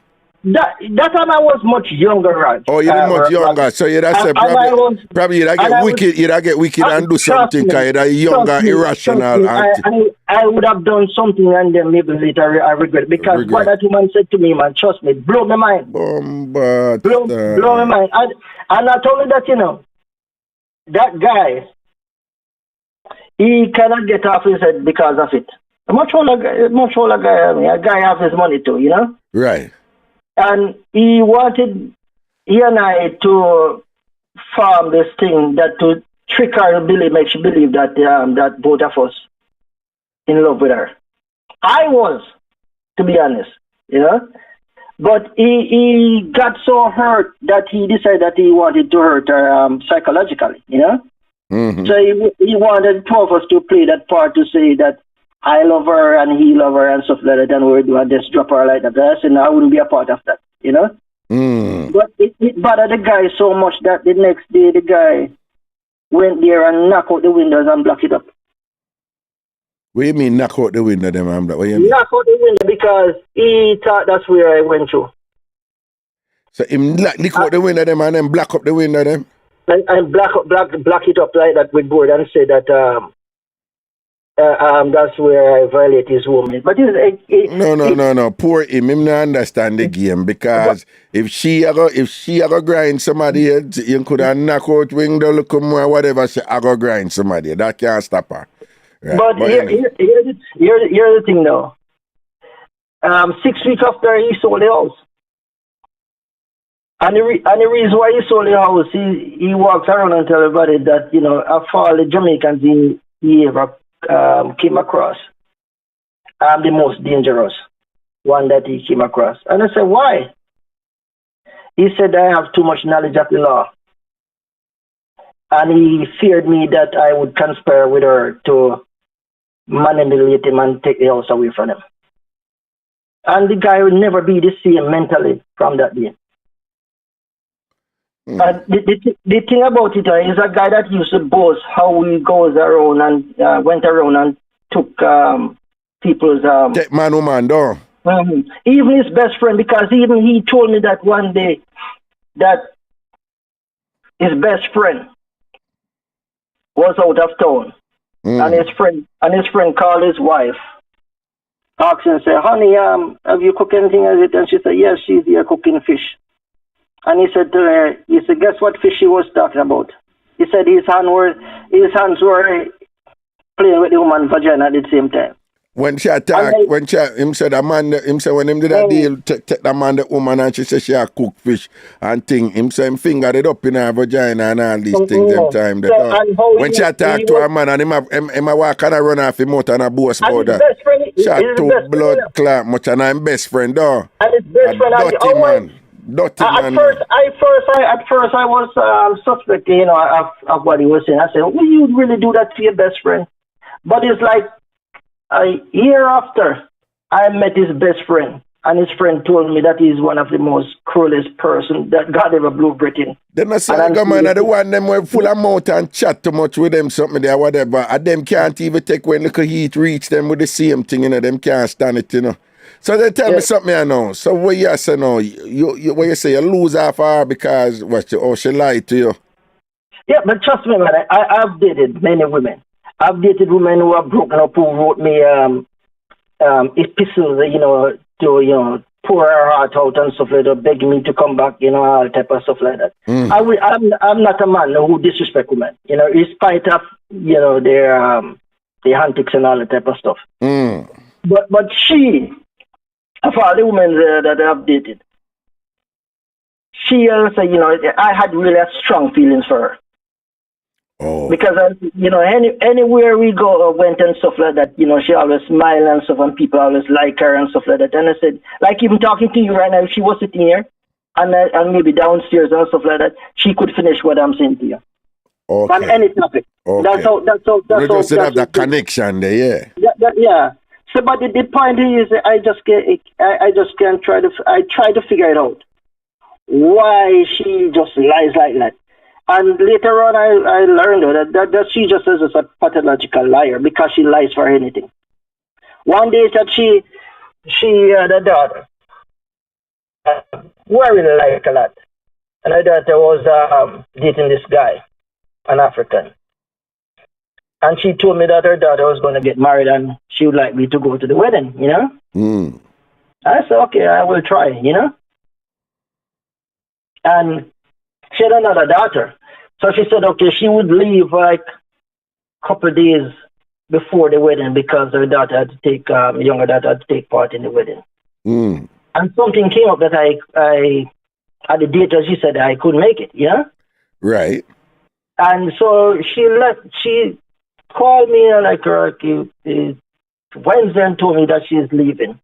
That time I was much younger, Raj. Oh, you were much younger, so you'd have said probably you'd get wicked and do something, because you're younger, irrational. I would have done something and then maybe later I regret. Because what that woman said to me, man, trust me, blow my mind. Blow my mind. And not only that, that guy, he cannot get off his head because of it. A much older guy, a guy have his money too, Right. And he and I to form this thing that to trick her and make she believe that that both of us in love with her. I was, to be honest, But he got so hurt that he decided that he wanted to hurt her psychologically, Mm-hmm. So he wanted two of us to play that part to say that I love her and he love her and stuff like that, and we're doing just drop her like that. I said, no, I wouldn't be a part of that, But it bothered the guy so much that the next day the guy went there and knocked out the windows and blocked it up. What do you mean knock out the window them and block? What do you mean? Knock out the window because he thought that's where I went through. So him lick out the window them and then block up the window them? And block it up like that with board and say that that's where I violate his woman. But no. Poor him. Him not understand the game because if she ever grind somebody, you could have knock out window, look more, whatever. She ever grind somebody. That can't stop her. Right. But here's the thing now. 6 weeks after he sold the house. And the reason why he sold the house, he walks around and tells everybody that, of all the Jamaicans he ever came across, I'm the most dangerous one that he came across. And I said, why? He said, I have too much knowledge of the law. And he feared me that I would conspire with her to manipulate him and take the house away from him. And the guy will never be the same mentally from that day. The thing about it is a guy that used to boast how he goes around and went around and took people's take man woman down. Even his best friend, because even he told me that one day that his best friend was out of town, and his friend called his wife, asked and said, "Honey, have you cooked anything?" And she said, "Yes, she's here cooking fish." And he said to her, guess what fish he was talking about? He said his hands were playing with the woman's vagina at the same time. When she attacked, him said when him did that deal, take the man the woman and she said she had cooked fish and thing. Him say him fingered it up in her vagina and all these things them time. When she attacked to her man and him a walk and a run off him out and a boast about that. She had two blood clot much and I'm best friend though. And his best friend dirty man. At first I was suspecting, of what he was saying. I said, will you really do that to your best friend? But it's like a year after I met his best friend, and his friend told me that he's one of the most cruelest person that God ever blew breath in. Then I say, the one them were full of mouth and chat too much with them something there, whatever. And them can't even take when little heat reach them with the same thing, them can't stand it, So they tell me something I know. So what you say now? What you say? You lose half her because she lied to you? Yeah, but trust me, man. I've dated many women. I've dated women who are broken up, who wrote me epistles, to pour her heart out and stuff like that, begging me to come back, all type of stuff like that. I'm not a man who disrespect women, in spite of their antics and all that type of stuff. But she. Of all the women that I've dated, she also, you know, I had really strong feelings for her. Oh. Because, you know, anywhere we go or went and stuff like that, you know, she always smiled and stuff, and people always like her and stuff like that. And I said, like even talking to you right now, if she was sitting here and maybe downstairs and stuff like that, she could finish what I'm saying to you. Okay. On any topic. Okay. That's how. We just have that connection there, yeah. Yeah. So, but the point is, I can't try to figure it out. Why she just lies like that. And later on, I learned that she just is a pathological liar because she lies for anything. One day that she had a daughter, who I really like a lot. And her daughter was dating this guy, an African. And she told me that her daughter was going to get married and she would like me to go to the wedding, you know? Mm. I said, okay, I will try, you know? And she had another daughter. So she said, okay, she would leave like a couple of days before the wedding because her daughter had to take, younger daughter had to take part in the wedding. Mm. And something came up that I at the date that she said I couldn't make it, you know? Right. And so she called me like Wednesday and told me that she's leaving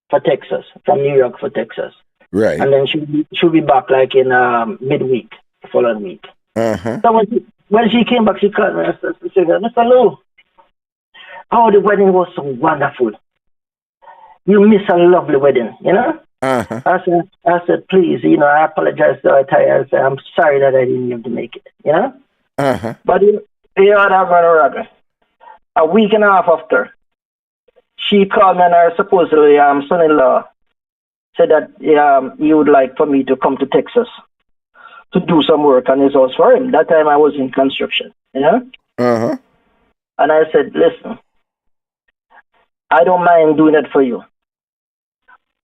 for Texas, from New York for Texas. Right. And then she'll be back like in midweek, the following week. Uh-huh. So when she came back, she called me and said, Mr. Lou, oh, the wedding was so wonderful. You missed a lovely wedding, you know? Uh-huh. I said, please, you know, I apologize to her. I said, I'm sorry that I didn't get to make it, you know? Uh-huh. But you know what happened, a week and a half after, she called me and her supposedly son-in-law said that he would like for me to come to Texas to do some work on his house for him. That time I was in construction, you know? Uh-huh. And I said, listen, I don't mind doing it for you.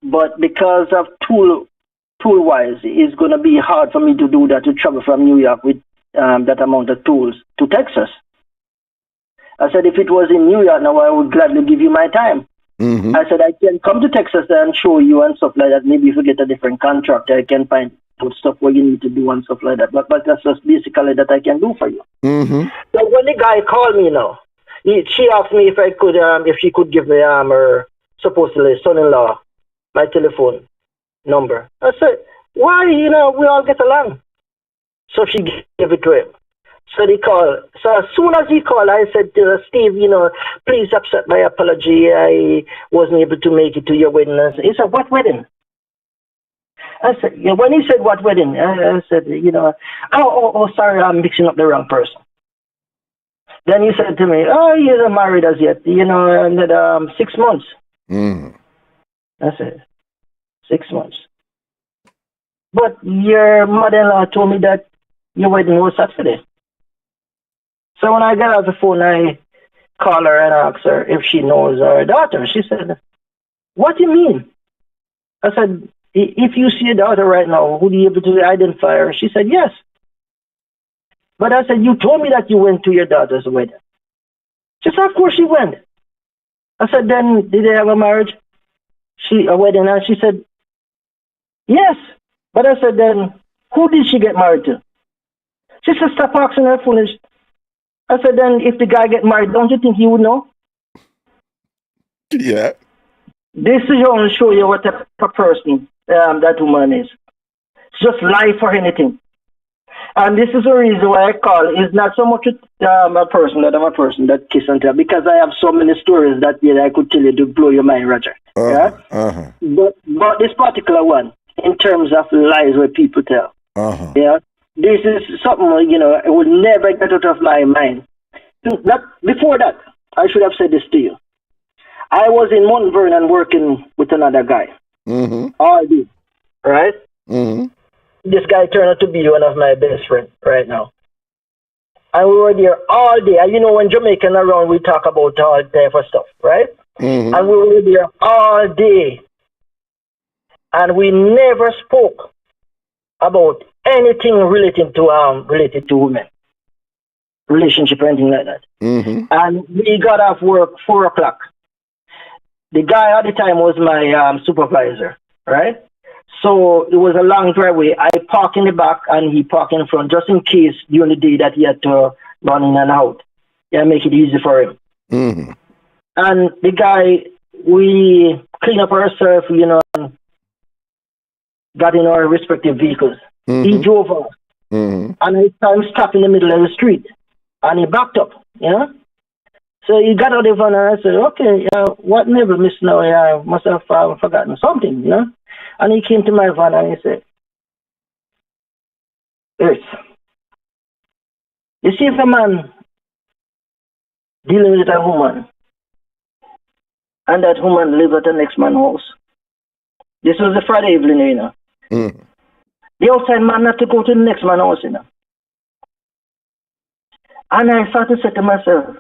But because of tool-wise, it's going to be hard for me to do that, to travel from New York with that amount of tools to Texas. I said, if it was in New York now, I would gladly give you my time. Mm-hmm. I said, I can come to Texas and show you and stuff like that. Maybe if you get a different contract, I can find stuff where you need to do and stuff like that. But that's just basically that I can do for you. Mm-hmm. So when the guy called me now, she asked me if I could, if she could give me her supposedly son-in-law my telephone number. I said, why? You know, we all get along. So she gave it to him. So he called. So as soon as he called, I said, Steve, you know, please accept my apology. I wasn't able to make it to your wedding. He said, what wedding? I said, yeah, when he said what wedding, I said, you know, oh, sorry, I'm mixing up the wrong person. Then he said to me, oh, you're not married as yet, you know, and 6 months. Mm. I said, 6 months. But your mother-in-law told me that your wedding was Saturday. So when I got off the phone, I called her and asked her if she knows her daughter. She said, what do you mean? I said, if you see your daughter right now, would you be able to identify her? She said, yes. But I said, you told me that you went to your daughter's wedding. She said, of course she went. I said, then did they have a marriage? A wedding? And she said, yes. But I said, then who did she get married to? She said, stop asking her foolish. I said, then if the guy get married, don't you think he would know? Yeah. This is going to show you what type of person that woman is. Just lie for anything. And this is the reason why I call. It's not so much a person that kiss and tell, because I have so many stories that I could tell you to blow your mind, Roger. Uh-huh. Uh-huh. But this particular one, in terms of lies where people tell, uh-huh. Yeah, this is something, you know, it would never get out of my mind. Before that, I should have said this to you. I was in Mount Vernon working with another guy. Mm-hmm. All day, right? Mm-hmm. This guy turned out to be one of my best friends right now. And we were there all day. And you know, when Jamaican around, we talk about all type of stuff, right? Mm-hmm. And we were there all day. And we never spoke about anything related to women, relationship or anything like that. Mm-hmm. And we got off work 4 o'clock. The guy at the time was my supervisor, right? So it was a long driveway. I park in the back and he park in front just in case during the day that he had to run in and out. Yeah, make it easy for him. Mm-hmm. And the guy, we clean up ourselves, you know, and got in our respective vehicles. Mm-hmm. He drove off. Mm-hmm. And I saw him stop in the middle of the street. And he backed up, you know. So he got out of the van and I said, okay, what never miss now? I must have forgotten something, you know. And he came to my van and he said, Earth, you see if a man dealing with a woman and that woman live at the next man's house. This was a Friday evening, you know. Mm. The outside man not to go to the next man's house, you know. And I started to say to myself,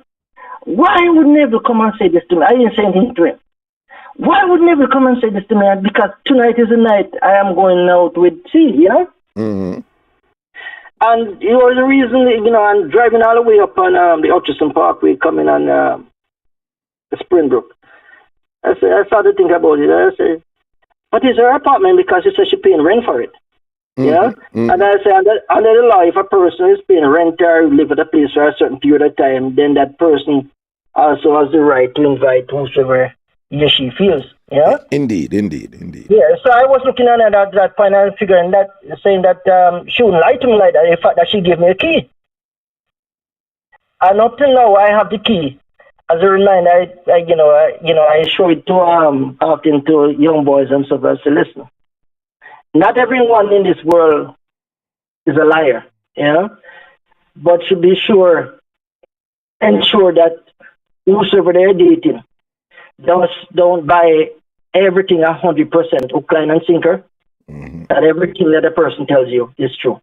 why would Neville come and say this to me? I didn't say anything to him. Why would Neville come and say this to me? Because tonight is the night I am going out with C, you know? Mm-hmm. And it was the reason, you know, I'm driving all the way up on the Hutchison Parkway coming on Springbrook. I started to think about it. I said, what is her apartment? Because she said she's paying rent for it. Mm-hmm. Yeah? Mm-hmm. And I said, under the law, if a person is paying rent or live at a place for a certain period of time, then that person also has the right to invite whosoever he or she feels. Yeah? Indeed. Yeah, so I was looking at that point and figuring that, saying that she wouldn't lie to me like that, the fact that she gave me a key. And up till now, I have the key. As a reminder, I show it to often to young boys and stuff. I say, listen, not everyone in this world is a liar, you know, but should be ensure that whosoever they're dating don't buy everything 100% hook, line, and sinker. Mm-hmm. That everything that a person tells you is true.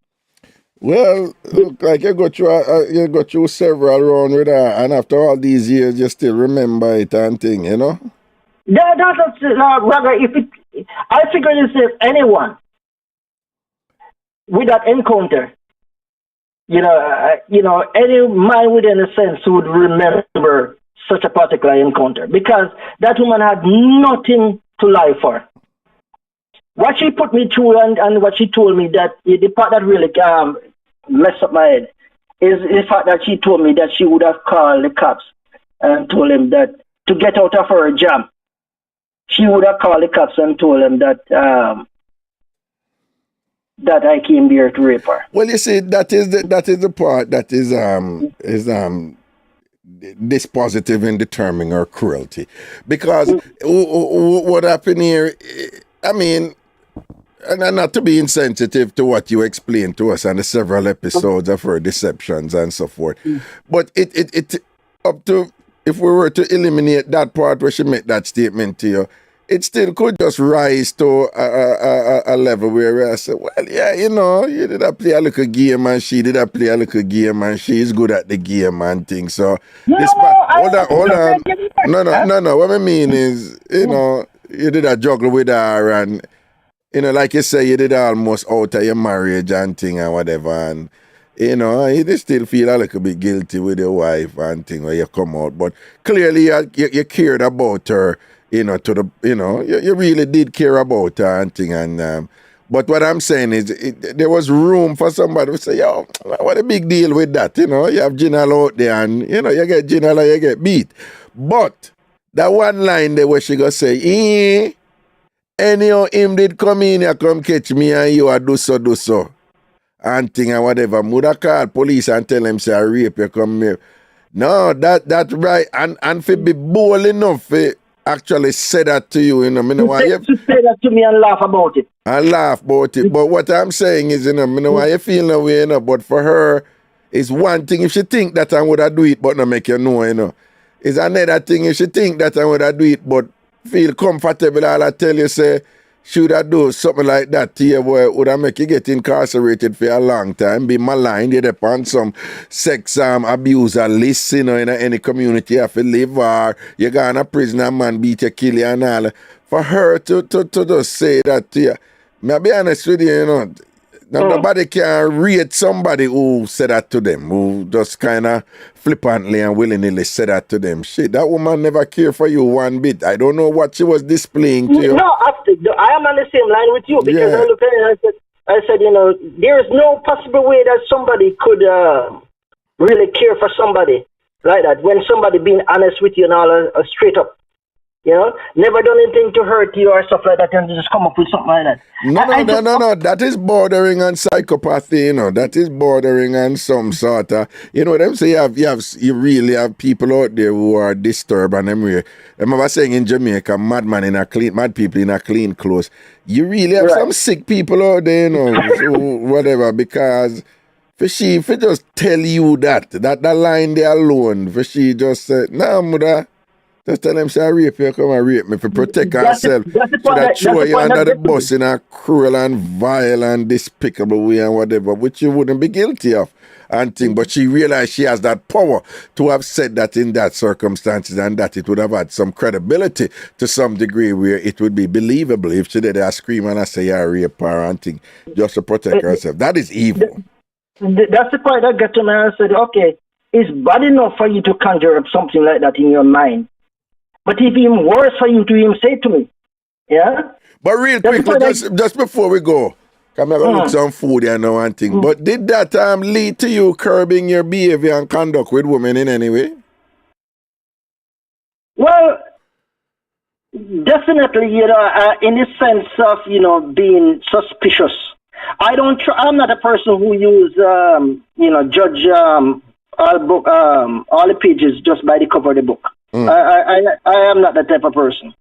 Well, look like you go through several rounds with her, and after all these years, you still remember it and thing, you know. That's rather I figure this if anyone with that encounter, you know, any man within a sense would remember such a particular encounter, because that woman had nothing to lie for. What she put me through and what she told me, that the part that really messed up my head is the fact that she told me that she would have called the cops and told them that to get out of her jam, she would have called the cops and told them that that I came there to rape her. Well, you see, that is the part that is dispositive in determining her cruelty, because what happened here, I mean, and not to be insensitive to what you explained to us on the several episodes of her deceptions and so forth, but it up to, if we were to eliminate that part where she made that statement to you, it still could just rise to a level where I say, well, yeah, you know, you did a play a little game and she did a play a little game and she's good at the game and things. So, hold on. No. What I mean is, you know, you did a juggle with her and, you know, like you say, you did almost out of your marriage and thing and whatever. And, you know, you still feel a little bit guilty with your wife and thing when you come out. But clearly you cared about her. You know, you really did care about her and thing. And but what I'm saying is, there was room for somebody to say, yo, what a big deal with that. You know, you have Ginal out there and, you know, you get Ginal and you get beat. But that one line there where she go say, anyhow, him did come in here, come catch me and you a do so. And thing and whatever. Woulda call police and tell them, say, I rape you, come here. No, that right. And for be bold enough for actually say that to you, you know. To say that to me and laugh about it. And laugh about it. But what I'm saying is, you know, I know why you feel no way, you know, but for her, it's one thing if she think that I would have do it, but not make you know, you know. It's another thing if she think that I would have do it, but feel comfortable, all I tell you, say, should I do something like that to you, where would I make you get incarcerated for a long time, be maligned, you're upon some sex abuser list, you know, in any community you have to live, or you go in a prison and man beat you, kill you and all. For her to just say that to you, may I be honest with you, you know, nobody can rate somebody who said that to them, who just kind of flippantly and willingly said that to them. Shit, that woman never cared for you one bit. I don't know what she was displaying to you. No, I am on the same line with you because I look at it and I said, you know, there is no possible way that somebody could really care for somebody like that when somebody being honest with you and all straight up. You know, never done anything to hurt you or stuff like that, and just come up with something like that. No. That is bordering on psychopathy. You know, that is bordering on some sort of. You know, them say you really have people out there who are disturbed and them. I remember saying in Jamaica, mad people in a clean clothes. You really have some sick people out there, you know, so whatever. Because for just tell you that line there alone, for she just said, nah, mother. Just tell them, say, I rape you, come and rape me to protect herself. So that throw you under the bus in a cruel and vile and despicable way and whatever, which you wouldn't be guilty of. And thing. But she realized she has that power to have said that in that circumstances and that it would have had some credibility to some degree where it would be believable if she did a scream and I say, I rape her and thing, just to protect herself. That is evil. That's the point I get to me and said, okay, it's bad enough for you to conjure up something like that in your mind. But it's even worse for you to even say to me. Yeah? But real quickly, just before we go, I'm going to look some food and know one thing. But did that lead to you curbing your behavior and conduct with women in any way? Well, definitely, you know, in the sense of, you know, being suspicious. I'm not a person who use, you know, judge all the pages just by the cover of the book. I am not that type of person.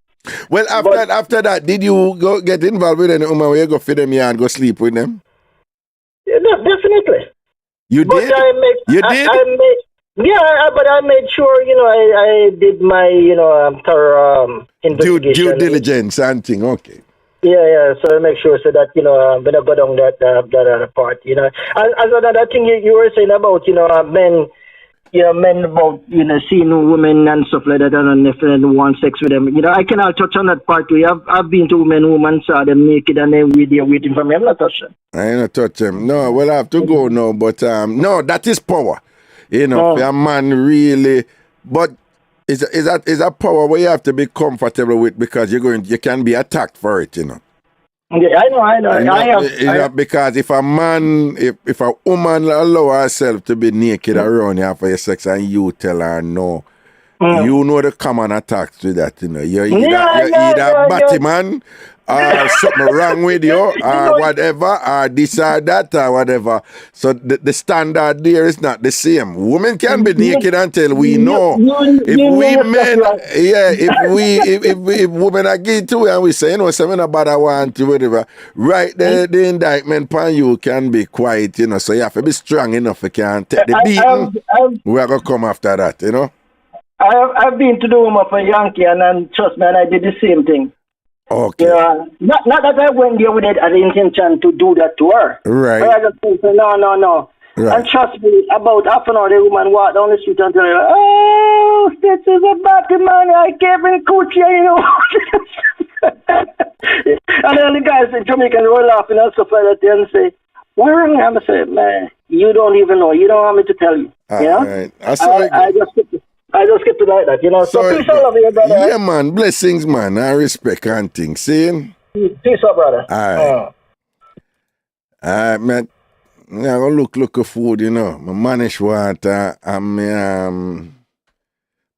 Well, after that, did you go get involved with any woman where you go feed them here and go sleep with them? Yeah, definitely. You did? But I made sure, you know, I did my, you know, thorough investigation. Due diligence and thing, okay. Yeah. So I make sure so that, you know, when I go down that other part, you know. And another thing you were saying about, you know, men about, you know, seeing women and stuff like that and if they want sex with them. You know, I cannot touch on that part too. I've been to women saw them naked and then they're waiting for me. I'm not touching them. I ain't not touch them. No, well, I have to go now. But, no, that is power. You know, for a man really. But is that power where you have to be comfortable with because you can be attacked for it, you know. Yeah, I know. Because if a woman allow herself to be naked around you for your sex and you tell her no, you know the common attacks to that, you know. You're either batty man or something wrong with you or whatever, or this or that or whatever. So the standard there is not the same. Women can be naked until we know. If women are gay too and we say, you know, something about I want to whatever, right there the indictment upon you can be quiet, you know, so you have to be strong enough you can take the beating. We are gonna come after that, you know. I've been to the woman for Yankee and trust me, and I did the same thing. Okay. Not that I went there with it as an intention to do that to her. Right. But I just said, no. Right. And trust me, about half an hour, the woman walked down the street and tell her, oh, this is a batty man, I gave him coochie, you know. And then the guys in Jamaica were laughing and stuff like that and say, where am I? I say, man, you don't even know. You don't want me to tell you. You know? Right. I just kept it like that, you know. So peace out, love you, brother. Yeah, man. Blessings, man. I respect and things. See? Peace out, brother. All right, man. I'm going to look at food, you know. My manish water and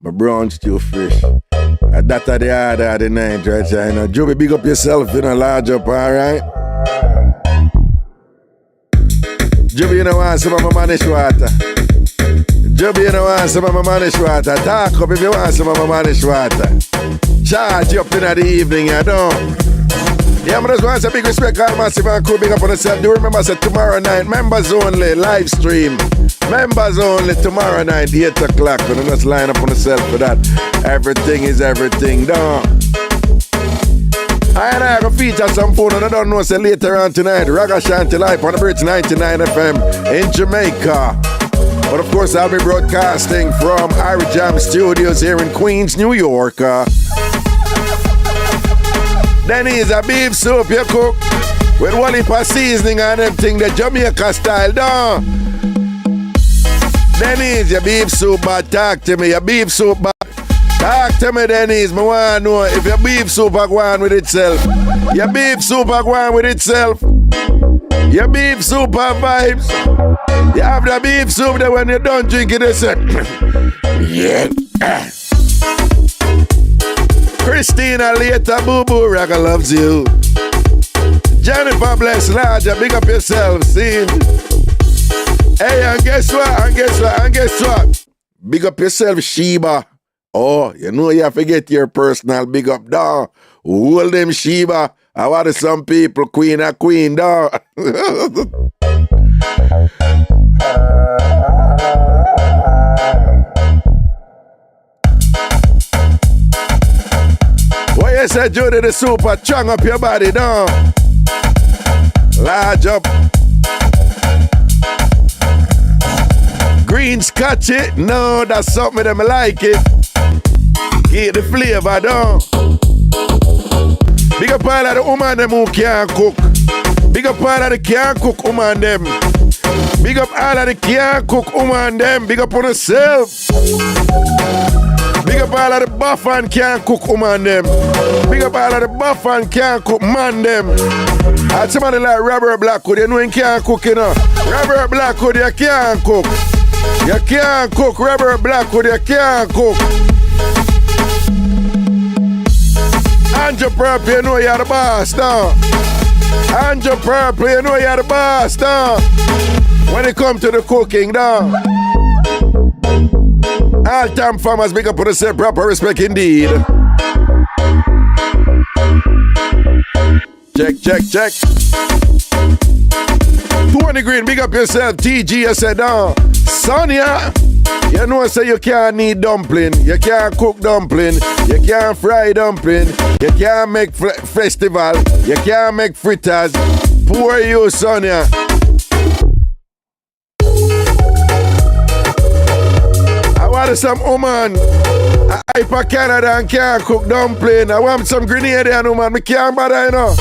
my brown stew fish. That's the order of the night, right? You know. Joby, big up yourself, you know, large up, all right? Joby, you know, want some of my manish water. Joby, you know, want some of my manish water. Talk up if you want some of my manish water. Charge you up in the evening, you know. Yeah, I just want to say big respect, all massive and cool, big up on yourself. Do remember, say tomorrow night, members only, live stream. Members only tomorrow night, 8 o'clock. So just line up on yourself for that. Everything is everything, don't. I go feature some phone and I don't know, say later on tonight, Ragashanti live on the Bridge 99 FM in Jamaica. But of course, I'll be broadcasting from IrieJam Studios here in Queens, New York. Then is a beef soup you cook with one heap of seasoning and everything, the Jamaica style, don't. Denise, your beef soup, but talk to me, your beef soup, but talk to me, Denise. I want to know if your beef soup are going with itself. Your beef super going with itself. Your beef super vibes. You have the beef soup that when you don't drink it, they say, yeah. Christina later, boo boo, Raga loves you. Jennifer bless larger, big up yourself, see. Hey, and guess what? Big up yourself, Sheba. Oh, you know you have to get your personal big up, dog. Hold them, Sheba. I want some people, queen, dog. What you say, Judy the super? Chung up your body, dog. Large up. Green scotch it? No, that's something that I like it. Get the flavor, dog. Big up all of the woman them who can't cook. Big up all of the can't cook woman them. Big up all of the can't cook woman them. Big up on yourself. Big up all of the buff and can't cook woman them. Big up all of the buff and can't cook man them. And somebody like Robert Blackwood, you know he can't cook, you know. Robert Blackwood, you can't cook. You can't cook, Robert Blackwood, you can't cook. Andrew Purple, you know you're the boss, now. Andrew Purple, you know you're the boss, now. When it comes to the cooking, now. All TamFam has big up for the same proper respect indeed. Check. 20 green, big up yourself. TG, I said, Sonia, you know, say you can't need dumpling, you can't cook dumpling, you can't fry dumpling, you can't make festival, you can't make fritters. Poor you, Sonia. I want some woman. I for Canada and can't cook dumpling. I want some Grenadian woman. Me can't bother, you know.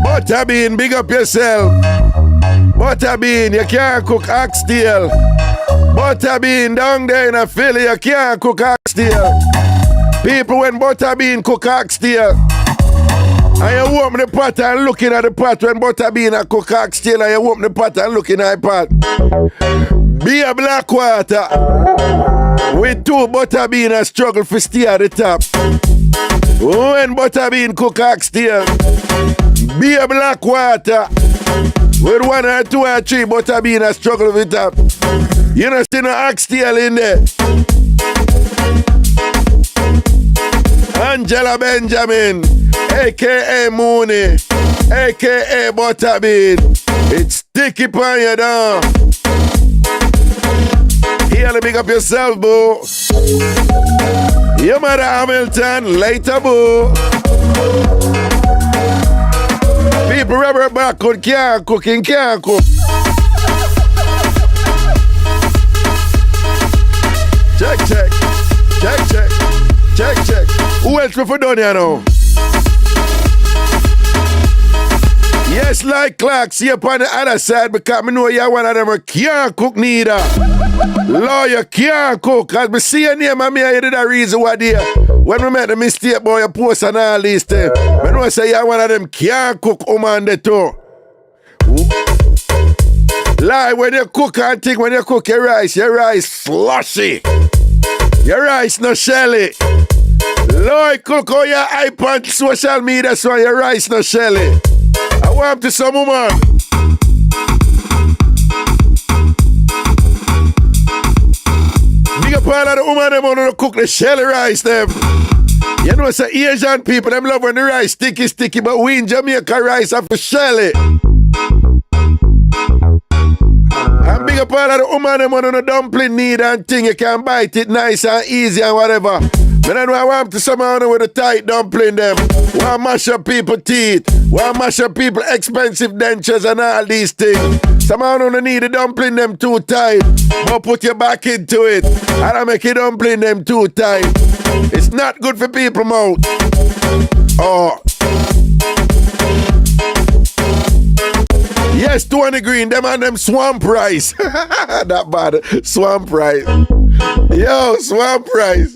Butterbean, big up yourself. Butterbean, you can't cook oxtail. Butterbean, down there in a Philly, you can't cook oxtail. People, when Butterbean cook oxtail, and you open the pot and looking at the pot when Butterbean cook oxtail, and you open the pot and looking at the pot. Be a black water. With 2 Butterbean and struggle for stay at the top. When Butterbean cook oxtail, be a black water. With 1 or 2 or 3 Butterbean and struggle with that. You know, still no oxtail in there. Angela Benjamin, a.k.a. Mooney, a.k.a. Butterbean. It's sticky pan you down. Here, big up yourself, boo. Your mother Hamilton, later, boo. People rubber back on can't cook. Check. Who else we for done here now? Yes, like Clark, see up on the other side because I know you're one of them who can't cook neither. Lawyer can't cook. As me see your name and me, you did a reason why there. When we make the mistake, boy, you post and all these things. I know I say you're one of them can't cook woman there too. Lie, when you cook and think, when you cook your rice slushy. Your rice no shelly. Lord, cook all your iPad social media so your rice no shelly. I want to some woman. Big up all of the woman them want to cook the shelly rice them. You know, say Asian people them love when the rice sticky, but we in Jamaica rice have to shelly. And big up all of the woman them want to dumpling need and thing. You can bite it nice and easy and whatever. But I know I want to someone with a tight dumpling them. Want mash up people teeth. Why mash up people expensive dentures and all these things? Some of you don't need a dumpling them too tight. But put your back into it. And I make a dumpling them too tight. It's not good for people mouth. Oh. Yes, 20 green, them and them swamp rice. That bad. Swamp rice. Yo, swamp rice.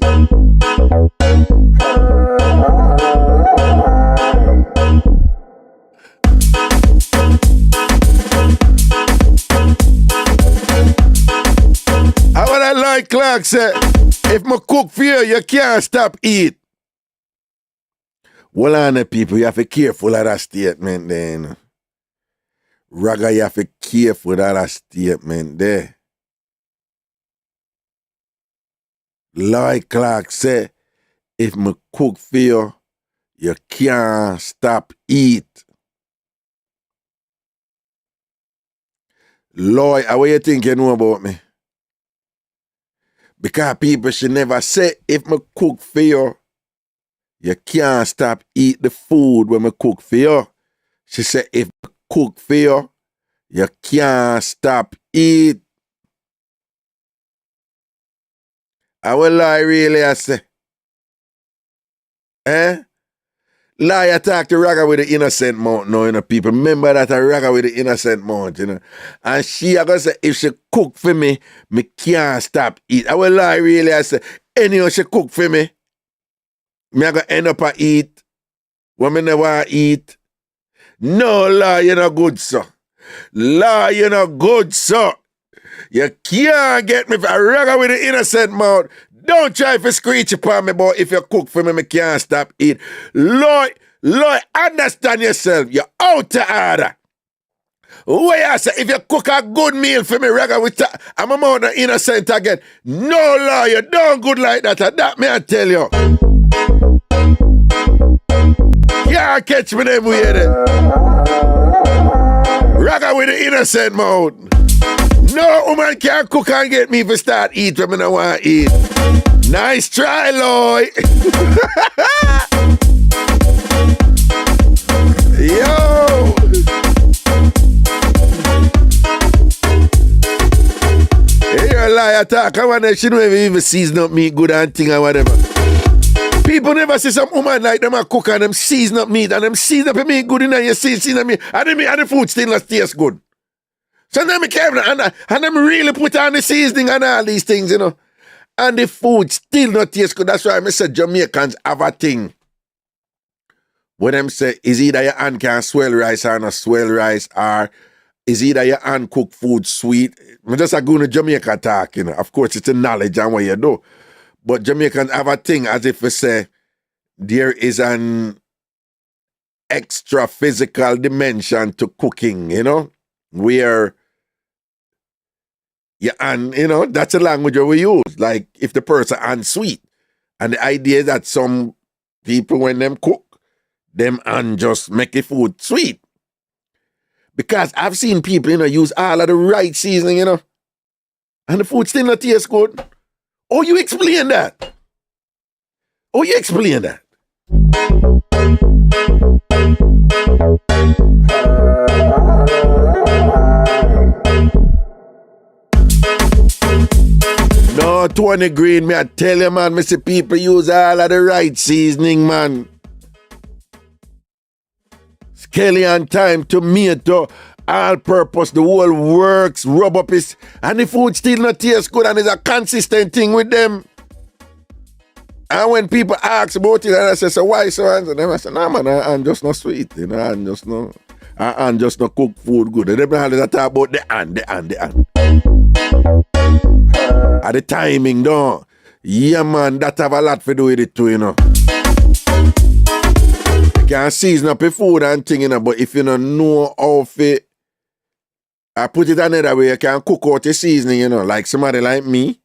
How would I like Clark say, if I cook for you, you can't stop eat. Well, on people, you have to be careful of that statement then. Raga, you have to be careful of that statement there. Like Clark said, if I cook for you, you can't stop eat. Lloyd, how you think you know about me? Because people should never say, if I cook for you, you can't stop eat the food when I cook for you. She said, if I cook for you, you can't stop eat. I will lie really, I say. Eh? Lie attack to Raga with the innocent mouth now, you know, people. Remember that I Raga with the innocent mouth, you know. And she I gonna say, if she cook for me can't stop eat. I will lie really, I say, anyhow she cook for me I gonna end up a eat when me never eat. No, lie, you're not good, sir. Lie, you're not good, sir. You can't get me for a Raga with the innocent mouth. Don't try to screech upon me, but if you cook for me can't stop eat. Lord, understand yourself. You're out of order. Where I say, if you cook a good meal for me, Raga, I'm out of innocent again. No, Lord, you don't good like that. That me I tell you. Can't catch me them way then. Raga with the innocent mouth. No woman can't cook and get me to start eat when I don't want to eat. Nice try, Lloyd. Yo. Hey, you're a liar talk. I wonder she don't even season up meat good and thing or whatever. People never see some woman like them a cook and them season up meat and them season up meat good and you season up meat and the food still not taste good. So then me careful and them really put on the seasoning and all these things, you know. And the food still not taste good. That's why I say Jamaicans have a thing. When them say, is either your hand can swell rice or not swell rice, or is either your hand cook food sweet. I'm just going to Jamaica talk, you know. Of course, it's a knowledge and what you do. But Jamaicans have a thing as if we say, there is an extra physical dimension to cooking, you know, where yeah, and you know, that's a language that we use. Like if the person and sweet. And the idea is that some people when them cook, them and just make the food sweet. Because I've seen people, you know, use all of the right seasoning, you know, and the food still not taste good. Oh, you explain that. Oh, you explain that. No, 20 green, me I tell you, man, me see people use all of the right seasoning, man. Skelly and thyme, tomato, all purpose, the whole works, rub up his, and the food still not taste good, and it's a consistent thing with them. And when people ask about it, and I say, so why so? And then I say, nah, man, I'm just not sweet, you know, I'm just not cook food good. And then they talk about the hand. At the timing, though. Yeah, man, that have a lot to do with it too, you know. You can season up your food and thing, you know, but if you don't know how to, I put it another way, you can cook out your seasoning, you know, like somebody like me.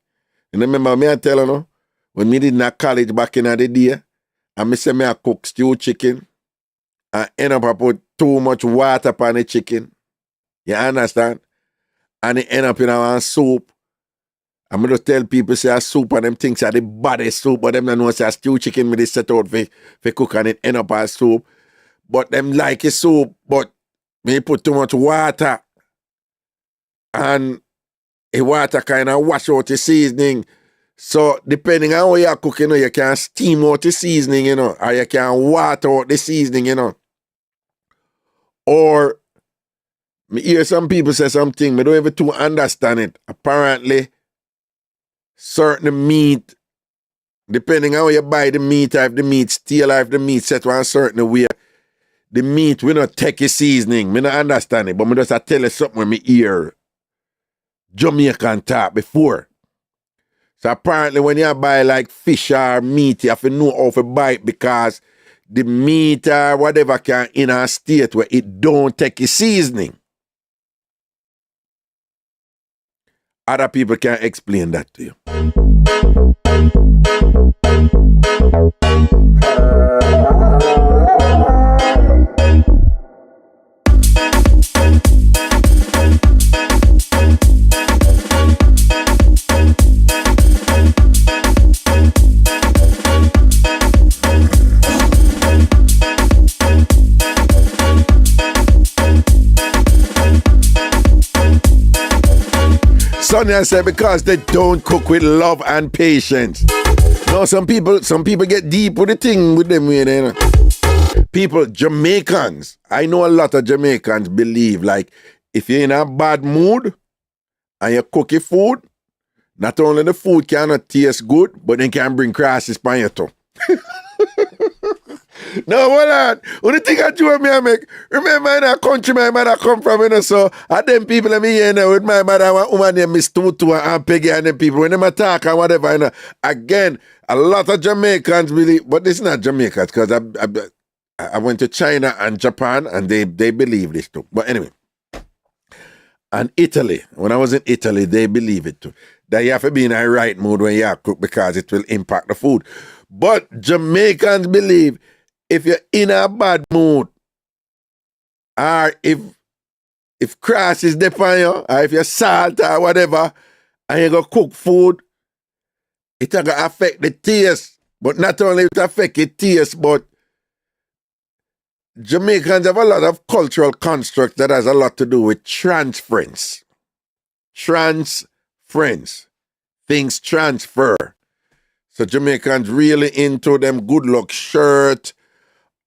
You remember me, I tell you, no? When me did not college back in the day, and me say me I cook stew chicken, and end up I put too much water upon the chicken. You understand? And it end up in our soup. I'm going to tell people say a soup and them things are the baddest soup, but them don't know say a stew chicken me they set out for cook and it end up as soup. but them like a soup, but me put too much water. And the water kind of wash out the seasoning. So depending on how you're cooking, you can steam out the seasoning, or you can water out the seasoning, Or me hear some people say something, I don't even too understand it. Apparently, certain meat, depending on how you buy the meat, if the meat stale, if the meat set one certain way, the meat will not take a seasoning. Me not understand it, but me just tell you something when me hear Jamaican talk before. So apparently when you buy like fish or meat, you have to know how to buy it because the meat or whatever can in a state where it don't take a seasoning. Other people can explain that to you. Sonia said because they don't cook with love and patience. No, some people get deep with the thing with them, People, Jamaicans, I know a lot of Jamaicans believe like if you're in a bad mood and you cook your food, not only the food cannot taste good, but it can bring crisis on you too. No, hold on. Only thing I do me I make. Remember in that country my mother come from, so at them people let me hear with my mother, one woman named Miss Tutu and Peggy and them people, when they attack and whatever, Again, a lot of Jamaicans believe, but it's not Jamaicans, because I went to China and Japan and they believe this too. But anyway. And Italy, when I was in Italy, they believe it too. That you have to be in a right mood when you cook because it will impact the food. But Jamaicans believe if you're in a bad mood, or if crass is there on you, or if you're salt or whatever, and you go cook food, it will affect the taste. But not only it affect the taste, but Jamaicans have a lot of cultural construct that has a lot to do with transference. Transference. Things transfer. So Jamaicans really into them good luck shirt,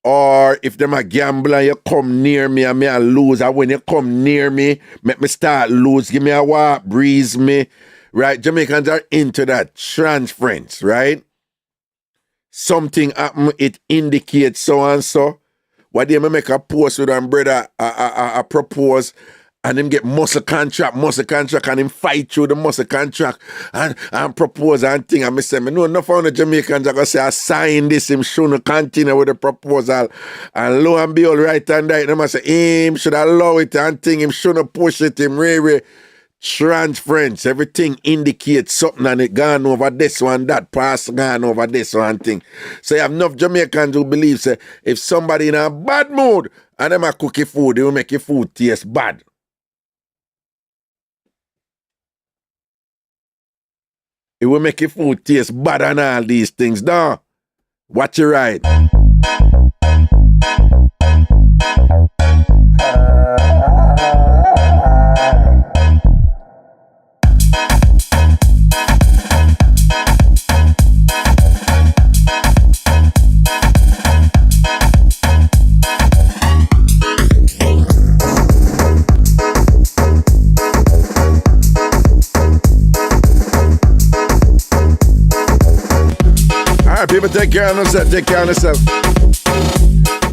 or if them a gambler, you come near me and me a lose, and when you come near me, make me start lose, give me a walk, breeze me, right? Jamaicans are into that transference, right? Something happen, it indicates so and so. Why they make a post with them brother, I propose, and him get muscle contract, and him fight through the muscle contract and propose and thing. And I say, no, enough of the Jamaicans are going to say, I sign this, him shouldn't continue with the proposal. And lo and behold, right and right, them I say, him should allow it and thing, him shouldn't push it, him really transference. Everything indicates something and it gone over this one, that pass gone over this one thing. So you have enough Jamaicans who believe, say, if somebody in a bad mood and them a cook your food, they will make your food taste bad. It will make your food taste bad and all these things. No. Watch your right. People take care of themselves,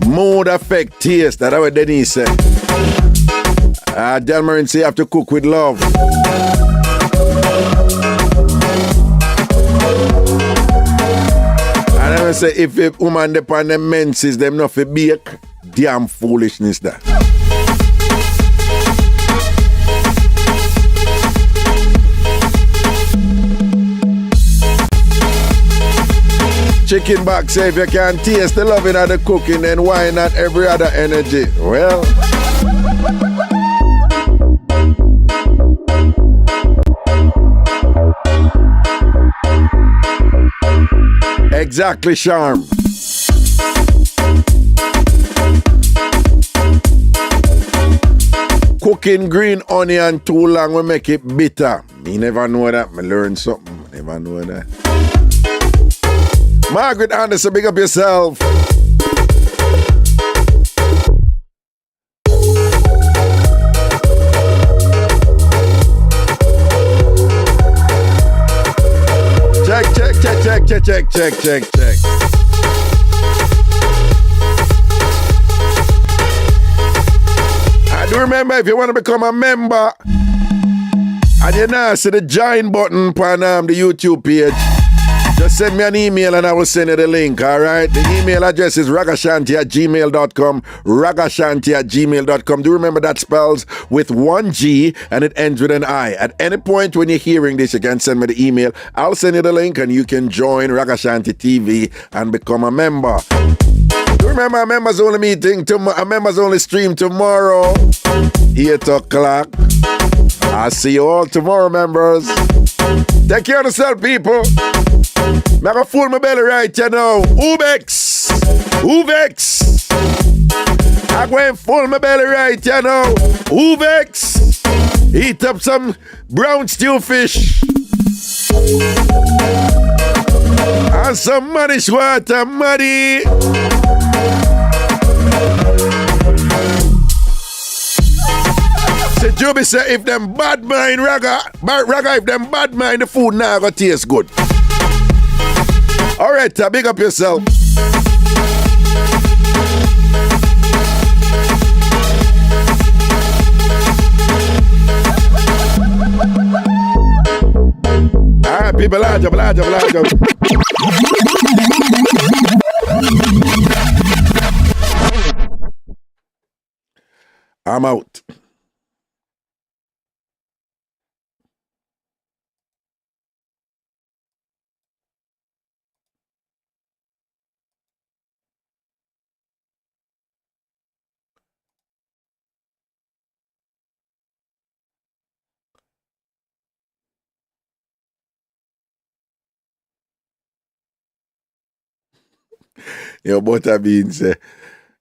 Mood affect taste. That's what Denise said. Tambourine say you have to cook with love. And I say if a woman depend on the menses, them not for bake, damn foolishness that. Chicken back say if you can taste the loving of the cooking, then why not every other energy? Well, exactly, Charm. cooking green onion too long will make it bitter. Me never know that. Me learn something. Never know that. Margaret Anderson, big up yourself. Check. I do remember if you want to become a member and you now see the join button on the YouTube page, just send me an email and I will send you the link, alright? The email address is ragashanti@gmail.com, ragashanti@gmail.com. Do remember that spells with one G and it ends with an I. At any point when you're hearing this, you can send me the email. I'll send you the link and you can join Ragashanti TV and become a member. Do remember a members only meeting, a members only stream tomorrow, 8 o'clock. I'll see you all tomorrow, members. Take care of yourself, people. I'm gonna fool my belly right, you know. Ubex. I'm going to fool my belly right, you know. Ubex. Eat up some brown stew fish. And some muddish water, muddy. Say Joby say if them bad mind Raga, if them bad mind the food now gonna taste good. Alright, big up yourself. Alright, people, large up. I'm out. Your butterbean say,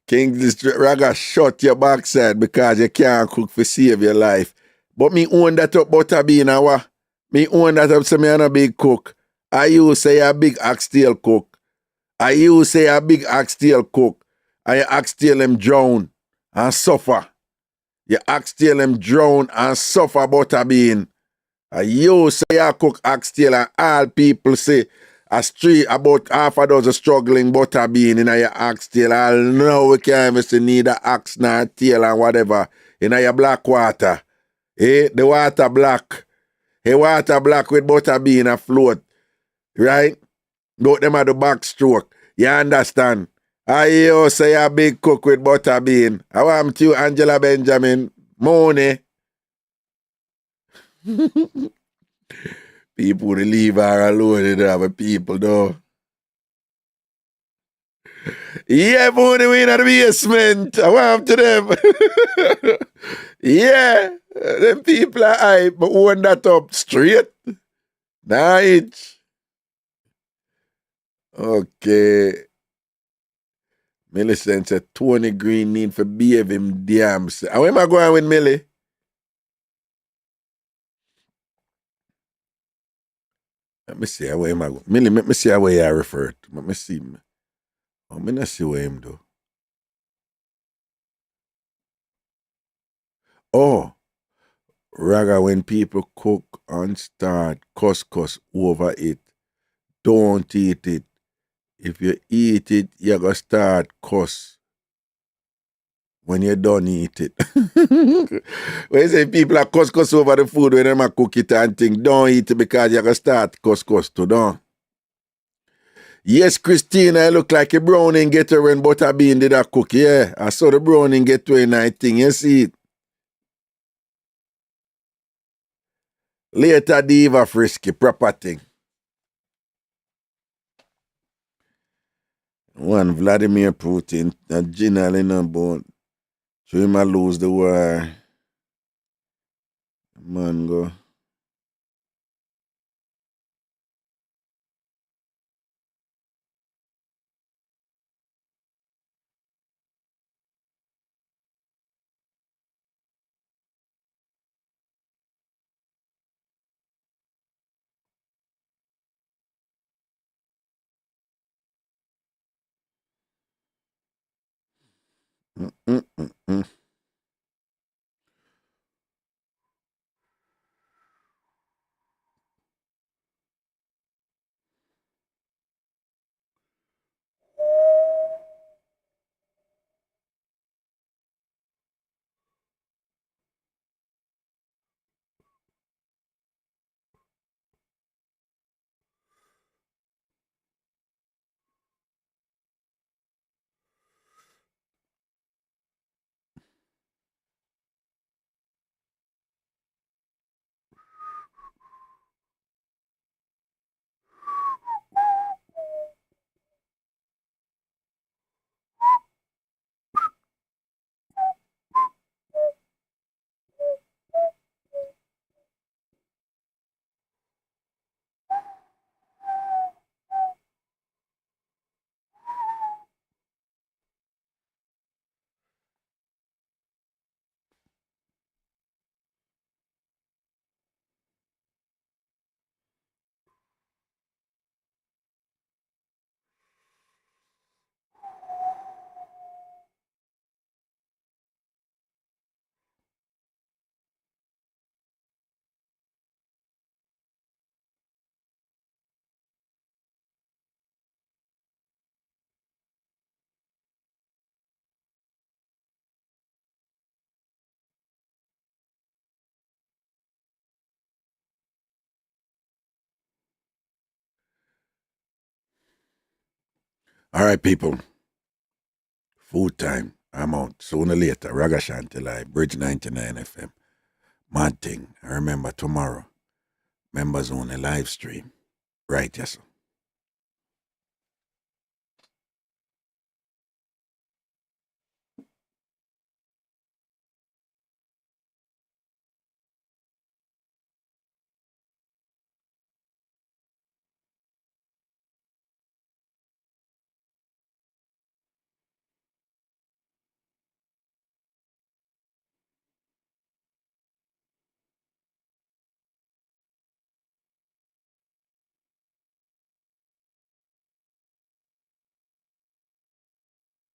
Kingsley Raga shut your backside because you can't cook for save your life. But me own that up butterbean awa. Me own that up so me a big cook. I you say a big oxtail cook. And you oxtail them drown and suffer. You oxtail them drown and suffer butterbean. And you say you cook oxtail and all people say about half a dozen struggling butterbean in your oxtail. I know we can't even need a ox nor tail and whatever in your black water. The water black. Water black with butterbean afloat. Right? Don't them at the backstroke. You understand? You say a big cook with butterbean. I want you, Angela Benjamin. Money. People would leave her alone. They don't have a people, though. Yeah, money we in the basement. I want to them. Yeah, them people are hype, but own that up straight. Nice. Okay. Millicent said Tony Green need for behave him damn. And where am I going with Millie? Let me see where am I going. Millie, let me see where I referred. Let me see. Oh, me not see where him do. Oh, Raga, when people cook and start cuss over it, don't eat it. If you eat it, you're going to start cuss when you don't eat it. When you say people are cuss over the food when they cook it and think, don't eat it because you're going to start cuss too, don't. Yes, Christina, I look like a browning getter when Butterbean did a cook. Yeah, I saw the browning get to a night thing. You see it? Later, Diva Frisky, proper thing. One, Vladimir Putin, a general in a bone. So he might lose the war. Man go. All right, people. Food time. I'm out. Sooner or later. Ragashanti Live. Bridge 99 FM. Mad thing. I remember tomorrow. Members only live stream. Right, yes, sir.